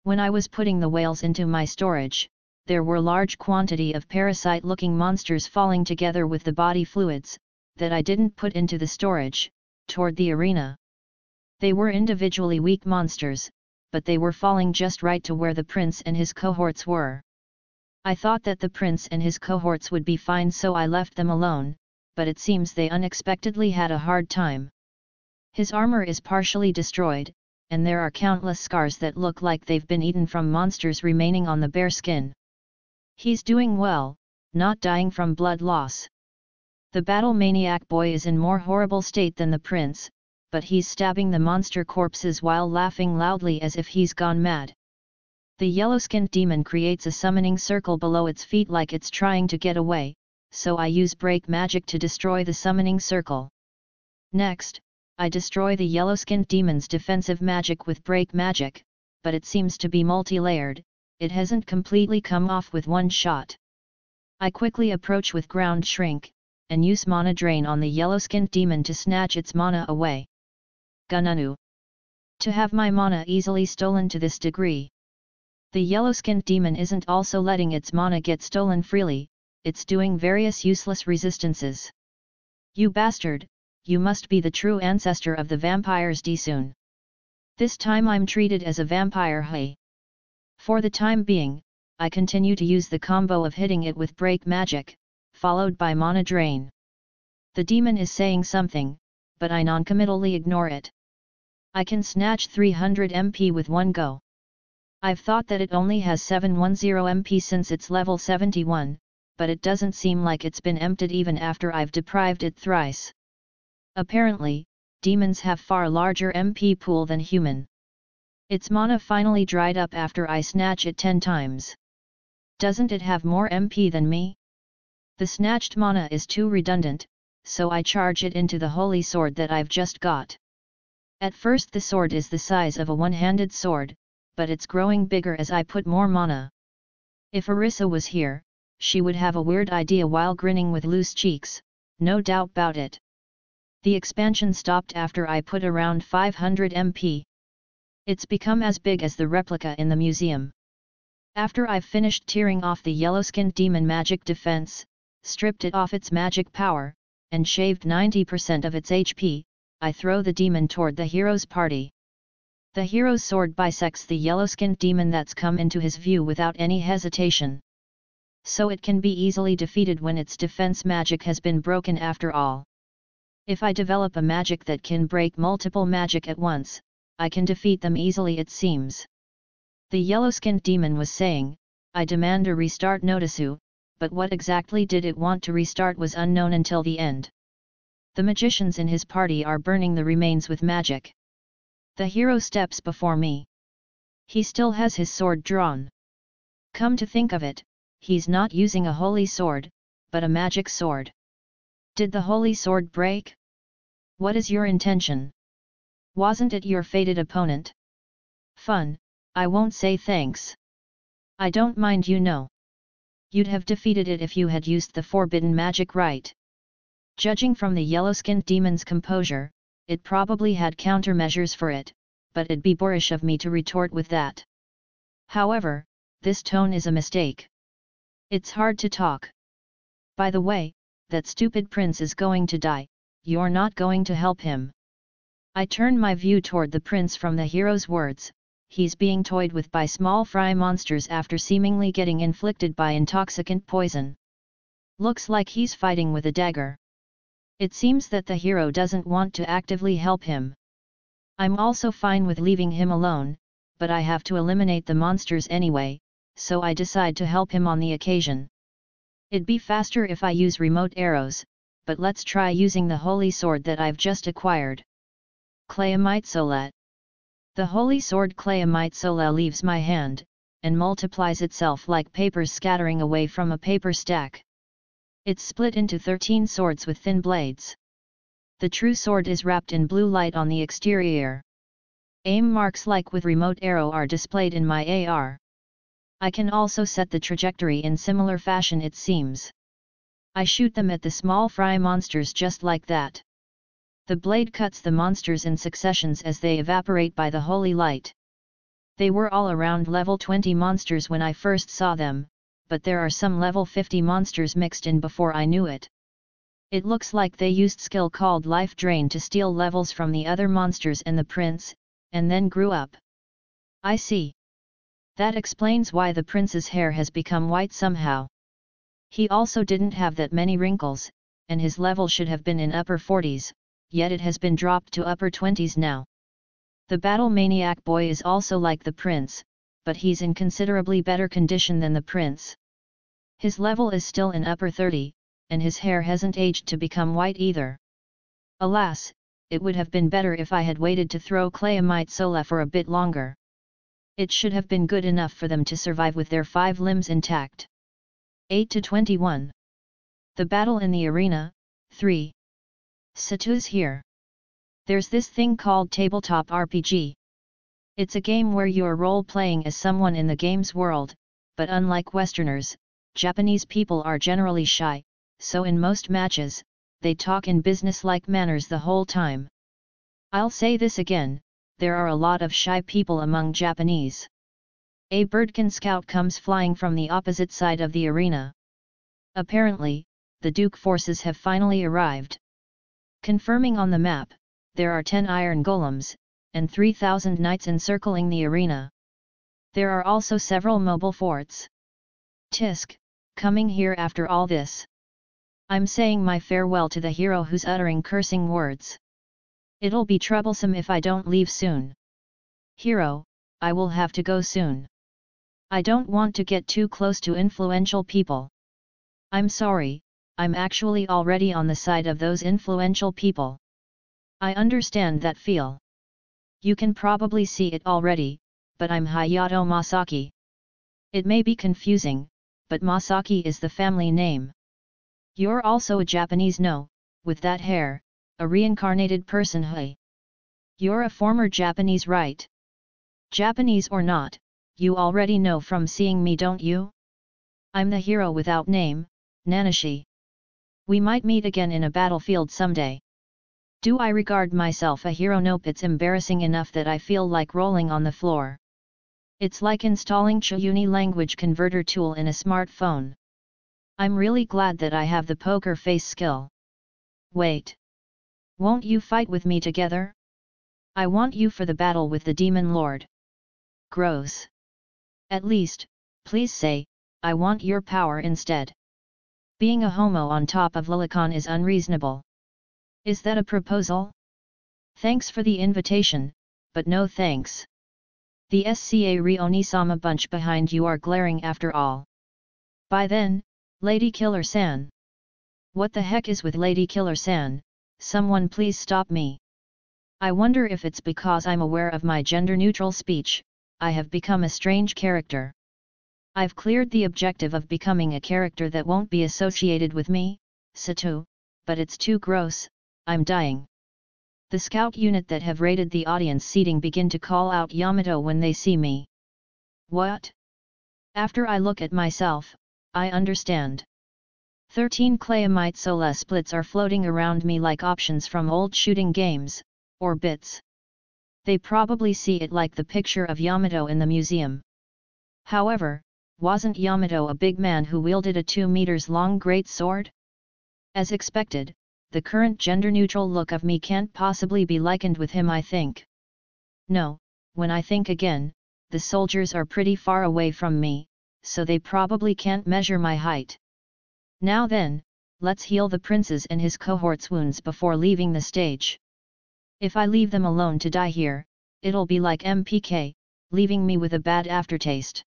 When I was putting the whales into my storage, there were large quantity of parasite-looking monsters falling together with the body fluids, that I didn't put into the storage, toward the arena. They were individually weak monsters, but they were falling just right to where the prince and his cohorts were. I thought that the prince and his cohorts would be fine, so I left them alone, but it seems they unexpectedly had a hard time. His armor is partially destroyed, and there are countless scars that look like they've been eaten from monsters remaining on the bare skin. He's doing well, not dying from blood loss. The battle maniac boy is in more horrible state than the prince, but he's stabbing the monster corpses while laughing loudly as if he's gone mad. The yellow-skinned demon creates a summoning circle below its feet like it's trying to get away, so I use break magic to destroy the summoning circle. Next, I destroy the yellow-skinned demon's defensive magic with break magic, but it seems to be multi-layered, it hasn't completely come off with one shot. I quickly approach with ground shrink, and use mana drain on the yellow-skinned demon to snatch its mana away. Gunanu. To have my mana easily stolen to this degree. The yellow-skinned demon isn't also letting its mana get stolen freely, it's doing various useless resistances. You bastard, you must be the true ancestor of the vampires Disun. This time I'm treated as a vampire hey. For the time being, I continue to use the combo of hitting it with break magic, followed by mana drain. The demon is saying something, but I noncommittally ignore it. I can snatch 300 MP with one go. I've thought that it only has 710 MP since it's level 71, but it doesn't seem like it's been emptied even after I've deprived it thrice. Apparently, demons have far larger MP pool than human. Its mana finally dried up after I snatch it 10 times. Doesn't it have more MP than me? The snatched mana is too redundant, so I charge it into the holy sword that I've just got. At first the sword is the size of a one-handed sword, but it's growing bigger as I put more mana. If Arissa was here, she would have a weird idea while grinning with loose cheeks, no doubt about it. The expansion stopped after I put around 500 MP. It's become as big as the replica in the museum. After I've finished tearing off the yellow-skinned demon magic defense, stripped it off its magic power, and shaved 90% of its HP, I throw the demon toward the Hiro's party. The Hiro's sword bisects the yellow-skinned demon that's come into his view without any hesitation. So it can be easily defeated when its defense magic has been broken after all. If I develop a magic that can break multiple magic at once, I can defeat them easily it seems. The yellow-skinned demon was saying, I demand a restart Notisu, but what exactly did it want to restart was unknown until the end. The magicians in his party are burning the remains with magic. The hero steps before me. He still has his sword drawn. Come to think of it, he's not using a holy sword, but a magic sword. Did the holy sword break? What is your intention? Wasn't it your fated opponent? Fun, I won't say thanks. I don't mind, you know. You'd have defeated it if you had used the forbidden magic right. Judging from the yellow-skinned demon's composure, it probably had countermeasures for it, but it'd be boorish of me to retort with that. However, this tone is a mistake. It's hard to talk. By the way, that stupid prince is going to die, you're not going to help him. I turn my view toward the prince from the hero's words. He's being toyed with by small fry monsters after seemingly getting inflicted by intoxicant poison. Looks like he's fighting with a dagger. It seems that the hero doesn't want to actively help him. I'm also fine with leaving him alone, but I have to eliminate the monsters anyway, so I decide to help him on the occasion. It'd be faster if I use remote arrows, but let's try using the holy sword that I've just acquired. Clayamitesola. The holy sword Clayamitesola leaves my hand, and multiplies itself like papers scattering away from a paper stack. It's split into 13 swords with thin blades. The true sword is wrapped in blue light on the exterior. Aim marks like with remote arrow are displayed in my AR. I can also set the trajectory in similar fashion, it seems. I shoot them at the small fry monsters just like that. The blade cuts the monsters in successions as they evaporate by the holy light. They were all around level 20 monsters when I first saw them, but there are some level 50 monsters mixed in before I knew it. It looks like they used skill called Life Drain to steal levels from the other monsters and the prince, and then grew up. I see. That explains why the prince's hair has become white somehow. He also didn't have that many wrinkles, and his level should have been in upper 40s, yet it has been dropped to upper 20s now. The battle maniac boy is also like the prince, but he's in considerably better condition than the prince. His level is still in upper 30, and his hair hasn't aged to become white either. Alas, it would have been better if I had waited to throw Clayamitesola for a bit longer. It should have been good enough for them to survive with their 5 limbs intact. 8 to 21. The battle in the arena, 3. Satu's here. There's this thing called tabletop RPG. It's a game where you're role-playing as someone in the game's world, but unlike Westerners, Japanese people are generally shy, so in most matches, they talk in business-like manners the whole time. I'll say this again, there are a lot of shy people among Japanese. A birdkin scout comes flying from the opposite side of the arena. Apparently, the Duke forces have finally arrived. Confirming on the map, there are 10 iron golems, and 3,000 knights encircling the arena. There are also several mobile forts. Tisk, coming here after all this. I'm saying my farewell to the hero who's uttering cursing words. It'll be troublesome if I don't leave soon. Hero, I will have to go soon. I don't want to get too close to influential people. I'm sorry, I'm actually already on the side of those influential people. I understand that feel. You can probably see it already, but I'm Hayato Masaki. It may be confusing, but Masaki is the family name. You're also a Japanese, no, with that hair, a reincarnated person, hey. You're a former Japanese, right? Japanese or not, you already know from seeing me, don't you? I'm the hero without name, Nanashi. We might meet again in a battlefield someday. Do I regard myself a hero? Nope, it's embarrassing enough that I feel like rolling on the floor. It's like installing Chiyuni language converter tool in a smartphone. I'm really glad that I have the poker face skill. Wait. Won't you fight with me together? I want you for the battle with the Demon Lord. Gross. At least, please say, I want your power instead. Being a homo on top of Lilicon is unreasonable. Is that a proposal? Thanks for the invitation, but no thanks. The SCA Rioni-sama bunch behind you are glaring after all. By then, Lady Killer-san. What the heck is with Lady Killer-san? Someone please stop me. I wonder if it's because I'm aware of my gender-neutral speech, I have become a strange character. I've cleared the objective of becoming a character that won't be associated with me, Satu, but it's too gross, I'm dying. The scout unit that have raided the audience seating begin to call out Yamato when they see me. What? After I look at myself, I understand. 13 Clayamite Sola splits are floating around me like options from old shooting games, or bits. They probably see it like the picture of Yamato in the museum. However, wasn't Yamato a big man who wielded a 2 meters long great sword? As expected, the current gender-neutral look of me can't possibly be likened with him, I think. No, when I think again, the soldiers are pretty far away from me, so they probably can't measure my height. Now then, let's heal the prince's and his cohort's wounds before leaving the stage. If I leave them alone to die here, it'll be like MPK, leaving me with a bad aftertaste.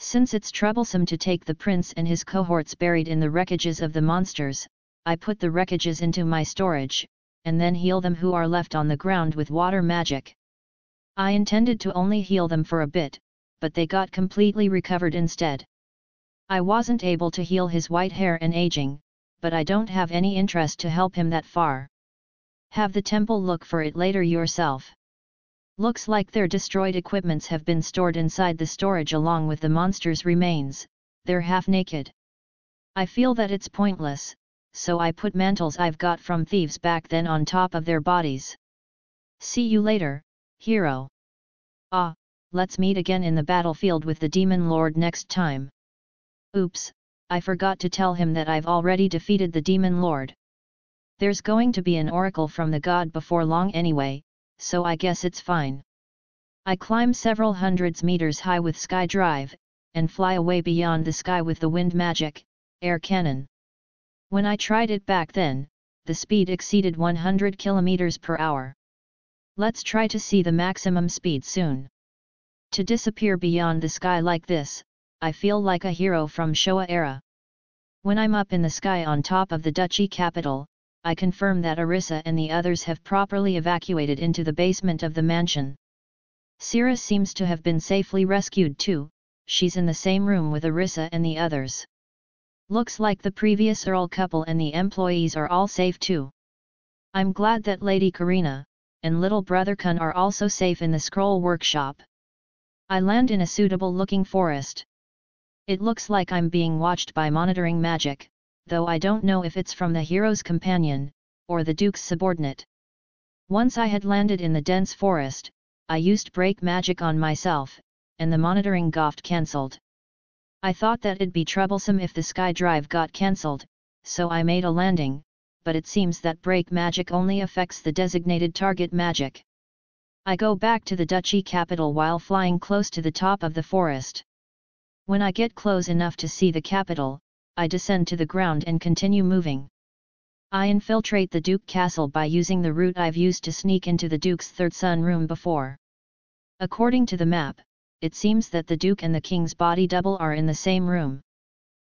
Since it's troublesome to take the prince and his cohorts buried in the wreckages of the monsters, I put the wreckages into my storage, and then heal them who are left on the ground with water magic. I intended to only heal them for a bit, but they got completely recovered instead. I wasn't able to heal his white hair and aging, but I don't have any interest to help him that far. Have the temple look for it later yourself. Looks like their destroyed equipments have been stored inside the storage along with the monster's remains, they're half naked. I feel that it's pointless, so I put mantles I've got from thieves back then on top of their bodies. See you later, Hiro. Ah, let's meet again in the battlefield with the Demon Lord next time. Oops, I forgot to tell him that I've already defeated the Demon Lord. There's going to be an oracle from the god before long anyway, so I guess it's fine. I climb several hundreds meters high with sky drive, and fly away beyond the sky with the wind magic, air cannon. When I tried it back then, the speed exceeded 100 km per hour. Let's try to see the maximum speed soon. To disappear beyond the sky like this, I feel like a hero from Showa era. When I'm up in the sky on top of the duchy capital, I confirm that Arisa and the others have properly evacuated into the basement of the mansion. Sira seems to have been safely rescued too, she's in the same room with Arisa and the others. Looks like the previous Earl couple and the employees are all safe too. I'm glad that Lady Karina and little brother Kun are also safe in the scroll workshop. I land in a suitable looking forest. It looks like I'm being watched by monitoring magic, though I don't know if it's from the hero's companion, or the Duke's subordinate. Once I had landed in the dense forest, I used break magic on myself, and the monitoring got cancelled. I thought that it'd be troublesome if the sky drive got cancelled, so I made a landing, but it seems that break magic only affects the designated target magic. I go back to the duchy capital while flying close to the top of the forest. When I get close enough to see the capital, I descend to the ground and continue moving. I infiltrate the Duke Castle by using the route I've used to sneak into the Duke's third sun room before. According to the map, it seems that the Duke and the King's body double are in the same room.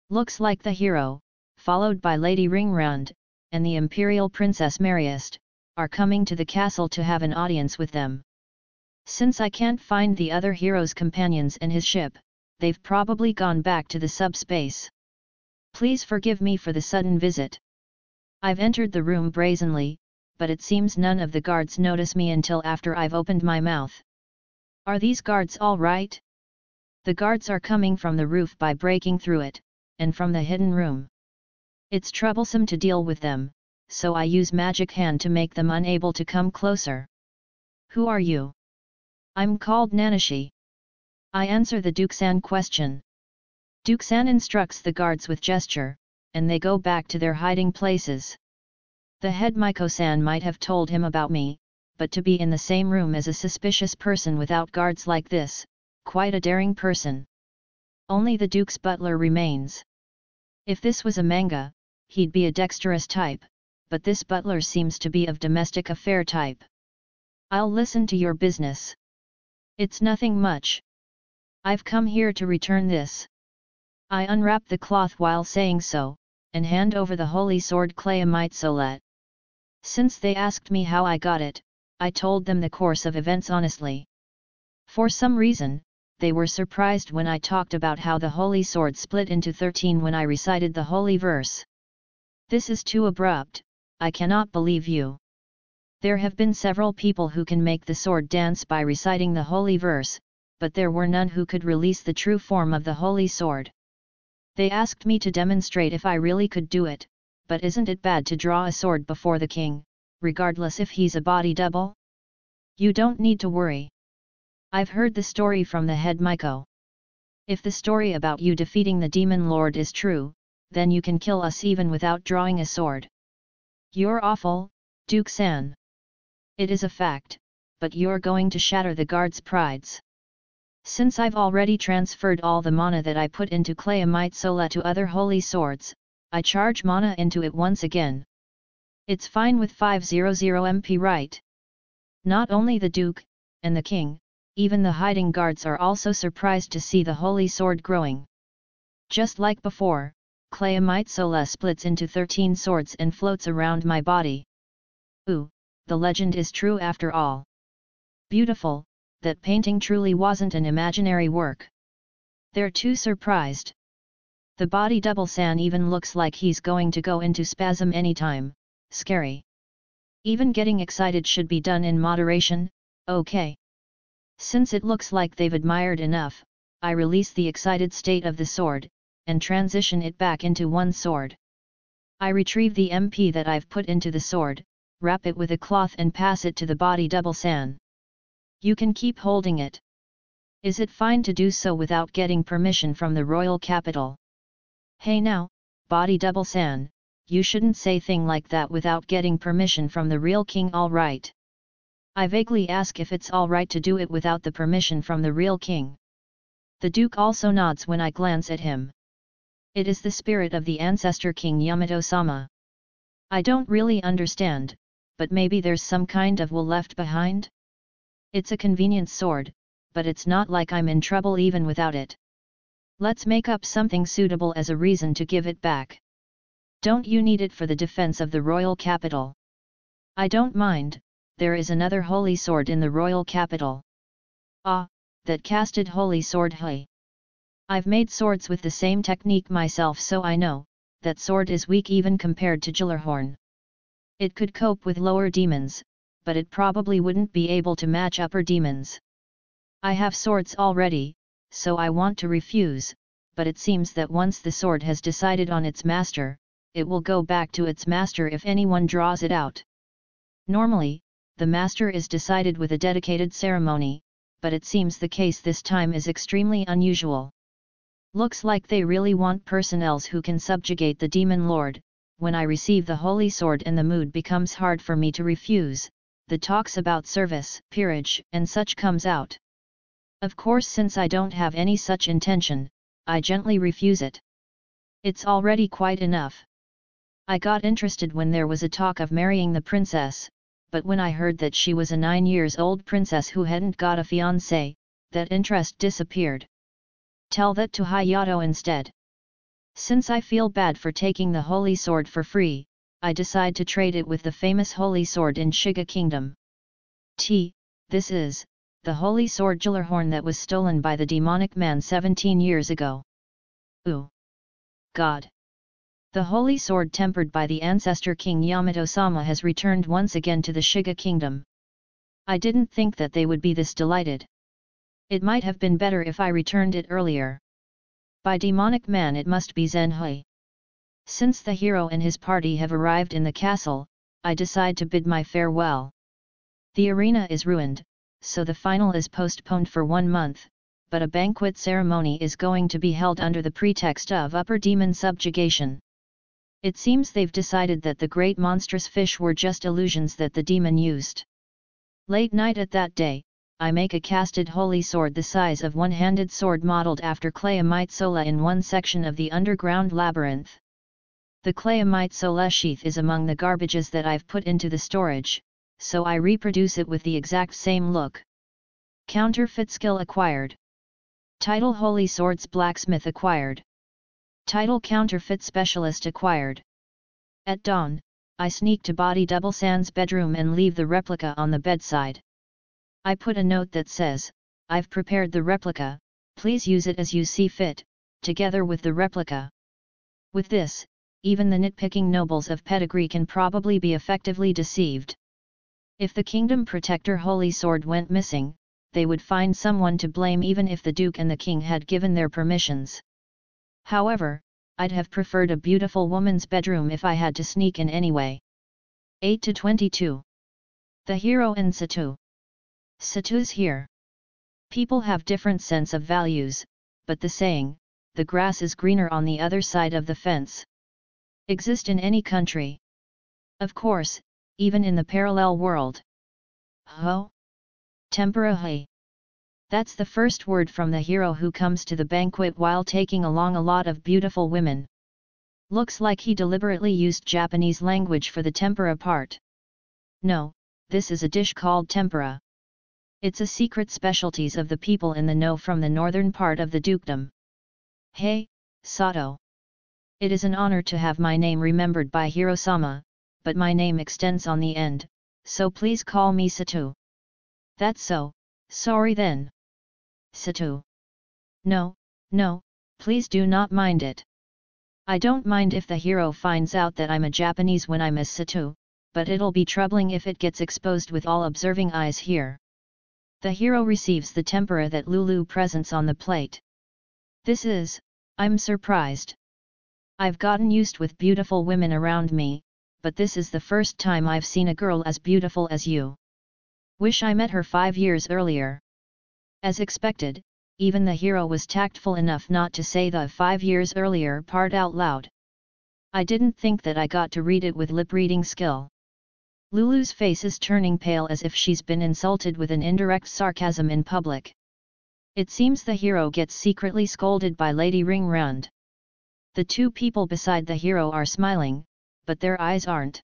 Looks like the hero, followed by Lady Ringrand, and the Imperial Princess Mariest, are coming to the castle to have an audience with them. Since I can't find the other hero's companions and his ship, they've probably gone back to the subspace. Please forgive me for the sudden visit. I've entered the room brazenly, but it seems none of the guards notice me until after I've opened my mouth. Are these guards all right? The guards are coming from the roof by breaking through it, and from the hidden room. It's troublesome to deal with them, so I use magic hand to make them unable to come closer. Who are you? I'm called Nanashi. I answer the Duke-san question. Duke-san instructs the guards with gesture, and they go back to their hiding places. The head Miko-san might have told him about me, but to be in the same room as a suspicious person without guards like this, quite a daring person. Only the Duke's butler remains. If this was a manga, he'd be a dexterous type, but this butler seems to be of domestic affair type. I'll listen to your business. It's nothing much. I've come here to return this. I unwrap the cloth while saying so, and hand over the holy sword Kyousoukyoku. Since they asked me how I got it, I told them the course of events honestly. For some reason, they were surprised when I talked about how the holy sword split into 13 when I recited the holy verse. This is too abrupt, I cannot believe you. There have been several people who can make the sword dance by reciting the holy verse, but there were none who could release the true form of the holy sword. They asked me to demonstrate if I really could do it, but isn't it bad to draw a sword before the king, regardless if he's a body double? You don't need to worry. I've heard the story from the head Miko. If the story about you defeating the demon lord is true, then you can kill us even without drawing a sword. You're awful, Duke-san. It is a fact, but you're going to shatter the guards' prides. Since I've already transferred all the mana that I put into Kyousoukyoku to other holy swords, I charge mana into it once again. It's fine with 500 MP, right? Not only the Duke, and the King, even the hiding guards are also surprised to see the holy sword growing. Just like before, Kyousoukyoku splits into 13 swords and floats around my body. Ooh, the legend is true after all. Beautiful, that painting truly wasn't an imaginary work. They're too surprised. The body double-san even looks like he's going to go into spasm anytime, scary. Even getting excited should be done in moderation, okay. Since it looks like they've admired enough, I release the excited state of the sword, and transition it back into one sword. I retrieve the MP that I've put into the sword, wrap it with a cloth and pass it to the body double-san. You can keep holding it. Is it fine to do so without getting permission from the royal capital? Hey now, body double-san, you shouldn't say thing like that without getting permission from the real king, alright? I vaguely ask if it's alright to do it without the permission from the real king. The Duke also nods when I glance at him. It is the spirit of the ancestor King Yamato-sama. I don't really understand, but maybe there's some kind of will left behind? It's a convenient sword, but it's not like I'm in trouble even without it. Let's make up something suitable as a reason to give it back. Don't you need it for the defense of the royal capital? I don't mind, there is another holy sword in the royal capital. Ah, that casted holy sword, hey. I've made swords with the same technique myself, so I know, that sword is weak even compared to Gjallarhorn. It could cope with lower demons, but it probably wouldn't be able to match upper demons. I have swords already, so I want to refuse, but it seems that once the sword has decided on its master, it will go back to its master if anyone draws it out. Normally, the master is decided with a dedicated ceremony, but it seems the case this time is extremely unusual. Looks like they really want personnel who can subjugate the demon lord. When I receive the holy sword and the mood becomes hard for me to refuse, the talks about service, peerage, and such comes out. Of course, since I don't have any such intention, I gently refuse it. It's already quite enough. I got interested when there was a talk of marrying the princess, but when I heard that she was a 9-year-old princess who hadn't got a fiancé, that interest disappeared. Tell that to Hayato instead. Since I feel bad for taking the holy sword for free, I decide to trade it with the famous holy sword in Shiga Kingdom. This is the holy sword Gjallarhorn that was stolen by the demonic man 17 years ago. Ooh! God! The holy sword tempered by the ancestor King Yamato-sama has returned once again to the Shiga Kingdom. I didn't think that they would be this delighted. It might have been better if I returned it earlier. By demonic man it must be Zenhui. Since the hero and his party have arrived in the castle, I decide to bid my farewell. The arena is ruined, so the final is postponed for 1 month, but a banquet ceremony is going to be held under the pretext of upper demon subjugation. It seems they've decided that the great monstrous fish were just illusions that the demon used. Late night at that day, I make a casted holy sword the size of one-handed sword modeled after Kyousoukyoku in one section of the underground labyrinth. The Kyousoukyoku sheath is among the garbages that I've put into the storage, so I reproduce it with the exact same look. Counterfeit skill acquired. Title Holy Swords Blacksmith acquired. Title Counterfeit Specialist acquired. At dawn, I sneak to Body Double Sand's bedroom and leave the replica on the bedside. I put a note that says, "I've prepared the replica, please use it as you see fit," together with the replica. With this, even the nitpicking nobles of pedigree can probably be effectively deceived. If the Kingdom Protector Holy Sword went missing, they would find someone to blame even if the Duke and the King had given their permissions. However, I'd have preferred a beautiful woman's bedroom if I had to sneak in anyway. 8-22. The Hero and Satu. Satu's here. People have different sense of values, but the saying, "the grass is greener on the other side of the fence," exist in any country. Of course, even in the parallel world. Ho? Tempura hai. That's the first word from the hero who comes to the banquet while taking along a lot of beautiful women. Looks like he deliberately used Japanese language for the tempura part. No, this is a dish called tempura. It's a secret specialties of the people in the know from the northern part of the dukedom. Hey, Sato. It is an honor to have my name remembered by Hiro-sama, but my name extends on the end, so please call me Satu. That's so, sorry then. Satu. No, please do not mind it. I don't mind if the hero finds out that I'm a Japanese when I'm as Satu, but it'll be troubling if it gets exposed with all observing eyes here. The hero receives the tempura that Lulu presents on the plate. I'm surprised. I've gotten used with beautiful women around me, but this is the first time I've seen a girl as beautiful as you. Wish I met her 5 years earlier. As expected, even the hero was tactful enough not to say the 5 years earlier part out loud. I didn't think that I got to read it with lip-reading skill. Lulu's face is turning pale as if she's been insulted with an indirect sarcasm in public. It seems the hero gets secretly scolded by Lady Ringrand. The two people beside the hero are smiling, but their eyes aren't.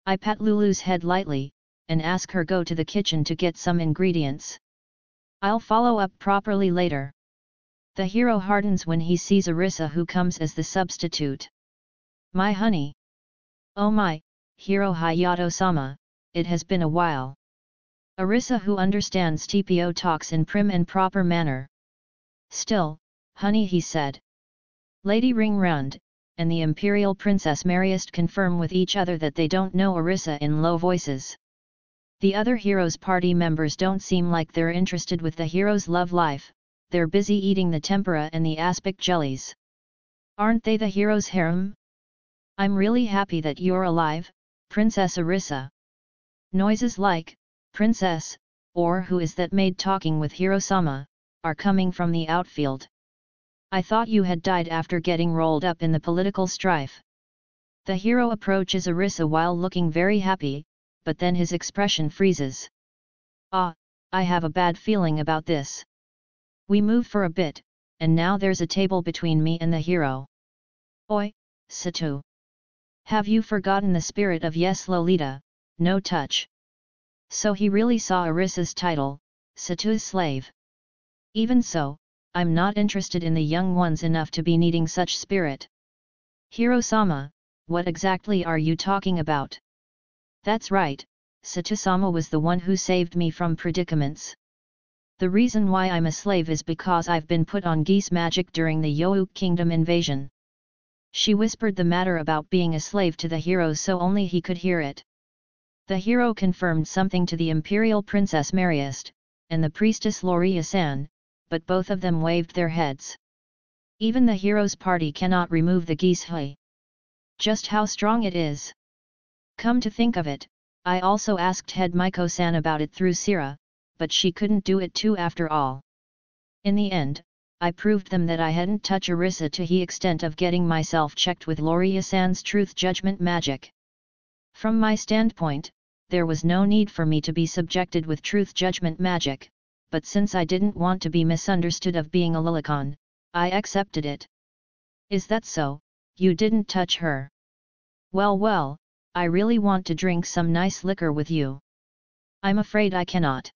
I pat Lulu's head lightly, and ask her go to the kitchen to get some ingredients. I'll follow up properly later. The hero hardens when he sees Arisa who comes as the substitute. My honey. Oh my, Hiro Hayato-sama, it has been a while. Arisa who understands TPO talks in prim and proper manner. Still, honey, he said. Lady Ringrand and the Imperial Princess Mariest confirm with each other that they don't know Arisa in low voices. The other hero's party members don't seem like they're interested with the hero's love life, they're busy eating the tempura and the aspic jellies. Aren't they the hero's harem? I'm really happy that you're alive, Princess Arisa. Noises like, "Princess," or "Who is that maid talking with Hiro-sama," are coming from the outfield. I thought you had died after getting rolled up in the political strife. The hero approaches Arisa while looking very happy, but then his expression freezes. I have a bad feeling about this. We move for a bit, and now there's a table between me and the hero. Oi, Satu. Have you forgotten the spirit of yes Lolita, no touch? So he really saw Arisa's title, Satu's slave. Even so, I'm not interested in the young ones enough to be needing such spirit. Hiro-sama, what exactly are you talking about? That's right, Satu-sama was the one who saved me from predicaments. The reason why I'm a slave is because I've been put on geese magic during the Youk Kingdom invasion. She whispered the matter about being a slave to the hero so only he could hear it. The hero confirmed something to the Imperial Princess Mariest, and the priestess Loria-san, but both of them waved their heads. Even the hero's party cannot remove the geese hui. Just how strong it is. Come to think of it, I also asked head Miko-san about it through Sira, but she couldn't do it too after all. In the end, I proved them that I hadn't touched Arisa to the extent of getting myself checked with Loria-san's truth judgment magic. From my standpoint, there was no need for me to be subjected with truth judgment magic, but since I didn't want to be misunderstood of being a Lilicon, I accepted it. Is that so? You didn't touch her? Well, I really want to drink some nice liquor with you. I'm afraid I cannot.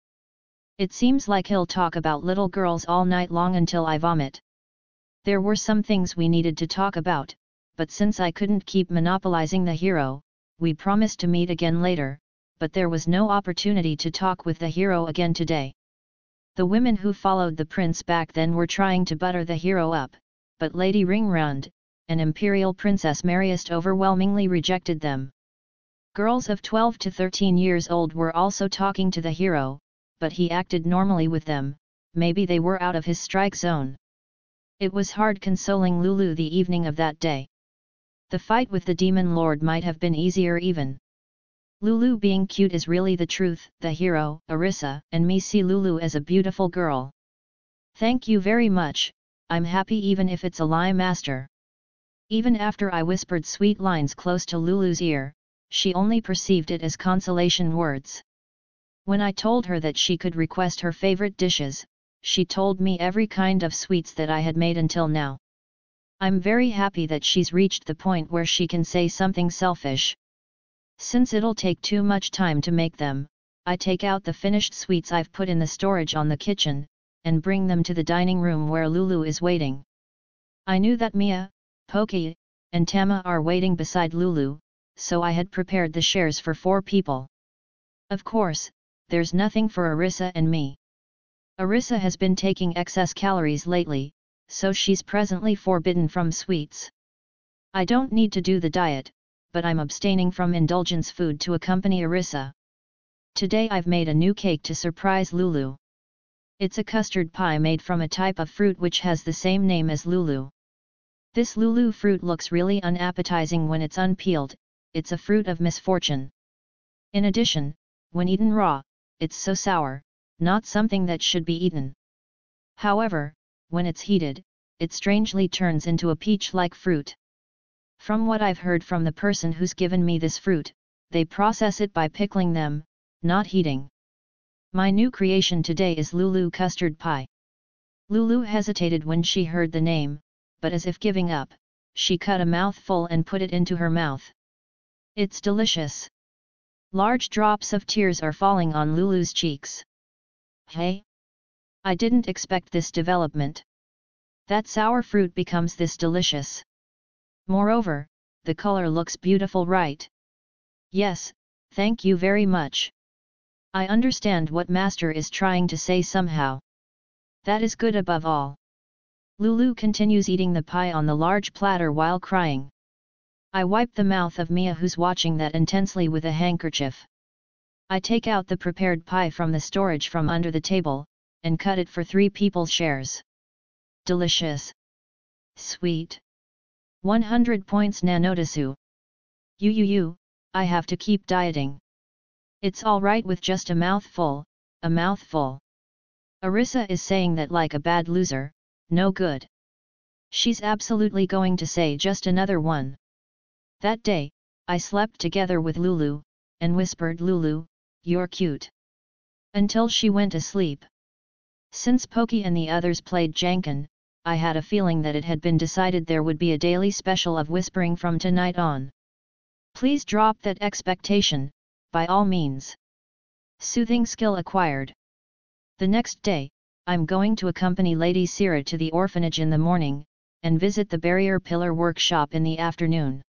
It seems like he'll talk about little girls all night long until I vomit. There were some things we needed to talk about, but since I couldn't keep monopolizing the hero, we promised to meet again later, but there was no opportunity to talk with the hero again today. The women who followed the prince back then were trying to butter the hero up, but Lady Ringround, an imperial princess Mariest, overwhelmingly rejected them. Girls of 12 to 13 years old were also talking to the hero, but he acted normally with them, maybe they were out of his strike zone. It was hard consoling Lulu the evening of that day. The fight with the demon lord might have been easier even. Lulu being cute is really the truth. The hero, Arisa, and me see Lulu as a beautiful girl. Thank you very much, I'm happy even if it's a lie, master. Even after I whispered sweet lines close to Lulu's ear, she only perceived it as consolation words. When I told her that she could request her favorite dishes, she told me every kind of sweets that I had made until now. I'm very happy that she's reached the point where she can say something selfish. Since it'll take too much time to make them, I take out the finished sweets I've put in the storage on the kitchen, and bring them to the dining room where Lulu is waiting. I knew that Mia, Poki, and Tama are waiting beside Lulu, so I had prepared the shares for 4 people. Of course, there's nothing for Arisa and me. Arisa has been taking excess calories lately, so she's presently forbidden from sweets. I don't need to do the diet, but I'm abstaining from indulgence food to accompany Arisa. Today I've made a new cake to surprise Lulu. It's a custard pie made from a type of fruit which has the same name as Lulu. This Lulu fruit looks really unappetizing when it's unpeeled, it's a fruit of misfortune. In addition, when eaten raw, it's so sour, not something that should be eaten. However, when it's heated, it strangely turns into a peach-like fruit. From what I've heard from the person who's given me this fruit, they process it by pickling them, not heating. My new creation today is Lulu custard pie. Lulu hesitated when she heard the name, but as if giving up, she cut a mouthful and put it into her mouth. It's delicious. Large drops of tears are falling on Lulu's cheeks. Hey! I didn't expect this development. That sour fruit becomes this delicious. Moreover, the color looks beautiful, right? Yes, thank you very much. I understand what master is trying to say somehow. That is good above all. Lulu continues eating the pie on the large platter while crying. I wipe the mouth of Mia, who's watching that intensely, with a handkerchief. I take out the prepared pie from the storage from under the table, and cut it for 3 people's shares. Delicious. Sweet. 100 points Nanodesu. I have to keep dieting. It's alright with just a mouthful, a mouthful. Arisa is saying that like a bad loser, no good. She's absolutely going to say just another one. That day, I slept together with Lulu, and whispered, "Lulu, you're cute," until she went asleep. Since Poki and the others played Janken, I had a feeling that it had been decided there would be a daily special of whispering from tonight on. Please drop that expectation, by all means. Soothing skill acquired. The next day, I'm going to accompany Lady Sira to the orphanage in the morning, and visit the barrier pillar workshop in the afternoon.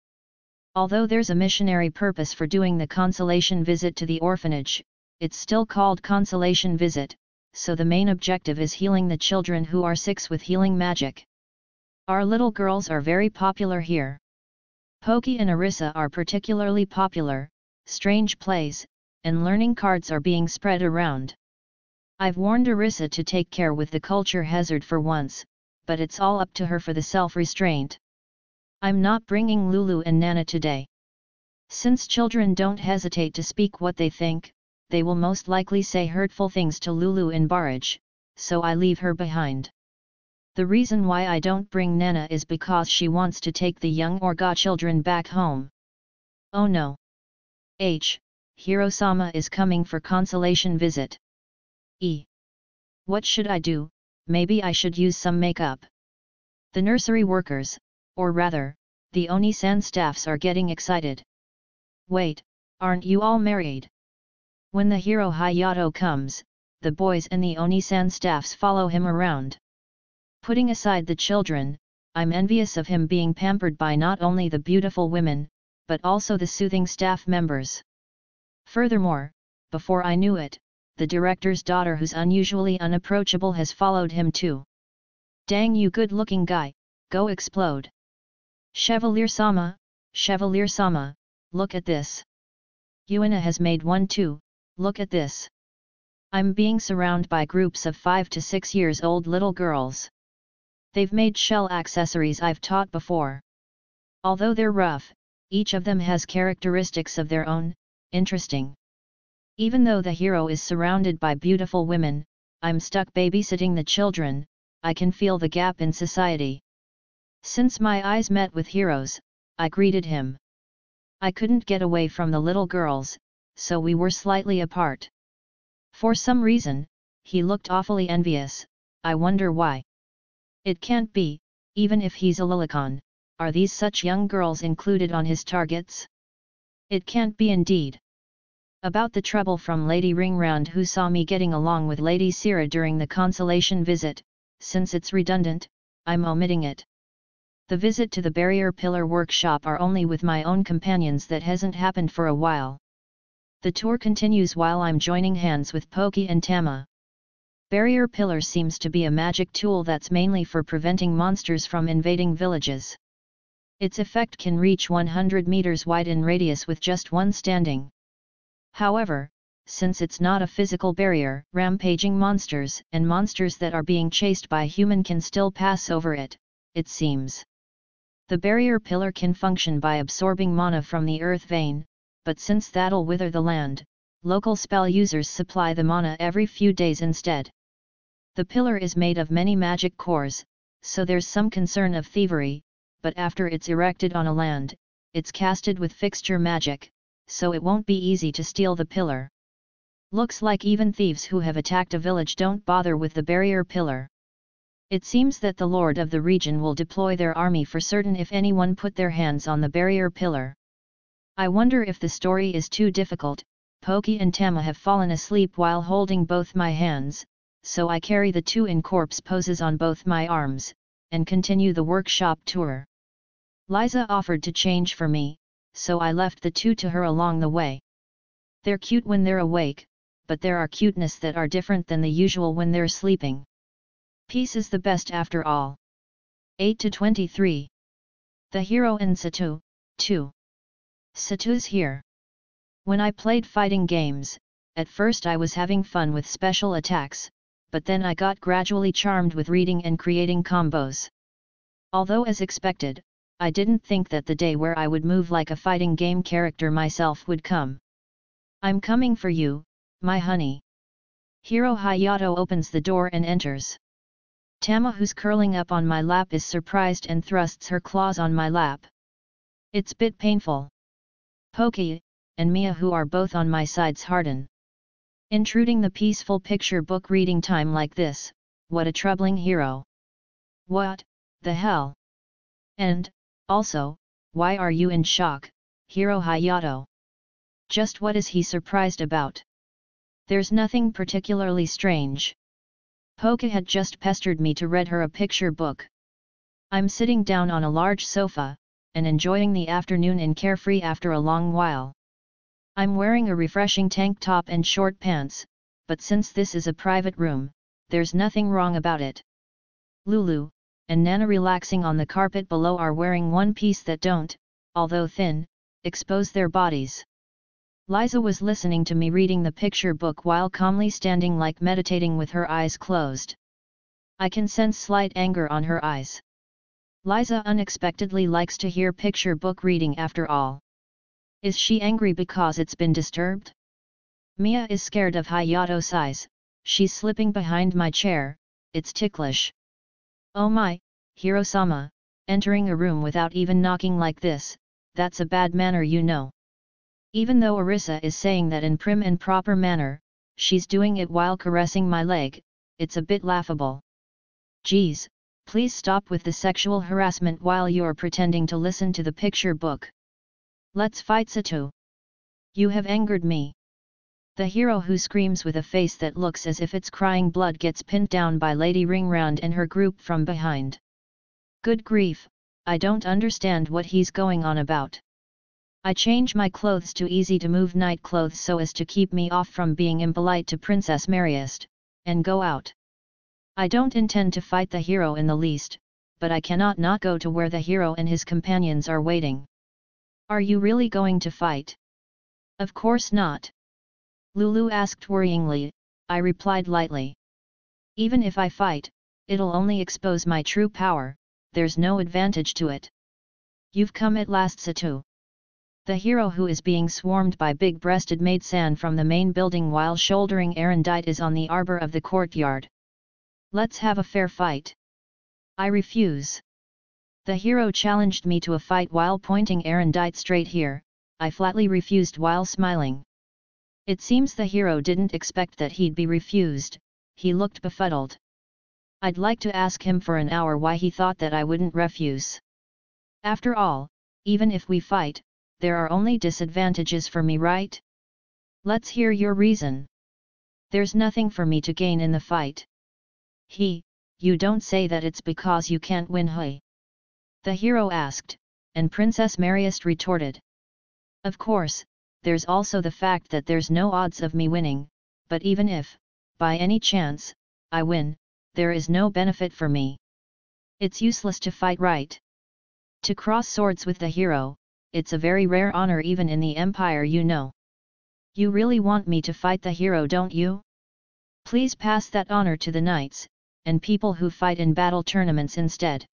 Although there's a missionary purpose for doing the consolation visit to the orphanage, it's still called consolation visit, so the main objective is healing the children who are sick with healing magic. Our little girls are very popular here. Poki and Arisa are particularly popular, strange plays, and learning cards are being spread around. I've warned Arisa to take care with the culture hazard for once, but it's all up to her for the self-restraint. I'm not bringing Lulu and Nana today. Since children don't hesitate to speak what they think, they will most likely say hurtful things to Lulu in barrage, so I leave her behind. The reason why I don't bring Nana is because she wants to take the young Orga children back home. Oh no! Hiro-sama is coming for consolation visit. What should I do? Maybe I should use some makeup. The nursery workers, or rather, the Oni-san staffs are getting excited. Wait, aren't you all married? When the hero Hayato comes, the boys and the Oni-san staffs follow him around. Putting aside the children, I'm envious of him being pampered by not only the beautiful women, but also the soothing staff members. Furthermore, before I knew it, the director's daughter who's unusually unapproachable has followed him too. Dang you good-looking guy, go explode. Chevalier-sama, look at this. Yuina has made one too, look at this. I'm being surrounded by groups of 5 to 6 years old little girls. They've made shell accessories I've taught before. Although they're rough, each of them has characteristics of their own, interesting. Even though the hero is surrounded by beautiful women, I'm stuck babysitting the children. I can feel the gap in society. Since my eyes met with Hiro's, I greeted him. I couldn't get away from the little girls, so we were slightly apart. For some reason, he looked awfully envious. I wonder why. It can't be, even if he's a lilicon, are these such young girls included on his targets? It can't be indeed. About the trouble from Lady Ringround who saw me getting along with Lady Sira during the consolation visit, since it's redundant, I'm omitting it. The visit to the barrier pillar workshop are only with my own companions that hasn't happened for a while. The tour continues while I'm joining hands with Poki and Tama. Barrier pillar seems to be a magic tool that's mainly for preventing monsters from invading villages. Its effect can reach 100 meters wide in radius with just one standing. However, since it's not a physical barrier, rampaging monsters and monsters that are being chased by human can still pass over it, it seems. The barrier pillar can function by absorbing mana from the earth vein, but since that'll wither the land, local spell users supply the mana every few days instead. The pillar is made of many magic cores, so there's some concern of thievery, but after it's erected on a land, it's casted with fixture magic, so it won't be easy to steal the pillar. Looks like even thieves who have attacked a village don't bother with the barrier pillar. It seems that the lord of the region will deploy their army for certain if anyone put their hands on the barrier pillar. I wonder if the story is too difficult. Poki and Tama have fallen asleep while holding both my hands, so I carry the two in corpse poses on both my arms, and continue the workshop tour. Liza offered to change for me, so I left the two to her along the way. They're cute when they're awake, but there are cuteness that are different than the usual when they're sleeping. Peace is the best after all. 8-23. The hero and Satu, 2. Satu's here. When I played fighting games, at first I was having fun with special attacks, but then I got gradually charmed with reading and creating combos. Although as expected, I didn't think that the day where I would move like a fighting game character myself would come. I'm coming for you, my honey. Hiro Hayato opens the door and enters. Tama, who's curling up on my lap, is surprised and thrusts her claws on my lap. It's bit painful. Poki and Mia, who are both on my sides, harden. Intruding the peaceful picture book reading time like this, what a troubling hero. What the hell? And, also, why are you in shock, Hiro Hayato? Just what is he surprised about? There's nothing particularly strange. Poki had just pestered me to read her a picture book. I'm sitting down on a large sofa, and enjoying the afternoon in carefree after a long while. I'm wearing a refreshing tank top and short pants, but since this is a private room, there's nothing wrong about it. Lulu and Nana, relaxing on the carpet below, are wearing one piece that don't, although thin, expose their bodies. Liza was listening to me reading the picture book while calmly standing like meditating with her eyes closed. I can sense slight anger on her eyes. Liza unexpectedly likes to hear picture book reading after all. Is she angry because it's been disturbed? Mia is scared of Hayato's eyes. She's slipping behind my chair. It's ticklish. Oh my, Hiro-sama, entering a room without even knocking like this, that's a bad manner, you know. Even though Arisa is saying that in prim and proper manner, she's doing it while caressing my leg, it's a bit laughable. Geez, please stop with the sexual harassment while you're pretending to listen to the picture book. Let's fight, Satu. You have angered me. The hero who screams with a face that looks as if it's crying blood gets pinned down by Lady Ringround and her group from behind. Good grief, I don't understand what he's going on about. I change my clothes to easy-to-move night clothes so as to keep me off from being impolite to Princess Mariest, and go out. I don't intend to fight the hero in the least, but I cannot not go to where the hero and his companions are waiting. Are you really going to fight? Of course not. Lulu asked worryingly. I replied lightly. Even if I fight, it'll only expose my true power, there's no advantage to it. You've come at last, Satu. The hero who is being swarmed by big-breasted maid-san from the main building while shouldering erendite is on the arbor of the courtyard. Let's have a fair fight. I refuse. The hero challenged me to a fight while pointing erendite straight here. I flatly refused while smiling. It seems the hero didn't expect that he'd be refused, he looked befuddled. I'd like to ask him for an hour why he thought that I wouldn't refuse. After all, even if we fight, there are only disadvantages for me, right? Let's hear your reason. There's nothing for me to gain in the fight. You don't say that it's because you can't win, hey? The hero asked, and Princess Mariest retorted. Of course, there's also the fact that there's no odds of me winning, but even if, by any chance, I win, there is no benefit for me. It's useless to fight, right? To cross swords with the hero, it's a very rare honor even in the Empire, you know. You really want me to fight the hero, don't you? Please pass that honor to the knights, and people who fight in battle tournaments instead.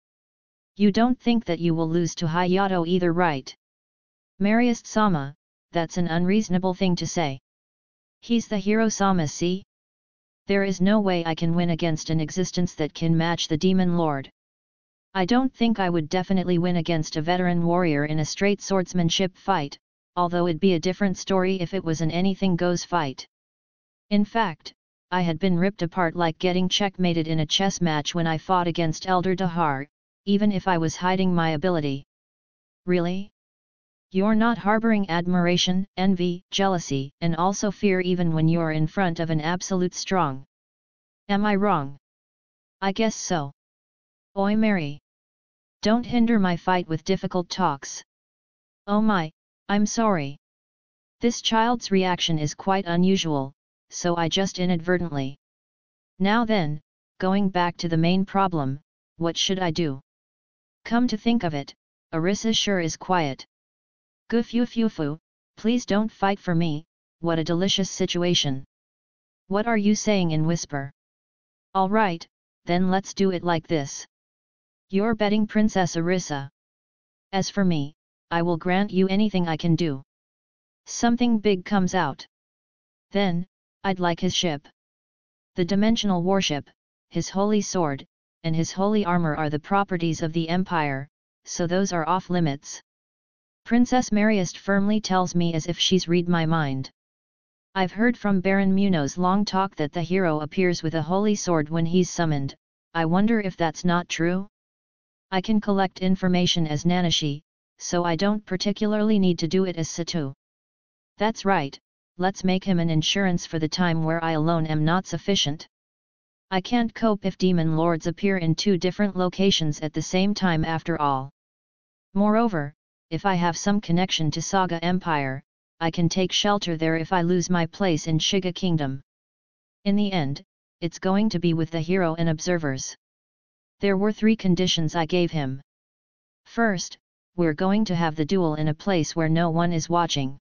You don't think that you will lose to Hayato either, right? Mariest-sama, that's an unreasonable thing to say. He's the hero-sama, see? There is no way I can win against an existence that can match the Demon Lord. I don't think I would definitely win against a veteran warrior in a straight swordsmanship fight, although it'd be a different story if it was an anything-goes fight. In fact, I had been ripped apart like getting checkmated in a chess match when I fought against Elder Dahar, even if I was hiding my ability. Really? You're not harboring admiration, envy, jealousy, and also fear even when you're in front of an absolute strong. Am I wrong? I guess so. Oi Mary! Don't hinder my fight with difficult talks. Oh my, I'm sorry. This child's reaction is quite unusual, so I just inadvertently. Now then, going back to the main problem, what should I do? Come to think of it, Arisa sure is quiet. Gufufufu, please don't fight for me, what a delicious situation. What are you saying in whisper? Alright, then let's do it like this. You're betting Princess Arisa. As for me, I will grant you anything I can do. Something big comes out. Then, I'd like his ship. The dimensional warship, his holy sword, and his holy armor are the properties of the Empire, so those are off limits. Princess Mariest firmly tells me as if she's read my mind. I've heard from Baron Munoz long talk that the hero appears with a holy sword when he's summoned. I wonder if that's not true? I can collect information as Nanashi, so I don't particularly need to do it as Satu. That's right, let's make him an insurance for the time where I alone am not sufficient. I can't cope if demon lords appear in two different locations at the same time after all. Moreover, if I have some connection to Saga Empire, I can take shelter there if I lose my place in Shiga Kingdom. In the end, it's going to be with the hero and observers. There were 3 conditions I gave him. First, we're going to have the duel in a place where no one is watching.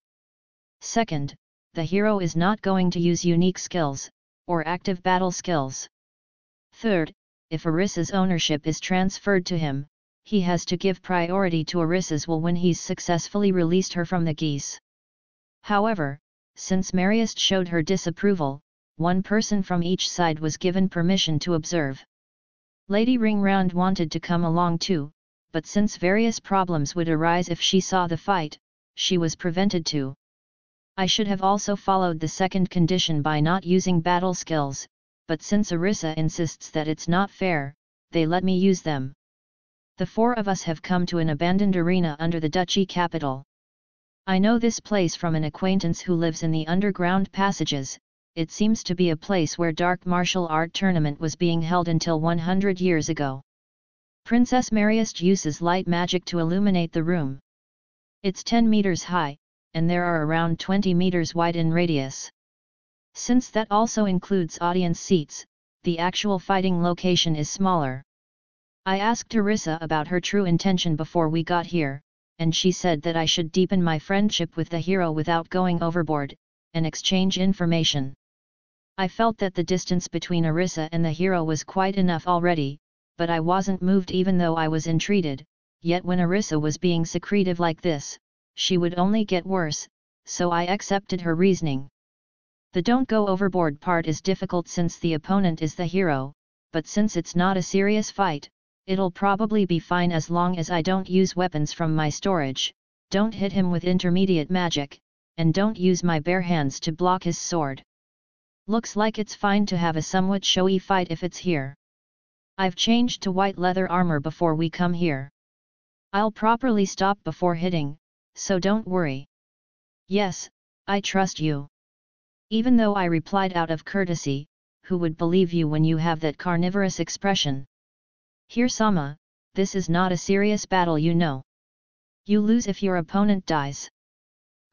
Second, the hero is not going to use unique skills, or active battle skills. Third, if Arisa's ownership is transferred to him, he has to give priority to Arisa's will when he's successfully released her from the geese. However, since Mariest showed her disapproval, one person from each side was given permission to observe. Lady Ringround wanted to come along too, but since various problems would arise if she saw the fight, she was prevented to. I should have also followed the second condition by not using battle skills, but since Arisa insists that it's not fair, they let me use them. The 4 of us have come to an abandoned arena under the duchy capital. I know this place from an acquaintance who lives in the underground passages. It seems to be a place where dark martial art tournament was being held until 100 years ago. Princess Mariest uses light magic to illuminate the room. It's 10 meters high, and there are around 20 meters wide in radius. Since that also includes audience seats, the actual fighting location is smaller. I asked Arisa about her true intention before we got here, and she said that I should deepen my friendship with the hero without going overboard, and exchange information. I felt that the distance between Arisa and the hero was quite enough already, but I wasn't moved even though I was entreated, yet when Arisa was being secretive like this, she would only get worse, so I accepted her reasoning. The don't go overboard part is difficult since the opponent is the hero, but since it's not a serious fight, it'll probably be fine as long as I don't use weapons from my storage, don't hit him with intermediate magic, and don't use my bare hands to block his sword. Looks like it's fine to have a somewhat showy fight if it's here. I've changed to white leather armor before we come here. I'll properly stop before hitting, so don't worry. Yes, I trust you. Even though I replied out of courtesy, who would believe you when you have that carnivorous expression? Here-sama, this is not a serious battle, you know. You lose if your opponent dies.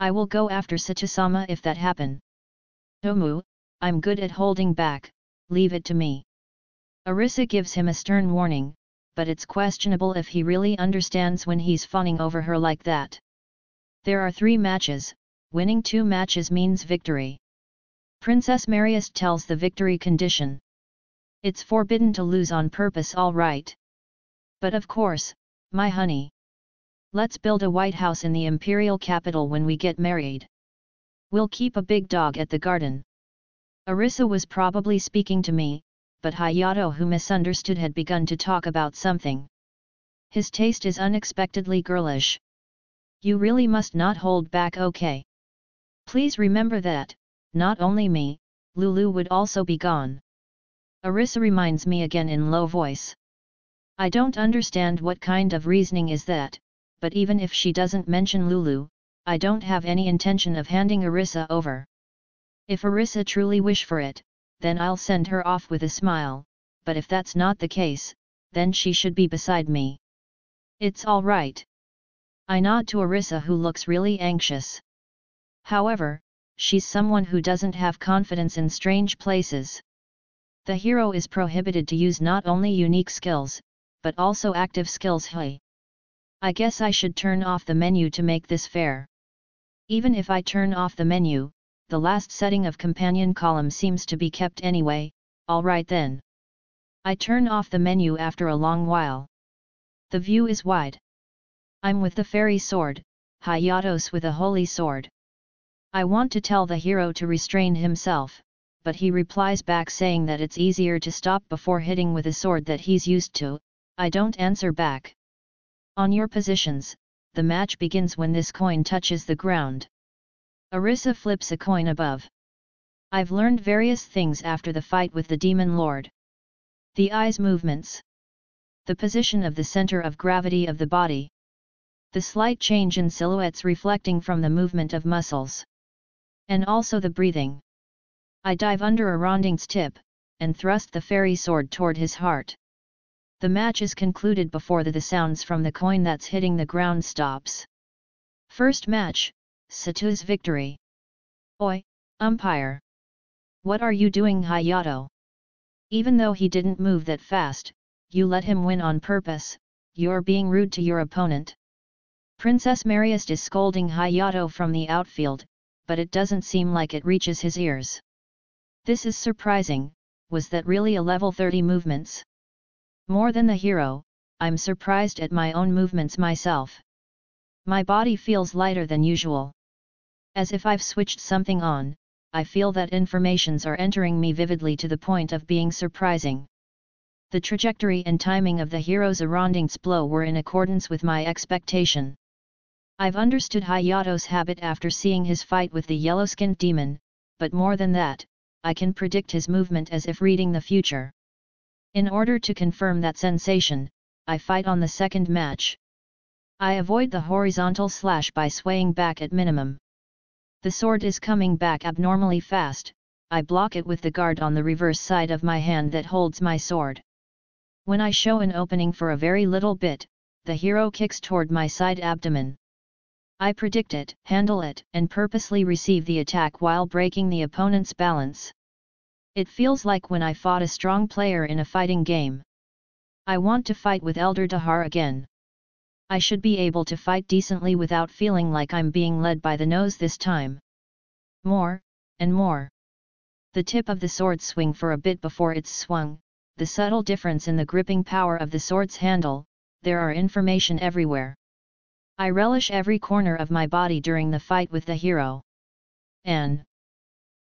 I will go after Sato-sama if that happen. Tomu, I'm good at holding back, leave it to me. Arisa gives him a stern warning, but it's questionable if he really understands when he's fawning over her like that. There are 3 matches, winning 2 matches means victory. Princess Mariest tells the victory condition. It's forbidden to lose on purpose, all right. But of course, my honey. Let's build a white house in the imperial capital when we get married. We'll keep a big dog at the garden. Arisa was probably speaking to me, but Hayato, who misunderstood, had begun to talk about something. His taste is unexpectedly girlish. You really must not hold back, okay? Please remember that, not only me, Lulu would also be gone. Arisa reminds me again in low voice. I don't understand what kind of reasoning is that, but even if she doesn't mention Lulu, I don't have any intention of handing Arisa over. If Arisa truly wish for it, then I'll send her off with a smile, but if that's not the case, then she should be beside me. It's all right. I nod to Arisa, who looks really anxious. However, she's someone who doesn't have confidence in strange places. The hero is prohibited to use not only unique skills, but also active skills. Hey. I guess I should turn off the menu to make this fair. Even if I turn off the menu, the last setting of companion column seems to be kept anyway, alright then. I turn off the menu after a long while. The view is wide. I'm with the fairy sword, Hayato's with a holy sword. I want to tell the hero to restrain himself, but he replies back saying that it's easier to stop before hitting with a sword that he's used to. I don't answer back. On your positions, the match begins when this coin touches the ground. Arisa flips a coin above. I've learned various things after the fight with the Demon Lord. The eye's movements. The position of the center of gravity of the body. The slight change in silhouettes reflecting from the movement of muscles. And also the breathing. I dive under Aronding's tip, and thrust the fairy sword toward his heart. The match is concluded before the sounds from the coin that's hitting the ground stops. First match, Sato's victory. Oi, umpire. What are you doing, Hayato? Even though he didn't move that fast, you let him win on purpose, you're being rude to your opponent. Princess Mariest is scolding Hayato from the outfield, but it doesn't seem like it reaches his ears. This is surprising, was that really a level 30 movements? More than the hero, I'm surprised at my own movements myself. My body feels lighter than usual. As if I've switched something on, I feel that informations are entering me vividly to the point of being surprising. The trajectory and timing of the hero's Aronding's blow were in accordance with my expectation. I've understood Hayato's habit after seeing his fight with the yellow-skinned demon, but more than that, I can predict his movement as if reading the future. In order to confirm that sensation, I fight on the second match. I avoid the horizontal slash by swaying back at minimum. The sword is coming back abnormally fast, I block it with the guard on the reverse side of my hand that holds my sword. When I show an opening for a very little bit, the hero kicks toward my side abdomen. I predict it, handle it, and purposely receive the attack while breaking the opponent's balance. It feels like when I fought a strong player in a fighting game. I want to fight with Elder Dahar again. I should be able to fight decently without feeling like I'm being led by the nose this time. More, and more. The tip of the sword swing for a bit before it's swung, the subtle difference in the gripping power of the sword's handle, there are information everywhere. I relish every corner of my body during the fight with the hero. And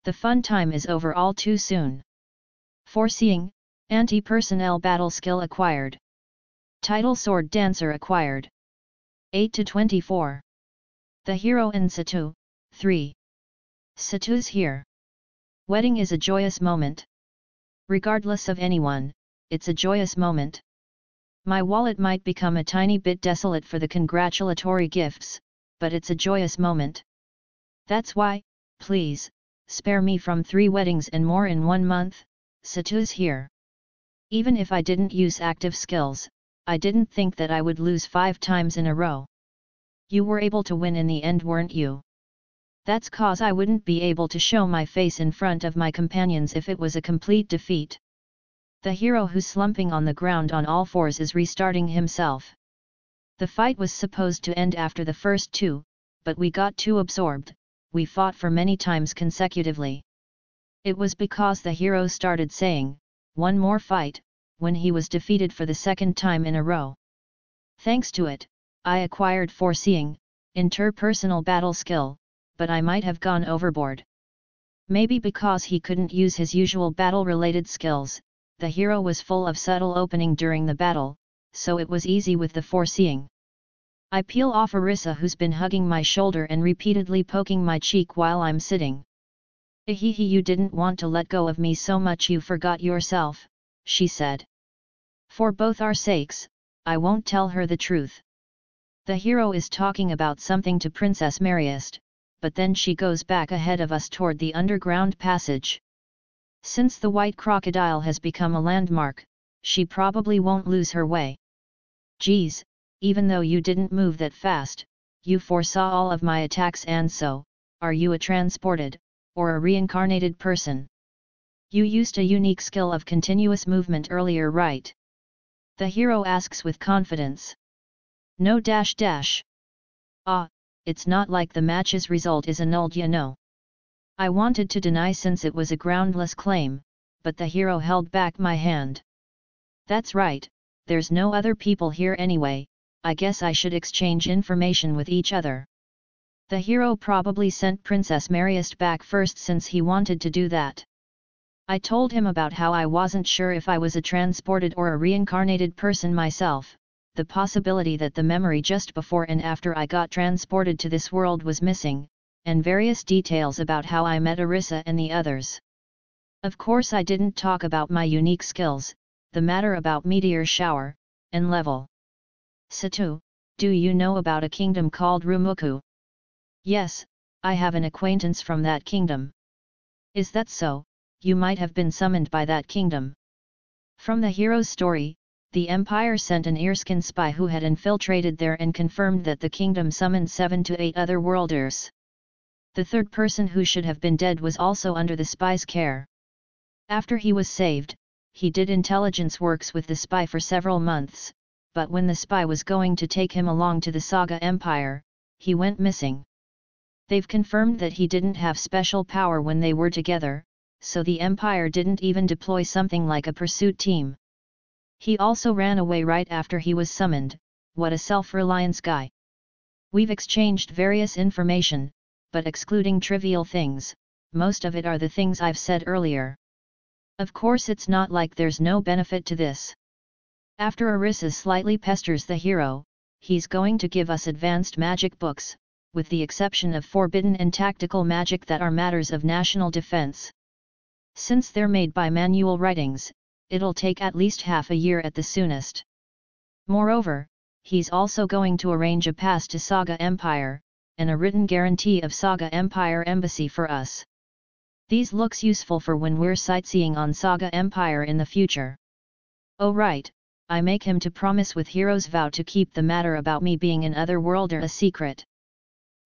the fun time is over all too soon. Foreseeing, anti-personnel battle skill acquired. Title Sword Dancer acquired. 8-24. The hero in Satu, 3. Satu's here. Wedding is a joyous moment. Regardless of anyone, it's a joyous moment. My wallet might become a tiny bit desolate for the congratulatory gifts, but it's a joyous moment. That's why, please, spare me from 3 weddings and more in 1 month, Satu's here. Even if I didn't use active skills, I didn't think that I would lose 5 times in a row. You were able to win in the end, weren't you? That's cause I wouldn't be able to show my face in front of my companions if it was a complete defeat. The hero who's slumping on the ground on all fours is restarting himself. The fight was supposed to end after the first 2, but we got too absorbed, we fought for many times consecutively. It was because the hero started saying, "One more fight," when he was defeated for the 2nd time in a row. Thanks to it, I acquired foreseeing, interpersonal battle skill, but I might have gone overboard. Maybe because he couldn't use his usual battle-related skills, the hero was full of subtle opening during the battle, so it was easy with the foreseeing. I peel off Arissa, who's been hugging my shoulder and repeatedly poking my cheek while I'm sitting. "Ehehe, you didn't want to let go of me so much you forgot yourself," she said. "For both our sakes, I won't tell her the truth." The hero is talking about something to Princess Mariest, but then she goes back ahead of us toward the underground passage. Since the white crocodile has become a landmark, she probably won't lose her way. "Geez, even though you didn't move that fast, you foresaw all of my attacks, and so, are you a transported, or a reincarnated person? You used a unique skill of continuous movement earlier, right?" The hero asks with confidence. "No dash dash. Ah, it's not like the match's result is annulled, you know." I wanted to deny since it was a groundless claim, but the hero held back my hand. "That's right, there's no other people here anyway, I guess I should exchange information with each other." The hero probably sent Princess Mariest back first since he wanted to do that. I told him about how I wasn't sure if I was a transported or a reincarnated person myself, the possibility that the memory just before and after I got transported to this world was missing, and various details about how I met Arissa and the others. Of course I didn't talk about my unique skills, the matter about Meteor Shower, and level. "Satu, do you know about a kingdom called Rumuku?" "Yes, I have an acquaintance from that kingdom." "Is that so? You might have been summoned by that kingdom." From the hero's story, the Empire sent an Earskin spy who had infiltrated there and confirmed that the kingdom summoned 7 to 8 other worlders. The 3rd person, who should have been dead, was also under the spy's care. After he was saved, he did intelligence works with the spy for several months, but when the spy was going to take him along to the Saga Empire, he went missing. They've confirmed that he didn't have special power when they were together, so the Empire didn't even deploy something like a pursuit team. He also ran away right after he was summoned. What a self-reliance guy. We've exchanged various information, but excluding trivial things, most of it are the things I've said earlier. Of course it's not like there's no benefit to this. After Arissa slightly pesters the hero, he's going to give us advanced magic books, with the exception of forbidden and tactical magic that are matters of national defense. Since they're made by manual writings, it'll take at least half a year at the soonest. Moreover, he's also going to arrange a pass to Saga Empire, and a written guarantee of Saga Empire Embassy for us. These looks useful for when we're sightseeing on Saga Empire in the future. Oh right, I make him to promise with Hiro's vow to keep the matter about me being an otherworlder a secret.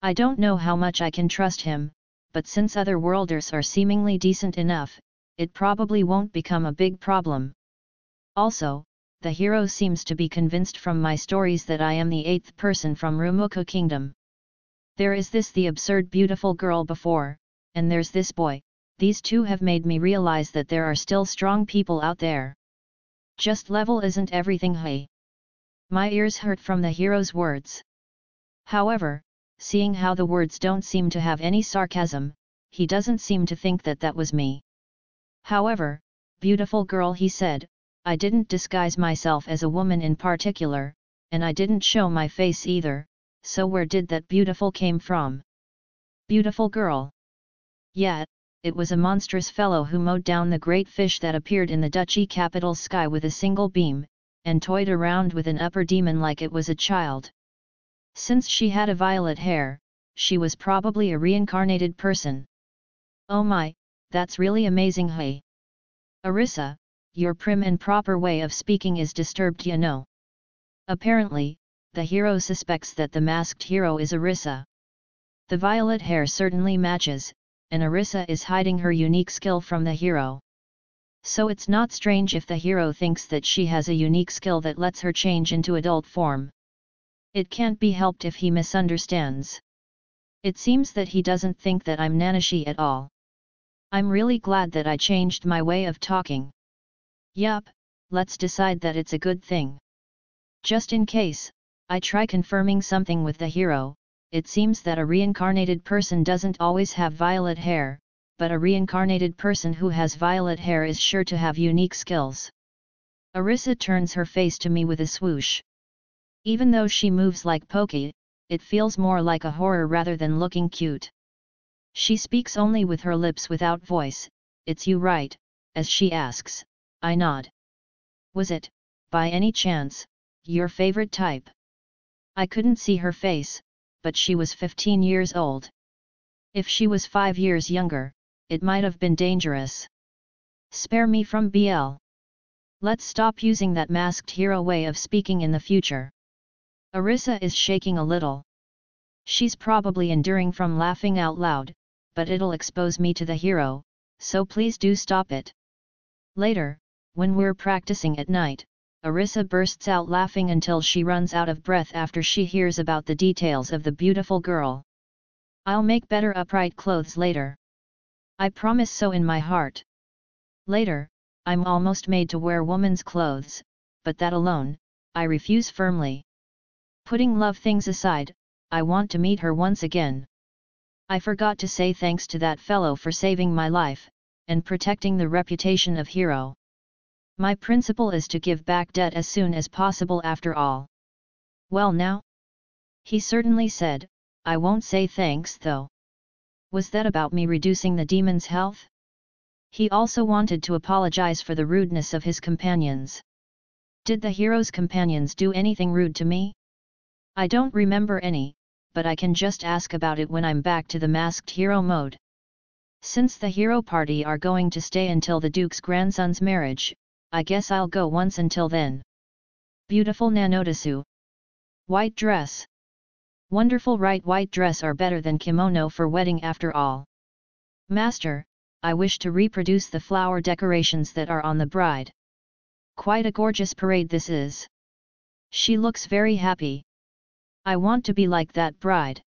I don't know how much I can trust him, but since otherworlders are seemingly decent enough, it probably won't become a big problem. Also, the hero seems to be convinced from my stories that I am the 8th person from Rumuku Kingdom. There is the absurd beautiful girl before, and there's this boy. These two have made me realize that there are still strong people out there. Just level isn't everything, hey. My ears hurt from the hero's words. However, seeing how the words don't seem to have any sarcasm, he doesn't seem to think that that was me. However, beautiful girl, he said, I didn't disguise myself as a woman in particular, and I didn't show my face either, so where did that beautiful came from? Beautiful girl. Yeah, it was a monstrous fellow who mowed down the great fish that appeared in the duchy capital's sky with a single beam, and toyed around with an upper demon like it was a child. Since she had a violet hair, she was probably a reincarnated person. Oh my, that's really amazing, hey. Arisa, your prim and proper way of speaking is disturbed, you know. Apparently, the hero suspects that the masked hero is Arisa. The violet hair certainly matches, and Arisa is hiding her unique skill from the hero. So it's not strange if the hero thinks that she has a unique skill that lets her change into adult form. It can't be helped if he misunderstands. It seems that he doesn't think that I'm Nanashi at all. I'm really glad that I changed my way of talking. Yup, let's decide that it's a good thing. Just in case, I try confirming something with the hero. It seems that a reincarnated person doesn't always have violet hair, but a reincarnated person who has violet hair is sure to have unique skills. Arisa turns her face to me with a swoosh. Even though she moves like Pokey, it feels more like a horror rather than looking cute. She speaks only with her lips without voice. It's you, right? As she asks, I nod. Was it, by any chance, your favorite type? I couldn't see her face, but she was 15 years old. If she was 5 years younger, it might have been dangerous. Spare me from BL. Let's stop using that masked hero way of speaking in the future. Arisa is shaking a little. She's probably enduring from laughing out loud, but it'll expose me to the hero, so please do stop it. Later, when we're practicing at night, Arisa bursts out laughing until she runs out of breath after she hears about the details of the beautiful girl. I'll make better upright clothes later. I promise so in my heart. Later, I'm almost made to wear woman's clothes, but that alone, I refuse firmly. Putting love things aside, I want to meet her once again. I forgot to say thanks to that fellow for saving my life, and protecting the reputation of Hiro. My principle is to give back debt as soon as possible after all. Well now? He certainly said, I won't say thanks though. Was that about me reducing the demon's health? He also wanted to apologize for the rudeness of his companions. Did the hero's companions do anything rude to me? I don't remember any, but I can just ask about it when I'm back to the masked hero mode. Since the hero party are going to stay until the Duke's grandson's marriage, I guess I'll go once until then. Beautiful Nanodesu. White dress. Wonderful, right? White dress are better than kimono for wedding after all. Master, I wish to reproduce the flower decorations that are on the bride. Quite a gorgeous parade this is. She looks very happy. I want to be like that bride.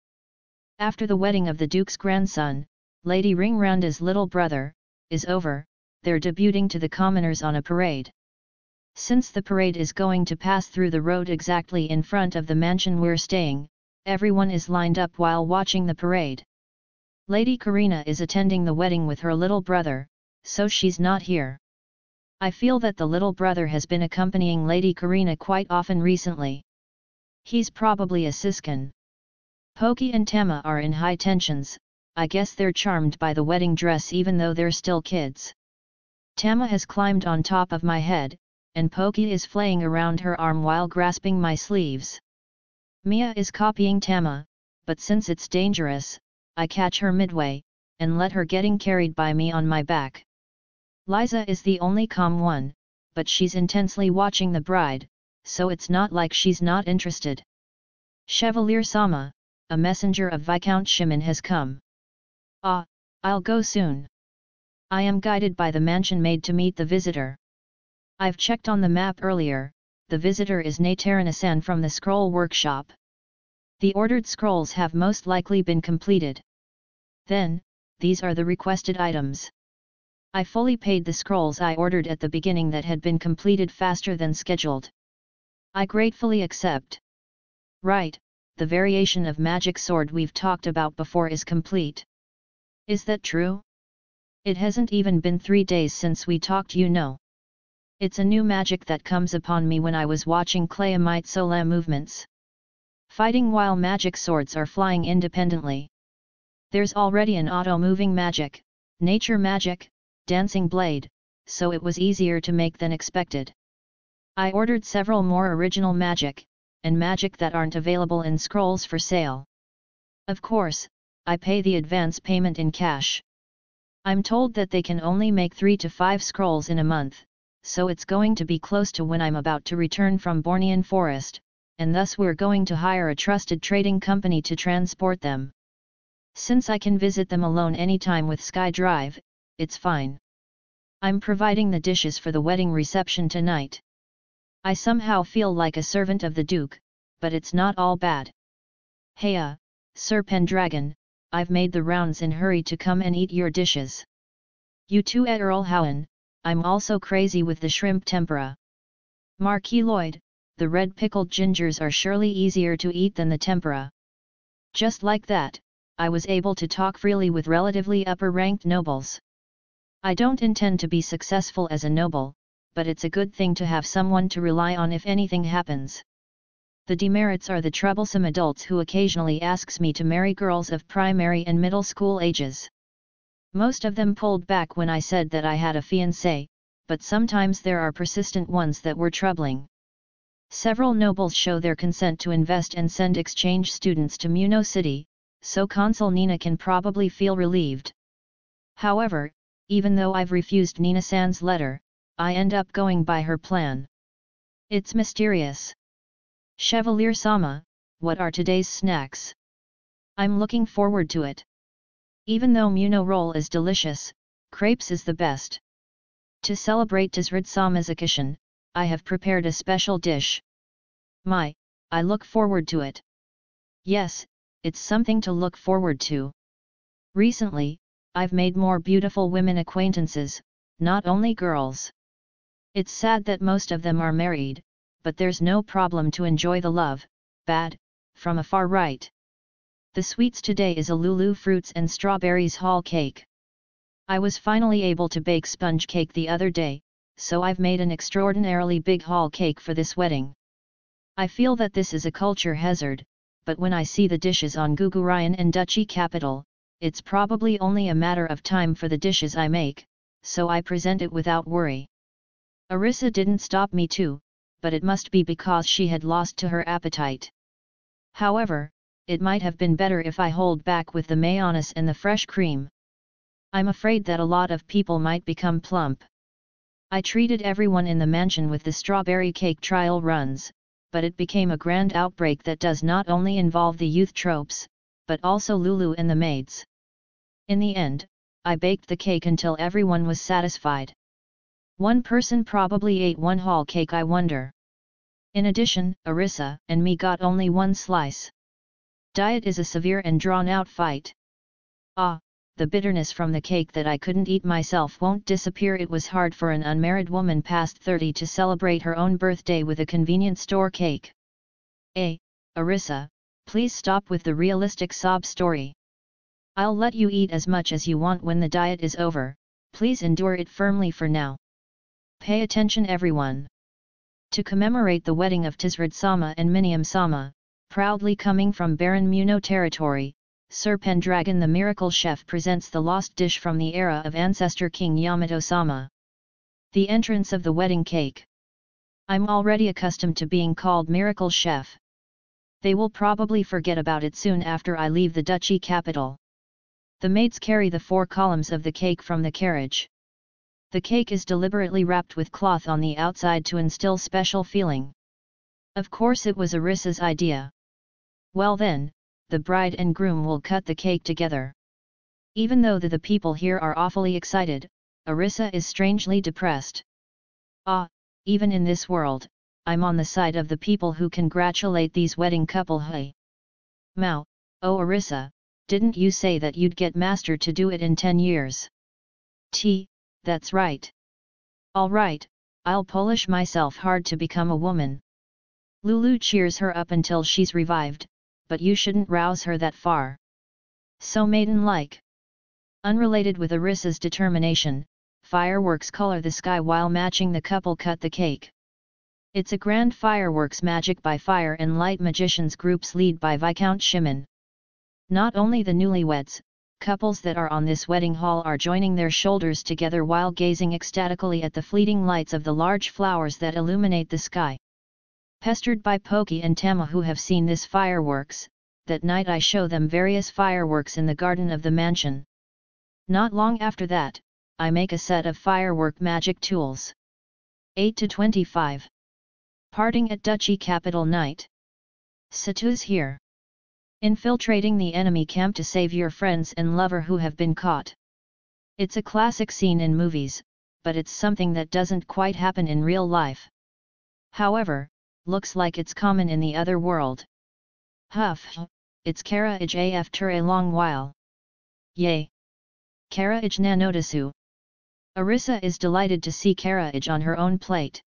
After the wedding of the Duke's grandson, Lady Ringranda's little brother, is over, they're debuting to the commoners on a parade. Since the parade is going to pass through the road exactly in front of the mansion we're staying, everyone is lined up while watching the parade. Lady Karina is attending the wedding with her little brother, so she's not here. I feel that the little brother has been accompanying Lady Karina quite often recently. He's probably a siskin. Pokey and Tama are in high tensions. I guess they're charmed by the wedding dress even though they're still kids. Tama has climbed on top of my head, and Poki is flaying around her arm while grasping my sleeves. Mia is copying Tama, but since it's dangerous, I catch her midway, and let her getting carried by me on my back. Liza is the only calm one, but she's intensely watching the bride, so it's not like she's not interested. Chevalier Sama, a messenger of Viscount Shimon has come. Ah, I'll go soon. I am guided by the mansion maid to meet the visitor. I've checked on the map earlier, the visitor is Natarana-san from the scroll workshop. The ordered scrolls have most likely been completed. Then, these are the requested items. I fully paid the scrolls I ordered at the beginning that had been completed faster than scheduled. I gratefully accept. Right, the variation of magic sword we've talked about before is complete. Is that true? It hasn't even been 3 days since we talked, you know. It's a new magic that comes upon me when I was watching Clayamite Sola movements. Fighting while magic swords are flying independently. There's already an auto-moving magic, nature magic, dancing blade, so it was easier to make than expected. I ordered several more original magic, and magic that aren't available in scrolls for sale. Of course, I pay the advance payment in cash. I'm told that they can only make 3 to 5 scrolls in a month, so it's going to be close to when I'm about to return from Bornean Forest, and thus we're going to hire a trusted trading company to transport them. Since I can visit them alone anytime with SkyDrive, it's fine. I'm providing the dishes for the wedding reception tonight. I somehow feel like a servant of the Duke, but it's not all bad. Heya, Sir Pendragon, I've made the rounds in hurry to come and eat your dishes. You too, Earl Howen, I'm also crazy with the shrimp tempura. Marquis Lloyd, the red pickled gingers are surely easier to eat than the tempura. Just like that, I was able to talk freely with relatively upper-ranked nobles. I don't intend to be successful as a noble, but it's a good thing to have someone to rely on if anything happens. The demerits are the troublesome adults who occasionally asks me to marry girls of primary and middle school ages. Most of them pulled back when I said that I had a fiancé, but sometimes there are persistent ones that were troubling. Several nobles show their consent to invest and send exchange students to Muno City, so Consul Nina can probably feel relieved. However, even though I've refused Nina-san's letter, I end up going by her plan. It's mysterious. Chevalier Sama, what are today's snacks? I'm looking forward to it. Even though Muno roll is delicious, crepes is the best. To celebrate Tisrid Sama's occasion, I have prepared a special dish. I look forward to it. Yes, it's something to look forward to. Recently, I've made more beautiful women acquaintances, not only girls. It's sad that most of them are married, but there's no problem to enjoy the love, from afar, right? The sweets today is a Lulu fruits and strawberries hall cake. I was finally able to bake sponge cake the other day, so I've made an extraordinarily big hall cake for this wedding. I feel that this is a culture hazard, but when I see the dishes on Gugurian and Duchy Capital, it's probably only a matter of time for the dishes I make, so I present it without worry. Arissa didn't stop me too, but it must be because she had lost to her appetite. However, it might have been better if I hold back with the mayonnaise and the fresh cream. I'm afraid that a lot of people might become plump. I treated everyone in the mansion with the strawberry cake trial runs, but it became a grand outbreak that does not only involve the youth tropes, but also Lulu and the maids. In the end, I baked the cake until everyone was satisfied. One person probably ate one whole cake, I wonder. In addition, Arissa and me got only one slice. Diet is a severe and drawn-out fight. The bitterness from the cake that I couldn't eat myself won't disappear. It was hard for an unmarried woman past 30 to celebrate her own birthday with a convenience store cake. Arissa, please stop with the realistic sob story. I'll let you eat as much as you want when the diet is over, please endure it firmly for now. Pay attention everyone. To commemorate the wedding of Tisrid Sama and Miniam Sama, proudly coming from Baron Muno territory, Sir Pendragon the miracle chef presents the lost dish from the era of ancestor King Yamato Sama. The entrance of the wedding cake. I'm already accustomed to being called Miracle Chef. They will probably forget about it soon after I leave the duchy capital. The maids carry the 4 columns of the cake from the carriage. The cake is deliberately wrapped with cloth on the outside to instill special feeling. Of course it was Arissa's idea. Well then, the bride and groom will cut the cake together. Even though the people here are awfully excited, Arissa is strangely depressed. Ah, even in this world, I'm on the side of the people who congratulate these wedding couple. Hey! Mao, oh Arissa, didn't you say that you'd get master to do it in 10 years? That's right. Alright, I'll polish myself hard to become a woman. Lulu cheers her up until she's revived, but you shouldn't rouse her that far. So maiden-like. Unrelated with Arissa's determination, fireworks color the sky while matching the couple cut the cake. It's a grand fireworks magic by fire and light magicians groups led by Viscount Shimon. Not only the newlyweds, couples that are on this wedding hall are joining their shoulders together while gazing ecstatically at the fleeting lights of the large flowers that illuminate the sky. Pestered by Poki and Tama who have seen this fireworks, that night I show them various fireworks in the garden of the mansion. Not long after that, I make a set of firework magic tools. 8 to 25. Parting at Duchy Capital Night. Satu's here. Infiltrating the enemy camp to save your friends and lover who have been caught. It's a classic scene in movies, but it's something that doesn't quite happen in real life. However, looks like it's common in the other world. Huff, it's Kara-ij after a long while. Yay! Kara-ij na notisu. Arissa is delighted to see Kara-ij on her own plate.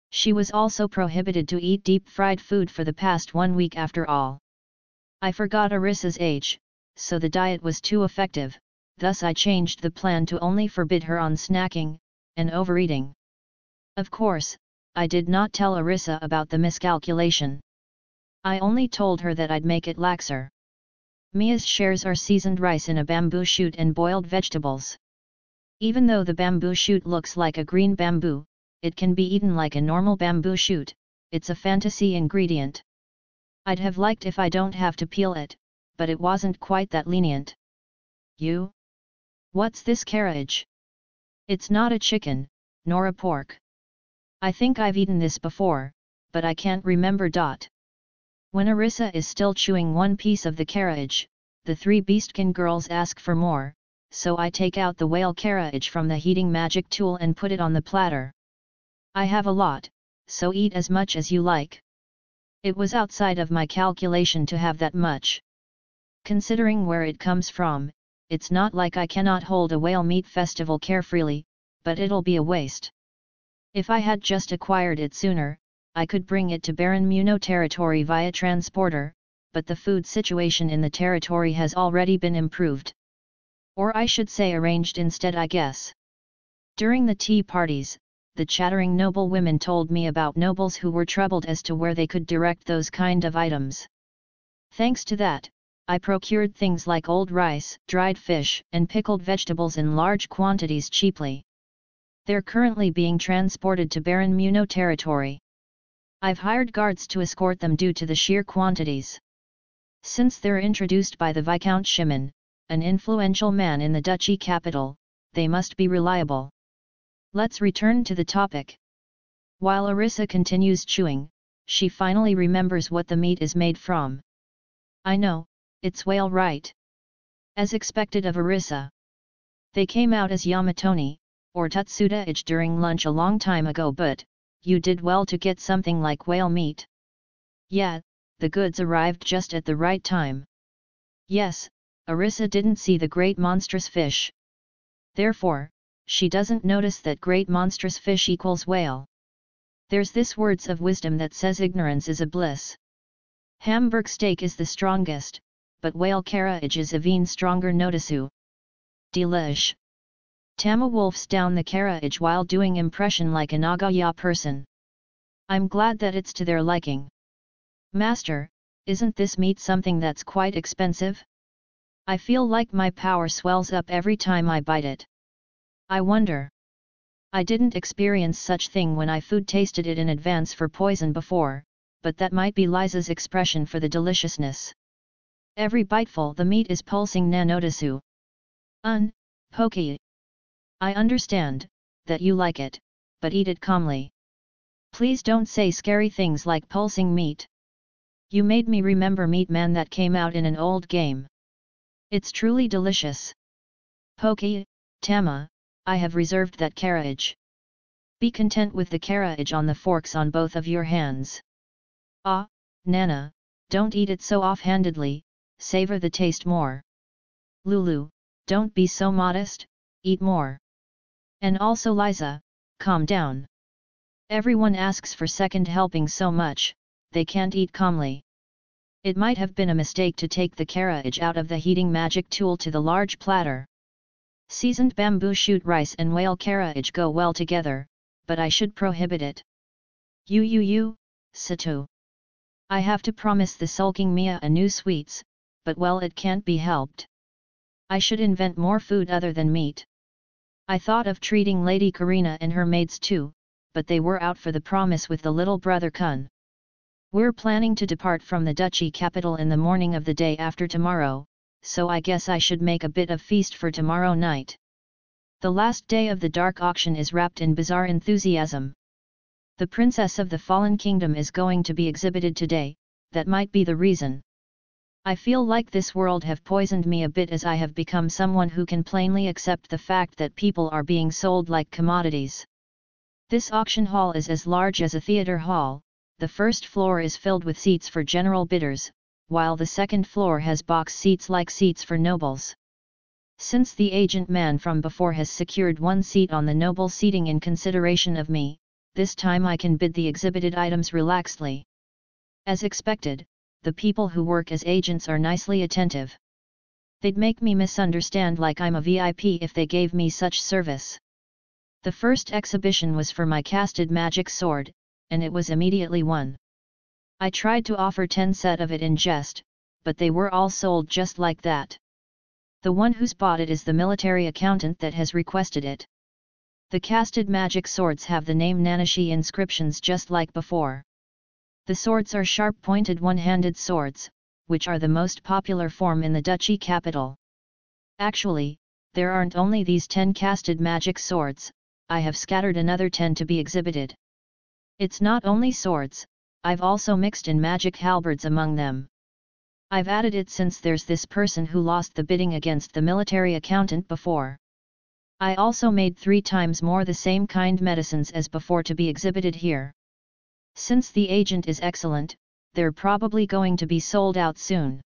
She was also prohibited to eat deep-fried food for the past 1 week after all. I forgot Arissa's age, so the diet was too effective, thus I changed the plan to only forbid her on snacking, and overeating. Of course, I did not tell Arissa about the miscalculation. I only told her that I'd make it laxer. Mia's shares are seasoned rice in a bamboo shoot and boiled vegetables. Even though the bamboo shoot looks like a green bamboo, it can be eaten like a normal bamboo shoot, it's a fantasy ingredient. I'd have liked if I don't have to peel it, but it wasn't quite that lenient. You? What's this carriage? It's not a chicken, nor a pork. I think I've eaten this before, but I can't remember. When Arissa is still chewing one piece of the carriage, the 3 Beastkin girls ask for more, so I take out the whale carriage from the heating magic tool and put it on the platter. I have a lot, so eat as much as you like. It was outside of my calculation to have that much. Considering where it comes from, it's not like I cannot hold a whale meat festival carefreely, but it'll be a waste. If I had just acquired it sooner, I could bring it to Baron Muno territory via transporter, but the food situation in the territory has already been improved. Or I should say arranged instead, I guess. During the tea parties, the chattering noble women told me about nobles who were troubled as to where they could direct those kind of items. Thanks to that, I procured things like old rice, dried fish, and pickled vegetables in large quantities cheaply. They're currently being transported to Baron Muno territory. I've hired guards to escort them due to the sheer quantities. Since they're introduced by the Viscount Shimon, an influential man in the duchy capital, they must be reliable. Let's return to the topic. While Arissa continues chewing, she finally remembers what the meat is made from. I know, it's whale, right? As expected of Arissa. They came out as Yamatoni, or Tutsuda-ij during lunch a long time ago, but you did well to get something like whale meat. Yeah, the goods arrived just at the right time. Yes, Arissa didn't see the great monstrous fish. Therefore, she doesn't notice that great monstrous fish equals whale. There's this words of wisdom that says ignorance is a bliss. Hamburg steak is the strongest, but whale carriage is even stronger. Notisu. Delish. Tama wolfs down the carriage while doing impression like a Nagaya person. I'm glad that it's to their liking. Master, isn't this meat something that's quite expensive? I feel like my power swells up every time I bite it. I wonder. I didn't experience such thing when I food tasted it in advance for poison before, but that might be Liza's expression for the deliciousness. Every biteful the meat is pulsing nanotisu. Pokey. I understand, that you like it, but eat it calmly. Please don't say scary things like pulsing meat. You made me remember Meat Man that came out in an old game. It's truly delicious. Pokey, Tama, I have reserved that carriage. Be content with the carriage on the forks on both of your hands. Ah, Nana, don't eat it so offhandedly, savor the taste more. Lulu, don't be so modest, eat more. And also Liza, calm down. Everyone asks for second helping so much, they can't eat calmly. It might have been a mistake to take the carriage out of the heating magic tool to the large platter. Seasoned bamboo shoot rice and whale carriage go well together, but I should prohibit it. Sato. I have to promise the sulking Mia a new sweets, but well it can't be helped. I should invent more food other than meat. I thought of treating Lady Karina and her maids too, but they were out for the promise with the little brother Kun. We're planning to depart from the duchy capital in the morning of the day after tomorrow, so I guess I should make a bit of feast for tomorrow night. The last day of the dark auction is wrapped in bizarre enthusiasm. The Princess of the Fallen Kingdom is going to be exhibited today, that might be the reason. I feel like this world have poisoned me a bit as I have become someone who can plainly accept the fact that people are being sold like commodities. This auction hall is as large as a theater hall. The first floor is filled with seats for general bidders, while the second floor has box seats like seats for nobles. Since the agent man from before has secured one seat on the noble seating in consideration of me, this time I can bid the exhibited items relaxedly. As expected, the people who work as agents are nicely attentive. They'd make me misunderstand like I'm a VIP if they gave me such service. The first exhibition was for my casted magic sword, and it was immediately won. I tried to offer 10 set of it in jest, but they were all sold just like that. The one who's bought it is the military accountant that has requested it. The casted magic swords have the name Nanashi inscriptions just like before. The swords are sharp-pointed one-handed swords, which are the most popular form in the duchy capital. Actually, there aren't only these 10 casted magic swords, I have scattered another 10 to be exhibited. It's not only swords, I've also mixed in magic halberds among them. I've added it since there's this person who lost the bidding against the military accountant before. I also made 3 times more the same kind medicines as before to be exhibited here. Since the agent is excellent, they're probably going to be sold out soon.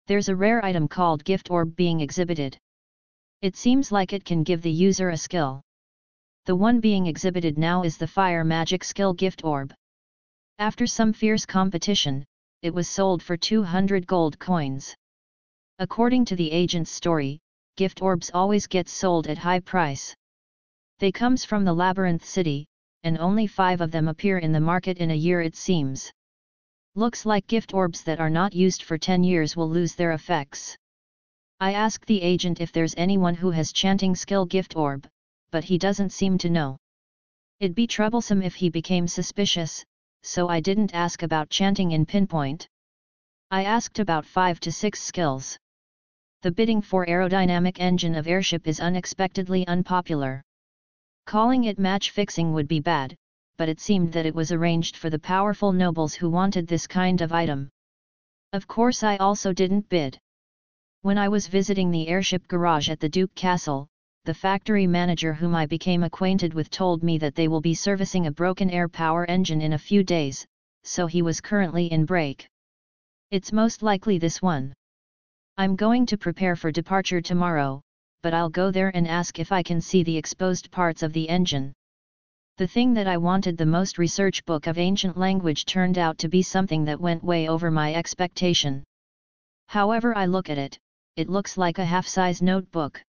There's a rare item called Gift Orb being exhibited. It seems like it can give the user a skill. The one being exhibited now is the Fire Magic Skill Gift Orb. After some fierce competition, it was sold for 200 gold coins. According to the agent's story, gift orbs always get sold at high price. They comes from the Labyrinth City, and only 5 of them appear in the market in a year it seems. Looks like gift orbs that are not used for 10 years will lose their effects. I asked the agent if there's anyone who has chanting skill gift orb, but he doesn't seem to know. It'd be troublesome if he became suspicious, so I didn't ask about chanting in pinpoint. I asked about 5 to 6 skills. The bidding for aerodynamic engine of airship is unexpectedly unpopular. Calling it match fixing would be bad, but it seemed that it was arranged for the powerful nobles who wanted this kind of item. Of course I also didn't bid. When I was visiting the airship garage at the Duke Castle, the factory manager whom I became acquainted with told me that they will be servicing a broken air power engine in a few days, so he was currently in break. It's most likely this one. I'm going to prepare for departure tomorrow, but I'll go there and ask if I can see the exposed parts of the engine. The thing that I wanted the most, research book of ancient language, turned out to be something that went way over my expectation. However I look at it, it looks like a half-size notebook.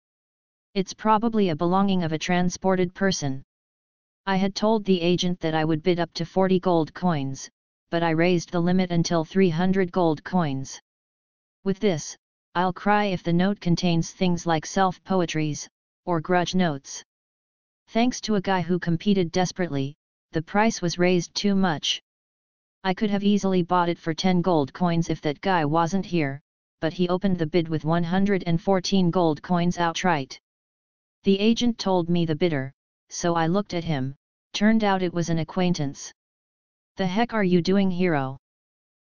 It's probably a belonging of a transported person. I had told the agent that I would bid up to 40 gold coins, but I raised the limit until 300 gold coins. With this, I'll cry if the note contains things like self-poetries, or grudge notes. Thanks to a guy who competed desperately, the price was raised too much. I could have easily bought it for 10 gold coins if that guy wasn't here, but he opened the bid with 114 gold coins outright. The agent told me the bidder, so I looked at him. Turned out it was an acquaintance. "The heck are you doing, Hiro?"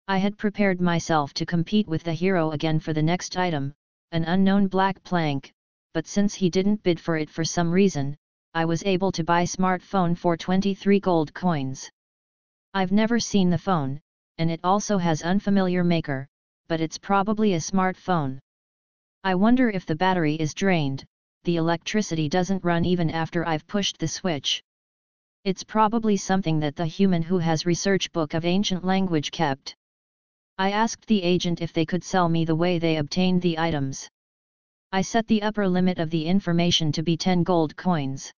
I had prepared myself to compete with the hero again for the next item, an unknown black plank, but since he didn't bid for it for some reason, I was able to buy smartphone for 23 gold coins. I've never seen the phone, and it also has unfamiliar maker, but it's probably a smartphone. I wonder if the battery is drained, the electricity doesn't run even after I've pushed the switch. It's probably something that the human who has research book of ancient language kept. I asked the agent if they could sell me the way they obtained the items. I set the upper limit of the information to be 10 gold coins.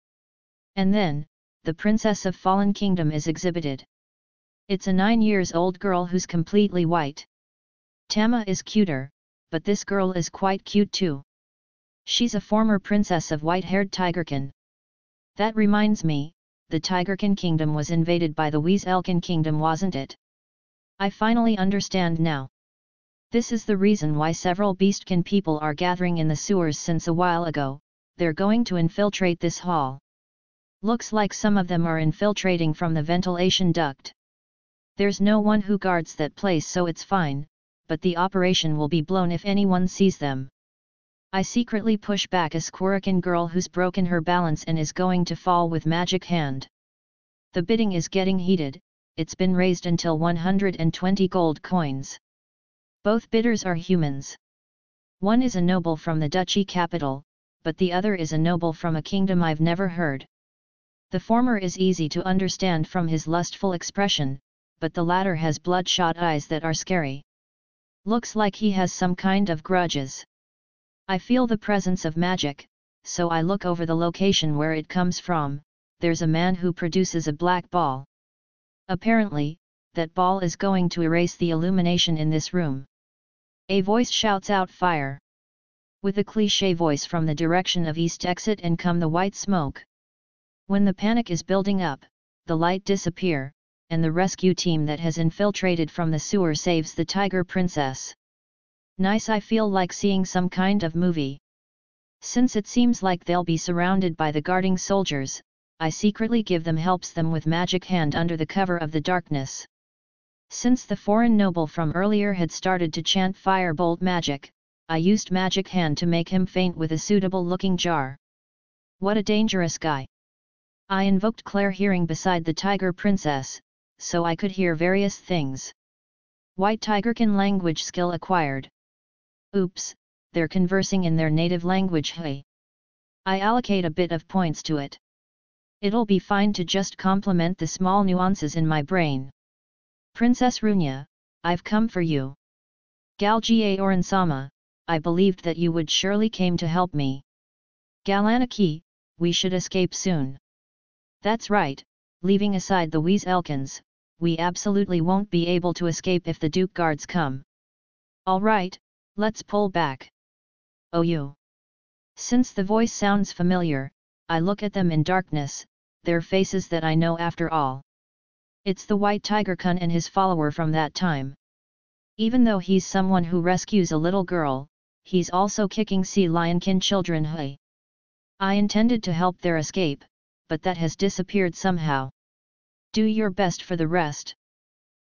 And then, the Princess of Fallen Kingdom is exhibited. It's a 9-year-old girl who's completely white. Tama is cuter, but this girl is quite cute too. She's a former princess of white-haired Tigerkin. That reminds me, the Tigerkin kingdom was invaded by the Weaselkin kingdom, wasn't it? I finally understand now. This is the reason why several Beastkin people are gathering in the sewers since a while ago. They're going to infiltrate this hall. Looks like some of them are infiltrating from the ventilation duct. There's no one who guards that place, so it's fine, but the operation will be blown if anyone sees them. I secretly push back a Squirkin girl who's broken her balance and is going to fall with magic hand. The bidding is getting heated. It's been raised until 120 gold coins. Both bidders are humans. One is a noble from the duchy capital, but the other is a noble from a kingdom I've never heard. The former is easy to understand from his lustful expression, but the latter has bloodshot eyes that are scary. Looks like he has some kind of grudges. I feel the presence of magic, so I look over the location where it comes from. There's a man who produces a black ball. Apparently, that ball is going to erase the illumination in this room. A voice shouts out, "Fire!" With a cliché voice from the direction of east, exit and come the white smoke. When the panic is building up, the light disappear, and the rescue team that has infiltrated from the sewer saves the Tiger Princess. Nice. I feel like seeing some kind of movie. Since it seems like they'll be surrounded by the guarding soldiers, I secretly give them helps them with magic hand under the cover of the darkness. Since the foreign noble from earlier had started to chant firebolt magic, I used magic hand to make him faint with a suitable looking jar. What a dangerous guy. I invoked Claire hearing beside the Tiger Princess, so I could hear various things. White Tigerkin language skill acquired. Oops, they're conversing in their native language. Hey. I allocate a bit of points to it. It'll be fine to just complement the small nuances in my brain. Princess Runya, I've come for you. Galgie Oran-sama, I believed that you would surely came to help me. Galanaki, we should escape soon. That's right, leaving aside the Weaselkins, we absolutely won't be able to escape if the Duke guards come. Alright, let's pull back. Oh you. Since the voice sounds familiar, I look at them in darkness, their faces that I know after all. It's the White Tiger-kun and his follower from that time. Even though he's someone who rescues a little girl, he's also kicking sea lionkin children. Hey. I intended to help their escape, but that has disappeared somehow. Do your best for the rest.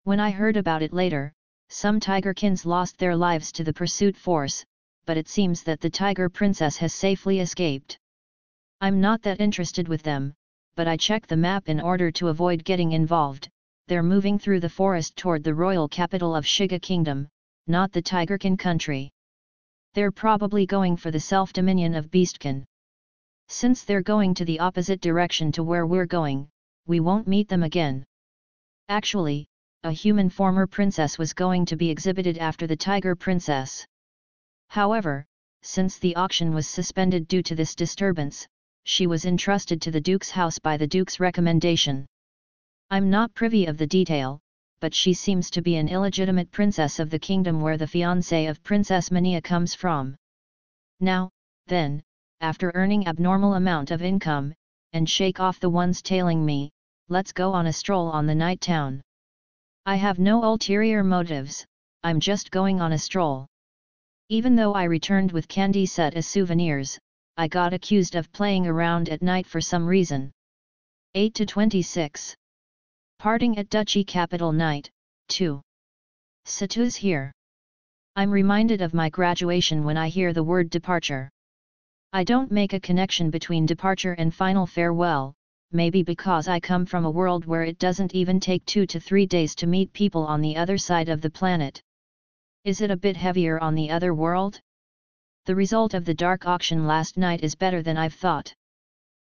When I heard about it later, some Tigerkins lost their lives to the pursuit force, but it seems that the Tiger Princess has safely escaped. I'm not that interested with them, but I check the map in order to avoid getting involved. They're moving through the forest toward the royal capital of Shiga Kingdom, not the Tigerkin country. They're probably going for the self-dominion of Beastkin. Since they're going to the opposite direction to where we're going, we won't meet them again. Actually, a human former princess was going to be exhibited after the Tiger Princess. However, since the auction was suspended due to this disturbance, she was entrusted to the Duke's house by the Duke's recommendation. I'm not privy of the detail, but she seems to be an illegitimate princess of the kingdom where the fiancé of Princess Mania comes from. Now, then, after earning abnormal amount of income, and shake off the ones tailing me. Let's go on a stroll on the night town. I have no ulterior motives, I'm just going on a stroll. Even though I returned with candy set as souvenirs, I got accused of playing around at night for some reason. 8-26. Parting at Duchy Capital Night, 2. Satu's here. I'm reminded of my graduation when I hear the word departure. I don't make a connection between departure and final farewell, maybe because I come from a world where it doesn't even take 2 to 3 days to meet people on the other side of the planet. Is it a bit heavier on the other world? The result of the dark auction last night is better than I've thought.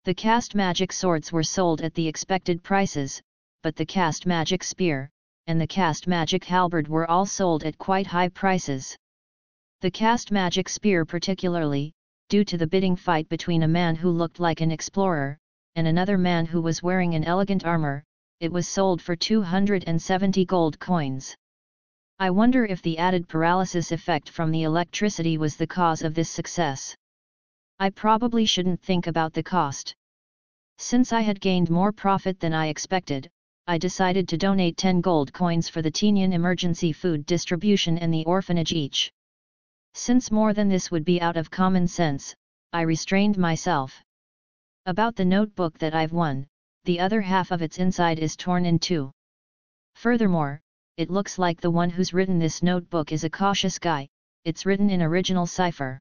The cast magic swords were sold at the expected prices, but the cast magic spear, and the cast magic halberd were all sold at quite high prices. The cast magic spear particularly, due to the bidding fight between a man who looked like an explorer, and another man who was wearing an elegant armor, it was sold for 270 gold coins. I wonder if the added paralysis effect from the electricity was the cause of this success. I probably shouldn't think about the cost. Since I had gained more profit than I expected, I decided to donate 10 gold coins for the Tinian emergency food distribution and the orphanage each. Since more than this would be out of common sense, I restrained myself. About the notebook that I've won, the other half of its inside is torn in two. Furthermore, it looks like the one who's written this notebook is a cautious guy, it's written in original cipher.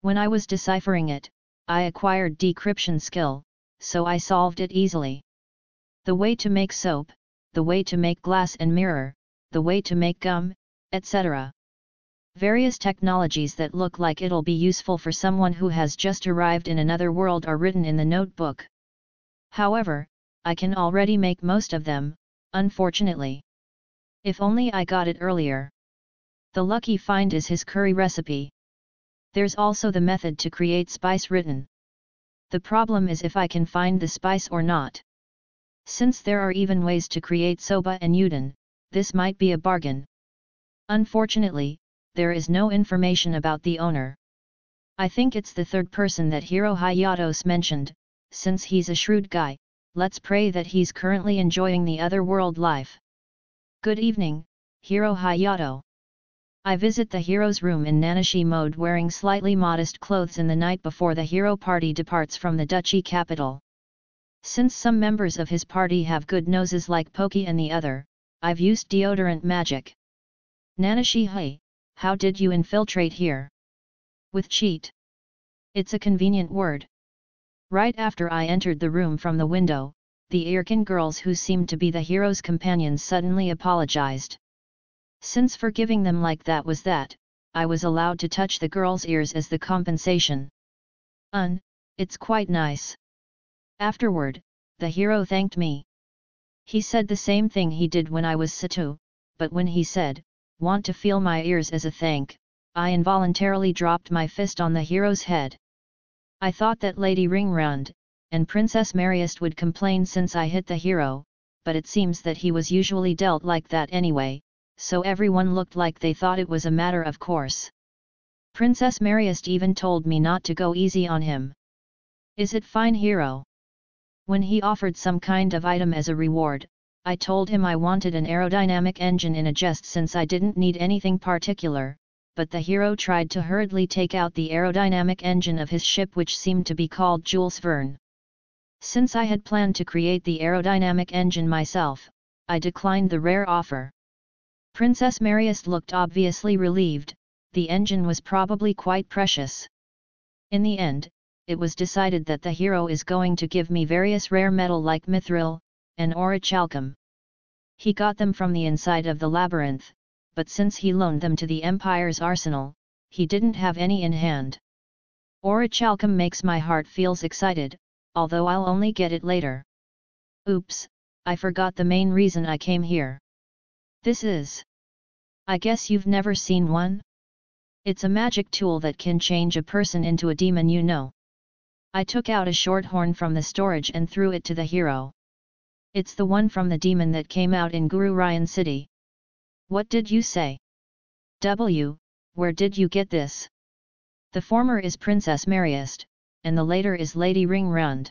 When I was deciphering it, I acquired decryption skill, so I solved it easily. The way to make soap, the way to make glass and mirror, the way to make gum, etc. Various technologies that look like it'll be useful for someone who has just arrived in another world are written in the notebook. However, I can already make most of them, unfortunately. If only I got it earlier. The lucky find is his curry recipe. There's also the method to create spice written. The problem is if I can find the spice or not. Since there are even ways to create soba and udon, this might be a bargain. Unfortunately, there is no information about the owner. I think it's the third person that Hiro Hayatos mentioned. Since he's a shrewd guy, let's pray that he's currently enjoying the other world life. Good evening, Hiro Hayato. I visit the hero's room in Nanashi mode wearing slightly modest clothes in the night before the hero party departs from the duchy capital. Since some members of his party have good noses like Poki and the other, I've used deodorant magic. Nanashi, hey, how did you infiltrate here? With cheat. It's a convenient word. Right after I entered the room from the window, the Irkin girls who seemed to be the hero's companions suddenly apologized. Since forgiving them like that was that, I was allowed to touch the girls' ears as the compensation. It's quite nice. Afterward, the hero thanked me. He said the same thing he did when I was Satu, but when he said, "Want to feel my ears as a thank," I involuntarily dropped my fist on the hero's head. I thought that Lady Ringround and Princess Mariest would complain since I hit the hero, but it seems that he was usually dealt like that anyway, so everyone looked like they thought it was a matter of course. Princess Mariest even told me not to go easy on him. Is it fine, hero? When he offered some kind of item as a reward, I told him I wanted an aerodynamic engine in a jest since I didn't need anything particular, but the hero tried to hurriedly take out the aerodynamic engine of his ship, which seemed to be called Jules Verne. Since I had planned to create the aerodynamic engine myself, I declined the rare offer. Princess Mariest looked obviously relieved, the engine was probably quite precious. In the end, it was decided that the hero is going to give me various rare metal like mithril and orichalcum. He got them from the inside of the labyrinth, but since he loaned them to the Empire's arsenal, he didn't have any in hand. Orichalcum makes my heart feels excited, although I'll only get it later. Oops, I forgot the main reason I came here. This is... I guess you've never seen one? It's a magic tool that can change a person into a demon, you know. I took out a short horn from the storage and threw it to the hero. It's the one from the demon that came out in Guru Ryan City. What did you say? Where did you get this? The former is Princess Mariest, and the later is Lady Ringround.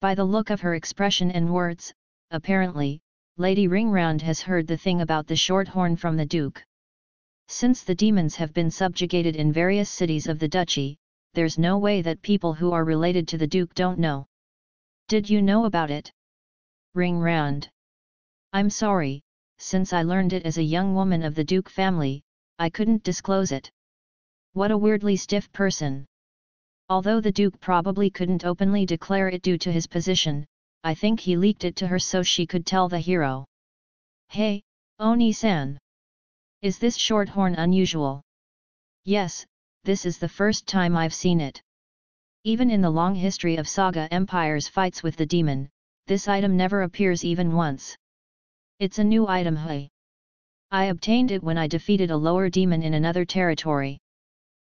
By the look of her expression and words, apparently, Lady Ringround has heard the thing about the short horn from the Duke. Since the demons have been subjugated in various cities of the duchy, there's no way that people who are related to the Duke don't know. Did you know about it? Ringround. I'm sorry, since I learned it as a young woman of the Duke family, I couldn't disclose it. What a weirdly stiff person. Although the Duke probably couldn't openly declare it due to his position, I think he leaked it to her so she could tell the hero. Hey, Oni-san. Is this short horn unusual? Yes, this is the first time I've seen it. Even in the long history of Saga Empire's fights with the demon, this item never appears even once. It's a new item. Hey. I obtained it when I defeated a lower demon in another territory.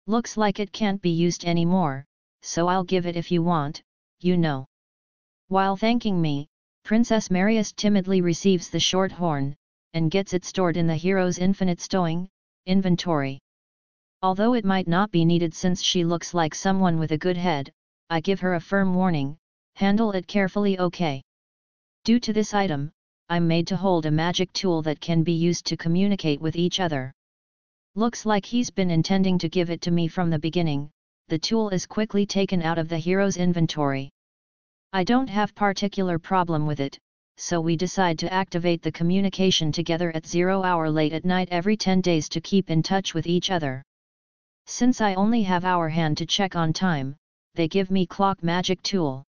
Looks like it can't be used anymore, so I'll give it if you want, you know. While thanking me, Princess Marius timidly receives the short horn, and gets it stored in the hero's infinite stowing inventory. Although it might not be needed since she looks like someone with a good head, I give her a firm warning, handle it carefully, okay? Due to this item, I'm made to hold a magic tool that can be used to communicate with each other. Looks like he's been intending to give it to me from the beginning. The tool is quickly taken out of the hero's inventory. I don't have particular problem with it, so we decide to activate the communication together at 0 hour late at night every 10 days to keep in touch with each other. Since I only have hour hand to check on time, they give me clock magic tool.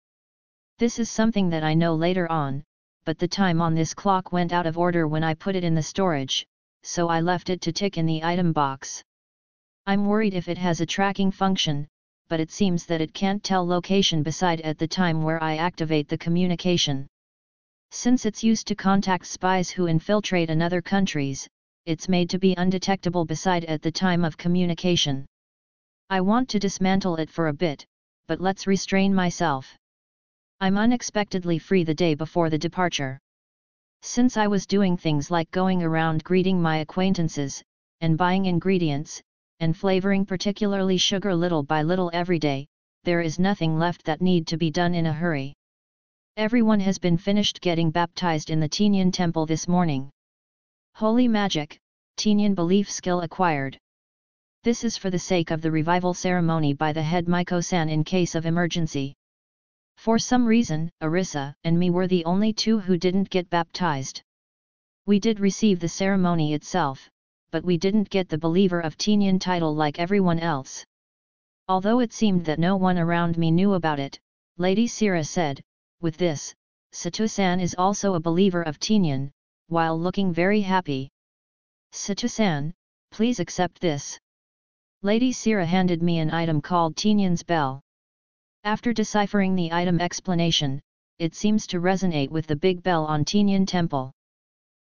This is something that I know later on, but the time on this clock went out of order when I put it in the storage, so I left it to tick in the item box. I'm worried if it has a tracking function, but it seems that it can't tell location beside at the time where I activate the communication. Since it's used to contact spies who infiltrate another countries, it's made to be undetectable beside at the time of communication. I want to dismantle it for a bit, but let's restrain myself. I'm unexpectedly free the day before the departure. Since I was doing things like going around greeting my acquaintances, and buying ingredients, and flavoring particularly sugar little by little every day, there is nothing left that need to be done in a hurry. Everyone has been finished getting baptized in the Tinyan temple this morning. Holy magic, Tinyan belief skill acquired. This is for the sake of the revival ceremony by the head Miko-san in case of emergency. For some reason, Arisa and me were the only two who didn't get baptized. We did receive the ceremony itself, but we didn't get the Believer of Tinyan title like everyone else. Although it seemed that no one around me knew about it, Lady Sira said, with this, Sato-san is also a Believer of Tinyan, while looking very happy. Sato-san, please accept this. Lady Sira handed me an item called Tinyan's Bell. After deciphering the item explanation, it seems to resonate with the big bell on Tinyan Temple.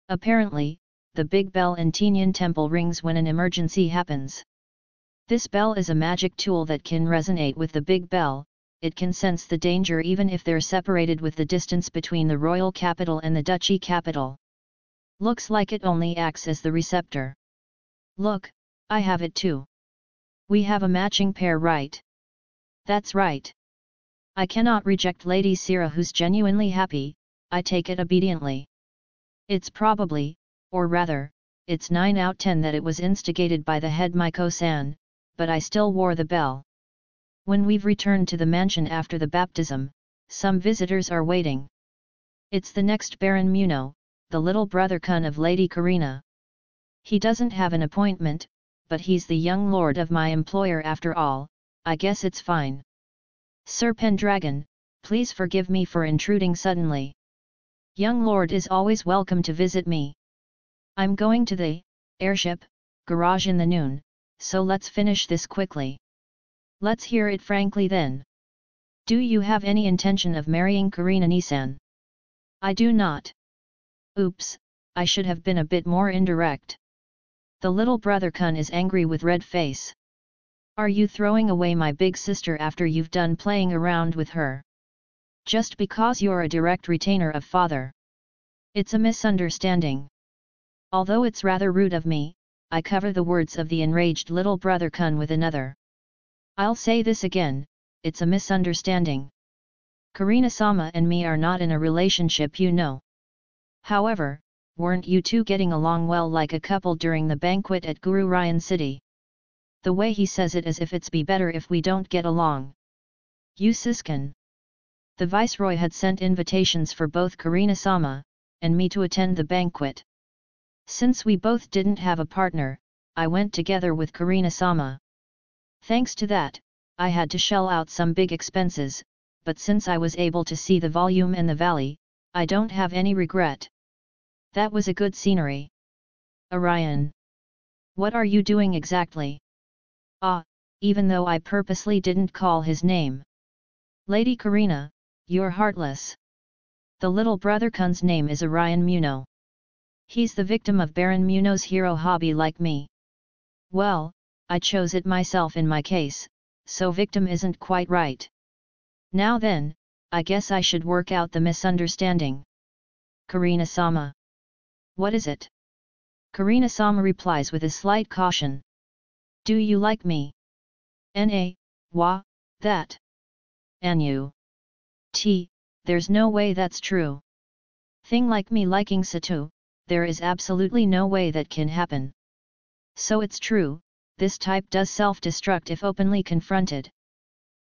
Apparently, the big bell in Tinyan Temple rings when an emergency happens. This bell is a magic tool that can resonate with the big bell. It can sense the danger even if they're separated with the distance between the royal capital and the duchy capital. Looks like it only acts as the receptor. Look, I have it too. We have a matching pair, right? That's right. I cannot reject Lady Sira, who's genuinely happy. I take it obediently. It's probably, or rather, it's 9 out 10 that it was instigated by the head Miko-san, but I still wore the bell. When we've returned to the mansion after the baptism, some visitors are waiting. It's the next Baron Muno, the little brother-kun of Lady Karina. He doesn't have an appointment, but he's the young lord of my employer after all. I guess it's fine. Sir Pendragon, please forgive me for intruding suddenly. Young lord is always welcome to visit me. I'm going to the airship garage in the noon, so let's finish this quickly. Let's hear it frankly then. Do you have any intention of marrying Karina-Nisan? I do not. Oops, I should have been a bit more indirect. The little brother-kun is angry with red face. Are you throwing away my big sister after you've done playing around with her? Just because you're a direct retainer of father. It's a misunderstanding. Although it's rather rude of me, I cover the words of the enraged little brother-kun with another. I'll say this again, it's a misunderstanding. Karina-sama and me are not in a relationship, you know. However, weren't you two getting along well like a couple during the banquet at Guru Ryan City? The way he says it as if it's be better if we don't get along. Yusuke. The viceroy had sent invitations for both Karina-sama and me to attend the banquet. Since we both didn't have a partner, I went together with Karina-sama. Thanks to that, I had to shell out some big expenses, but since I was able to see the volume and the valley, I don't have any regret. That was a good scenery. Orion. What are you doing exactly? Ah, even though I purposely didn't call his name. Lady Karina, you're heartless. The little brother-kun's name is Orion Muno. He's the victim of Baron Muno's hero hobby like me. Well, I chose it myself in my case, so victim isn't quite right. Now then, I guess I should work out the misunderstanding. Karina-sama. What is it? Karina-sama replies with a slight caution. Do you like me? That. Anu. There's no way that's true. Thing like me liking Satu, there is absolutely no way that can happen. So it's true, this type does self-destruct if openly confronted.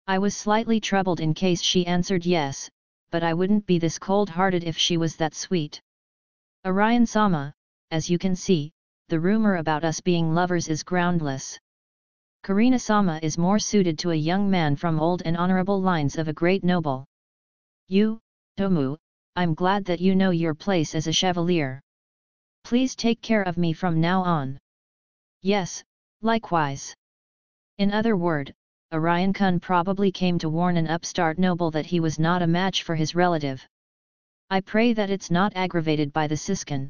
I was slightly troubled in case she answered yes, but I wouldn't be this cold-hearted if she was that sweet. Orion-sama, as you can see, the rumor about us being lovers is groundless. Karina-sama is more suited to a young man from old and honorable lines of a great noble. You, Tomu, I'm glad that you know your place as a chevalier. Please take care of me from now on. Yes, likewise. In other words, Orion-kun probably came to warn an upstart noble that he was not a match for his relative. I pray that it's not aggravated by the siskin.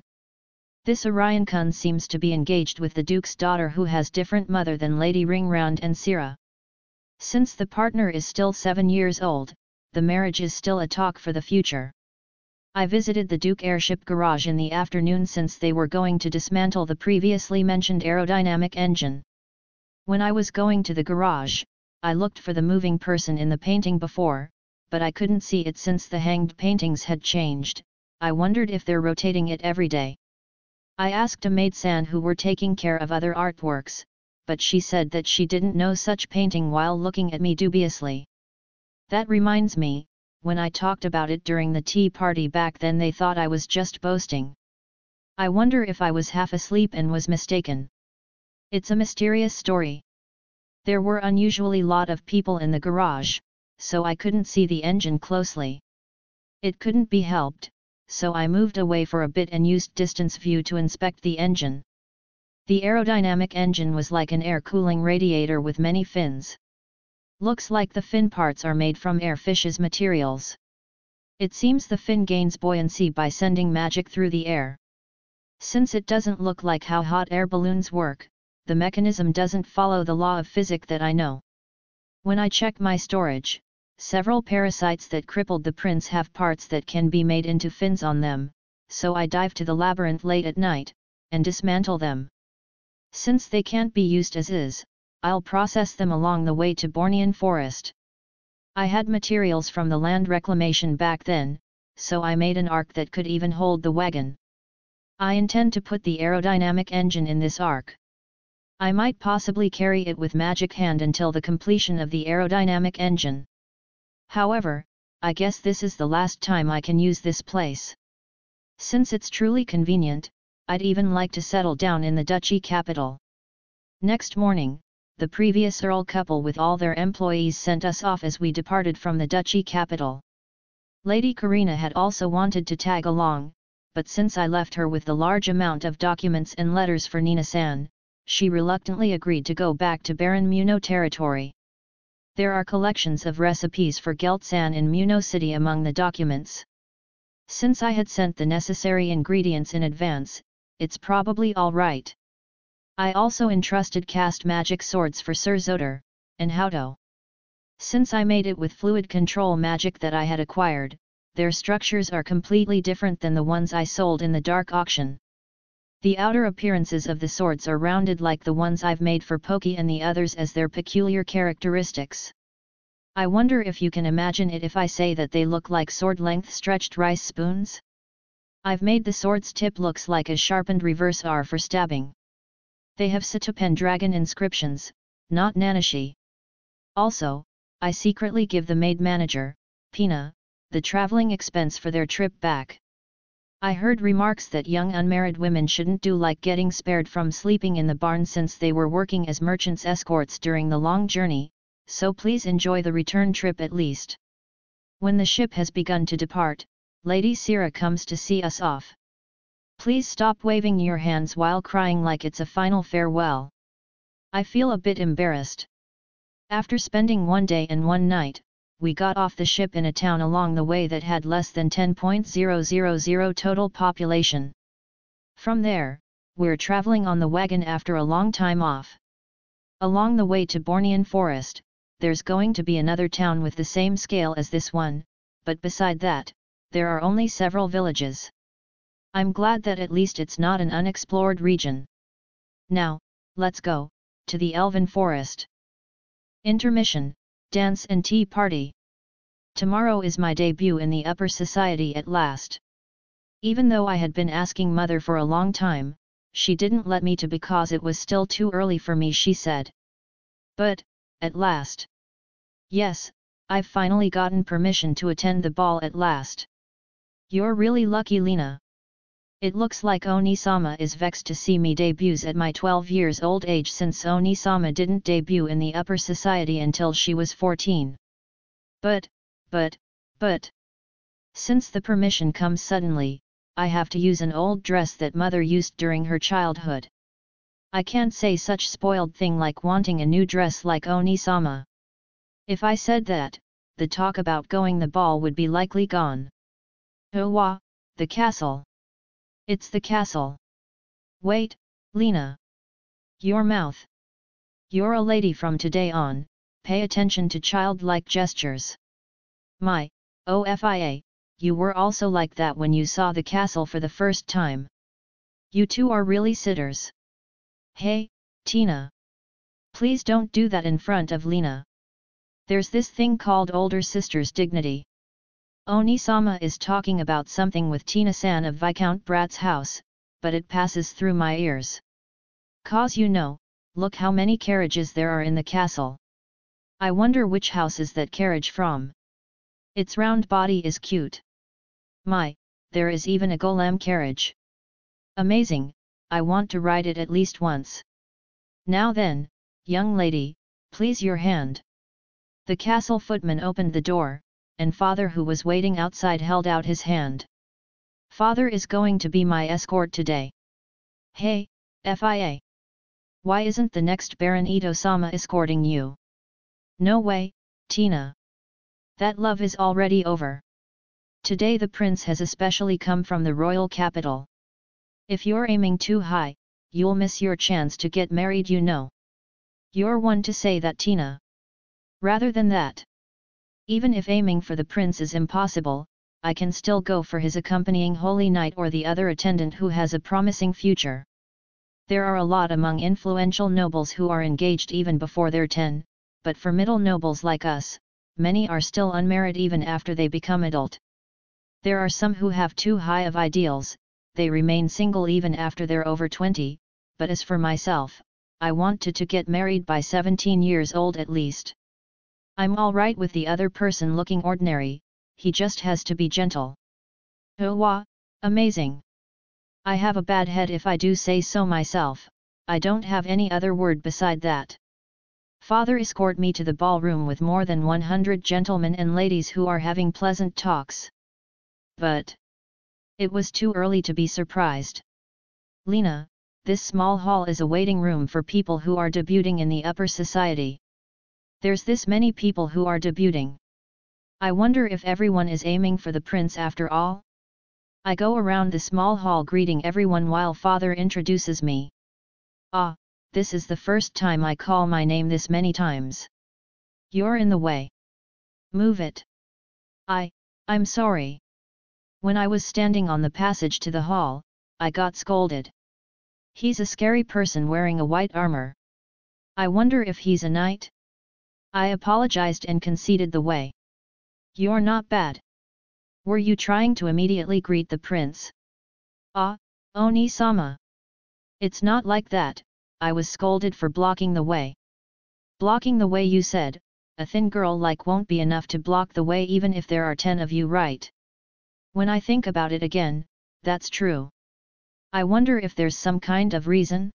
This Orion-kun seems to be engaged with the Duke's daughter who has different mother than Lady Ringround and Sira. Since the partner is still 7 years old, the marriage is still a talk for the future. I visited the Duke airship garage in the afternoon since they were going to dismantle the previously mentioned aerodynamic engine. When I was going to the garage, I looked for the moving person in the painting before, but I couldn't see it since the hanged paintings had changed. I wondered if they're rotating it every day. I asked a maid-san who were taking care of other artworks, but she said that she didn't know such painting while looking at me dubiously. That reminds me, when I talked about it during the tea party back then they thought I was just boasting. I wonder if I was half asleep and was mistaken. It's a mysterious story. There were unusually lot of people in the garage, so I couldn't see the engine closely. It couldn't be helped, so I moved away for a bit and used distance view to inspect the engine. The aerodynamic engine was like an air cooling radiator with many fins. Looks like the fin parts are made from air fish's materials. It seems the fin gains buoyancy by sending magic through the air. Since it doesn't look like how hot air balloons work, the mechanism doesn't follow the law of physics that I know. When I check my storage, several parasites that crippled the prints have parts that can be made into fins on them, so I dive to the labyrinth late at night, and dismantle them. Since they can't be used as is, I'll process them along the way to Bornean Forest. I had materials from the land reclamation back then, so I made an ark that could even hold the wagon. I intend to put the aerodynamic engine in this ark. I might possibly carry it with magic hand until the completion of the aerodynamic engine. However, I guess this is the last time I can use this place. Since it's truly convenient, I'd even like to settle down in the duchy capital. Next morning, the previous Earl couple with all their employees sent us off as we departed from the duchy capital. Lady Karina had also wanted to tag along, but since I left her with the large amount of documents and letters for Nina-san, she reluctantly agreed to go back to Baron Muno territory. There are collections of recipes for Geltsan in Muno City among the documents. Since I had sent the necessary ingredients in advance, it's probably all right. I also entrusted cast magic swords for Sir Zoder, and Hauto. Since I made it with fluid control magic that I had acquired, their structures are completely different than the ones I sold in the dark auction. The outer appearances of the swords are rounded like the ones I've made for Poki and the others as their peculiar characteristics. I wonder if you can imagine it if I say that they look like sword-length stretched rice spoons? I've made the sword's tip looks like a sharpened reverse R for stabbing. They have Satopen dragon inscriptions, not Nanashi. Also, I secretly give the maid manager, Pina, the traveling expense for their trip back. I heard remarks that young unmarried women shouldn't do like getting spared from sleeping in the barn since they were working as merchants' escorts during the long journey, so please enjoy the return trip at least. When the ship has begun to depart, Lady Sira comes to see us off. Please stop waving your hands while crying like it's a final farewell. I feel a bit embarrassed. After spending 1 day and 1 night, we got off the ship in a town along the way that had less than 10,000 total population. From there, we're traveling on the wagon after a long time off. Along the way to Bornean Forest, there's going to be another town with the same scale as this one, but beside that, there are only several villages. I'm glad that at least it's not an unexplored region. Now, let's go to the Elven Forest. Intermission, dance and tea party. Tomorrow is my debut in the upper society at last. Even though I had been asking mother for a long time, she didn't let me to because it was still too early for me, she said. But, at last. Yes, I've finally gotten permission to attend the ball at last. You're really lucky, Lena. It looks like Oni-sama is vexed to see me debuts at my 12 years old age since Oni-sama didn't debut in the upper society until she was 14. But. Since the permission comes suddenly, I have to use an old dress that mother used during her childhood. I can't say such spoiled thing like wanting a new dress like Oni-sama. If I said that, the talk about going the ball would be likely gone. Oh, the castle. It's the castle. Wait, Lena. Your mouth. You're a lady from today on, pay attention to childlike gestures. My, OFIA, you were also like that when you saw the castle for the first time. You two are really sitters. Hey, Tina. Please don't do that in front of Lena. There's this thing called older sister's dignity. Oni-sama is talking about something with Tina-san of Viscount Brat's house, but it passes through my ears. Cause you know, look how many carriages there are in the castle. I wonder which house is that carriage from. Its round body is cute. My, there is even a golem carriage. Amazing, I want to ride it at least once. Now then, young lady, please your hand. The castle footman opened the door, and father who was waiting outside held out his hand. Father is going to be my escort today. Hey, FIA. Why isn't the next Baron Ito-sama escorting you? No way, Tina. That love is already over. Today the prince has especially come from the royal capital. If you're aiming too high, you'll miss your chance to get married, you know. You're one to say that, Tina. Rather than that. Even if aiming for the prince is impossible, I can still go for his accompanying holy knight or the other attendant who has a promising future. There are a lot among influential nobles who are engaged even before they're 10, but for middle nobles like us, many are still unmarried even after they become adult. There are some who have too high of ideals, they remain single even after they're over 20, but as for myself, I wanted to get married by 17 years old at least. I'm alright with the other person looking ordinary, he just has to be gentle. Oh wow, amazing. I have a bad head if I do say so myself, I don't have any other word beside that. Father escort me to the ballroom with more than 100 gentlemen and ladies who are having pleasant talks. But it was too early to be surprised. Lena, this small hall is a waiting room for people who are debuting in the upper society. There's this many people who are debuting. I wonder if everyone is aiming for the prince after all? I go around the small hall greeting everyone while father introduces me. Ah, this is the first time I call my name this many times. You're in the way. Move it. I'm sorry. When I was standing on the passage to the hall, I got scolded. He's a scary person wearing a white armor. I wonder if he's a knight? I apologized and conceded the way. You're not bad. Were you trying to immediately greet the prince? Ah, Oni-sama. It's not like that, I was scolded for blocking the way. Blocking the way, you said? A thin girl like won't be enough to block the way even if there are 10 of you, right? When I think about it again, that's true. I wonder if there's some kind of reason?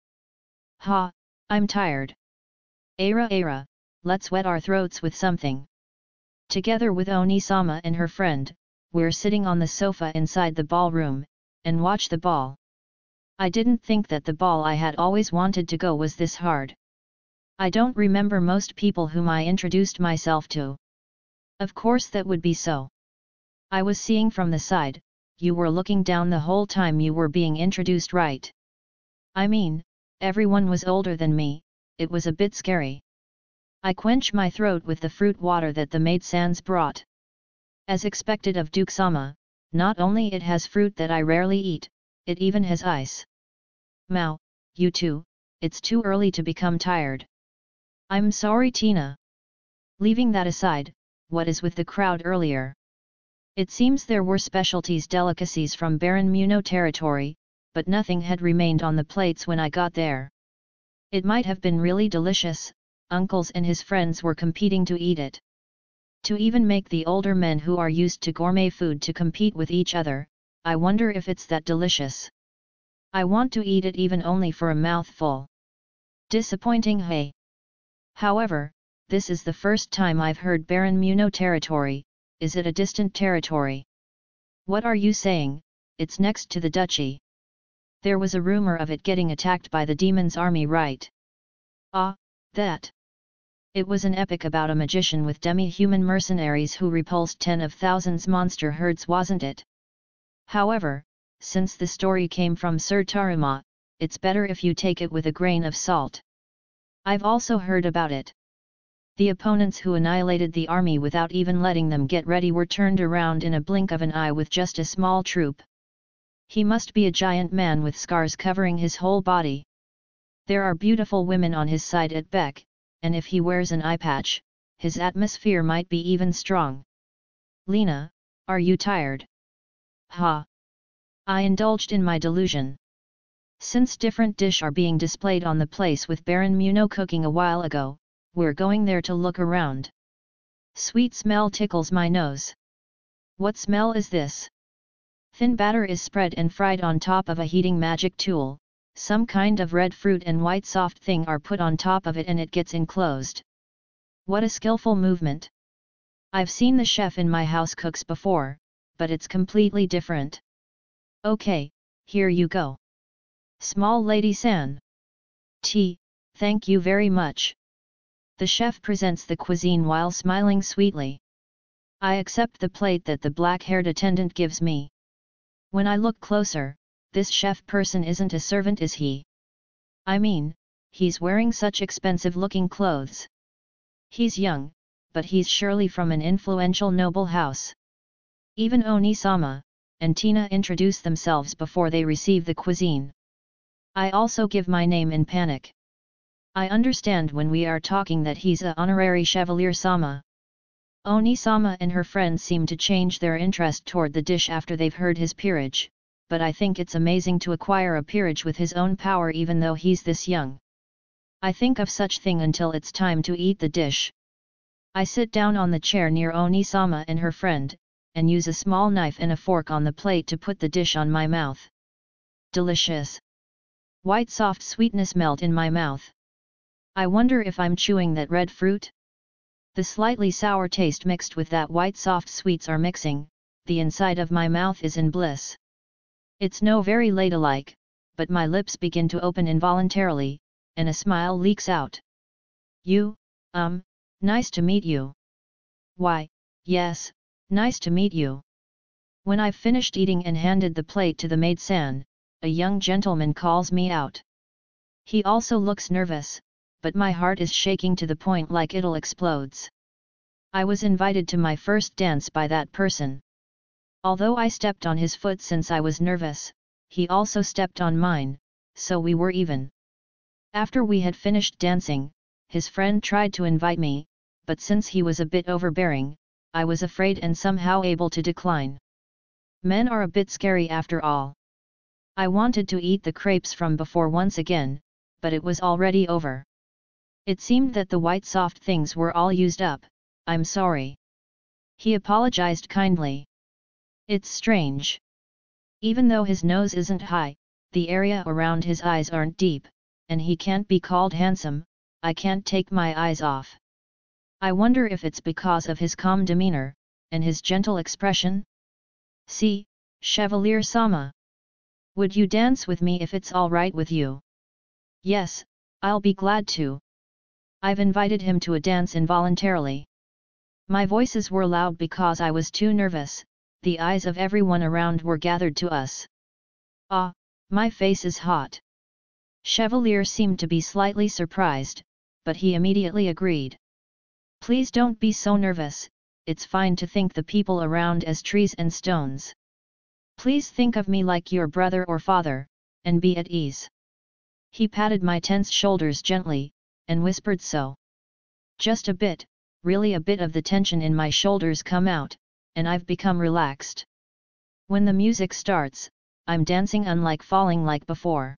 Ha, I'm tired. Ara, let's wet our throats with something. Together with Oni-sama and her friend, we're sitting on the sofa inside the ballroom, and watch the ball. I didn't think that the ball I had always wanted to go was this hard. I don't remember most people whom I introduced myself to. Of course that would be so. I was seeing from the side, you were looking down the whole time you were being introduced, right? I mean, everyone was older than me, it was a bit scary. I quenched my throat with the fruit water that the maid-sans brought. As expected of Duke-sama, not only it has fruit that I rarely eat, it even has ice. Mao, you too, it's too early to become tired. I'm sorry, Tina. Leaving that aside, what is with the crowd earlier? It seems there were specialties delicacies from Baron Muno territory, but nothing had remained on the plates when I got there. It might have been really delicious, uncles and his friends were competing to eat it. To even make the older men who are used to gourmet food to compete with each other, I wonder if it's that delicious. I want to eat it even only for a mouthful. Disappointing, hey. However, this is the first time I've heard Baron Muno territory. Is it a distant territory? What are you saying? It's next to the duchy. There was a rumor of it getting attacked by the demon's army, right? Ah, that. It was an epic about a magician with demi-human mercenaries who repulsed 10 of thousands monster herds, wasn't it? However, since the story came from Sir Taruma, it's better if you take it with a grain of salt. I've also heard about it. The opponents who annihilated the army without even letting them get ready were turned around in a blink of an eye with just a small troop. He must be a giant man with scars covering his whole body. There are beautiful women on his side at beck, and if he wears an eye patch, his atmosphere might be even strong. Lena, are you tired? Ha! I indulged in my delusion. Since different dish are being displayed on the place with Baron Muno cooking a while ago, we're going there to look around. Sweet smell tickles my nose. What smell is this? Thin batter is spread and fried on top of a heating magic tool, some kind of red fruit and white soft thing are put on top of it and it gets enclosed. What a skillful movement. I've seen the chef in my house cooks before, but it's completely different. Okay, here you go. Small lady san. Tea, thank you very much. The chef presents the cuisine while smiling sweetly. I accept the plate that the black-haired attendant gives me. When I look closer, this chef person isn't a servant, is he? I mean, he's wearing such expensive-looking clothes. He's young, but he's surely from an influential noble house. Even Oni-sama and Tina introduce themselves before they receive the cuisine. I also give my name in panic. I understand when we are talking that he's a honorary chevalier-sama. Oni-sama and her friends seem to change their interest toward the dish after they've heard his peerage, but I think it's amazing to acquire a peerage with his own power even though he's this young. I think of such thing until it's time to eat the dish. I sit down on the chair near Oni-sama and her friend, and use a small knife and a fork on the plate to put the dish on my mouth. Delicious! White soft sweetness melt in my mouth. I wonder if I'm chewing that red fruit? The slightly sour taste mixed with that white soft sweets are mixing, the inside of my mouth is in bliss. It's no very ladylike, but my lips begin to open involuntarily, and a smile leaks out. Nice to meet you. Why, yes, nice to meet you. When I've finished eating and handed the plate to the maid-san, a young gentleman calls me out. He also looks nervous, but my heart is shaking to the point like it'll explodes. I was invited to my first dance by that person. Although I stepped on his foot since I was nervous, he also stepped on mine, so we were even. After we had finished dancing, his friend tried to invite me, but since he was a bit overbearing, I was afraid and somehow able to decline. Men are a bit scary after all. I wanted to eat the crepes from before once again, but it was already over. It seemed that the white soft things were all used up. I'm sorry. He apologized kindly. It's strange. Even though his nose isn't high, the area around his eyes aren't deep, and he can't be called handsome, I can't take my eyes off. I wonder if it's because of his calm demeanor, and his gentle expression? See, Chevalier-sama. Would you dance with me if it's all right with you? Yes, I'll be glad to. I've invited him to a dance involuntarily. My voices were loud because I was too nervous, the eyes of everyone around were gathered to us. Ah, my face is hot. Chevalier seemed to be slightly surprised, but he immediately agreed. Please don't be so nervous, it's fine to think the people around as trees and stones. Please think of me like your brother or father, and be at ease. He patted my tense shoulders gently, and whispered so. Just a bit, really a bit of the tension in my shoulders come out, and I've become relaxed. When the music starts, I'm dancing unlike falling like before.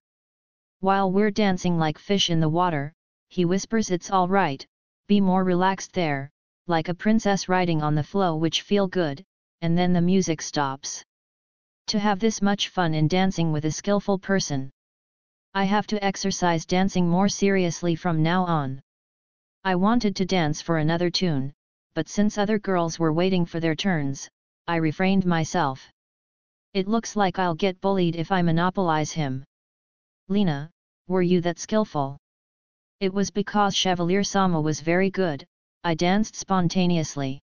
While we're dancing like fish in the water, he whispers it's all right, be more relaxed there, like a princess riding on the flow which feel good, and then the music stops. To have this much fun in dancing with a skillful person. I have to exercise dancing more seriously from now on. I wanted to dance for another tune, but since other girls were waiting for their turns, I refrained myself. It looks like I'll get bullied if I monopolize him. Lena, were you that skillful? It was because Chevalier-sama was very good, I danced spontaneously.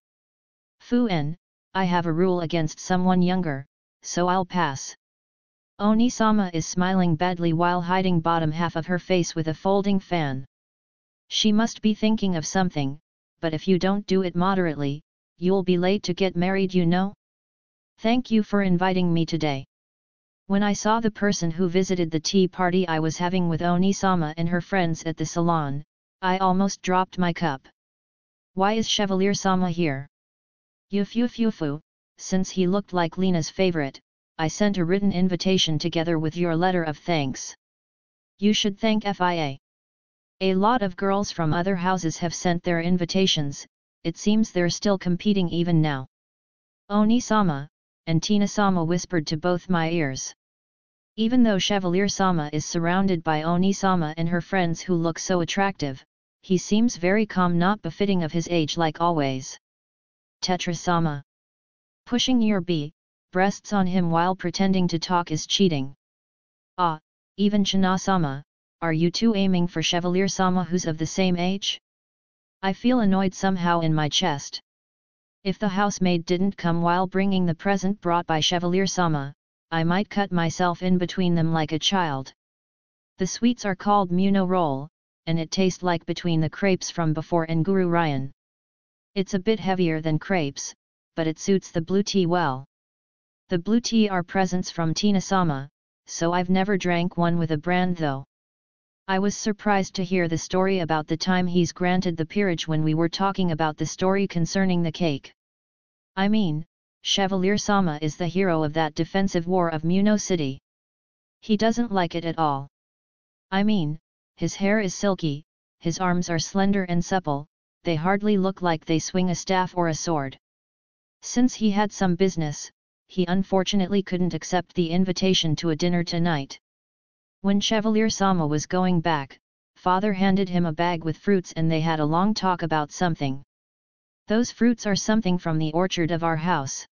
Fu-en, I have a rule against someone younger, so I'll pass. Oni-sama is smiling badly while hiding bottom half of her face with a folding fan. She must be thinking of something, but if you don't do it moderately, you'll be late to get married, you know? Thank you for inviting me today. When I saw the person who visited the tea party I was having with Oni-sama and her friends at the salon, I almost dropped my cup. Why is Chevalier-sama here? Yufu, since he looked like Lena's favorite, I sent a written invitation together with your letter of thanks. You should thank FIA. A lot of girls from other houses have sent their invitations, it seems they're still competing even now. Oni-sama, and Tina-sama whispered to both my ears. Even though Chevalier-sama is surrounded by Oni-sama and her friends who look so attractive, he seems very calm, not befitting of his age like always. Tetra-sama. Pushing your breasts on him while pretending to talk is cheating. Ah, even China-sama, are you two aiming for Chevalier-sama who's of the same age? I feel annoyed somehow in my chest. If the housemaid didn't come while bringing the present brought by Chevalier-sama, I might cut myself in between them like a child. The sweets are called Muno roll, and it tastes like between the crepes from before and Guru Ryan. It's a bit heavier than crepes, but it suits the blue tea well. The blue tea are presents from Tina-sama, so I've never drank one with a brand though. I was surprised to hear the story about the time he's granted the peerage when we were talking about the story concerning the cake. I mean, Chevalier-sama is the hero of that defensive war of Muno City. He doesn't like it at all. I mean, his hair is silky, his arms are slender and supple, they hardly look like they swing a staff or a sword. Since he had some business, he unfortunately couldn't accept the invitation to a dinner tonight. When Chevalier-sama was going back, father handed him a bag with fruits and they had a long talk about something. Those fruits are something from the orchard of our house.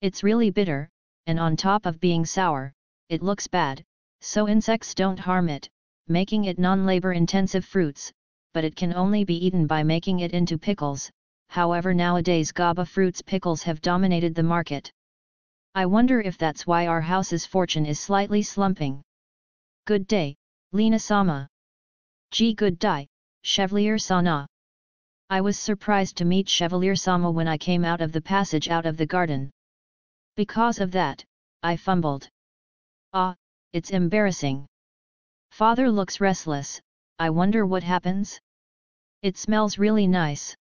It's really bitter, and on top of being sour, it looks bad, so insects don't harm it, making it non-labor intensive fruits, but it can only be eaten by making it into pickles. However, nowadays GABA fruits pickles have dominated the market. I wonder if that's why our house's fortune is slightly slumping. Good day, Lena-sama. Good day, Chevalier-sama. I was surprised to meet Chevalier-sama when I came out of the passage out of the garden. Because of that, I fumbled. Ah, it's embarrassing. Father looks restless, I wonder what happens? It smells really nice.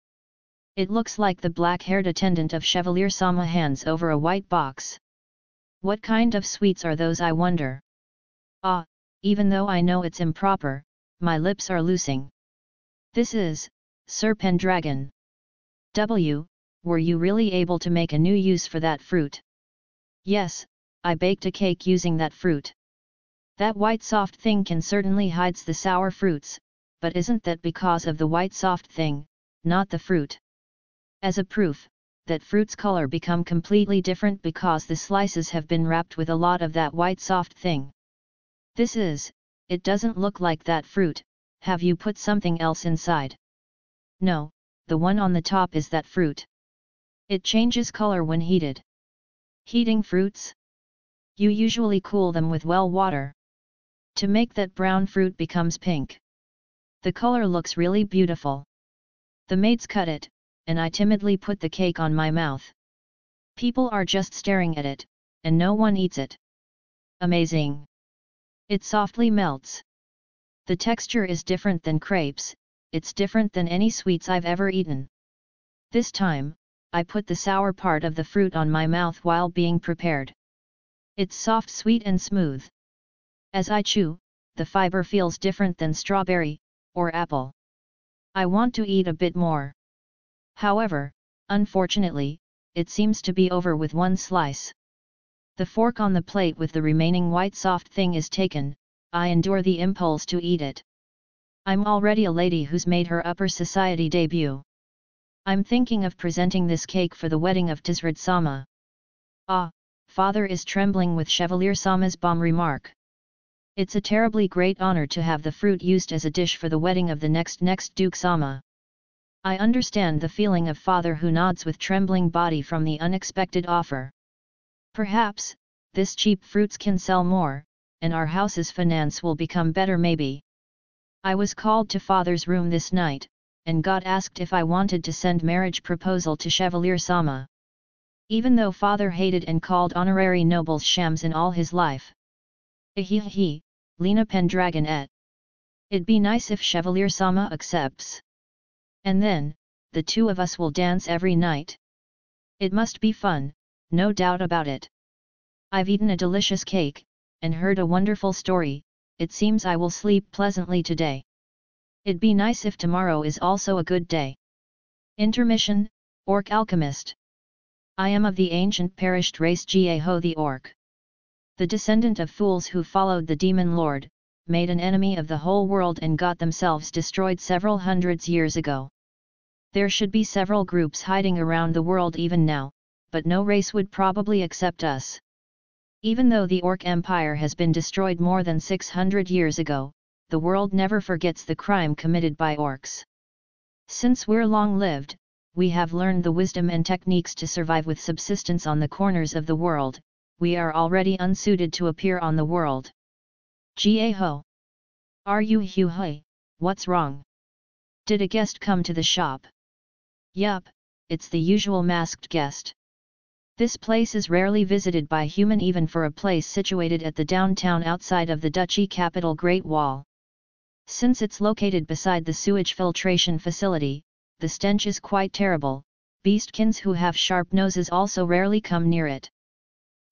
It looks like the black-haired attendant of Chevalier-sama hands over a white box. What kind of sweets are those, I wonder? Ah, even though I know it's improper, my lips are loosing. This is, Sir Pendragon. Were you really able to make a new use for that fruit? Yes, I baked a cake using that fruit. That white soft thing can certainly hides the sour fruits, but isn't that because of the white soft thing, not the fruit? As a proof, that fruit's color become completely different because the slices have been wrapped with a lot of that white soft thing. It doesn't look like that fruit. Have you put something else inside? No, the one on the top is that fruit. It changes color when heated. Heating fruits? You usually cool them with well water. To make that brown fruit becomes pink. The color looks really beautiful. The maids cut it, and I timidly put the cake on my mouth. People are just staring at it, and no one eats it. Amazing! It softly melts. The texture is different than crepes, it's different than any sweets I've ever eaten. This time, I put the sour part of the fruit on my mouth while being prepared. It's soft, sweet and smooth. As I chew, the fiber feels different than strawberry, or apple. I want to eat a bit more. However, unfortunately, it seems to be over with one slice. The fork on the plate with the remaining white soft thing is taken, I endure the impulse to eat it. I'm already a lady who's made her upper society debut. I'm thinking of presenting this cake for the wedding of Tizard-sama. Ah, father is trembling with Chevalier-sama's bomb remark. It's a terribly great honor to have the fruit used as a dish for the wedding of the next Duke-sama. I understand the feeling of father who nods with trembling body from the unexpected offer. Perhaps, this cheap fruits can sell more, and our house's finance will become better maybe. I was called to father's room this night, and got asked if I wanted to send marriage proposal to Chevalier-sama. Even though father hated and called honorary nobles shams in all his life. Ehehe, Lena Pendragon et. It'd be nice if Chevalier-sama accepts. And then, the two of us will dance every night. It must be fun, no doubt about it. I've eaten a delicious cake, and heard a wonderful story, it seems I will sleep pleasantly today. It'd be nice if tomorrow is also a good day. Intermission, Orc Alchemist. I am of the ancient perished race Gyeho the Orc. The descendant of fools who followed the demon lord, made an enemy of the whole world and got themselves destroyed several hundreds years ago. There should be several groups hiding around the world even now, but no race would probably accept us. Even though the Orc Empire has been destroyed more than 600 years ago, the world never forgets the crime committed by orcs. Since we're long-lived, we have learned the wisdom and techniques to survive with subsistence on the corners of the world, we are already unsuited to appear on the world. Gyeho. Are you Hui? What's wrong? Did a guest come to the shop? Yup, it's the usual masked guest. This place is rarely visited by human even for a place situated at the downtown outside of the duchy capital Great Wall. Since it's located beside the sewage filtration facility, the stench is quite terrible, beastkins who have sharp noses also rarely come near it.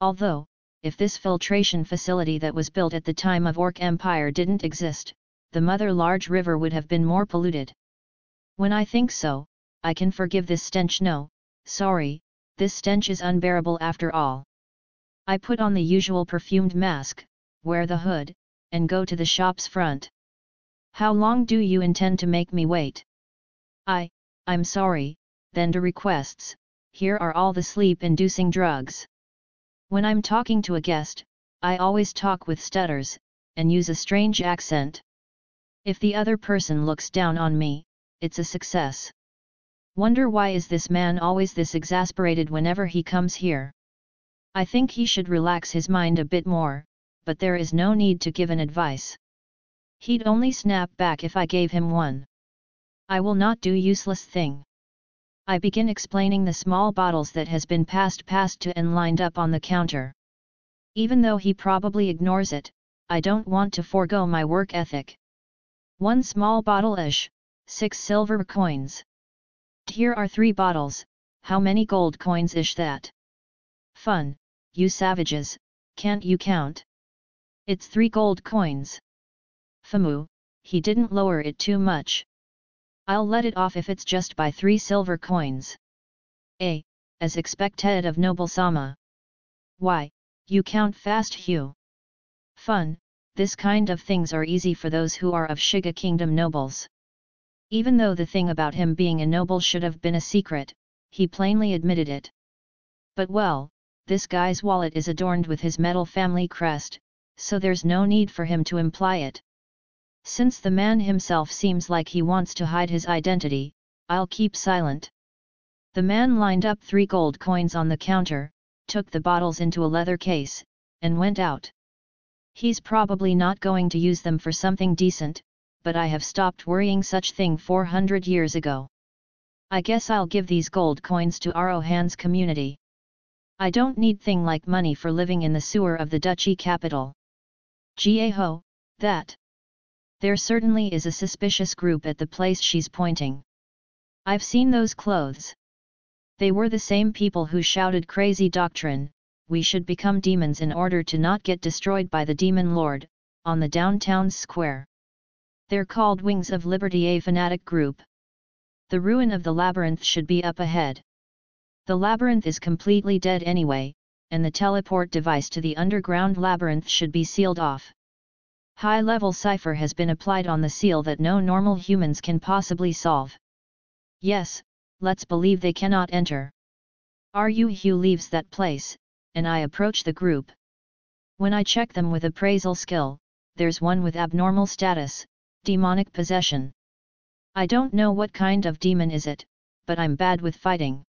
Although, if this filtration facility that was built at the time of Orc Empire didn't exist, the mother large river would have been more polluted. When I think so, I can forgive this stench. No, sorry, this stench is unbearable after all. I put on the usual perfumed mask, wear the hood, and go to the shop's front. How long do you intend to make me wait? I'm sorry, then the requests, here are all the sleep-inducing drugs. When I'm talking to a guest, I always talk with stutters, and use a strange accent. If the other person looks down on me, it's a success. Wonder why is this man always this exasperated whenever he comes here? I think he should relax his mind a bit more, but there is no need to give an advice. He'd only snap back if I gave him one. I will not do useless thing. I begin explaining the small bottles that has been passed to and lined up on the counter. Even though he probably ignores it, I don't want to forego my work ethic. One small bottle-ish, 6 silver coins. Here are 3 bottles, how many gold coins ish that? Fun, you savages, can't you count? It's 3 gold coins. Famu, he didn't lower it too much. I'll let it off if it's just by 3 silver coins. As expected of Noble-sama. Why, you count fast, Hugh. Fun, this kind of things are easy for those who are of Shiga Kingdom nobles. Even though the thing about him being a noble should have been a secret, he plainly admitted it. But well, this guy's wallet is adorned with his metal family crest, so there's no need for him to imply it. Since the man himself seems like he wants to hide his identity, I'll keep silent. The man lined up 3 gold coins on the counter, took the bottles into a leather case, and went out. He's probably not going to use them for something decent, but I have stopped worrying such thing 400 years ago. I guess I'll give these gold coins to Arohan's community. I don't need thing like money for living in the sewer of the duchy capital. Gaho, that. There certainly is a suspicious group at the place she's pointing. I've seen those clothes. They were the same people who shouted crazy doctrine, we should become demons in order to not get destroyed by the demon lord, on the downtown square. They're called Wings of Liberty, a fanatic group. The ruin of the labyrinth should be up ahead. The labyrinth is completely dead anyway, and the teleport device to the underground labyrinth should be sealed off. High-level cipher has been applied on the seal that no normal humans can possibly solve. Yes, let's believe they cannot enter. Hugh leaves that place, and I approach the group. When I check them with appraisal skill, there's one with abnormal status, demonic possession. I don't know what kind of demon is it, but I'm bad with fighting.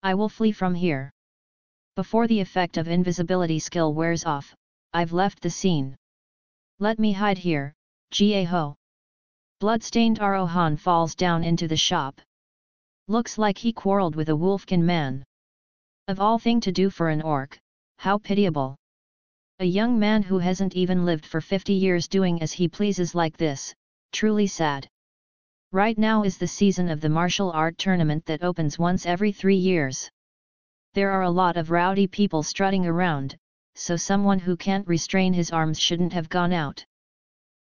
I will flee from here. Before the effect of invisibility skill wears off, I've left the scene. Let me hide here, Gaho. Bloodstained Arohan falls down into the shop. Looks like he quarreled with a wolfkin man. Of all thing to do for an orc, how pitiable. A young man who hasn't even lived for 50 years doing as he pleases like this, truly sad. Right now is the season of the martial art tournament that opens once every 3 years. There are a lot of rowdy people strutting around, so someone who can't restrain his arms shouldn't have gone out.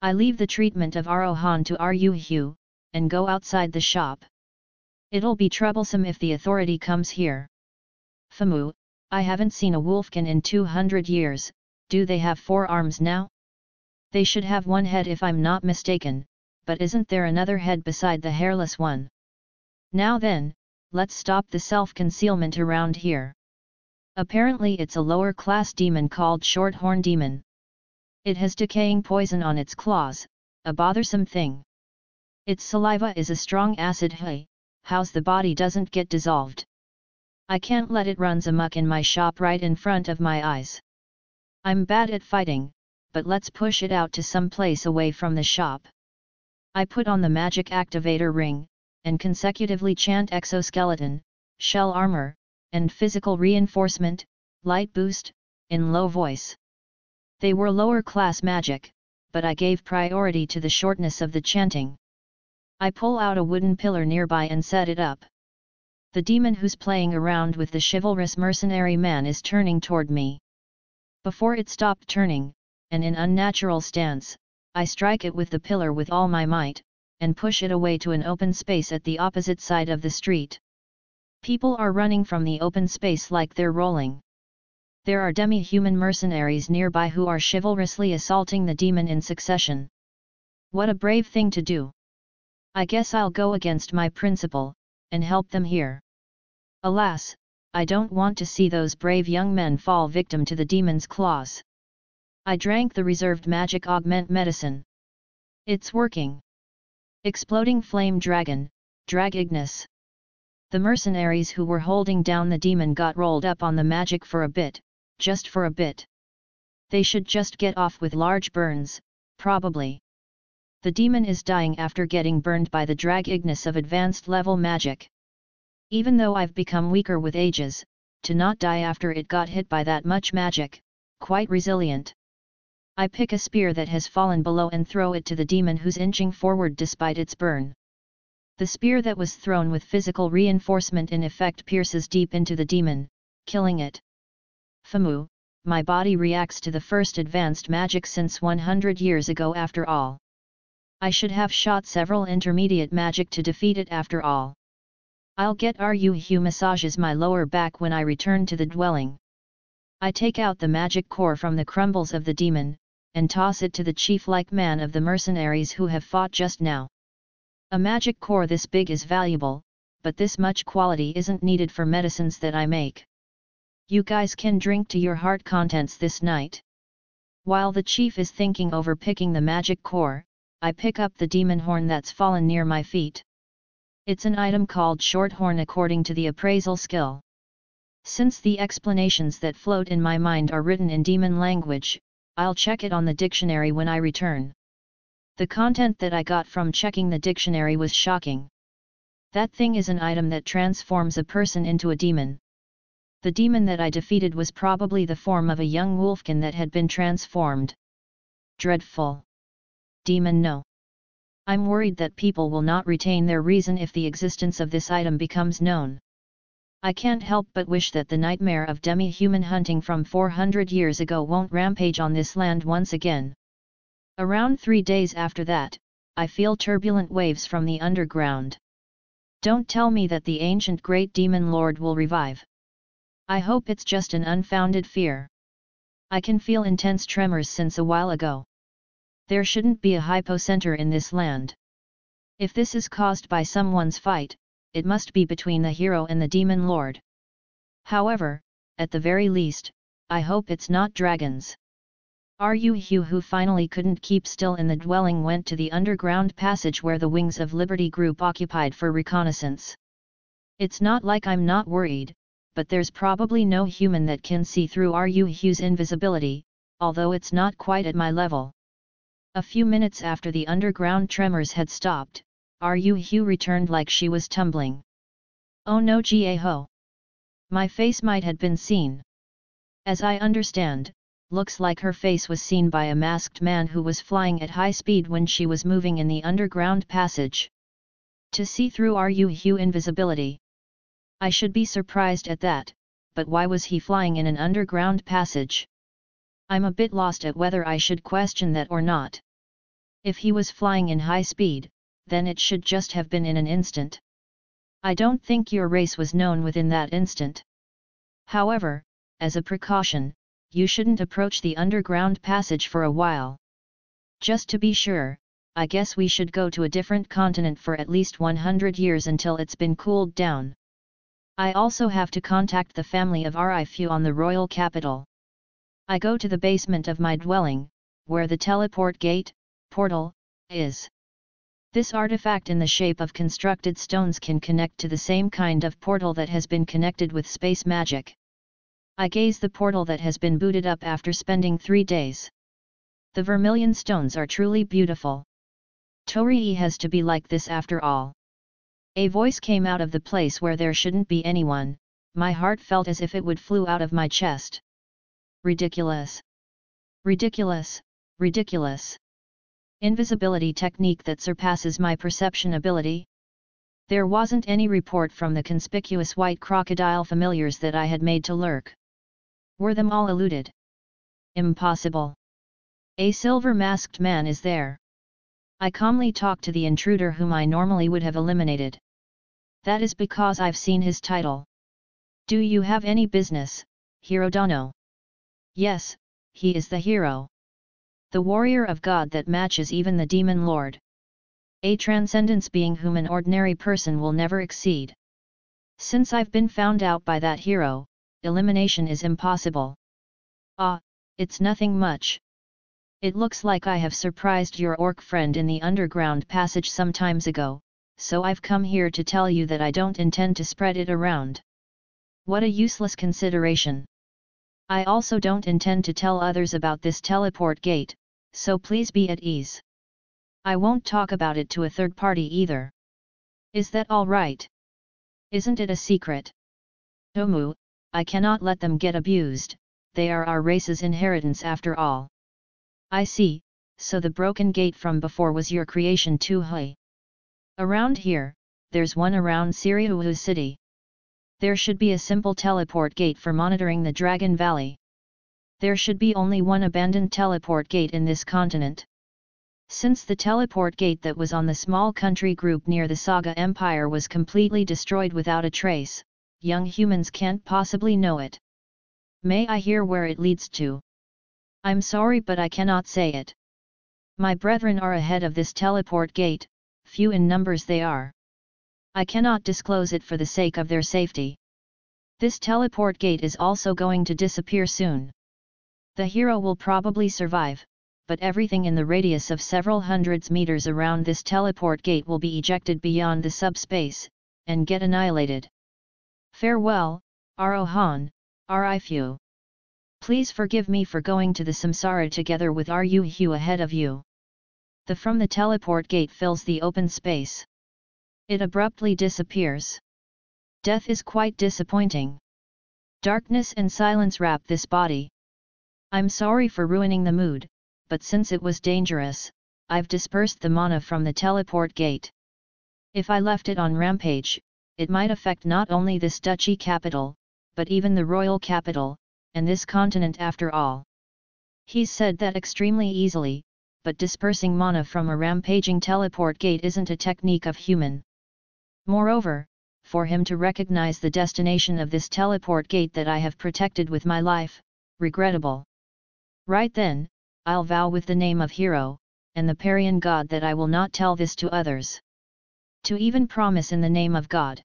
I leave the treatment of Arohan to Hugh, and go outside the shop. It'll be troublesome if the authority comes here. Famu, I haven't seen a wolfkin in 200 years, do they have 4 arms now? They should have 1 head if I'm not mistaken, but isn't there another head beside the hairless one? Now then, let's stop the self-concealment around here. Apparently it's a lower-class demon called Shorthorn Demon. It has decaying poison on its claws, a bothersome thing. Its saliva is a strong acid. How's the body doesn't get dissolved? I can't let it runs amok in my shop right in front of my eyes. I'm bad at fighting, but let's push it out to some place away from the shop. I put on the magic activator ring, and consecutively chant exoskeleton, shell armor, and physical reinforcement, light boost, in low voice. They were lower class magic, but I gave priority to the shortness of the chanting. I pull out a wooden pillar nearby and set it up. The demon who's playing around with the chivalrous mercenary man is turning toward me. Before it stopped turning, and in unnatural stance, I strike it with the pillar with all my might, and push it away to an open space at the opposite side of the street. People are running from the open space like they're rolling. There are demi-human mercenaries nearby who are chivalrously assaulting the demon in succession. What a brave thing to do! I guess I'll go against my principle, and help them here. Alas, I don't want to see those brave young men fall victim to the demon's claws. I drank the reserved magic augment medicine. It's working. Exploding flame dragon, drag Ignis. The mercenaries who were holding down the demon got rolled up on the magic for a bit, just for a bit. They should just get off with large burns, probably. The demon is dying after getting burned by the drag Ignis of advanced level magic. Even though I've become weaker with ages, to not die after it got hit by that much magic, quite resilient. I pick a spear that has fallen below and throw it to the demon who's inching forward despite its burn. The spear that was thrown with physical reinforcement in effect pierces deep into the demon, killing it. Famu, my body reacts to the first advanced magic since 100 years ago after all. I should have shot several intermediate magic to defeat it after all. I'll get Ryuhyu massages my lower back when I return to the dwelling. I take out the magic core from the crumbles of the demon, and toss it to the chief-like man of the mercenaries who have fought just now. A magic core this big is valuable, but this much quality isn't needed for medicines that I make. You guys can drink to your heart contents this night. While the chief is thinking over picking the magic core, I pick up the demon horn that's fallen near my feet. It's an item called short horn according to the appraisal skill. Since the explanations that float in my mind are written in demon language, I'll check it on the dictionary when I return. The content that I got from checking the dictionary was shocking. That thing is an item that transforms a person into a demon. The demon that I defeated was probably the form of a young wolfkin that had been transformed. Dreadful. Demon no. I'm worried that people will not retain their reason if the existence of this item becomes known. I can't help but wish that the nightmare of demi-human hunting from 400 years ago won't rampage on this land once again. Around 3 days after that, I feel turbulent waves from the underground. Don't tell me that the ancient great demon lord will revive. I hope it's just an unfounded fear. I can feel intense tremors since a while ago. There shouldn't be a hypocenter in this land. If this is caused by someone's fight, it must be between the hero and the demon lord. However, at the very least, I hope it's not dragons. Ryuhyu, who finally couldn't keep still in the dwelling, went to the underground passage where the Wings of Liberty group occupied for reconnaissance. It's not like I'm not worried, but there's probably no human that can see through Ryuhyu's invisibility, although it's not quite at my level. A few minutes after the underground tremors had stopped, Ryuhyu returned like she was tumbling. Oh no, Gaho! My face might have been seen. As I understand, looks like her face was seen by a masked man who was flying at high speed when she was moving in the underground passage. To see through Ryuhyu invisibility. I should be surprised at that, but why was he flying in an underground passage? I'm a bit lost at whether I should question that or not. If he was flying in high speed, then it should just have been in an instant. I don't think your race was known within that instant. However, as a precaution, you shouldn't approach the underground passage for a while. Just to be sure, I guess we should go to a different continent for at least 100 years until it's been cooled down. I also have to contact the family of Rifu on the royal capital. I go to the basement of my dwelling, where the teleport gate, portal, is. This artifact in the shape of constructed stones can connect to the same kind of portal that has been connected with space magic. I gaze the portal that has been booted up after spending 3 days. The vermilion stones are truly beautiful. Torii has to be like this after all. A voice came out of the place where there shouldn't be anyone. My heart felt as if it would flew out of my chest. Ridiculous. Ridiculous, ridiculous. Invisibility technique that surpasses my perception ability? There wasn't any report from the conspicuous white crocodile familiars that I had made to lurk. Were them all eluded? Impossible. A silver-masked man is there. I calmly talk to the intruder whom I normally would have eliminated. That is because I've seen his title. Do you have any business, Hiro Dono? Yes, he is the hero. The warrior of God that matches even the demon lord. A transcendence being whom an ordinary person will never exceed. Since I've been found out by that hero, elimination is impossible. Ah, it's nothing much. It looks like I have surprised your orc friend in the underground passage some times ago, so I've come here to tell you that I don't intend to spread it around. What a useless consideration. I also don't intend to tell others about this teleport gate, so please be at ease. I won't talk about it to a third party either. Is that all right? Isn't it a secret? Omu, I cannot let them get abused, they are our race's inheritance after all. I see, so the broken gate from before was your creation too, hey? Around here, there's one around Suryuhu city. There should be a simple teleport gate for monitoring the Dragon Valley. There should be only one abandoned teleport gate in this continent. Since the teleport gate that was on the small country group near the Saga Empire was completely destroyed without a trace, young humans can't possibly know it. May I hear where it leads to? I'm sorry, but I cannot say it. My brethren are ahead of this teleport gate, few in numbers they are. I cannot disclose it for the sake of their safety. This teleport gate is also going to disappear soon. The hero will probably survive, but everything in the radius of several hundreds meters around this teleport gate will be ejected beyond the subspace, and get annihilated. Farewell, Arohan, Arifu. Please forgive me for going to the samsara together with Ryuhu ahead of you. From the teleport gate fills the open space. It abruptly disappears. Death is quite disappointing. Darkness and silence wrap this body. I'm sorry for ruining the mood, but since it was dangerous, I've dispersed the mana from the teleport gate. If I left it on rampage, it might affect not only this duchy capital, but even the royal capital, and this continent after all. He's said that extremely easily, but dispersing mana from a rampaging teleport gate isn't a technique of human. Moreover, for him to recognize the destination of this teleport gate that I have protected with my life, regrettable. Right then, I'll vow with the name of Hiro, and the Parian god that I will not tell this to others. To even promise in the name of God.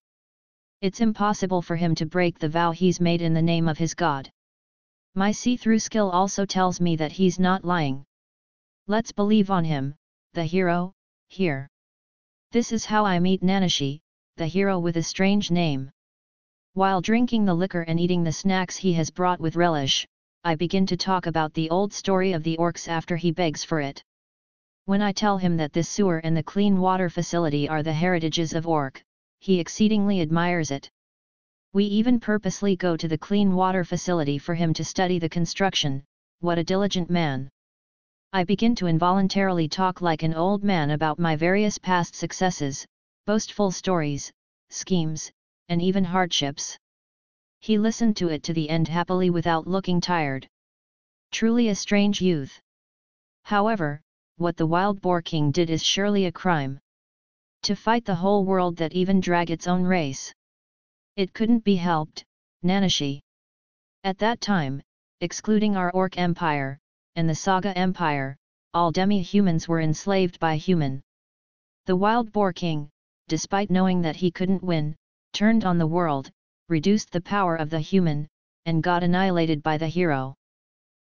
It's impossible for him to break the vow he's made in the name of his god. My see-through skill also tells me that he's not lying. Let's believe on him, the hero, here. This is how I meet Nanashi, the hero with a strange name. While drinking the liquor and eating the snacks he has brought with relish, I begin to talk about the old story of the orcs after he begs for it. When I tell him that this sewer and the clean water facility are the heritages of orc, he exceedingly admires it. We even purposely go to the clean water facility for him to study the construction. What a diligent man. I begin to involuntarily talk like an old man about my various past successes, boastful stories, schemes, and even hardships. He listened to it to the end happily without looking tired. Truly a strange youth. However, what the Wild Boar King did is surely a crime. To fight the whole world that even drag its own race. It couldn't be helped, Nanashi. At that time, excluding our Orc Empire, and the Saga Empire, all demi-humans were enslaved by human. The Wild Boar King, despite knowing that he couldn't win, turned on the world, reduced the power of the human, and got annihilated by the hero.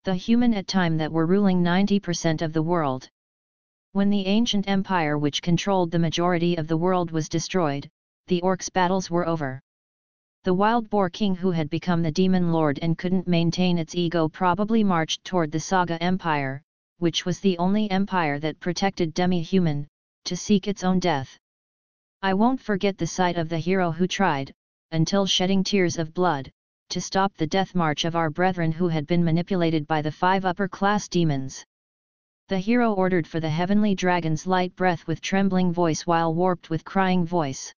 The human at time that were ruling 90% of the world. When the ancient empire which controlled the majority of the world was destroyed, the orcs' battles were over. The Wild Boar King, who had become the Demon Lord and couldn't maintain its ego, probably marched toward the Saga Empire, which was the only empire that protected demi-human, to seek its own death. I won't forget the sight of the hero who tried, until shedding tears of blood, to stop the death march of our brethren who had been manipulated by the 5 upper-class demons. The hero ordered for the heavenly dragon's light breath with trembling voice while warped with crying voice.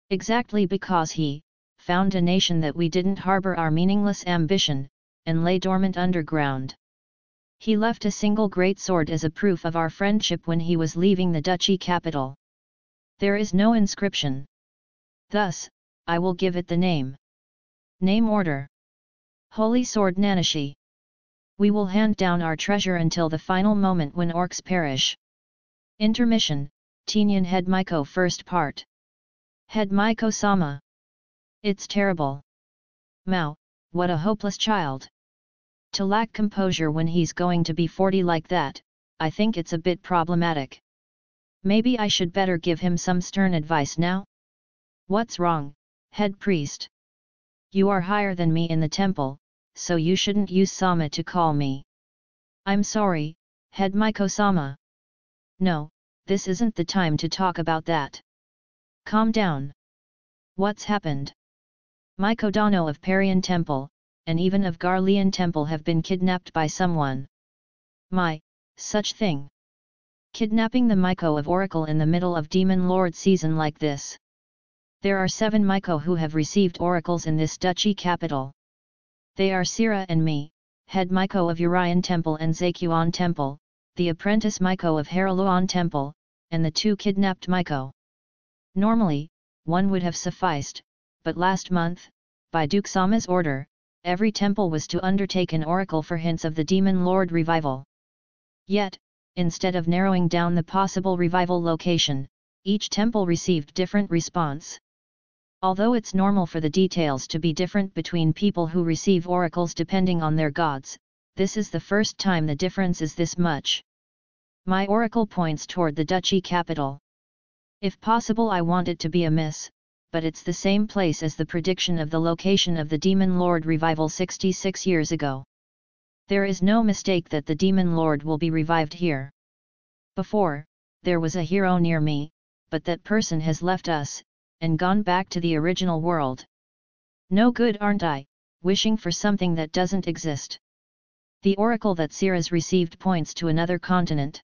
Exactly because he found a nation that we didn't harbor our meaningless ambition, and lay dormant underground. He left a single great sword as a proof of our friendship when he was leaving the duchy capital. There is no inscription. Thus, I will give it the name. Name order. Holy Sword Nanashi. We will hand down our treasure until the final moment when orcs perish. Intermission, Teenyan Head Maiko First Part. Head Maiko-sama. It's terrible. Mao, what a hopeless child. To lack composure when he's going to be 40 like that, I think it's a bit problematic. Maybe I should better give him some stern advice now? What's wrong, head priest? You are higher than me in the temple, so you shouldn't use Sama to call me. I'm sorry, head Maiko-sama. No, this isn't the time to talk about that. Calm down. What's happened? Maiko Dano of Parian Temple, and even of Garlean Temple have been kidnapped by someone. Such thing. Kidnapping the Maiko of Oracle in the middle of Demon Lord season like this. There are 7 Miko who have received oracles in this duchy capital. They are Sira and me, head Miko of Urian Temple and Zakuan Temple, the apprentice Miko of Haraluan Temple, and the 2 kidnapped Miko. Normally, one would have sufficed, but last month, by Duke Sama's order, every temple was to undertake an oracle for hints of the Demon Lord revival. Yet, instead of narrowing down the possible revival location, each temple received different response. Although it's normal for the details to be different between people who receive oracles depending on their gods, this is the first time the difference is this much. My oracle points toward the duchy capital. If possible, I want it to be a miss, but it's the same place as the prediction of the location of the Demon Lord revival 66 years ago. There is no mistake that the Demon Lord will be revived here. Before, there was a hero near me, but that person has left us, and gone back to the original world. No good, aren't I, wishing for something that doesn't exist? The oracle that Sira's received points to another continent.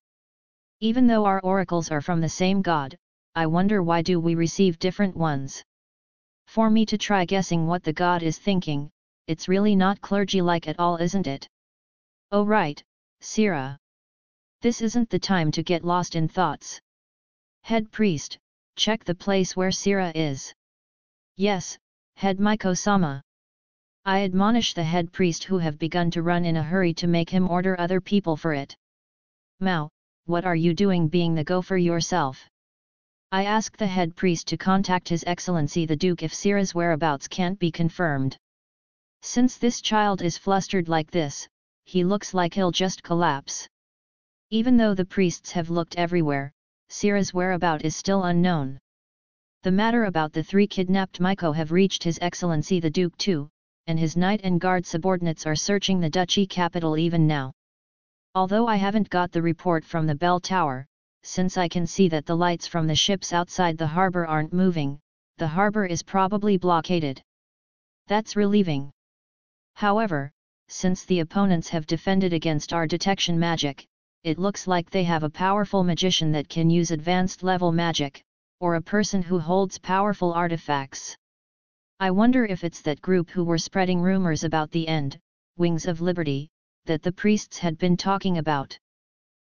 Even though our oracles are from the same god, I wonder why do we receive different ones? For me to try guessing what the god is thinking, it's really not clergy-like at all, isn't it? Oh right, Sira. This isn't the time to get lost in thoughts. Head priest, check the place where Sira is. Yes, head Miko-sama. I admonish the head priest who have begun to run in a hurry to make him order other people for it. Mao, what are you doing being the gopher yourself? I ask the head priest to contact His Excellency the Duke if Sira's whereabouts can't be confirmed. Since this child is flustered like this, he looks like he'll just collapse. Even though the priests have looked everywhere, Sira's whereabout is still unknown. The matter about the 3 kidnapped Miko have reached His Excellency the Duke too, and his knight and guard subordinates are searching the duchy capital even now. Although I haven't got the report from the bell tower, since I can see that the lights from the ships outside the harbor aren't moving, the harbor is probably blockaded. That's relieving. However, since the opponents have defended against our detection magic, it looks like they have a powerful magician that can use advanced level magic, or a person who holds powerful artifacts. I wonder if it's that group who were spreading rumors about the end, Wings of Liberty, that the priests had been talking about.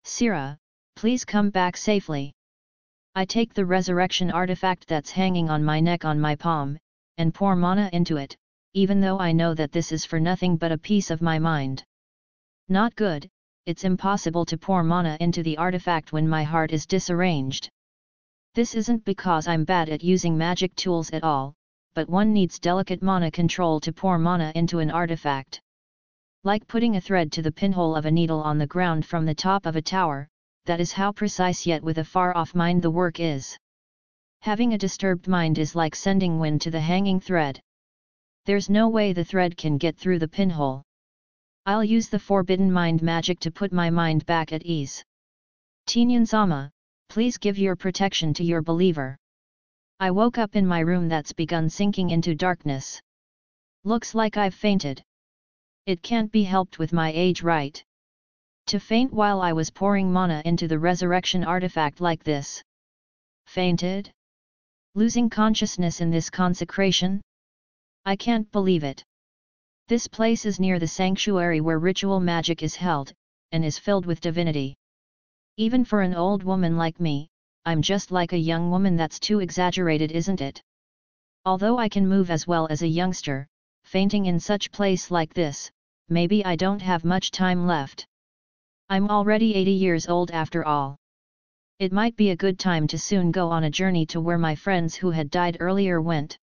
Sira, please come back safely. I take the resurrection artifact that's hanging on my neck on my palm, and pour mana into it, even though I know that this is for nothing but a piece of my mind. Not good, it's impossible to pour mana into the artifact when my heart is disarranged. This isn't because I'm bad at using magic tools at all, but one needs delicate mana control to pour mana into an artifact. Like putting a thread to the pinhole of a needle on the ground from the top of a tower, that is how precise yet with a far-off mind the work is. Having a disturbed mind is like sending wind to the hanging thread. There's no way the thread can get through the pinhole. I'll use the forbidden mind magic to put my mind back at ease. Tinyan-sama, please give your protection to your believer. I woke up in my room that's begun sinking into darkness. Looks like I've fainted. It can't be helped with my age, right? To faint while I was pouring mana into the resurrection artifact like this. Fainted? Losing consciousness in this consecration? I can't believe it. This place is near the sanctuary where ritual magic is held, and is filled with divinity. Even for an old woman like me, I'm just like a young woman. That's too exaggerated, isn't it? Although I can move as well as a youngster, fainting in such place like this, maybe I don't have much time left. I'm already 80 years old after all. It might be a good time to soon go on a journey to where my friends who had died earlier went.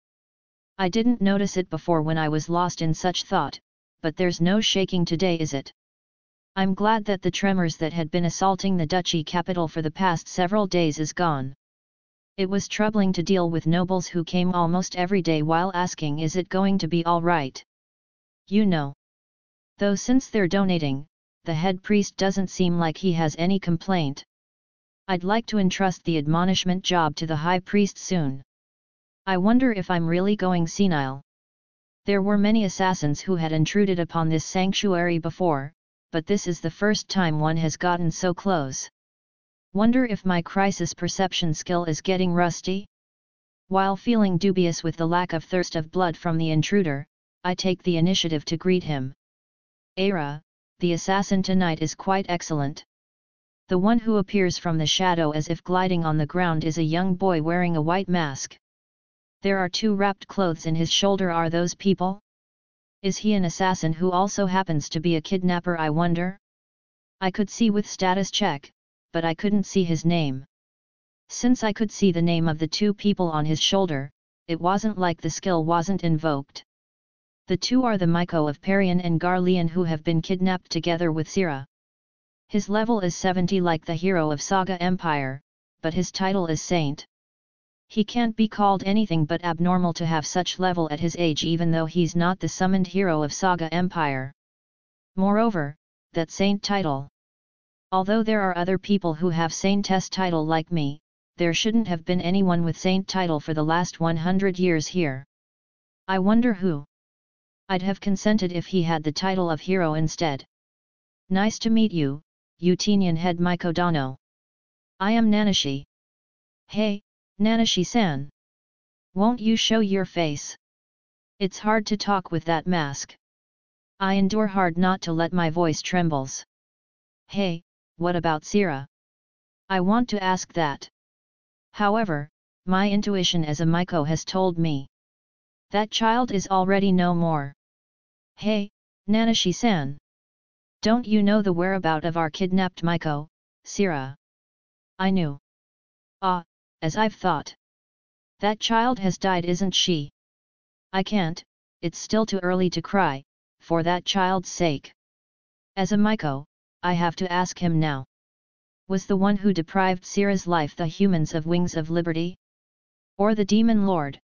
I didn't notice it before when I was lost in such thought, but there's no shaking today, is it? I'm glad that the tremors that had been assaulting the duchy capital for the past several days is gone. It was troubling to deal with nobles who came almost every day while asking, is it going to be all right? You know. Though since they're donating, the head priest doesn't seem like he has any complaint. I'd like to entrust the admonishment job to the high priest soon. I wonder if I'm really going senile. There were many assassins who had intruded upon this sanctuary before, but this is the first time one has gotten so close. Wonder if my crisis perception skill is getting rusty? While feeling dubious with the lack of thirst of blood from the intruder, I take the initiative to greet him. Aira, the assassin tonight is quite excellent. The one who appears from the shadow as if gliding on the ground is a young boy wearing a white mask. There are two wrapped clothes in his shoulder. Are those people? Is he an assassin who also happens to be a kidnapper, I wonder? I could see with status check, but I couldn't see his name. Since I could see the name of the two people on his shoulder, it wasn't like the skill wasn't invoked. The two are the Miko of Parian and Garlean who have been kidnapped together with Sira. His level is 70 like the hero of Saga Empire, but his title is Saint. He can't be called anything but abnormal to have such level at his age, even though he's not the summoned hero of Saga Empire. Moreover, that Saint title. Although there are other people who have Saintess title like me, there shouldn't have been anyone with Saint title for the last 100 years here. I wonder who? I'd have consented if he had the title of hero instead. Nice to meet you, Utenian head Miko Dano. I am Nanashi. Hey, Nanashi-san. Won't you show your face? It's hard to talk with that mask. I endure hard not to let my voice trembles. Hey, what about Sira? I want to ask that. However, my intuition as a Miko has told me. That child is already no more. Hey, Nanashi-san. Don't you know the whereabout of our kidnapped Miko, Sira? I knew. Ah, as I've thought. That child has died, isn't she? I can't, it's still too early to cry, for that child's sake. As a Miko, I have to ask him now. Was the one who deprived Sira's life the humans of Wings of Liberty? Or the Demon Lord?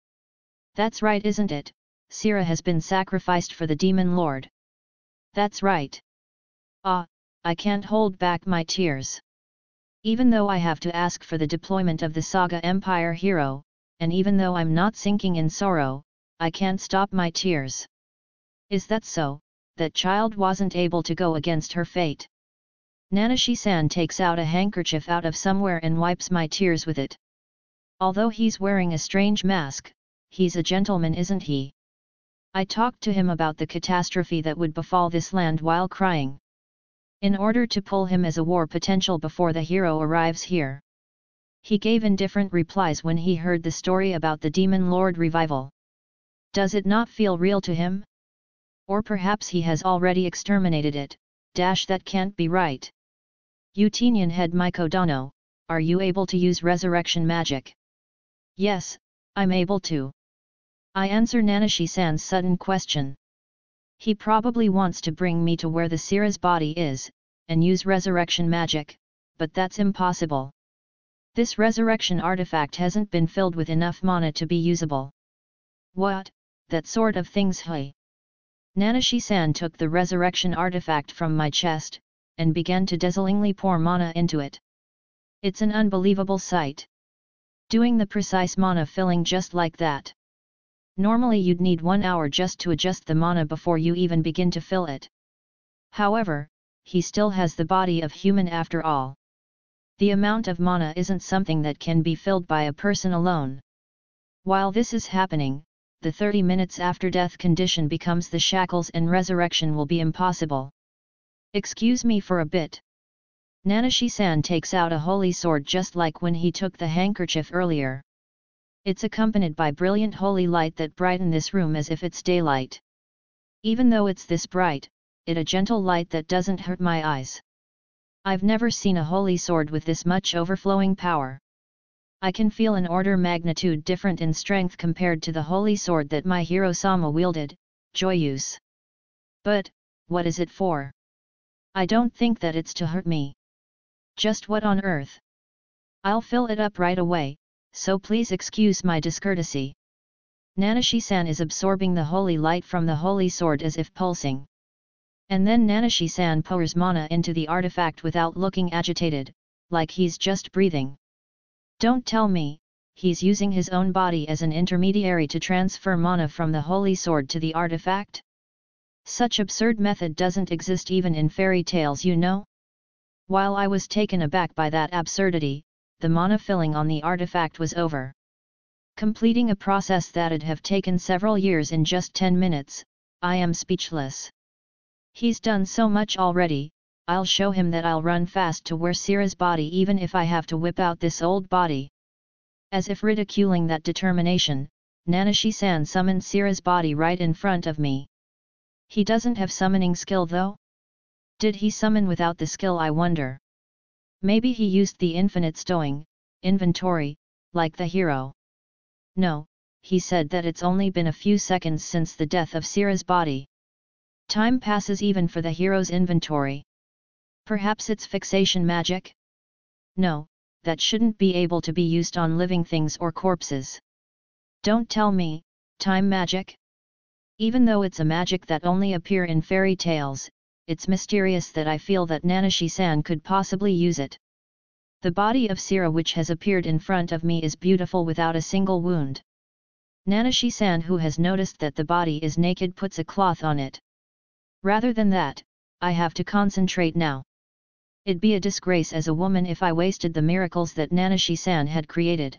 That's right, isn't it? Sira has been sacrificed for the Demon Lord. That's right. Ah, I can't hold back my tears. Even though I have to ask for the deployment of the Saga Empire hero, and even though I'm not sinking in sorrow, I can't stop my tears. Is that so? That child wasn't able to go against her fate. Nanashi-san takes out a handkerchief out of somewhere and wipes my tears with it. Although he's wearing a strange mask, he's a gentleman, isn't he? I talked to him about the catastrophe that would befall this land while crying. In order to pull him as a war potential before the hero arrives here. He gave indifferent replies when he heard the story about the Demon Lord revival. Does it not feel real to him? Or perhaps he has already exterminated it. That can't be right. Utenian head Miko Dano, are you able to use resurrection magic? Yes, I'm able to. I answer Nanashi-san's sudden question. He probably wants to bring me to where the Sira's body is, and use resurrection magic, but that's impossible. This resurrection artifact hasn't been filled with enough mana to be usable. What, that sort of thing's hey? Nanashi-san took the resurrection artifact from my chest, and began to dazzlingly pour mana into it. It's an unbelievable sight. Doing the precise mana filling just like that. Normally you'd need 1 hour just to adjust the mana before you even begin to fill it. However, he still has the body of human after all. The amount of mana isn't something that can be filled by a person alone. While this is happening, the 30 minutes after death condition becomes the shackles and resurrection will be impossible. Excuse me for a bit. Nanashi-san takes out a holy sword just like when he took the handkerchief earlier. It's accompanied by brilliant holy light that brighten this room as if it's daylight. Even though it's this bright, it's a gentle light that doesn't hurt my eyes. I've never seen a holy sword with this much overflowing power. I can feel an order magnitude different in strength compared to the holy sword that my hero-sama wielded, Joyuse. But, what is it for? I don't think that it's to hurt me. Just what on earth? I'll fill it up right away, so please excuse my discourtesy. Nanashi-san is absorbing the holy light from the holy sword as if pulsing. And then Nanashi-san pours mana into the artifact without looking agitated, like he's just breathing. Don't tell me, he's using his own body as an intermediary to transfer mana from the holy sword to the artifact? Such absurd method doesn't exist even in fairy tales, you know? While I was taken aback by that absurdity, the mana filling on the artifact was over. Completing a process that'd have taken several years in just 10 minutes, I am speechless. He's done so much already, I'll show him that I'll run fast to where Sira's body even if I have to whip out this old body. As if ridiculing that determination, Nanashi-san summoned Sira's body right in front of me. He doesn't have summoning skill though? Did he summon without the skill, I wonder? Maybe he used the infinite stowing, inventory, like the hero. No, he said that it's only been a few seconds since the death of Sira's body. Time passes even for the hero's inventory. Perhaps it's fixation magic? No, that shouldn't be able to be used on living things or corpses. Don't tell me, time magic? Even though it's a magic that only appear in fairy tales, it's mysterious that I feel that Nanashi-san could possibly use it. The body of Sira which has appeared in front of me is beautiful without a single wound. Nanashi-san, who has noticed that the body is naked, puts a cloth on it. Rather than that, I have to concentrate now. It'd be a disgrace as a woman if I wasted the miracles that Nanashi-san had created.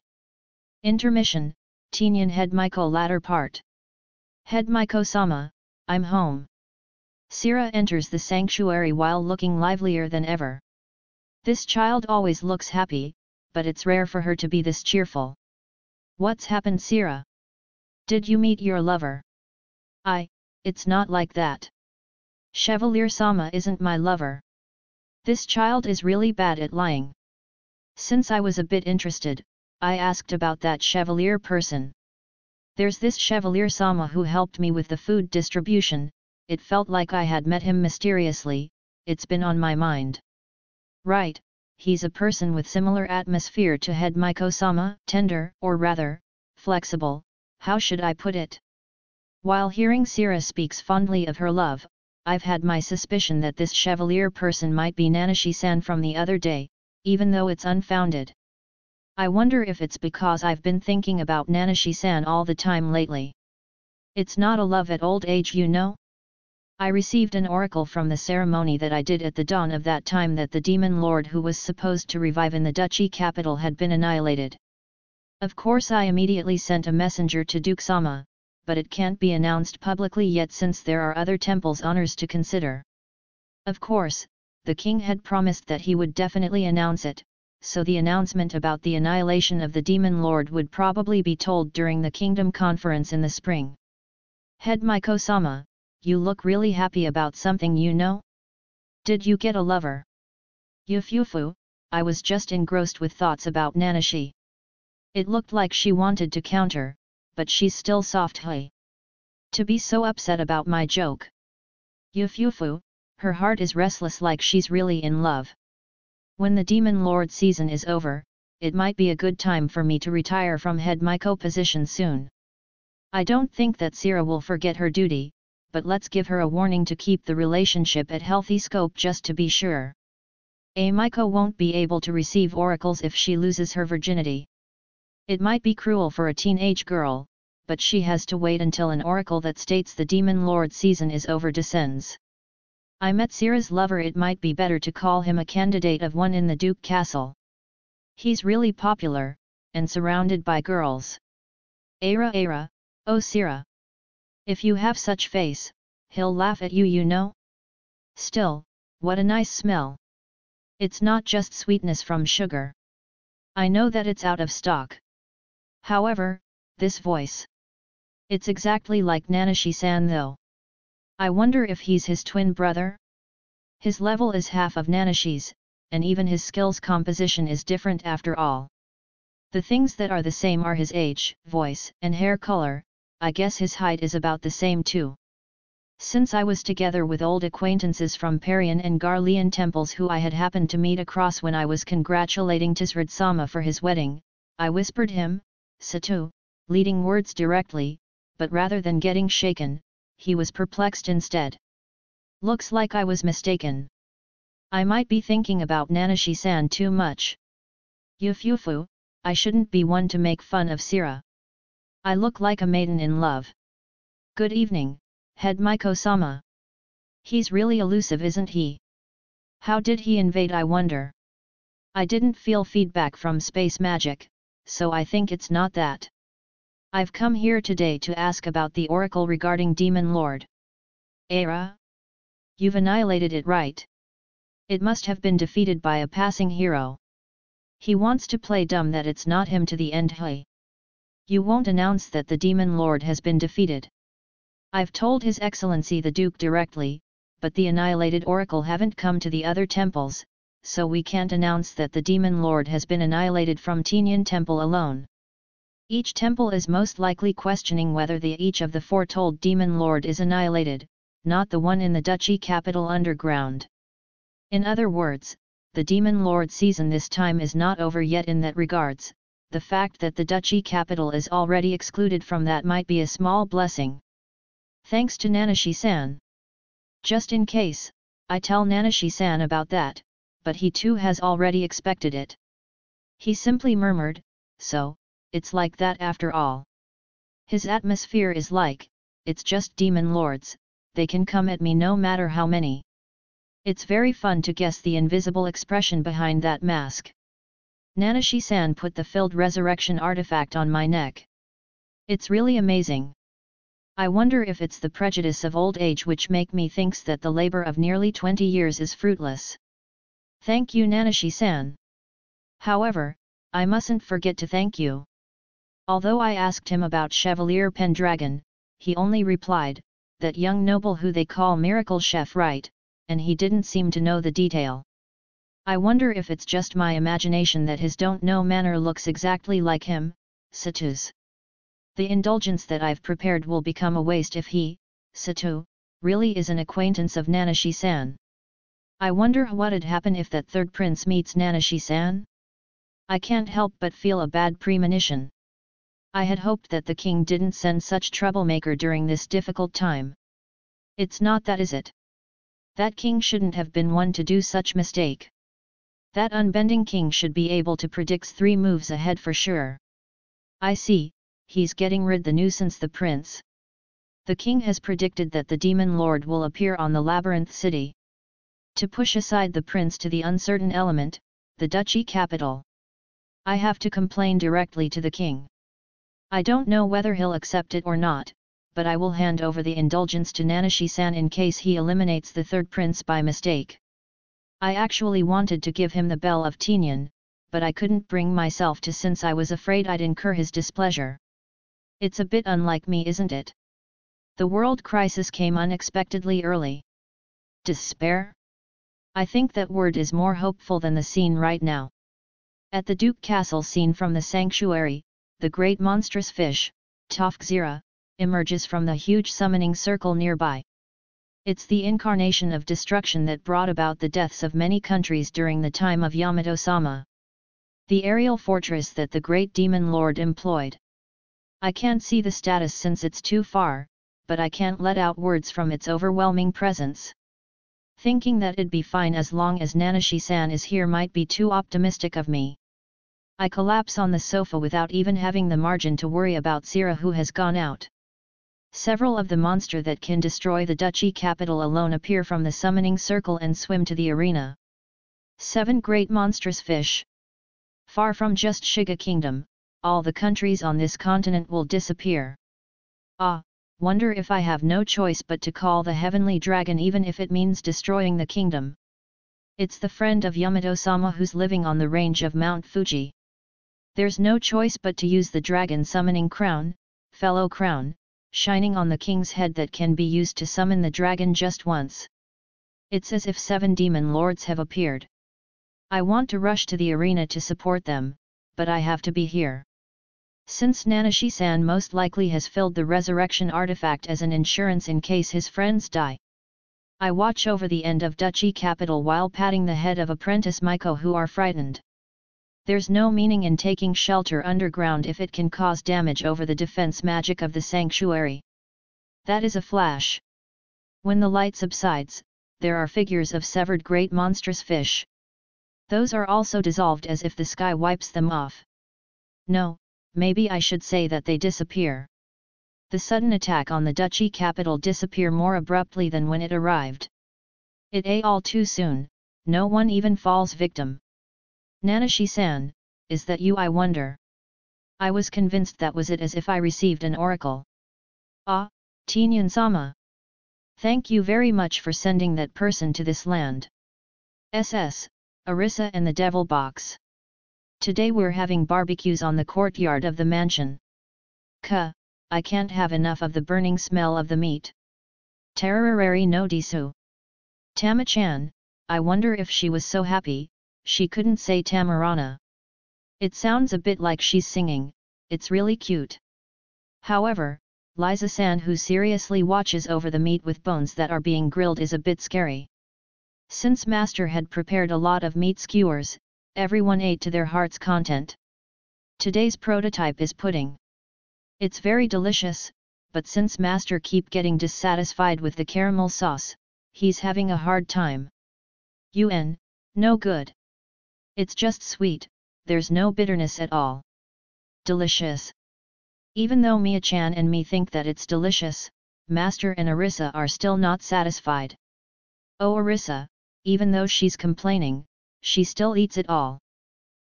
Intermission, Teenyan Head Maiko latter part. Head Maiko-sama, I'm home. Sira enters the sanctuary while looking livelier than ever. This child always looks happy, but it's rare for her to be this cheerful. What's happened, Sira? Did you meet your lover? It's not like that. Chevalier-sama isn't my lover. This child is really bad at lying. Since I was a bit interested, I asked about that Chevalier person. There's this Chevalier-sama who helped me with the food distribution. It felt like I had met him mysteriously, it's been on my mind. Right, he's a person with similar atmosphere to Head Maiko-sama, tender, or rather, flexible, how should I put it? While hearing Sira speaks fondly of her love, I've had my suspicion that this Chevalier person might be Nanashi-san from the other day, even though it's unfounded. I wonder if it's because I've been thinking about Nanashi-san all the time lately. It's not a love at old age, you know? I received an oracle from the ceremony that I did at the dawn of that time that the demon lord who was supposed to revive in the duchy capital had been annihilated. Of course I immediately sent a messenger to Duke-sama, but it can't be announced publicly yet since there are other temple's honors to consider. Of course, the king had promised that he would definitely announce it, so the announcement about the annihilation of the demon lord would probably be told during the kingdom conference in the spring. Head Maiko-sama, you look really happy about something, you know? Did you get a lover? Yufufu, I was just engrossed with thoughts about Nanashi. It looked like she wanted to counter, but she's still soft. Hey. To be so upset about my joke. Yufufu, her heart is restless like she's really in love. When the Demon Lord season is over, it might be a good time for me to retire from Head Maiko position soon. I don't think that Sira will forget her duty, but let's give her a warning to keep the relationship at healthy scope just to be sure. Maiko won't be able to receive oracles if she loses her virginity. It might be cruel for a teenage girl, but she has to wait until an oracle that states the Demon Lord season is over descends. I met Sira's lover. It might be better to call him a candidate of one in the Duke Castle. He's really popular, and surrounded by girls. Ara, oh Sira. If you have such face, he'll laugh at you, you know? Still, what a nice smell. It's not just sweetness from sugar. I know that it's out of stock. However, this voice. It's exactly like Nanashi-san though. I wonder if he's his twin brother? His level is half of Nanashi's, and even his skills composition is different after all. The things that are the same are his age, voice, and hair color. I guess his height is about the same too. Since I was together with old acquaintances from Parian and Garlean temples who I had happened to meet across when I was congratulating Tisrad-sama for his wedding, I whispered him, Satu, leading words directly, but rather than getting shaken, he was perplexed instead. Looks like I was mistaken. I might be thinking about Nanashi-san too much. Yufufu, I shouldn't be one to make fun of Sira. I look like a maiden in love. Good evening, Head Maiko-sama. He's really elusive, isn't he? How did he invade, I wonder? I didn't feel feedback from space magic, so I think it's not that. I've come here today to ask about the oracle regarding Demon Lord. Era? You've annihilated it, right? It must have been defeated by a passing hero. He wants to play dumb that it's not him to the end. Hey! You won't announce that the Demon Lord has been defeated. I've told His Excellency the Duke directly, but the annihilated oracle haven't come to the other temples, so we can't announce that the Demon Lord has been annihilated from Tianyan Temple alone. Each temple is most likely questioning whether each of the foretold Demon Lord is annihilated, not the one in the duchy capital underground. In other words, the Demon Lord season this time is not over yet. In that regards, the fact that the duchy capital is already excluded from that might be a small blessing. Thanks to Nanashi-san. Just in case, I tell Nanashi-san about that, but he too has already expected it. He simply murmured, so, it's like that after all. His atmosphere is like, it's just demon lords, they can come at me no matter how many. It's very fun to guess the invisible expression behind that mask. Nanashi-san put the filled resurrection artifact on my neck. It's really amazing. I wonder if it's the prejudice of old age which make me thinks that the labor of nearly 20 years is fruitless. Thank you, Nanashi-san. However, I mustn't forget to thank you. Although I asked him about Chevalier Pendragon, he only replied, that young noble who they call Miracle Chef, right, and he didn't seem to know the detail. I wonder if it's just my imagination that his don't-know manner looks exactly like him, Satu's. The indulgence that I've prepared will become a waste if he, Satu, really is an acquaintance of Nanashi-san. I wonder what'd happen if that third prince meets Nanashi-san? I can't help but feel a bad premonition. I had hoped that the king didn't send such troublemaker during this difficult time. It's not that, is it? That king shouldn't have been one to do such mistake. That unbending king should be able to predict 3 moves ahead for sure. I see, he's getting rid the nuisance the prince. The king has predicted that the demon lord will appear on the labyrinth city. To push aside the prince to the uncertain element, the duchy capital. I have to complain directly to the king. I don't know whether he'll accept it or not, but I will hand over the indulgence to Nanashi-san in case he eliminates the third prince by mistake. I actually wanted to give him the Bell of Tianyan, but I couldn't bring myself to since I was afraid I'd incur his displeasure. It's a bit unlike me, isn't it? The world crisis came unexpectedly early. Despair? I think that word is more hopeful than the scene right now. At the Duke Castle scene from the sanctuary, the great monstrous fish, Tofgzira, emerges from the huge summoning circle nearby. It's the incarnation of destruction that brought about the deaths of many countries during the time of Yamato-sama. The aerial fortress that the great demon lord employed. I can't see the status since it's too far, but I can't let out words from its overwhelming presence. Thinking that it'd be fine as long as Nanashi-san is here might be too optimistic of me. I collapse on the sofa without even having the margin to worry about Zira, who has gone out. Several of the monster that can destroy the duchy capital alone appear from the summoning circle and swim to the arena. 7 great monstrous fish. Far from just Shiga Kingdom, all the countries on this continent will disappear. Ah, wonder if I have no choice but to call the heavenly dragon even if it means destroying the kingdom. It's the friend of Yamato-sama who's living on the range of Mount Fuji. There's no choice but to use the dragon summoning crown, fellow crown, shining on the king's head that can be used to summon the dragon just once. It's as if 7 demon lords have appeared. I want to rush to the arena to support them, but I have to be here. Since Nanashi-san most likely has filled the resurrection artifact as an insurance in case his friends die. I watch over the end of duchy capital while patting the head of apprentice Maiko who are frightened. There's no meaning in taking shelter underground if it can cause damage over the defense magic of the sanctuary. That is a flash. When the light subsides, there are figures of severed great monstrous fish. Those are also dissolved as if the sky wipes them off. No, maybe I should say that they disappear. The sudden attack on the duchy capital disappear more abruptly than when it arrived. It all too soon, no one even falls victim. Nanashi-san, is that you, I wonder? I was convinced that was it, as if I received an oracle. Ah, Tinyan-sama. Thank you very much for sending that person to this land. SS, Arisa and the Devil Box. Today we're having barbecues on the courtyard of the mansion. I can't have enough of the burning smell of the meat. Tararari no desu. Tama-chan, I wonder if she was so happy, she couldn't say Tamarana. It sounds a bit like she's singing, it's really cute. However, Liza-san, who seriously watches over the meat with bones that are being grilled, is a bit scary. Since Master had prepared a lot of meat skewers, everyone ate to their heart's content. Today's prototype is pudding. It's very delicious, but since Master keep getting dissatisfied with the caramel sauce, he's having a hard time. No good. It's just sweet, there's no bitterness at all. Delicious. Even though Mia-chan and me think that it's delicious, Master and Arisa are still not satisfied. Oh, Arisa, even though she's complaining, she still eats it all.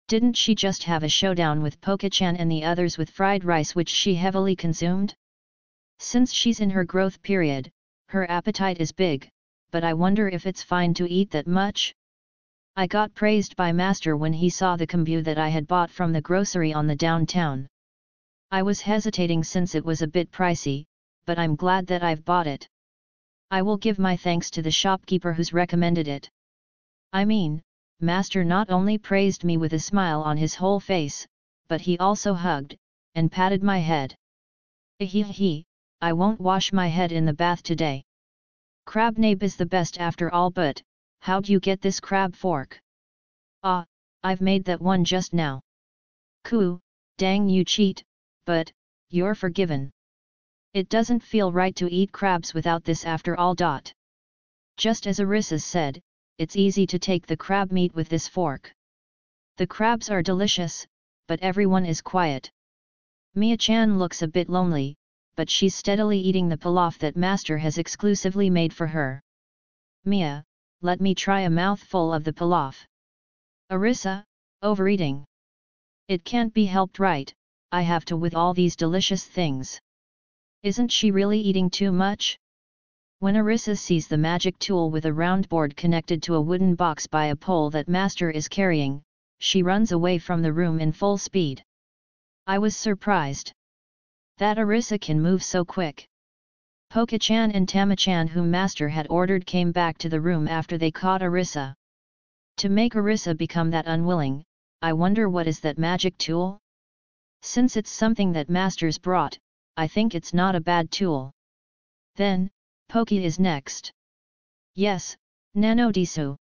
Didn't she just have a showdown with Poke-chan and the others with fried rice, which she heavily consumed? Since she's in her growth period, her appetite is big, but I wonder if it's fine to eat that much? I got praised by Master when he saw the kombu that I had bought from the grocery on the downtown. I was hesitating since it was a bit pricey, but I'm glad that I've bought it. I will give my thanks to the shopkeeper who's recommended it. I mean, Master not only praised me with a smile on his whole face, but he also hugged and patted my head. I won't wash my head in the bath today. Crab nape is the best after all, but how'd you get this crab fork? Ah, I've made that one just now. Dang you cheat, but you're forgiven. It doesn't feel right to eat crabs without this after all. Just as Arisa said, it's easy to take the crab meat with this fork. The crabs are delicious, but everyone is quiet. Mia-chan looks a bit lonely, but she's steadily eating the pilaf that Master has exclusively made for her. Mia, let me try a mouthful of the pilaf. Arisa, overeating. It can't be helped, right? I have to with all these delicious things. Isn't she really eating too much? When Arisa sees the magic tool with a round board connected to a wooden box by a pole that Master is carrying, she runs away from the room in full speed. I was surprised that Arisa can move so quick. Poke-chan and Tama-chan, whom Master had ordered, came back to the room after they caught Arisa. To make Arisa become that unwilling, I wonder what is that magic tool? Since it's something that Master's brought, I think it's not a bad tool. Then, Poke is next. Yes, Nano Disu.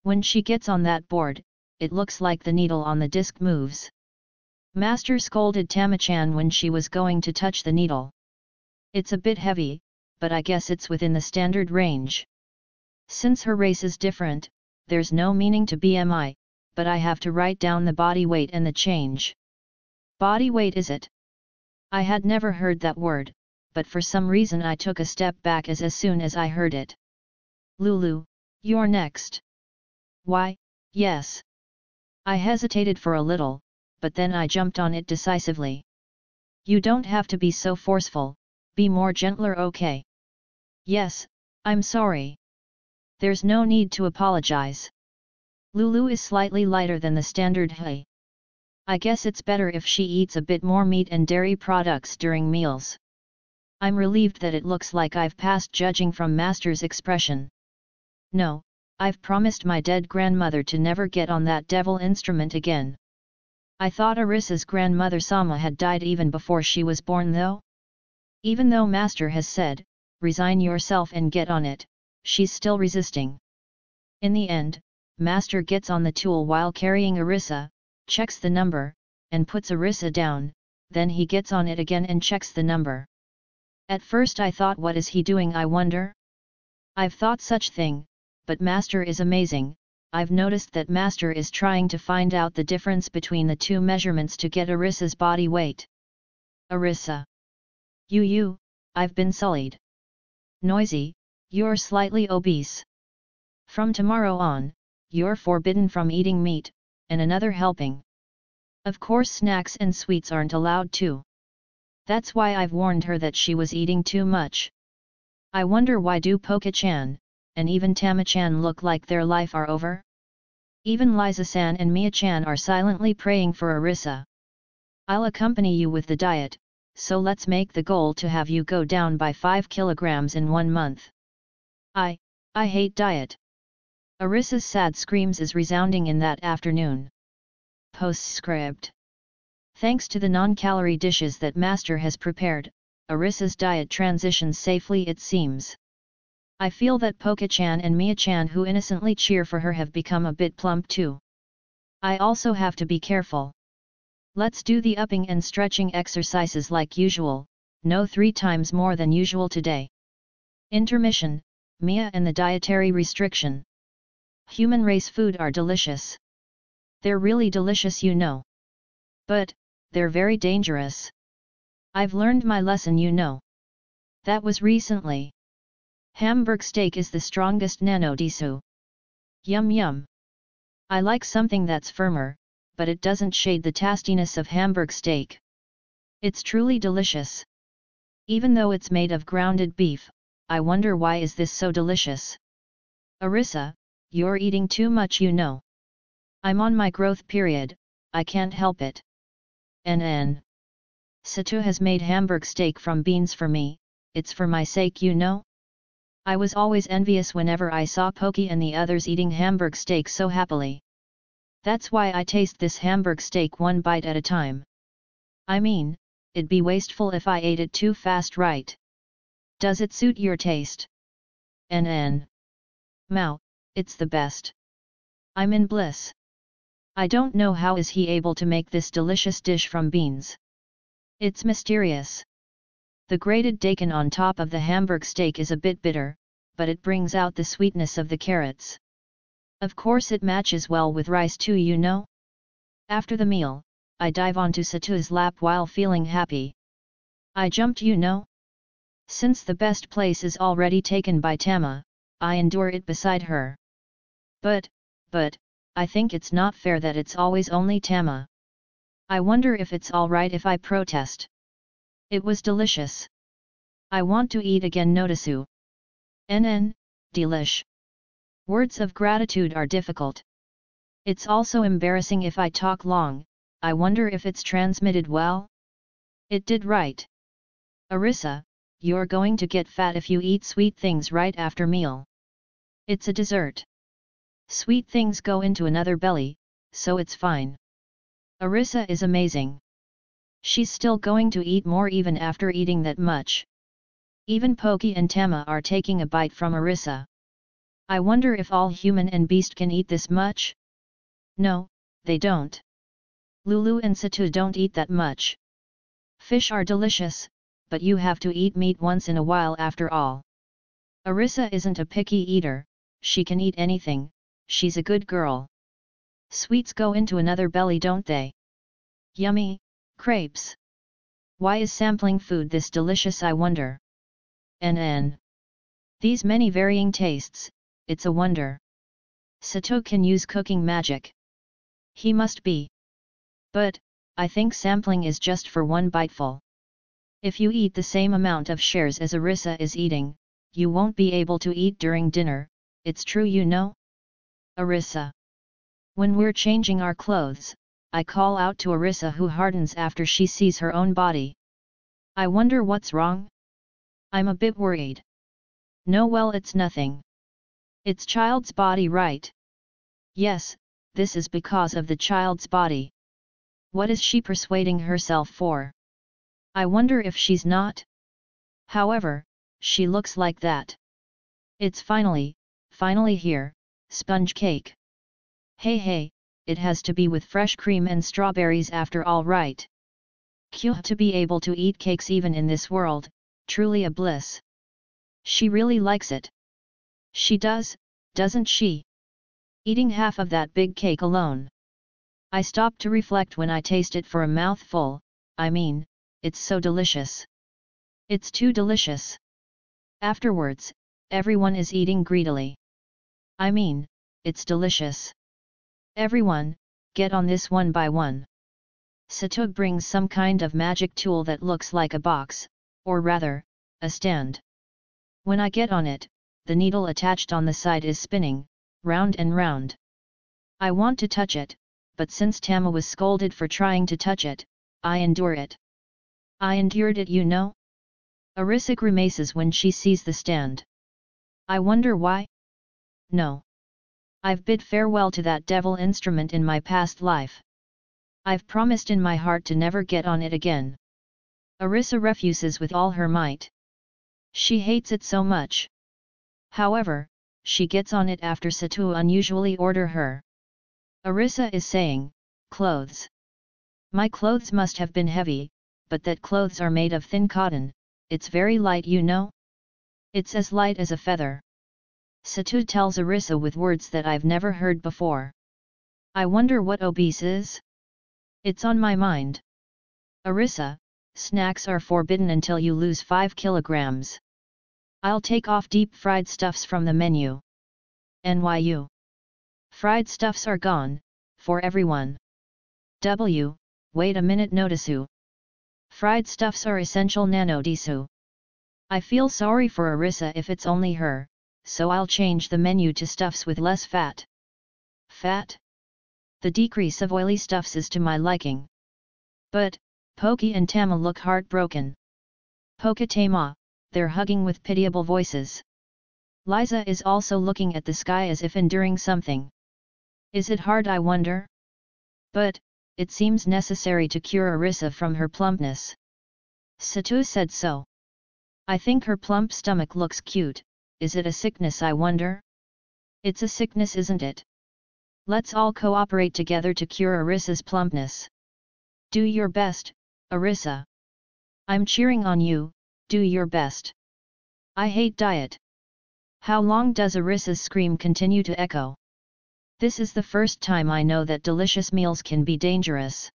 When she gets on that board, it looks like the needle on the disc moves. Master scolded Tama-chan when she was going to touch the needle. It's a bit heavy, but I guess it's within the standard range. Since her race is different, there's no meaning to BMI, but I have to write down the body weight and the change. Body weight, is it? I had never heard that word, but for some reason I took a step back as soon as I heard it. Lulu, you're next. Why, yes. I hesitated for a little, but then I jumped on it decisively. You don't have to be so forceful, be more gentler, okay? Yes, I'm sorry. There's no need to apologize. Lulu is slightly lighter than the standard height. I guess it's better if she eats a bit more meat and dairy products during meals. I'm relieved that it looks like I've passed judging from Master's expression. No, I've promised my dead grandmother to never get on that devil instrument again. I thought Arisa's grandmother Sama had died even before she was born though? Even though Master has said, resign yourself and get on it, she's still resisting. In the end, Master gets on the tool while carrying Arisa, checks the number, and puts Arisa down, then he gets on it again and checks the number. At first I thought, what is he doing, I wonder? I've thought such thing, but Master is amazing. I've noticed that Master is trying to find out the difference between the two measurements to get Arisa's body weight. Arisa. I've been sullied. Noisy, you're slightly obese. From tomorrow on, you're forbidden from eating meat, and another helping. Of course snacks and sweets aren't allowed too. That's why I've warned her that she was eating too much. I wonder why do Poke-chan, and even Tama-chan look like their life are over? Even Liza-san and Mia-chan are silently praying for Arisa. I'll accompany you with the diet, so let's make the goal to have you go down by 5 kilograms in 1 month. I hate diet. Arisa's sad screams is resounding in that afternoon. Postscript. Thanks to the non-calorie dishes that Master has prepared, Arisa's diet transitions safely it seems. I feel that Poke-chan and Mia-chan who innocently cheer for her have become a bit plump too. I also have to be careful. Let's do the upping and stretching exercises like usual, no 3 times more than usual today. Intermission, Mia and the dietary restriction. Human race food are delicious. They're really delicious you know. But, they're very dangerous. I've learned my lesson you know. That was recently. Hamburg steak is the strongest nano-disu. Yum yum. I like something that's firmer, but it doesn't shade the tastiness of Hamburg steak. It's truly delicious. Even though it's made of grounded beef, I wonder why is this so delicious? Arisa, you're eating too much you know. I'm on my growth period, I can't help it. NN. Satu has made Hamburg steak from beans for me, it's for my sake you know. I was always envious whenever I saw Poki and the others eating Hamburg steak so happily. That's why I taste this Hamburg steak 1 bite at a time. I mean, it'd be wasteful if I ate it too fast right? Does it suit your taste? NN. Mao, it's the best. I'm in bliss. I don't know how is he able to make this delicious dish from beans. It's mysterious. The grated daikon on top of the Hamburg steak is a bit bitter, but it brings out the sweetness of the carrots. Of course it matches well with rice too you know. After the meal, I dive onto Satu's lap while feeling happy. I jumped you know. Since the best place is already taken by Tama, I endure it beside her. But, I think it's not fair that it's always only Tama. I wonder if it's alright if I protest. It was delicious. I want to eat again notisu. NN, delish. Words of gratitude are difficult. It's also embarrassing if I talk long, I wonder if it's transmitted well? It did right. Arisa, you're going to get fat if you eat sweet things right after meal. It's a dessert. Sweet things go into another belly, so it's fine. Arisa is amazing. She's still going to eat more even after eating that much. Even Poki and Tama are taking a bite from Arisa. I wonder if all human and beast can eat this much? No, they don't. Lulu and Satu don't eat that much. Fish are delicious, but you have to eat meat once in a while after all. Arisa isn't a picky eater, she can eat anything, she's a good girl. Sweets go into another belly don't they? Yummy, crepes. Why is sampling food this delicious I wonder? NN. These many varying tastes, it's a wonder. Sato can use cooking magic. He must be. But, I think sampling is just for 1 biteful. If you eat the same amount of shares as Arisa is eating, you won't be able to eat during dinner, it's true you know? Arisa. When we're changing our clothes, I call out to Arisa who hardens after she sees her own body. I wonder what's wrong? I'm a bit worried. No well it's nothing. It's child's body right? Yes, this is because of the child's body. What is she persuading herself for? I wonder if she's not? However, she looks like that. It's finally here, sponge cake. Hey, it has to be with fresh cream and strawberries after all right. To be able to eat cakes even in this world, truly a bliss. She really likes it. She does, doesn't she? Eating half of that big cake alone. I stop to reflect when I taste it for a mouthful, I mean, it's so delicious. It's too delicious. Afterwards, everyone is eating greedily. I mean, it's delicious. Everyone, get on this one by one. Satug brings some kind of magic tool that looks like a box, or rather, a stand. When I get on it, the needle attached on the side is spinning, round and round. I want to touch it, but since Tama was scolded for trying to touch it, I endure it. I endured it, you know? Arisa grimaces when she sees the stand. I wonder why? No. I've bid farewell to that devil instrument in my past life. I've promised in my heart to never get on it again. Arisa refuses with all her might. She hates it so much. However, she gets on it after Satu unusually order her. Arisa is saying, clothes. My clothes must have been heavy, but that clothes are made of thin cotton, it's very light, you know? It's as light as a feather. Satu tells Arisa with words that I've never heard before. I wonder what obese is? It's on my mind. Arisa, snacks are forbidden until you lose 5 kilograms. I'll take off deep fried stuffs from the menu. NYU. Fried stuffs are gone, for everyone. W, wait a minute, notisu. Fried stuffs are essential, nano disu. I feel sorry for Arisa if it's only her, so I'll change the menu to stuffs with less fat. Fat? The decrease of oily stuffs is to my liking. But, Poki and Tama look heartbroken. Poka Tama, they're hugging with pitiable voices. Liza is also looking at the sky as if enduring something. Is it hard, I wonder? But, it seems necessary to cure Arisa from her plumpness. Satu said so. I think her plump stomach looks cute. Is it a sickness, I wonder? It's a sickness, isn't it? Let's all cooperate together to cure Arisa's plumpness. Do your best, Arisa. I'm cheering on you, do your best. I hate diet. How long does Arisa's scream continue to echo? This is the first time I know that delicious meals can be dangerous.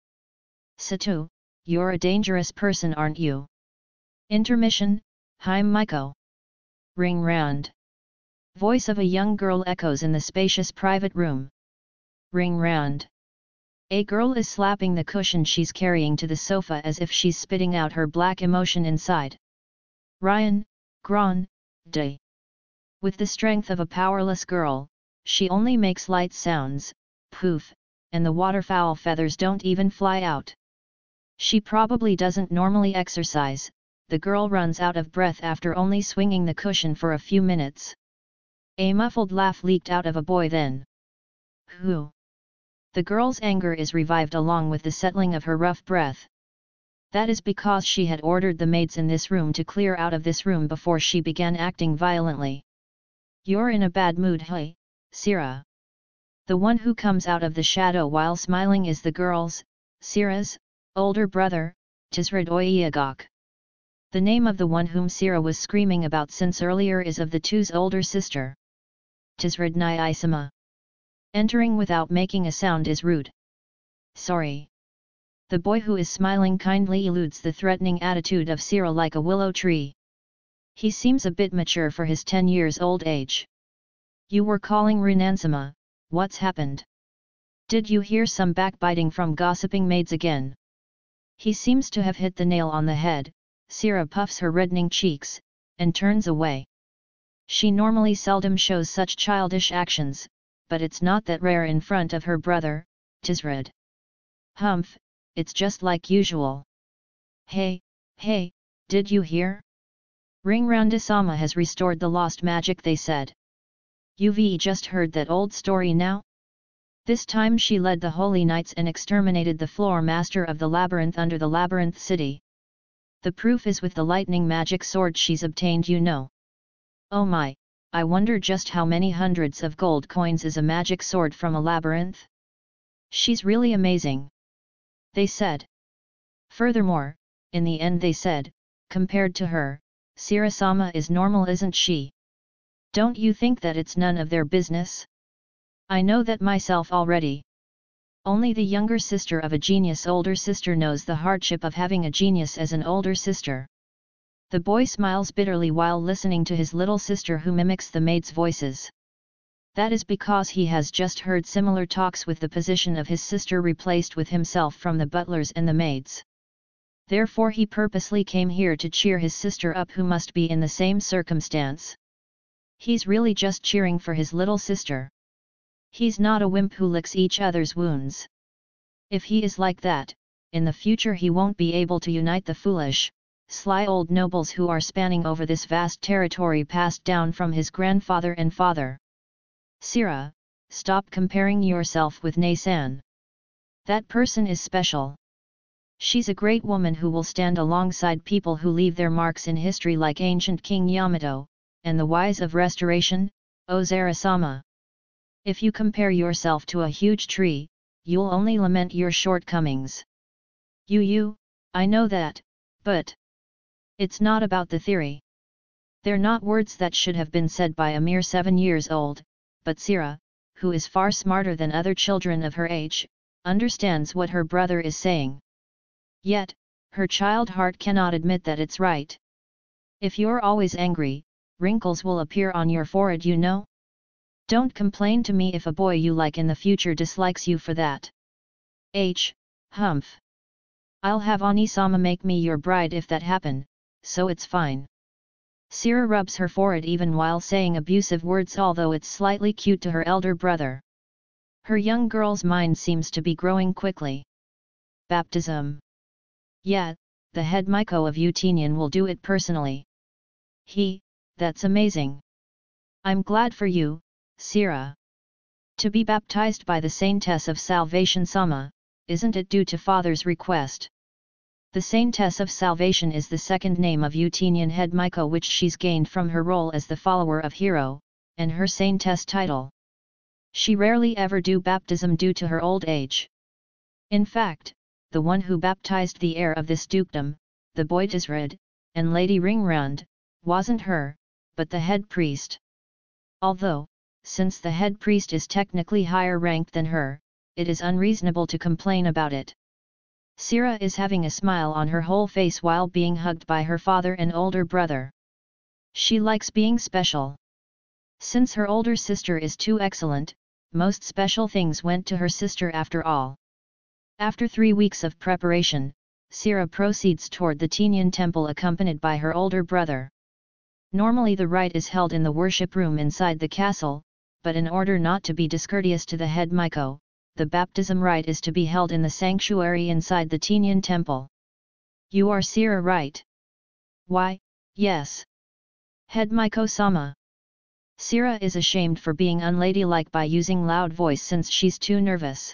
Satu, you're a dangerous person, aren't you? Intermission, Hi Maiko. Ring round. Voice of a young girl echoes in the spacious private room. Ring round. A girl is slapping the cushion she's carrying to the sofa as if she's spitting out her black emotion inside. Ryan, Gron, Day. With the strength of a powerless girl, she only makes light sounds, poof, and the waterfowl feathers don't even fly out. She probably doesn't normally exercise. The girl runs out of breath after only swinging the cushion for a few minutes. A muffled laugh leaked out of a boy then. Who? The girl's anger is revived along with the settling of her rough breath. That is because she had ordered the maids in this room to clear out of this room before she began acting violently. You're in a bad mood, hey, Sira. The one who comes out of the shadow while smiling is the girl's, Sira's, older brother, Tisrid Oyagok. The name of the one whom Sira was screaming about since earlier is of the two's older sister. Tisrid Ni Isama. Entering without making a sound is rude. Sorry. The boy who is smiling kindly eludes the threatening attitude of Sira like a willow tree. He seems a bit mature for his 10 years old age. You were calling Rinansama, what's happened? Did you hear some backbiting from gossiping maids again? He seems to have hit the nail on the head. Sira puffs her reddening cheeks, and turns away. She normally seldom shows such childish actions, but it's not that rare in front of her brother, Tisrid. Humph, it's just like usual. Hey, did you hear? Ringrandasama has restored the lost magic, they said. You've just heard that old story now? This time she led the holy knights and exterminated the floor master of the labyrinth under the labyrinth city. The proof is with the lightning magic sword she's obtained, you know. Oh my, I wonder just how many hundreds of gold coins is a magic sword from a labyrinth? She's really amazing. They said. Furthermore, in the end they said, compared to her, Sirasama is normal, isn't she? Don't you think that it's none of their business? I know that myself already. Only the younger sister of a genius older sister knows the hardship of having a genius as an older sister. The boy smiles bitterly while listening to his little sister who mimics the maids' voices. That is because he has just heard similar talks with the position of his sister replaced with himself from the butlers and the maids. Therefore he purposely came here to cheer his sister up who must be in the same circumstance. He's really just cheering for his little sister. He's not a wimp who licks each other's wounds. If he is like that, in the future he won't be able to unite the foolish, sly old nobles who are spanning over this vast territory passed down from his grandfather and father. Sira, stop comparing yourself with Nei-san. That person is special. She's a great woman who will stand alongside people who leave their marks in history like ancient King Yamato, and the wise of restoration, Ozara-sama. If you compare yourself to a huge tree, you'll only lament your shortcomings. I know that, but it's not about the theory. They're not words that should have been said by a mere 7 years old, but Sira, who is far smarter than other children of her age, understands what her brother is saying. Yet, her child heart cannot admit that it's right. If you're always angry, wrinkles will appear on your forehead, you know? Don't complain to me if a boy you like in the future dislikes you for that. Humph. I'll have Ani-sama make me your bride if that happen, so it's fine. Sira rubs her forehead even while saying abusive words, although it's slightly cute to her elder brother. Her young girl's mind seems to be growing quickly. Baptism. Yeah, the head Maiko of Utenian will do it personally. That's amazing. I'm glad for you, Sira. To be baptized by the Saintess of Salvation Sama, isn't it due to father's request? The Saintess of Salvation is the second name of Utenian head Maiko which she's gained from her role as the follower of Hiro, and her Saintess title. She rarely ever do baptism due to her old age. In fact, the one who baptized the heir of this dukedom, the boy Tisrid, and Lady Ringrand, wasn't her, but the head priest. Although, since the head priest is technically higher ranked than her, it is unreasonable to complain about it. Sira is having a smile on her whole face while being hugged by her father and older brother. She likes being special. Since her older sister is too excellent, most special things went to her sister after all. After 3 weeks of preparation, Sira proceeds toward the Tenian temple accompanied by her older brother. Normally the rite is held in the worship room inside the castle, but in order not to be discourteous to the head Maiko, the baptism rite is to be held in the sanctuary inside the Tenian temple. You are Sira, right? Why, yes. Head Maiko-sama. Sira is ashamed for being unladylike by using loud voice since she's too nervous.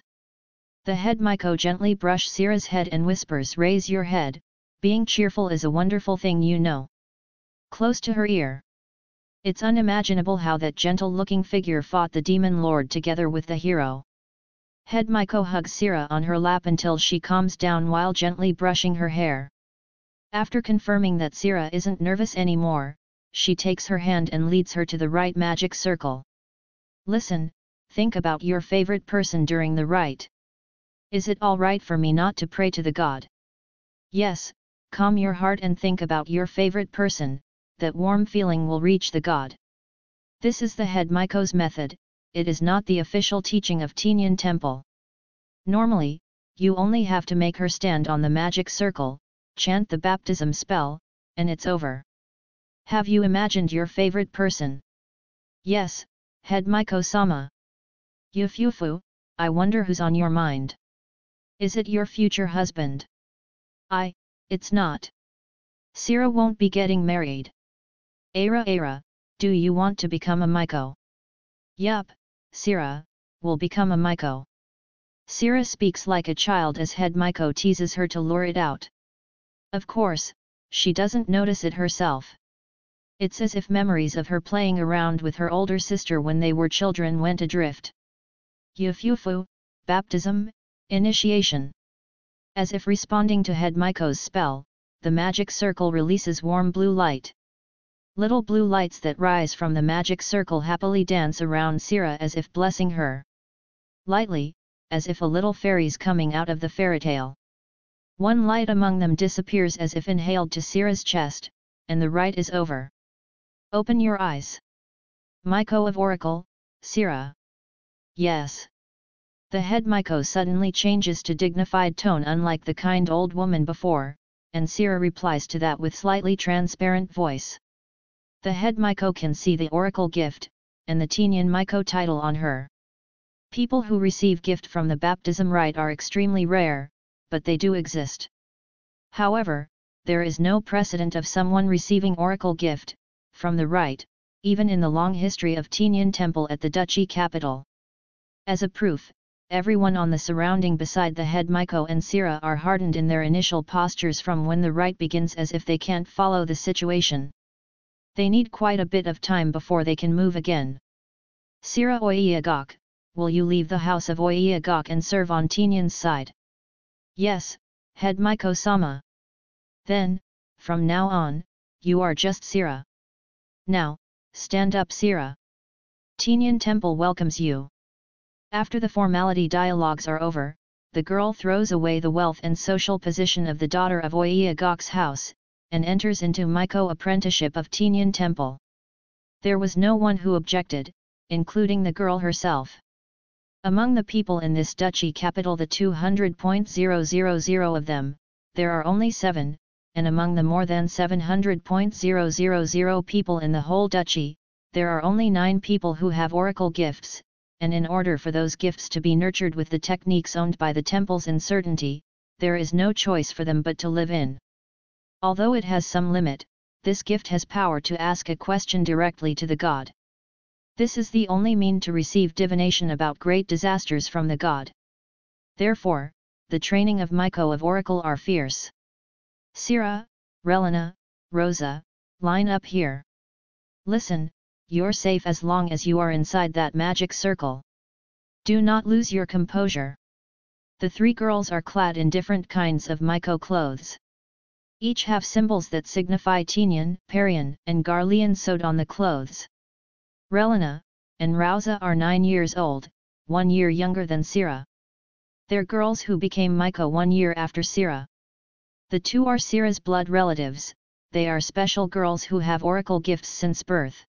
The head Maiko gently brushes Sira's head and whispers, "Raise your head, being cheerful is a wonderful thing, you know." Close to her ear. It's unimaginable how that gentle-looking figure fought the demon lord together with the hero. Head Maiko hugs Sira on her lap until she calms down while gently brushing her hair. After confirming that Sira isn't nervous anymore, she takes her hand and leads her to the right magic circle. Listen, think about your favorite person during the rite. Is it all right for me not to pray to the god? Yes, calm your heart and think about your favorite person, that warm feeling will reach the god. This is the head Maiko's method, it is not the official teaching of Tenian Temple. Normally, you only have to make her stand on the magic circle, chant the baptism spell, and it's over. Have you imagined your favorite person? Yes, head Maiko-sama. Yufufu, I wonder who's on your mind. Is it your future husband? It's not. Sira won't be getting married. Ara, do you want to become a Maiko? Yup, Sira, will become a Maiko. Sira speaks like a child as head Maiko teases her to lure it out. Of course, she doesn't notice it herself. It's as if memories of her playing around with her older sister when they were children went adrift. Yufufu, baptism, initiation. As if responding to head Maiko's spell, the magic circle releases warm blue light. Little blue lights that rise from the magic circle happily dance around Sira as if blessing her. Lightly, as if a little fairy's coming out of the fairytale. One light among them disappears as if inhaled to Sira's chest, and the rite is over. Open your eyes. Maiko of Oracle, Sira. Yes. The head Miko suddenly changes to dignified tone, unlike the kind old woman before, and Sira replies to that with slightly transparent voice. The head Miko can see the oracle gift, and the Tinyan Miko title on her. People who receive gift from the baptism rite are extremely rare, but they do exist. However, there is no precedent of someone receiving oracle gift from the rite, even in the long history of Tinyan Temple at the duchy capital. As a proof, everyone on the surrounding beside the head Miko and Sira are hardened in their initial postures from when the rite begins, as if they can't follow the situation. They need quite a bit of time before they can move again. Sira Oiagok, will you leave the house of Oiagok and serve on Tinyan's side? Yes, head Miko-sama. Then, from now on, you are just Sira. Now, stand up, Sira. Tinyan Temple welcomes you. After the formality dialogues are over, the girl throws away the wealth and social position of the daughter of Oiagok's house, and enters into Miko apprenticeship of Tinyan Temple. There was no one who objected, including the girl herself. Among the people in this duchy capital, the 200,000 of them, there are only 7, and among the more than 700,000 people in the whole duchy, there are only 9 people who have oracle gifts, and in order for those gifts to be nurtured with the techniques owned by the temple's uncertainty, there is no choice for them but to live in. Although it has some limit, this gift has power to ask a question directly to the god. This is the only mean to receive divination about great disasters from the god. Therefore, the training of Miko of Oracle are fierce. Sira, Relina, Rosa, line up here. Listen, you're safe as long as you are inside that magic circle. Do not lose your composure. The 3 girls are clad in different kinds of Miko clothes. Each have symbols that signify Tinyan, Parian, and Garlean sewed on the clothes. Relina and Rosa are 9 years old, 1 year younger than Sira. They're girls who became Miko 1 year after Sira. The 2 are Sira's blood relatives. They are special girls who have oracle gifts since birth.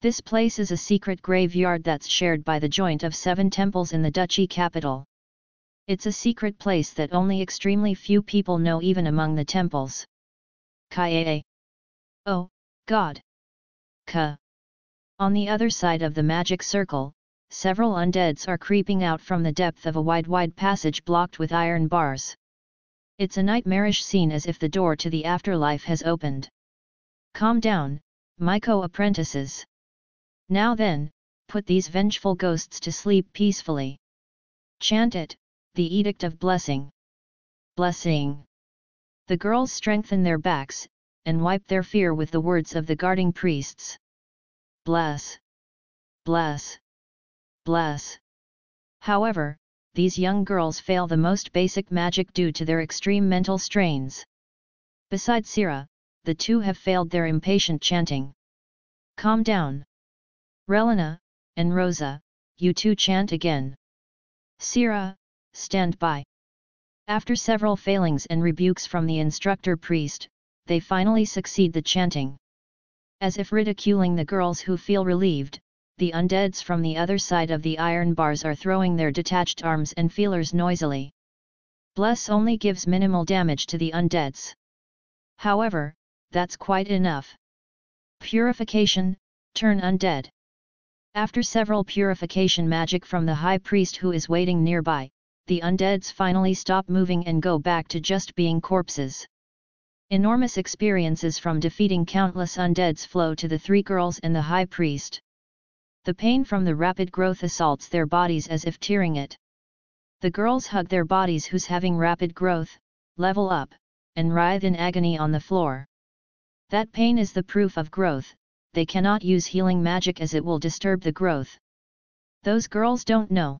This place is a secret graveyard that's shared by the joint of 7 temples in the duchy capital. It's a secret place that only extremely few people know, even among the temples. Kaie. Oh, God. Ka. On the other side of the magic circle, several undeads are creeping out from the depth of a wide passage blocked with iron bars. It's a nightmarish scene, as if the door to the afterlife has opened. Calm down, Miko apprentices. Now then, put these vengeful ghosts to sleep peacefully. Chant it, the Edict of Blessing. Blessing. The girls strengthen their backs, and wipe their fear with the words of the guarding priests. Bless. Bless. Bless. However, these young girls fail the most basic magic due to their extreme mental strains. Besides Sira, the 2 have failed their impatient chanting. Calm down. Relina and Rosa, you 2 chant again. Sira, stand by. After several failings and rebukes from the instructor priest, they finally succeed the chanting. As if ridiculing the girls who feel relieved, the undeads from the other side of the iron bars are throwing their detached arms and feelers noisily. Bless only gives minimal damage to the undeads. However, that's quite enough. Purification, turn undead. After several purification magic from the high priest who is waiting nearby, the undeads finally stop moving and go back to just being corpses. Enormous experiences from defeating countless undeads flow to the 3 girls and the high priest. The pain from the rapid growth assaults their bodies as if tearing it. The girls hug their bodies whose having rapid growth, level up, and writhe in agony on the floor. That pain is the proof of growth. They cannot use healing magic as it will disturb the growth. Those girls don't know.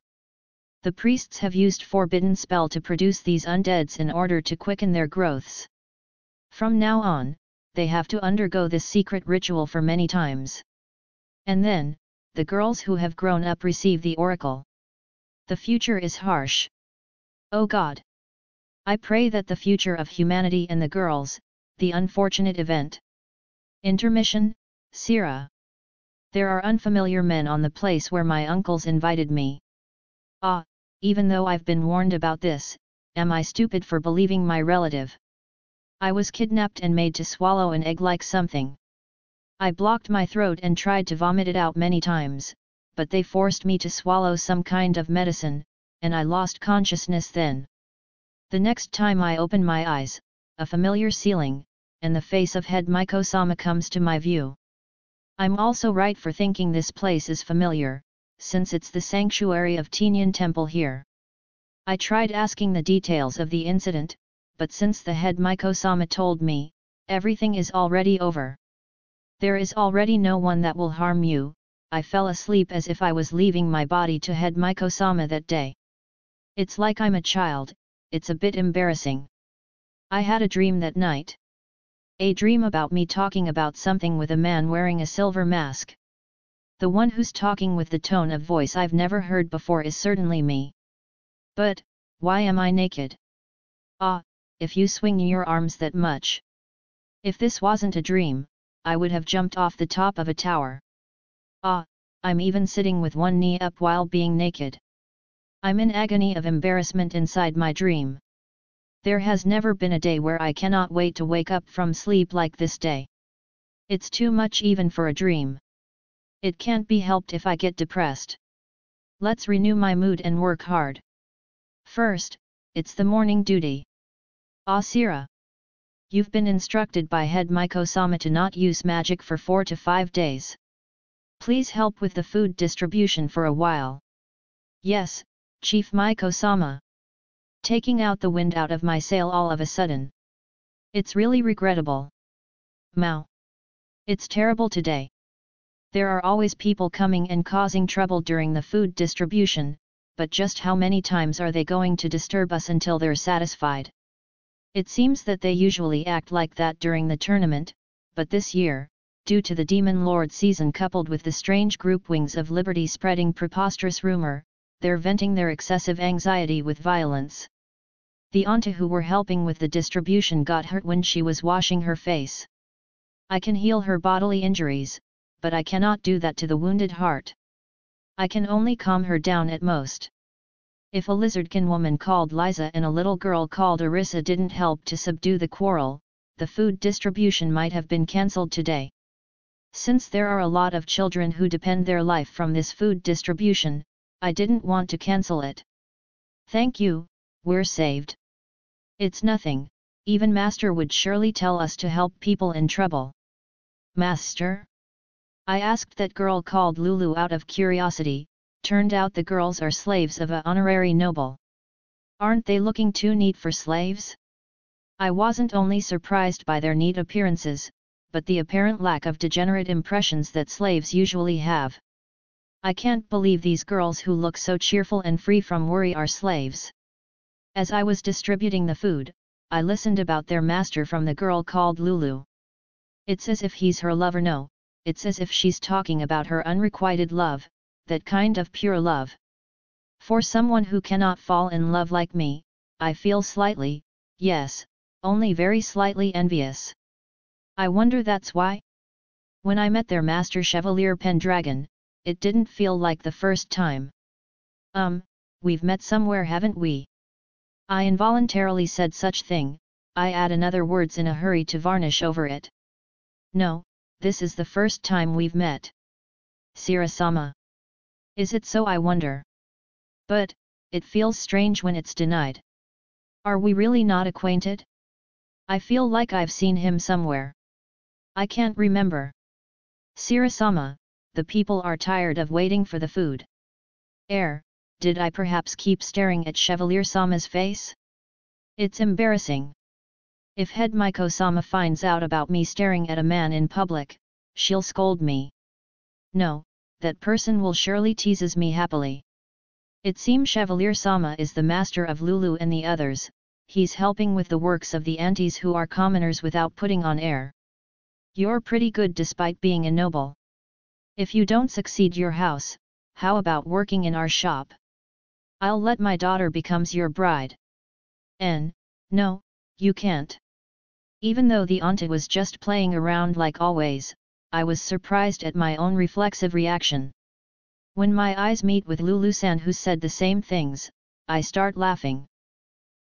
The priests have used forbidden spell to produce these undeads in order to quicken their growths. From now on, they have to undergo this secret ritual for many times. And then, the girls who have grown up receive the oracle. The future is harsh. Oh God! I pray that the future of humanity and the girls, the unfortunate event. Intermission, Sira. There are unfamiliar men on the place where my uncles invited me. Ah, even though I've been warned about this, am I stupid for believing my relative? I was kidnapped and made to swallow an egg like something. I blocked my throat and tried to vomit it out many times, but they forced me to swallow some kind of medicine, and I lost consciousness then. The next time I open my eyes, a familiar ceiling, and the face of head Miko-sama comes to my view. I'm also right for thinking this place is familiar, since it's the sanctuary of Tinyan Temple here. I tried asking the details of the incident, but since the head Miko-sama told me, everything is already over. There is already no one that will harm you. I fell asleep as if I was leaving my body to head Miko-sama that day. It's like I'm a child, it's a bit embarrassing. I had a dream that night. A dream about me talking about something with a man wearing a silver mask. The one who's talking with the tone of voice I've never heard before is certainly me. But, why am I naked? Ah, if you swing your arms that much. If this wasn't a dream, I would have jumped off the top of a tower. Ah, I'm even sitting with one knee up while being naked. I'm in agony of embarrassment inside my dream. There has never been a day where I cannot wait to wake up from sleep like this day. It's too much even for a dream. It can't be helped if I get depressed. Let's renew my mood and work hard. First, it's the morning duty. Asira. You've been instructed by head Miko-sama to not use magic for 4 to 5 days. Please help with the food distribution for a while. Yes, Chief Miko-sama. Taking out the wind out of my sail all of a sudden. It's really regrettable. Mao. It's terrible today. There are always people coming and causing trouble during the food distribution, but just how many times are they going to disturb us until they're satisfied? It seems that they usually act like that during the tournament, but this year, due to the Demon Lord season coupled with the strange group Wings of Liberty spreading preposterous rumor, they're venting their excessive anxiety with violence. The auntie who were helping with the distribution got hurt when she was washing her face. I can heal her bodily injuries, but I cannot do that to the wounded heart. I can only calm her down at most. If a lizardkin woman called Liza and a little girl called Arissa didn't help to subdue the quarrel, the food distribution might have been cancelled today. Since there are a lot of children who depend their life from this food distribution, I didn't want to cancel it. Thank you, we're saved. It's nothing, even Master would surely tell us to help people in trouble. Master? I asked that girl called Lulu out of curiosity. Turned out the girls are slaves of an honorary noble. Aren't they looking too neat for slaves? I wasn't only surprised by their neat appearances, but the apparent lack of degenerate impressions that slaves usually have. I can't believe these girls who look so cheerful and free from worry are slaves. As I was distributing the food, I listened about their master from the girl called Lulu. It's as if he's her lover. No, it's as if she's talking about her unrequited love, that kind of pure love. For someone who cannot fall in love like me, I feel slightly, yes, only very slightly envious. I wonder that's why? When I met their master Chevalier Pendragon, it didn't feel like the first time. We've met somewhere, haven't we? I involuntarily said such thing. I add another words in a hurry to varnish over it. No, this is the first time we've met. Sira-sama. Is it so, I wonder? But, it feels strange when it's denied. Are we really not acquainted? I feel like I've seen him somewhere. I can't remember. Sira-sama, the people are tired of waiting for the food. Did I perhaps keep staring at Chevalier-sama's face? It's embarrassing. If head Miko-sama finds out about me staring at a man in public, she'll scold me. No, that person will surely teases me happily. It seems Chevalier-sama is the master of Lulu and the others. He's helping with the works of the aunties who are commoners without putting on air. You're pretty good despite being a noble. If you don't succeed your house, how about working in our shop? I'll let my daughter becomes your bride. No, you can't. Even though the auntie was just playing around like always, I was surprised at my own reflexive reaction. When my eyes meet with Lulu-san who said the same things, I start laughing.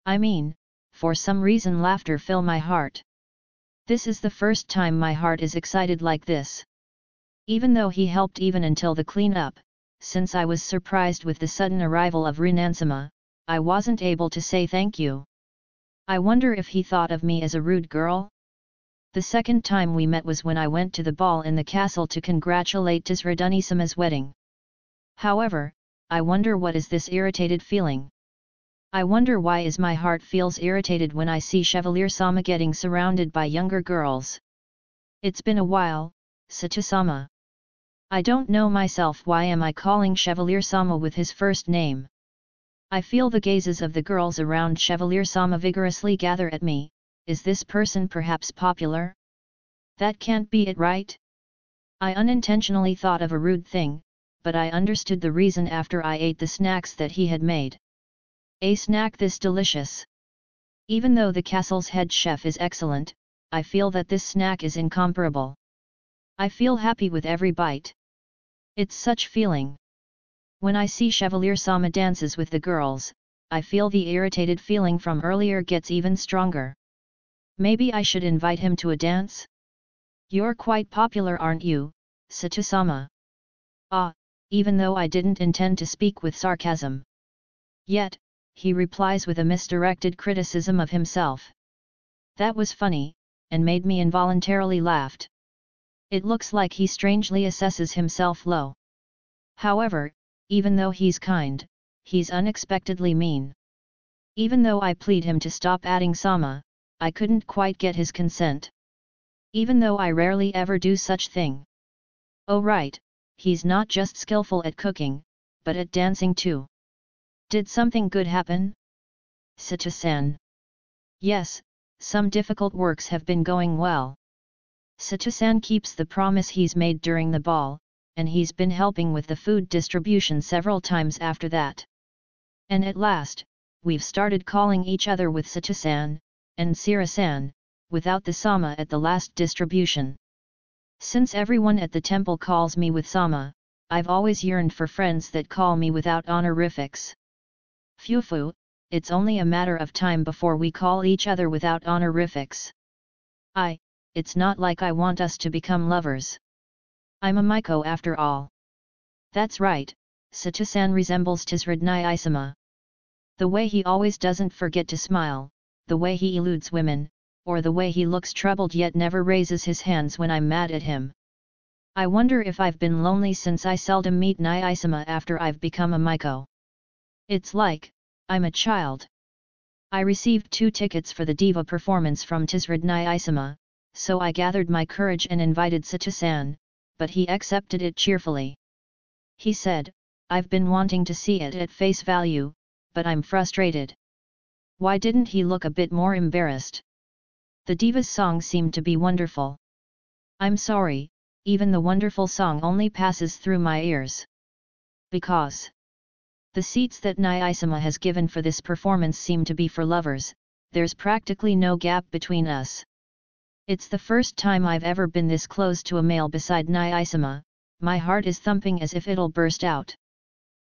I mean, for some reason laughter fill my heart. This is the first time my heart is excited like this. Even though he helped even until the cleanup, since I was surprised with the sudden arrival of Rin-sama, I wasn't able to say thank you. I wonder if he thought of me as a rude girl? The second time we met was when I went to the ball in the castle to congratulate Tsurudanee-sama's wedding. However, I wonder what is this irritated feeling. I wonder why is my heart feels irritated when I see Chevalier-sama getting surrounded by younger girls. It's been a while, Sato-sama. I don't know myself why am I calling Chevalier-sama with his first name. I feel the gazes of the girls around Chevalier-sama vigorously gather at me. Is this person perhaps popular? That can't be it, right? I unintentionally thought of a rude thing, but I understood the reason after I ate the snacks that he had made. A snack this delicious. Even though the castle's head chef is excellent, I feel that this snack is incomparable. I feel happy with every bite. It's such feeling. When I see Chevalier-sama dances with the girls, I feel the irritated feeling from earlier gets even stronger. Maybe I should invite him to a dance? You're quite popular, aren't you, Sato-sama? Ah, even though I didn't intend to speak with sarcasm. Yet, he replies with a misdirected criticism of himself. That was funny, and made me involuntarily laughed. It looks like he strangely assesses himself low. However, even though he's kind, he's unexpectedly mean. Even though I plead him to stop adding sama, I couldn't quite get his consent. Even though I rarely ever do such thing. Oh right, he's not just skillful at cooking, but at dancing too. Did something good happen? Sato-san. Yes, some difficult works have been going well. Sato-san keeps the promise he's made during the ball, and he's been helping with the food distribution several times after that. And at last, we've started calling each other with Sato-san, and Sira-san, without the sama at the last distribution. Since everyone at the temple calls me with sama, I've always yearned for friends that call me without honorifics. Fufu, it's only a matter of time before we call each other without honorifics. It's not like I want us to become lovers. I'm a Maiko after all. That's right, Sato-san resembles Tsurudanee-sama. The way he always doesn't forget to smile, the way he eludes women, or the way he looks troubled yet never raises his hands when I'm mad at him. I wonder if I've been lonely since I seldom meet Nae-sama after I've become a Maiko. It's like, I'm a child. I received 2 tickets for the diva performance from Tsurudanee-sama, so I gathered my courage and invited Sato-san, but he accepted it cheerfully. He said, I've been wanting to see it at face value, but I'm frustrated. Why didn't he look a bit more embarrassed? The diva's song seemed to be wonderful. I'm sorry, even the wonderful song only passes through my ears. Because the seats that Nae-sama has given for this performance seem to be for lovers, there's practically no gap between us. It's the first time I've ever been this close to a male beside Nae-sama, my heart is thumping as if it'll burst out.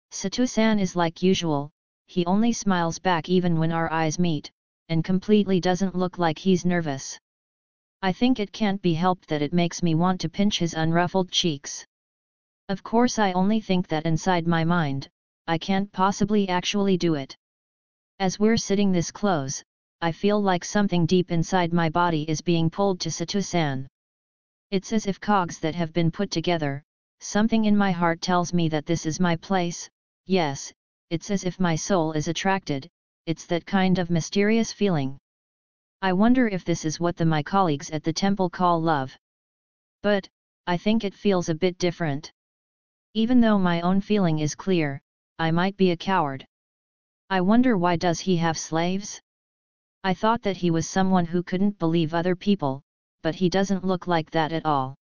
Sato-san is like usual, he only smiles back even when our eyes meet, and completely doesn't look like he's nervous. I think it can't be helped that it makes me want to pinch his unruffled cheeks. Of course I only think that inside my mind, I can't possibly actually do it. As we're sitting this close, I feel like something deep inside my body is being pulled to Sato-san. It's as if cogs that have been put together, something in my heart tells me that this is my place. Yes, it's as if my soul is attracted, it's that kind of mysterious feeling. I wonder if this is what my colleagues at the temple call love. But, I think it feels a bit different. Even though my own feeling is clear, I might be a coward. I wonder why does he have slaves? I thought that he was someone who couldn't believe other people, but he doesn't look like that at all.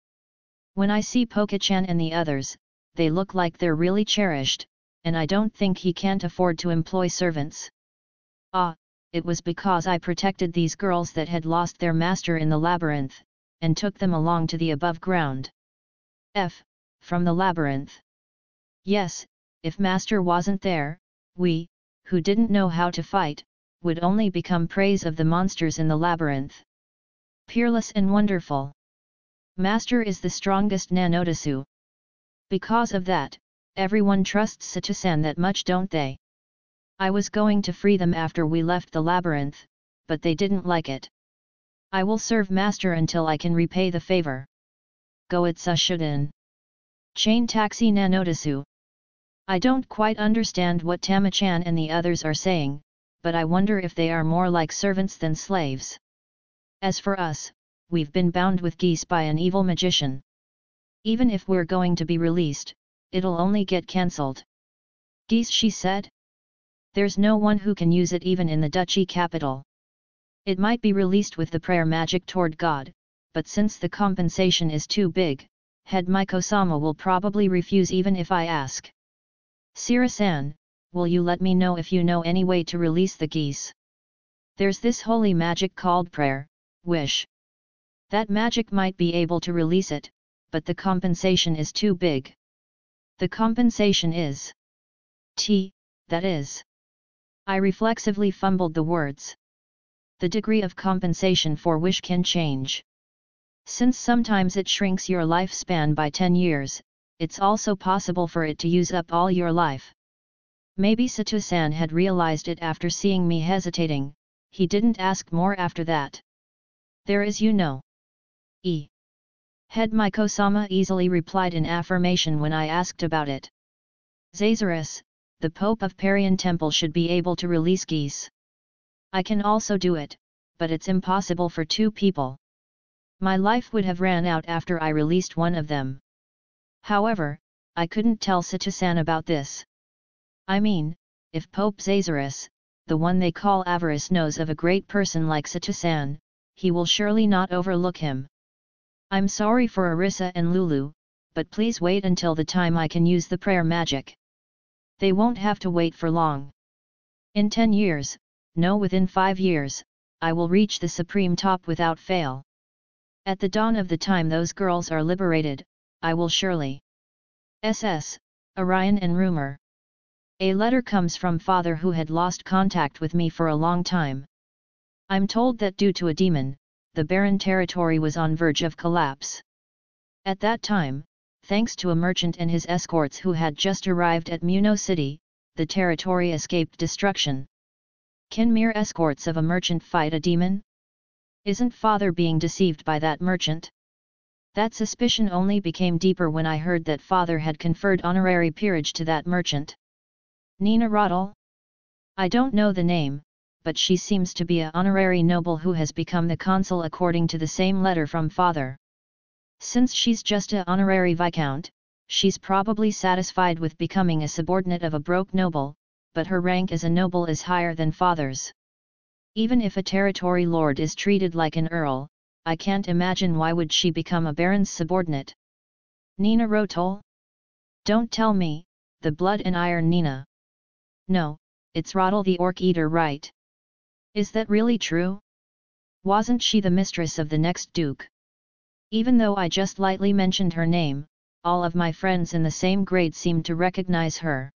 When I see Poke-chan and the others, they look like they're really cherished, and I don't think he can't afford to employ servants. It was because I protected these girls that had lost their master in the labyrinth, and took them along to the above ground. From the labyrinth. Yes, if Master wasn't there, we, who didn't know how to fight, would only become preys of the monsters in the labyrinth. Peerless and wonderful. Master is the strongest Nanotasu. Because of that, everyone trusts Sato-san that much, don't they? I was going to free them after we left the labyrinth, but they didn't like it. I will serve Master until I can repay the favor. Goetsu Shuden. Chain taxi Nanotasu. I don't quite understand what Tamachan and the others are saying, but I wonder if they are more like servants than slaves. As for us, we've been bound with geese by an evil magician. Even if we're going to be released, it'll only get cancelled. Geese, she said? There's no one who can use it even in the duchy capital. It might be released with the prayer magic toward God, but since the compensation is too big, Head Miko-sama will probably refuse even if I ask. Sira-san, will you let me know if you know any way to release the geese? There's this holy magic called prayer, wish. That magic might be able to release it, but the compensation is too big. The compensation is that is. I reflexively fumbled the words. The degree of compensation for wish can change. Since sometimes it shrinks your lifespan by 10 years, it's also possible for it to use up all your life. Maybe Sato-san had realized it after seeing me hesitating, he didn't ask more after that. There is, you know. Head Miko-sama easily replied in affirmation when I asked about it. Zazaris, the Pope of Parian Temple, should be able to release geese. I can also do it, but it's impossible for 2 people. My life would have ran out after I released one of them. However, I couldn't tell Sato-san about this. I mean, if Pope Zazaris, the one they call Avarice, knows of a great person like Sato-san, he will surely not overlook him. I'm sorry for Arisa and Lulu, but please wait until the time I can use the prayer magic. They won't have to wait for long. In 10 years, no, within 5 years, I will reach the supreme top without fail. At the dawn of the time those girls are liberated, I will surely. SS, Orion and Rumor. A letter comes from father who had lost contact with me for a long time. I'm told that due to a demon, the barren territory was on verge of collapse. At that time, thanks to a merchant and his escorts who had just arrived at Muno City, the territory escaped destruction. Can mere escorts of a merchant fight a demon? Isn't father being deceived by that merchant? That suspicion only became deeper when I heard that father had conferred honorary peerage to that merchant. Nina Roddle? I don't know the name, but she seems to be an honorary noble who has become the consul according to the same letter from father. Since she's just a honorary viscount, she's probably satisfied with becoming a subordinate of a broke noble, but her rank as a noble is higher than father's. Even if a territory lord is treated like an earl, I can't imagine why would she become a baron's subordinate. Nina Rotol? Don't tell me, the blood and iron Nina. No, it's Roddle the Orc Eater, right? Is that really true? Wasn't she the mistress of the next duke? Even though I just lightly mentioned her name, all of my friends in the same grade seemed to recognize her.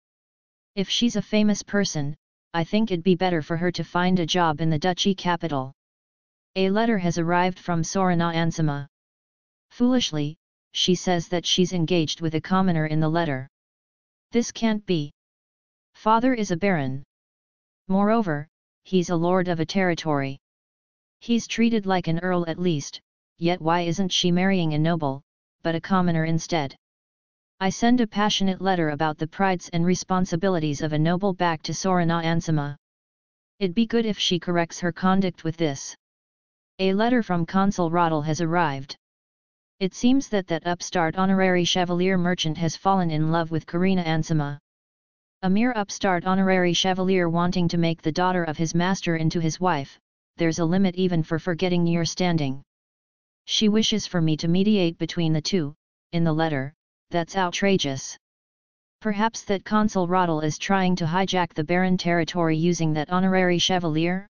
If she's a famous person, I think it'd be better for her to find a job in the duchy capital. A letter has arrived from Sorana Ansama. Foolishly, she says that she's engaged with a commoner in the letter. This can't be. Father is a baron. Moreover, he's a lord of a territory. He's treated like an earl at least, yet why isn't she marrying a noble, but a commoner instead? I send a passionate letter about the prides and responsibilities of a noble back to Sorana Ansama. It'd be good if she corrects her conduct with this. A letter from Consul Roddle has arrived. It seems that upstart honorary chevalier merchant has fallen in love with Karina Ansama. A mere upstart honorary chevalier wanting to make the daughter of his master into his wife, there's a limit even for forgetting your standing. She wishes for me to mediate between the two, in the letter. That's outrageous. Perhaps that Consul Roddle is trying to hijack the barren territory using that honorary chevalier?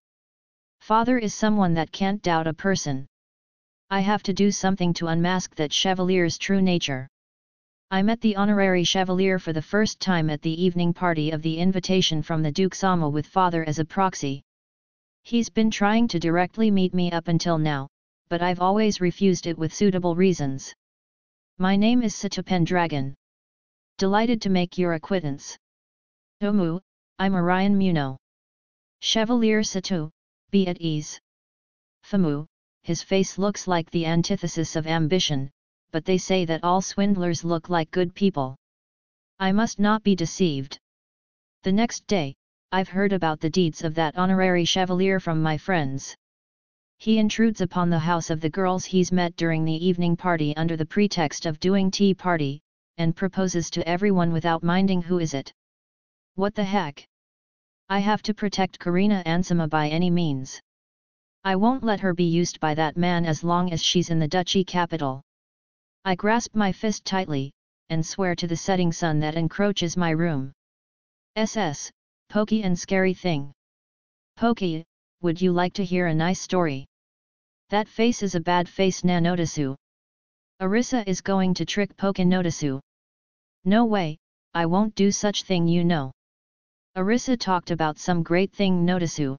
Father is someone that can't doubt a person. I have to do something to unmask that chevalier's true nature. I met the honorary chevalier for the first time at the evening party of the invitation from the Duke Sama with father as a proxy. He's been trying to directly meet me up until now, but I've always refused it with suitable reasons. My name is Sato Pendragon. Delighted to make your acquaintance. Omu, I'm Orion Muno. Chevalier Sato, be at ease. Famu, his face looks like the antithesis of ambition, but they say that all swindlers look like good people. I must not be deceived. The next day, I've heard about the deeds of that honorary chevalier from my friends. He intrudes upon the house of the girls he's met during the evening party under the pretext of doing tea party, and proposes to everyone without minding who is it. What the heck? I have to protect Karina Ansama by any means. I won't let her be used by that man as long as she's in the duchy capital. I grasp my fist tightly, and swear to the setting sun that encroaches my room. Pokey and scary thing. Pokey, would you like to hear a nice story? That face is a bad face Nanotasu. Arisa is going to trick Poke Notasu. No way, I won't do such thing you know. Arisa talked about some great thing Notasu.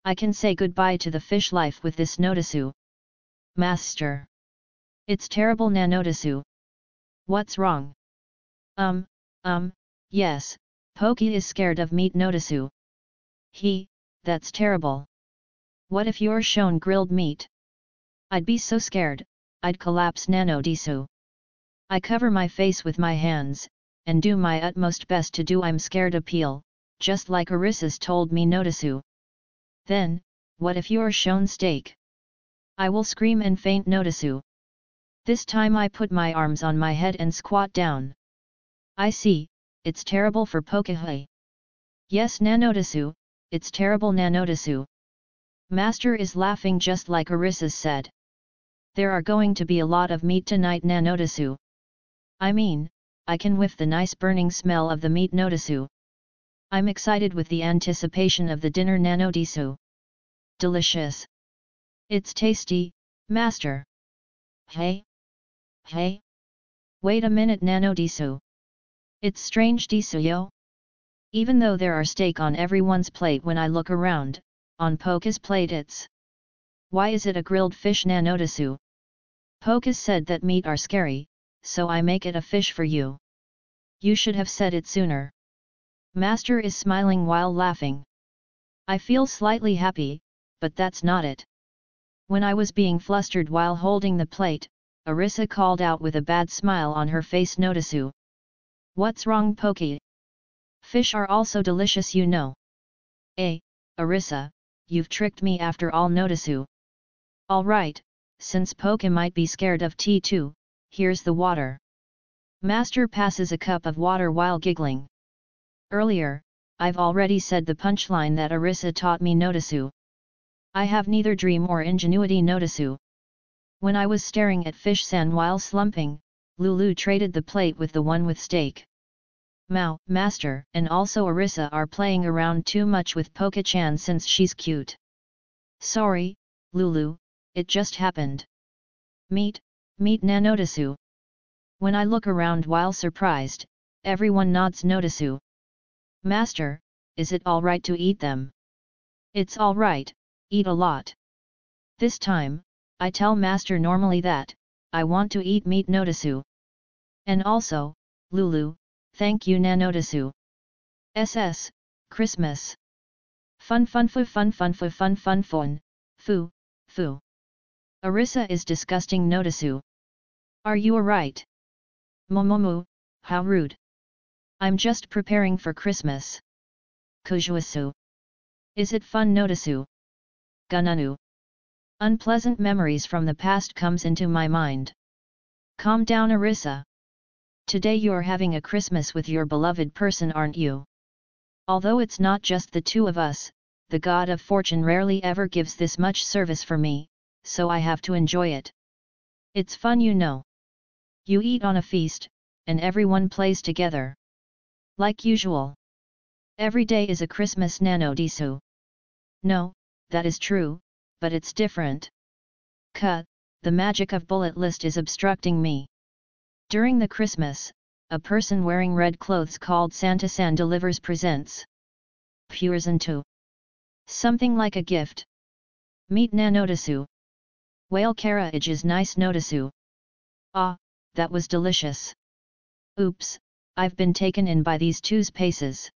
I can say goodbye to the fish life with this Notasu. Master. It's terrible Nanotasu. What's wrong? Yes, Pokey is scared of meat Notasu. That's terrible. What if you're shown grilled meat? I'd be so scared, I'd collapse Nanodesu. I cover my face with my hands, and do my utmost best to do I'm scared appeal, just like Arisa's told me Notasu. Then, what if you're shown steak? I will scream and faint Notasu. This time I put my arms on my head and squat down. I see, it's terrible for Pokahi. Yes Nanotasu, it's terrible Nanotasu. Master is laughing just like Arisa said. There are going to be a lot of meat tonight Nanotasu. I mean, I can whiff the nice burning smell of the meat Notasu. I'm excited with the anticipation of the dinner Nanodisu. Delicious. It's tasty, master. Hey? Wait a minute Nanodisu. It's strange Disu yo. Even though there are steak on everyone's plate when I look around, on Poka's plate it's. Why is it a grilled fish Nanotasu? Poka said that meat are scary, so I make it a fish for you. You should have said it sooner. Master is smiling while laughing. I feel slightly happy, but that's not it. When I was being flustered while holding the plate, Arisa called out with a bad smile on her face Notasu. What's wrong Poki? Fish are also delicious you know. Arisa, you've tricked me after all Notasu. Alright, since Poka might be scared of tea too, here's the water. Master passes a cup of water while giggling. Earlier, I've already said the punchline that Arisa taught me Notasu. I have neither dream or ingenuity Notasu. When I was staring at Fish-san while slumping, Lulu traded the plate with the one with steak. Master and also Arisa are playing around too much with Poka-chan since she's cute. Sorry, Lulu, it just happened. Meat Nanotasu. When I look around while surprised, everyone nods Notasu. Master, is it alright to eat them? It's alright, eat a lot. This time, I tell Master normally that, I want to eat meat Notasu. And also, Lulu, thank you Nanotasu. Christmas. Fun. Foo. Arisa is disgusting Notasu. Are you alright? Momomu, how rude. I'm just preparing for Christmas. Kujuasu. Is it fun Notasu? Gunanu. Unpleasant memories from the past comes into my mind. Calm down Arisa. Today you're having a Christmas with your beloved person aren't you? Although it's not just the two of us, the god of fortune rarely ever gives this much service for me, so I have to enjoy it. It's fun you know. You eat on a feast, and everyone plays together. Like usual. Every day is a Christmas Nanodisu. No, that is true, but it's different. The magic of bullet list is obstructing me. During the Christmas, a person wearing red clothes called Santa-san delivers presents. Present. Something like a gift. Meet na notisu. Whale carriage is nice notisu. Ah, that was delicious. Oops, I've been taken in by these two's paces.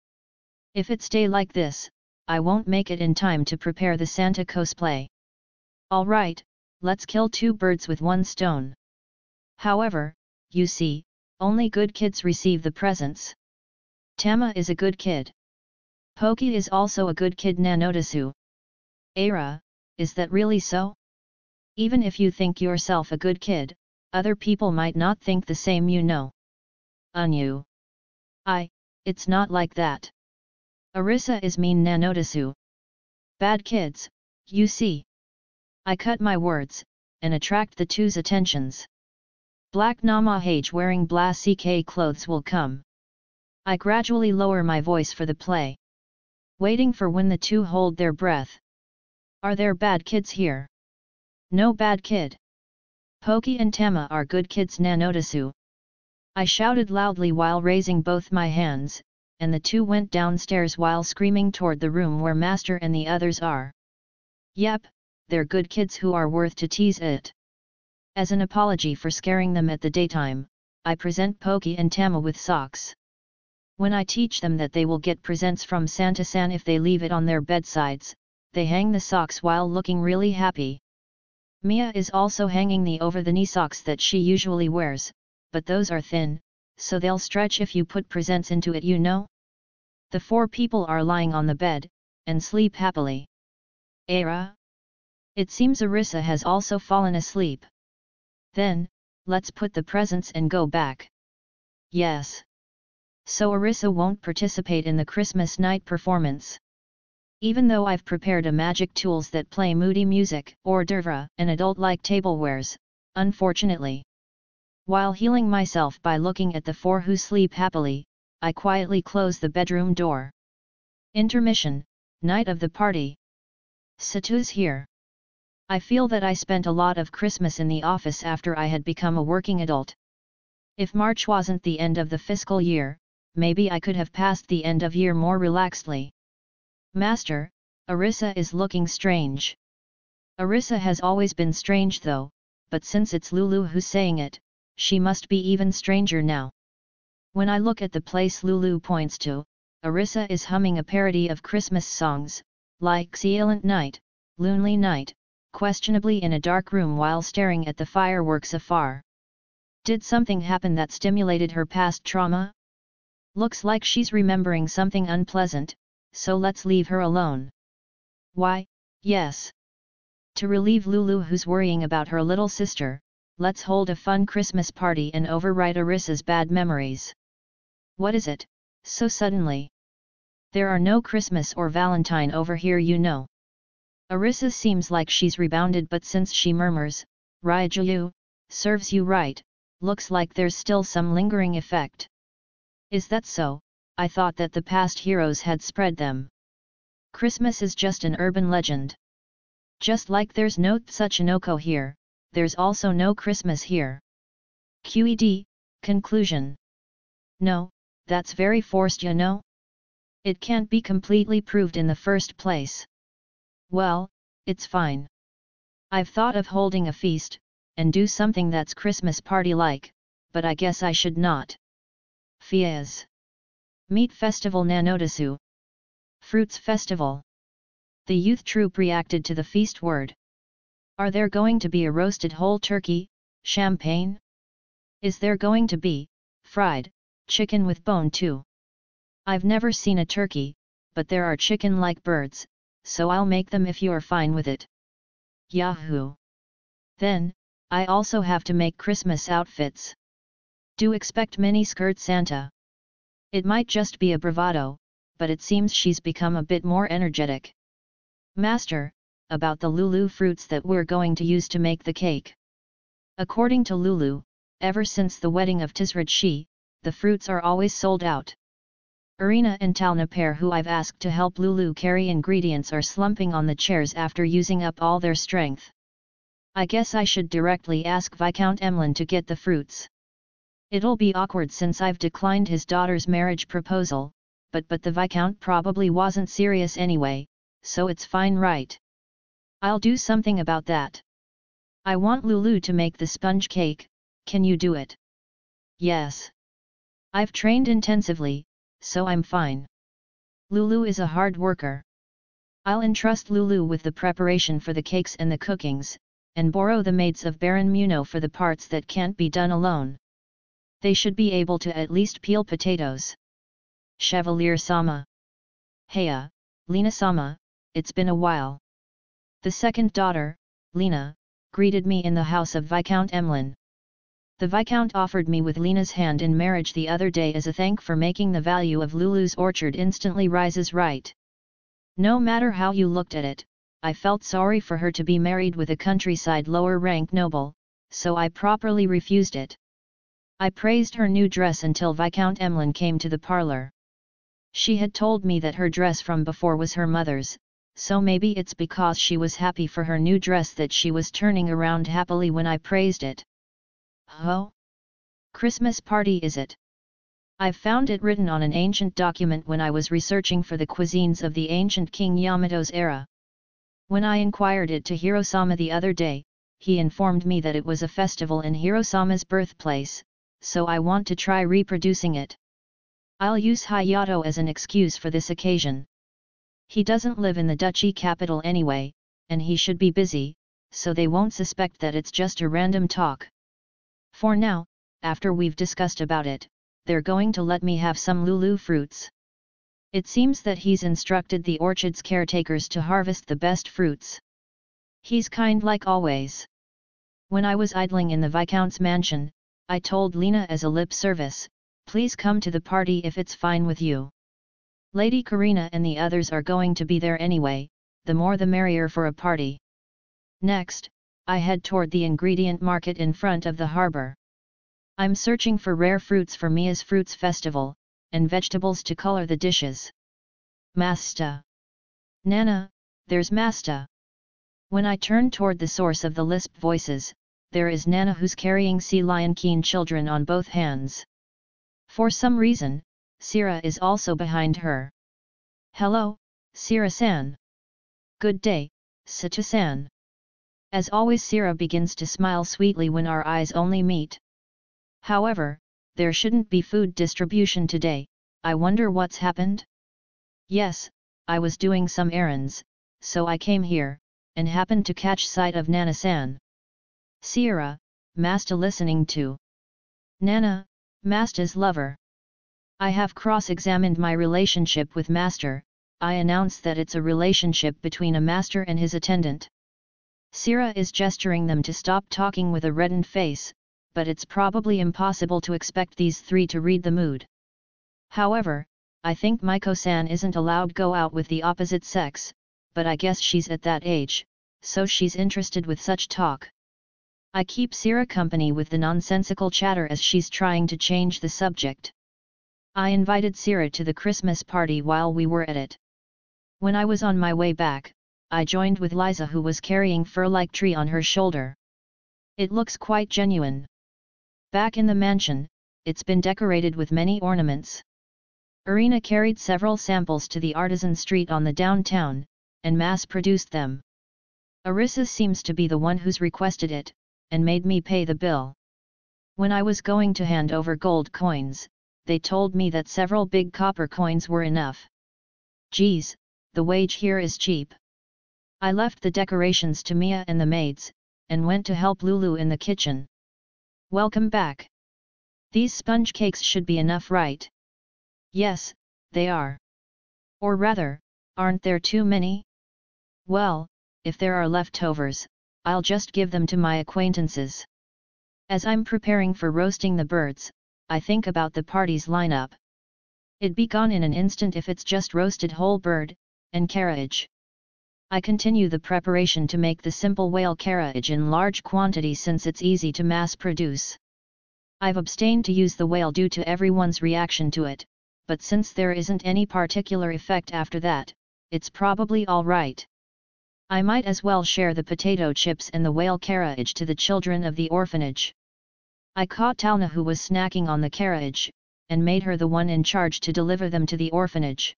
If it stay like this, I won't make it in time to prepare the Santa cosplay. Alright, let's kill two birds with one stone. However, you see, only good kids receive the presents. Tama is a good kid. Poki is also a good kid na notisu. Era, is that really so? Even if you think yourself a good kid, other people might not think the same, you know. Unyu. It's not like that. Arisa is mean na notisu. Bad kids, you see. I cut my words, and attract the two's attentions. Black Namahage wearing bla CK clothes will come. I gradually lower my voice for the play. Waiting for when the two hold their breath. Are there bad kids here? No bad kid. Poki and Tama are good kids na notisu. I shouted loudly while raising both my hands, and the two went downstairs while screaming toward the room where Master and the others are. Yep, they're good kids who are worth to tease it. As an apology for scaring them at the daytime, I present Poki and Tama with socks. When I teach them that they will get presents from Santa-san if they leave it on their bedsides, they hang the socks while looking really happy. Mia is also hanging the over-the-knee socks that she usually wears, but those are thin, so they'll stretch if you put presents into it, you know? The four people are lying on the bed, and sleep happily. Era? It seems Arisa has also fallen asleep. Then, let's put the presents and go back. Yes. So Arisa won't participate in the Christmas night performance. Even though I've prepared a magic tools that play moody music or derva and adult-like tablewares, unfortunately. While healing myself by looking at the four who sleep happily, I quietly close the bedroom door. Intermission, night of the party. Satu's here. I feel that I spent a lot of Christmas in the office after I had become a working adult. If March wasn't the end of the fiscal year, maybe I could have passed the end of year more relaxedly. Master, Arisa is looking strange. Arisa has always been strange though, but since it's Lulu who's saying it, she must be even stranger now. When I look at the place Lulu points to, Arisa is humming a parody of Christmas songs, like Silent Night, Lonely Night, questionably in a dark room while staring at the fireworks afar. Did something happen that stimulated her past trauma? Looks like she's remembering something unpleasant, so let's leave her alone. Why, yes. To relieve Lulu who's worrying about her little sister, let's hold a fun Christmas party and overwrite Arisa's bad memories. What is it, so suddenly? There are no Christmas or Valentine over here, you know. Arisa seems like she's rebounded, but since she murmurs, Raijuyu, serves you right, looks like there's still some lingering effect. Is that so? I thought that the past heroes had spread them. Christmas is just an urban legend. Just like there's no Tsuchinoko here, there's also no Christmas here. QED, conclusion. No, that's very forced, you know? It can't be completely proved in the first place. Well, it's fine. I've thought of holding a feast, and do something that's Christmas party-like, but I guess I should not. Fies. Meat Festival Nanodasu. Fruits Festival. The youth troupe reacted to the feast word. Are there going to be a roasted whole turkey, champagne? Is there going to be fried chicken with bone too? I've never seen a turkey, but there are chicken-like birds, so I'll make them if you're fine with it. Yahoo! Then, I also have to make Christmas outfits. Do expect mini-skirt Santa. It might just be a bravado, but it seems she's become a bit more energetic. Master, about the Lulu fruits that we're going to use to make the cake. According to Lulu, ever since the wedding of Tisradshi, the fruits are always sold out. Irina and Talna pair who I've asked to help Lulu carry ingredients are slumping on the chairs after using up all their strength. I guess I should directly ask Viscount Emlyn to get the fruits. It'll be awkward since I've declined his daughter's marriage proposal, but the Viscount probably wasn't serious anyway, so it's fine, right? I'll do something about that. I want Lulu to make the sponge cake, can you do it? Yes. I've trained intensively, so I'm fine. Lulu is a hard worker. I'll entrust Lulu with the preparation for the cakes and the cookings, and borrow the maids of Baron Muno for the parts that can't be done alone. They should be able to at least peel potatoes. Chevalier-sama. Heya, Lena-sama, it's been a while. The second daughter, Lena, greeted me in the house of Viscount Emlyn. The Viscount offered me with Lena's hand in marriage the other day as a thank for making the value of Lulu's orchard instantly rises, right? No matter how you looked at it, I felt sorry for her to be married with a countryside lower rank noble, so I properly refused it. I praised her new dress until Viscount Emlyn came to the parlour. She had told me that her dress from before was her mother's, so maybe it's because she was happy for her new dress that she was turning around happily when I praised it. Oh? Christmas party is it? I've found it written on an ancient document when I was researching for the cuisines of the ancient King Yamato's era. When I inquired it to Hiro-sama the other day, he informed me that it was a festival in Hiro-sama's birthplace, so I want to try reproducing it. I'll use Hayato as an excuse for this occasion. He doesn't live in the duchy capital anyway, and he should be busy, so they won't suspect that it's just a random talk. For now, after we've discussed about it, they're going to let me have some Lulu fruits. It seems that he's instructed the orchard's caretakers to harvest the best fruits. He's kind like always. When I was idling in the Viscount's mansion, I told Lena as a lip service, please come to the party if it's fine with you. Lady Karina and the others are going to be there anyway, the more the merrier for a party. Next, I head toward the ingredient market in front of the harbor. I'm searching for rare fruits for Mia's Fruits Festival, and vegetables to color the dishes. Masta. Nana, there's Masta. When I turn toward the source of the lisp voices, there is Nana who's carrying sea lion keen children on both hands. For some reason, Sira is also behind her. Hello, Sira-san. Good day, Sato-san. As always, Sira begins to smile sweetly when our eyes only meet. However, there shouldn't be food distribution today, I wonder what's happened? Yes, I was doing some errands, so I came here, and happened to catch sight of Nana-san. Sira, Masta listening to. Nana, Masta's lover. I have cross-examined my relationship with Master, I announce that it's a relationship between a master and his attendant. Sira is gesturing them to stop talking with a reddened face, but it's probably impossible to expect these three to read the mood. However, I think Maiko-san isn't allowed go out with the opposite sex, but I guess she's at that age, so she's interested with such talk. I keep Sira company with the nonsensical chatter as she's trying to change the subject. I invited Sira to the Christmas party while we were at it. When I was on my way back, I joined with Liza, who was carrying fur-like tree on her shoulder. It looks quite genuine. Back in the mansion, it's been decorated with many ornaments. Irina carried several samples to the artisan street on the downtown, and mass-produced them. Arissa seems to be the one who's requested it, and made me pay the bill. When I was going to hand over gold coins, they told me that several big copper coins were enough. Geez, the wage here is cheap. I left the decorations to Mia and the maids, and went to help Lulu in the kitchen. Welcome back. These sponge cakes should be enough, right? Yes, they are. Or rather, aren't there too many? Well, if there are leftovers, I'll just give them to my acquaintances. As I'm preparing for roasting the birds, I think about the party's lineup. It'd be gone in an instant if it's just roasted whole bird, and carriage. I continue the preparation to make the simple whale carriage in large quantity since it's easy to mass produce. I've abstained to use the whale due to everyone's reaction to it, but since there isn't any particular effect after that, it's probably alright. I might as well share the potato chips and the whale carriage to the children of the orphanage. I caught Talna, who was snacking on the carriage, and made her the one in charge to deliver them to the orphanage.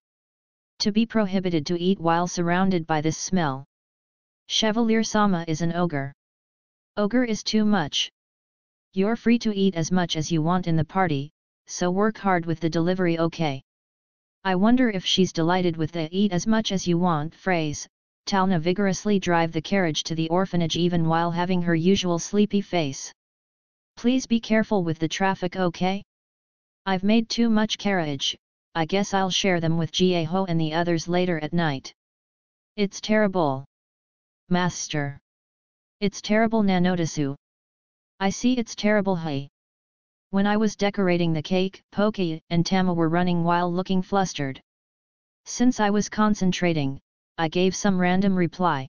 To be prohibited to eat while surrounded by this smell. Chevalier Sama is an ogre. Ogre is too much. You're free to eat as much as you want in the party, so work hard with the delivery, okay? I wonder if she's delighted with the eat as much as you want phrase. Talna vigorously drive the carriage to the orphanage even while having her usual sleepy face. Please be careful with the traffic, okay? I've made too much carriage, I guess I'll share them with Jieho and the others later at night. It's terrible. Master. It's terrible, Nanodesu. I see it's terrible, hey. When I was decorating the cake, Poki and Tama were running while looking flustered. Since I was concentrating, I gave some random reply.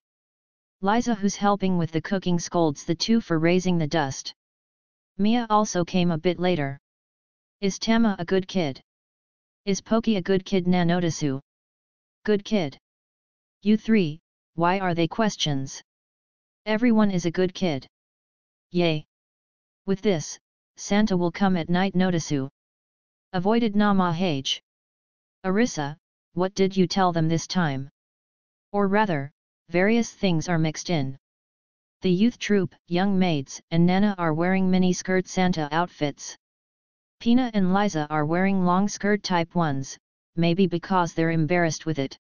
Liza, who's helping with the cooking, scolds the two for raising the dust. Mia also came a bit later. Is Tama a good kid? Is Poki a good kid, Nanodesu? Good kid. You three, why are they questions? Everyone is a good kid. Yay. With this, Santa will come at night, Nodesu. Avoided Namahage. Arisa, what did you tell them this time? Or rather, various things are mixed in. The youth troupe, young maids, and Nana are wearing mini-skirt Santa outfits. Pina and Liza are wearing long skirt type ones, maybe because they're embarrassed with it.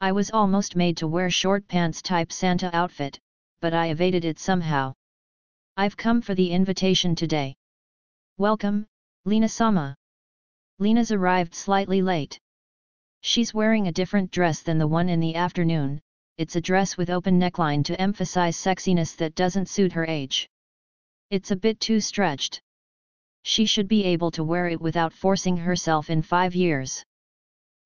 I was almost made to wear short pants type Santa outfit, but I evaded it somehow. I've come for the invitation today. Welcome, Lena-sama. Lena's arrived slightly late. She's wearing a different dress than the one in the afternoon. It's a dress with open neckline to emphasize sexiness that doesn't suit her age. It's a bit too stretched. She should be able to wear it without forcing herself in 5 years.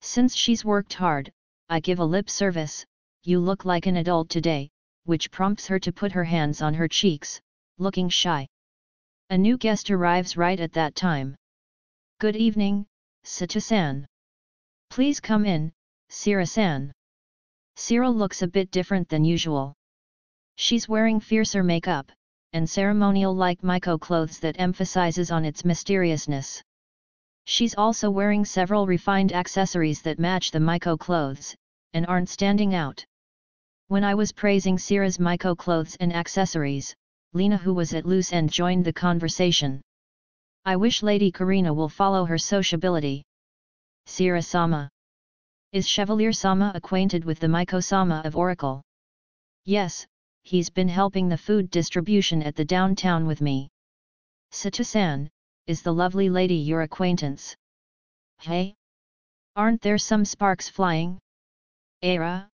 Since she's worked hard, I give a lip service, you look like an adult today, which prompts her to put her hands on her cheeks, looking shy. A new guest arrives right at that time. Good evening, Sato-san. Please come in, Sira-san. Sira looks a bit different than usual. She's wearing fiercer makeup, and ceremonial-like Miko clothes that emphasizes on its mysteriousness. She's also wearing several refined accessories that match the Miko clothes, and aren't standing out. When I was praising Sira's Miko clothes and accessories, Lena, who was at loose end, joined the conversation. I wish Lady Karina will follow her sociability. Sira-sama. Is Chevalier-sama acquainted with the Miko-sama of Oracle? Yes, he's been helping the food distribution at the downtown with me. Sato-san, is the lovely lady your acquaintance? Hey? Aren't there some sparks flying? Era?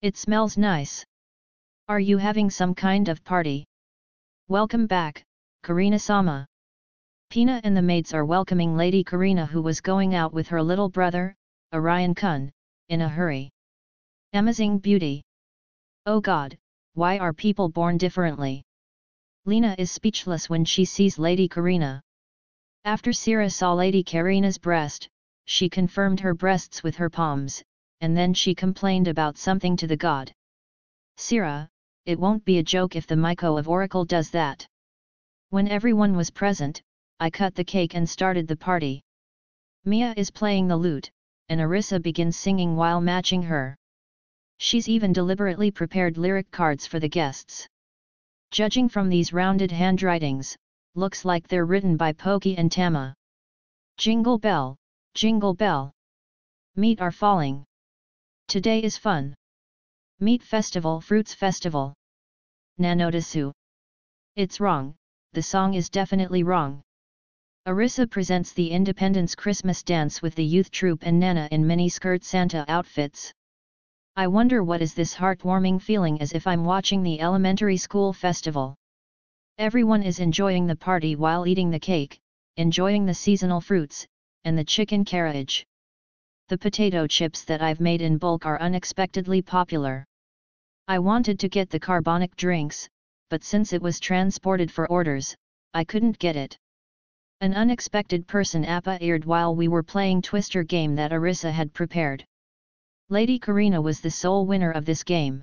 It smells nice. Are you having some kind of party? Welcome back, Karina-sama. Pina and the maids are welcoming Lady Karina, who was going out with her little brother, Orion-kun, in a hurry. Amazing beauty. Oh God, why are people born differently? Lena is speechless when she sees Lady Karina. After Sira saw Lady Karina's breast, she confirmed her breasts with her palms, and then she complained about something to the god. Sira, it won't be a joke if the Miko of Oracle does that. When everyone was present, I cut the cake and started the party. Mia is playing the lute, and Arisa begins singing while matching her. She's even deliberately prepared lyric cards for the guests. Judging from these rounded handwritings, looks like they're written by Poki and Tama. Jingle bell, jingle bell. Meat are falling. Today is fun. Meat festival, fruits festival. Nanodesu. It's wrong, the song is definitely wrong. Arisa presents the Independence Christmas dance with the youth troupe and Nana in mini-skirt Santa outfits. I wonder what is this heartwarming feeling, as if I'm watching the elementary school festival. Everyone is enjoying the party while eating the cake, enjoying the seasonal fruits, and the chicken carriage. The potato chips that I've made in bulk are unexpectedly popular. I wanted to get the carbonic drinks, but since it was transported for orders, I couldn't get it. An unexpected person appeared while we were playing Twister game that Arisa had prepared. Lady Karina was the sole winner of this game.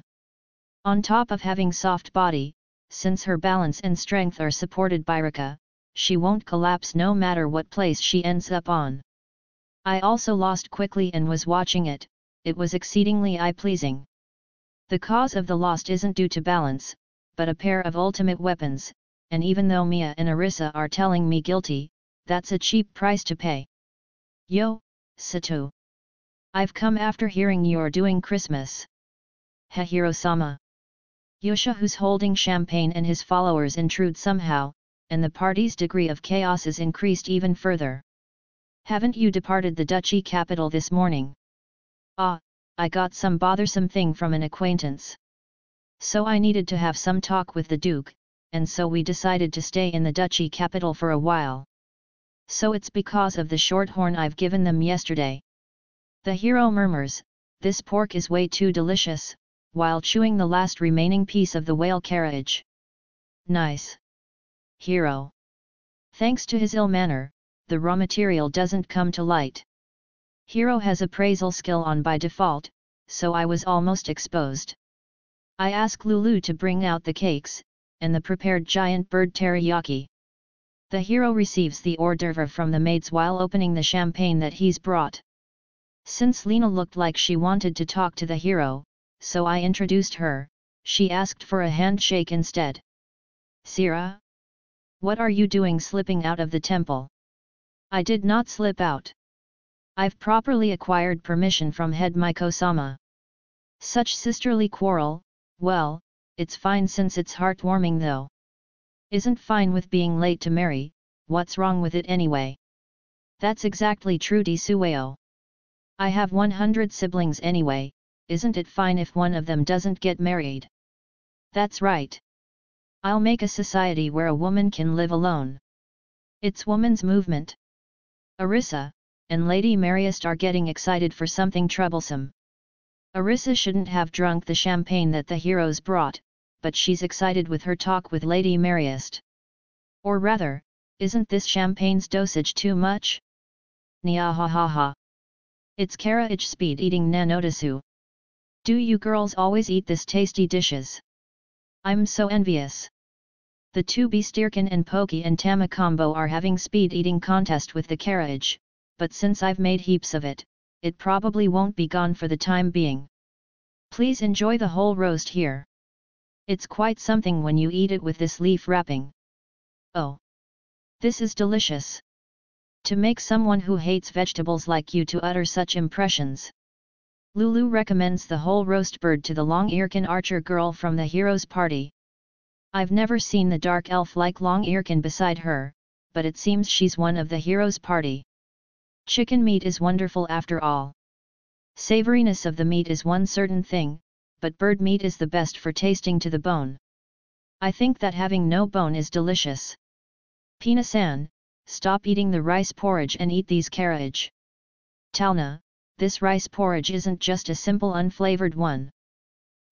On top of having soft body, since her balance and strength are supported by Rika, she won't collapse no matter what place she ends up on. I also lost quickly and was watching it, it was exceedingly eye-pleasing. The cause of the loss isn't due to balance, but a pair of ultimate weapons, and even though Mia and Arisa are telling me guilty, that's a cheap price to pay. Yo, Sato. I've come after hearing you're doing Christmas. Hiro-sama. Yusha, who's holding champagne, and his followers intrude somehow, and the party's degree of chaos is increased even further. Haven't you departed the duchy capital this morning? Ah, I got some bothersome thing from an acquaintance. So I needed to have some talk with the Duke, and so we decided to stay in the duchy capital for a while. So it's because of the short horn I've given them yesterday. The hero murmurs, this pork is way too delicious, while chewing the last remaining piece of the whale carriage. Nice. Hero. Thanks to his ill manner, the raw material doesn't come to light. Hiro has appraisal skill on by default, so I was almost exposed. I ask Lulu to bring out the cakes, and the prepared giant bird teriyaki. The hero receives the hors d'oeuvre from the maids while opening the champagne that he's brought. Since Lena looked like she wanted to talk to the hero, so I introduced her, she asked for a handshake instead. Sira? What are you doing slipping out of the temple? I did not slip out. I've properly acquired permission from head Miko-sama. Such sisterly quarrel, well, it's fine since it's heartwarming though. Isn't fine with being late to marry, what's wrong with it anyway? That's exactly true Disueo. I have 100 siblings anyway, isn't it fine if one of them doesn't get married? That's right. I'll make a society where a woman can live alone. It's woman's movement. Arisa and Lady Mariest are getting excited for something troublesome. Arisa shouldn't have drunk the champagne that the heroes brought, but she's excited with her talk with Lady Mariest. Or rather, isn't this champagne's dosage too much? Niahahaha. It's carriage speed eating nanotasu. Do you girls always eat this tasty dishes? I'm so envious. The two Beastirkin and Poki and Tamakombo are having speed eating contest with the carriage, but since I've made heaps of it, it probably won't be gone for the time being. Please enjoy the whole roast here. It's quite something when you eat it with this leaf wrapping. Oh! This is delicious. To make someone who hates vegetables like you to utter such impressions. Lulu recommends the whole roast bird to the long-earkin archer girl from the hero's party. I've never seen the dark elf like long-earkin beside her, but it seems she's one of the hero's party. Chicken meat is wonderful after all. Savoriness of the meat is one certain thing, but bird meat is the best for tasting to the bone. I think that having no bone is delicious. Pina-san, stop eating the rice porridge and eat these carriage. Talna, this rice porridge isn't just a simple unflavored one.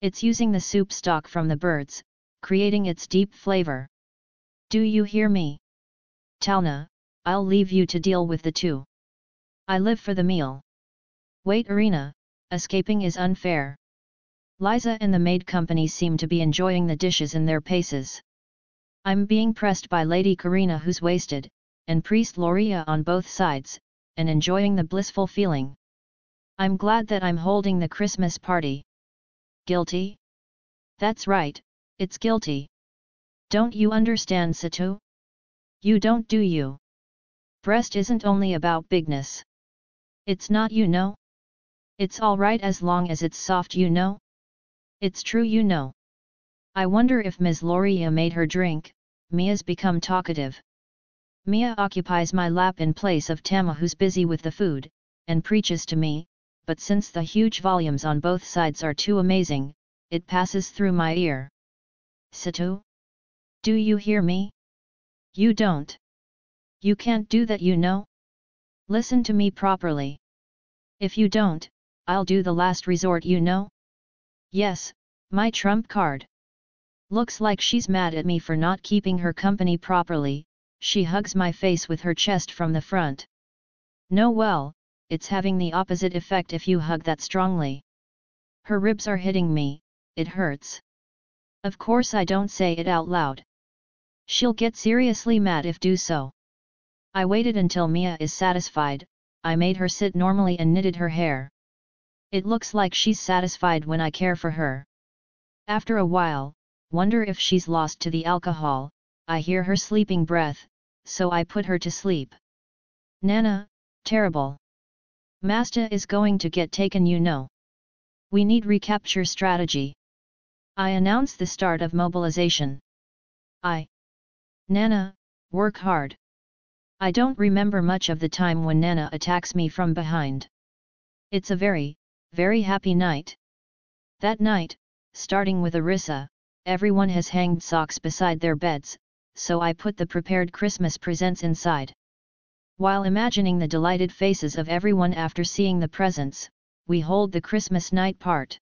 It's using the soup stock from the birds, creating its deep flavor. Do you hear me? Talna, I'll leave you to deal with the two. I live for the meal. Wait Arena, escaping is unfair. Liza and the maid company seem to be enjoying the dishes in their paces. I'm being pressed by Lady Karina who's wasted, and Priest Loria on both sides, and enjoying the blissful feeling. I'm glad that I'm holding the Christmas party. Guilty? That's right, it's guilty. Don't you understand Sato? You don't do you. Breast isn't only about bigness. It's not you know. It's alright as long as it's soft you know. It's true you know. I wonder if Ms. Loria made her drink. Mia's become talkative. Mia occupies my lap in place of Tama who's busy with the food, and preaches to me, but since the huge volumes on both sides are too amazing, it passes through my ear. Sato? Do you hear me? You don't. You can't do that you know? Listen to me properly. If you don't, I'll do the last resort you know? Yes, my trump card. Looks like she's mad at me for not keeping her company properly, she hugs my face with her chest from the front. No well, it's having the opposite effect if you hug that strongly. Her ribs are hitting me, it hurts. Of course I don't say it out loud. She'll get seriously mad if do so. I waited until Mia is satisfied, I made her sit normally and knitted her hair. It looks like she's satisfied when I care for her. After a while, wonder if she's lost to the alcohol, I hear her sleeping breath, so I put her to sleep. Nana, terrible. Masta is going to get taken, you know. We need recapture strategy. I announce the start of mobilization. Nana, work hard. I don't remember much of the time when Nana attacks me from behind. It's a very, very happy night. That night, starting with Arissa, everyone has hanged socks beside their beds, so I put the prepared Christmas presents inside. While imagining the delighted faces of everyone after seeing the presents, we hold the Christmas night part.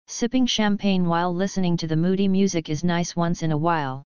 Sipping champagne while listening to the moody music is nice once in a while.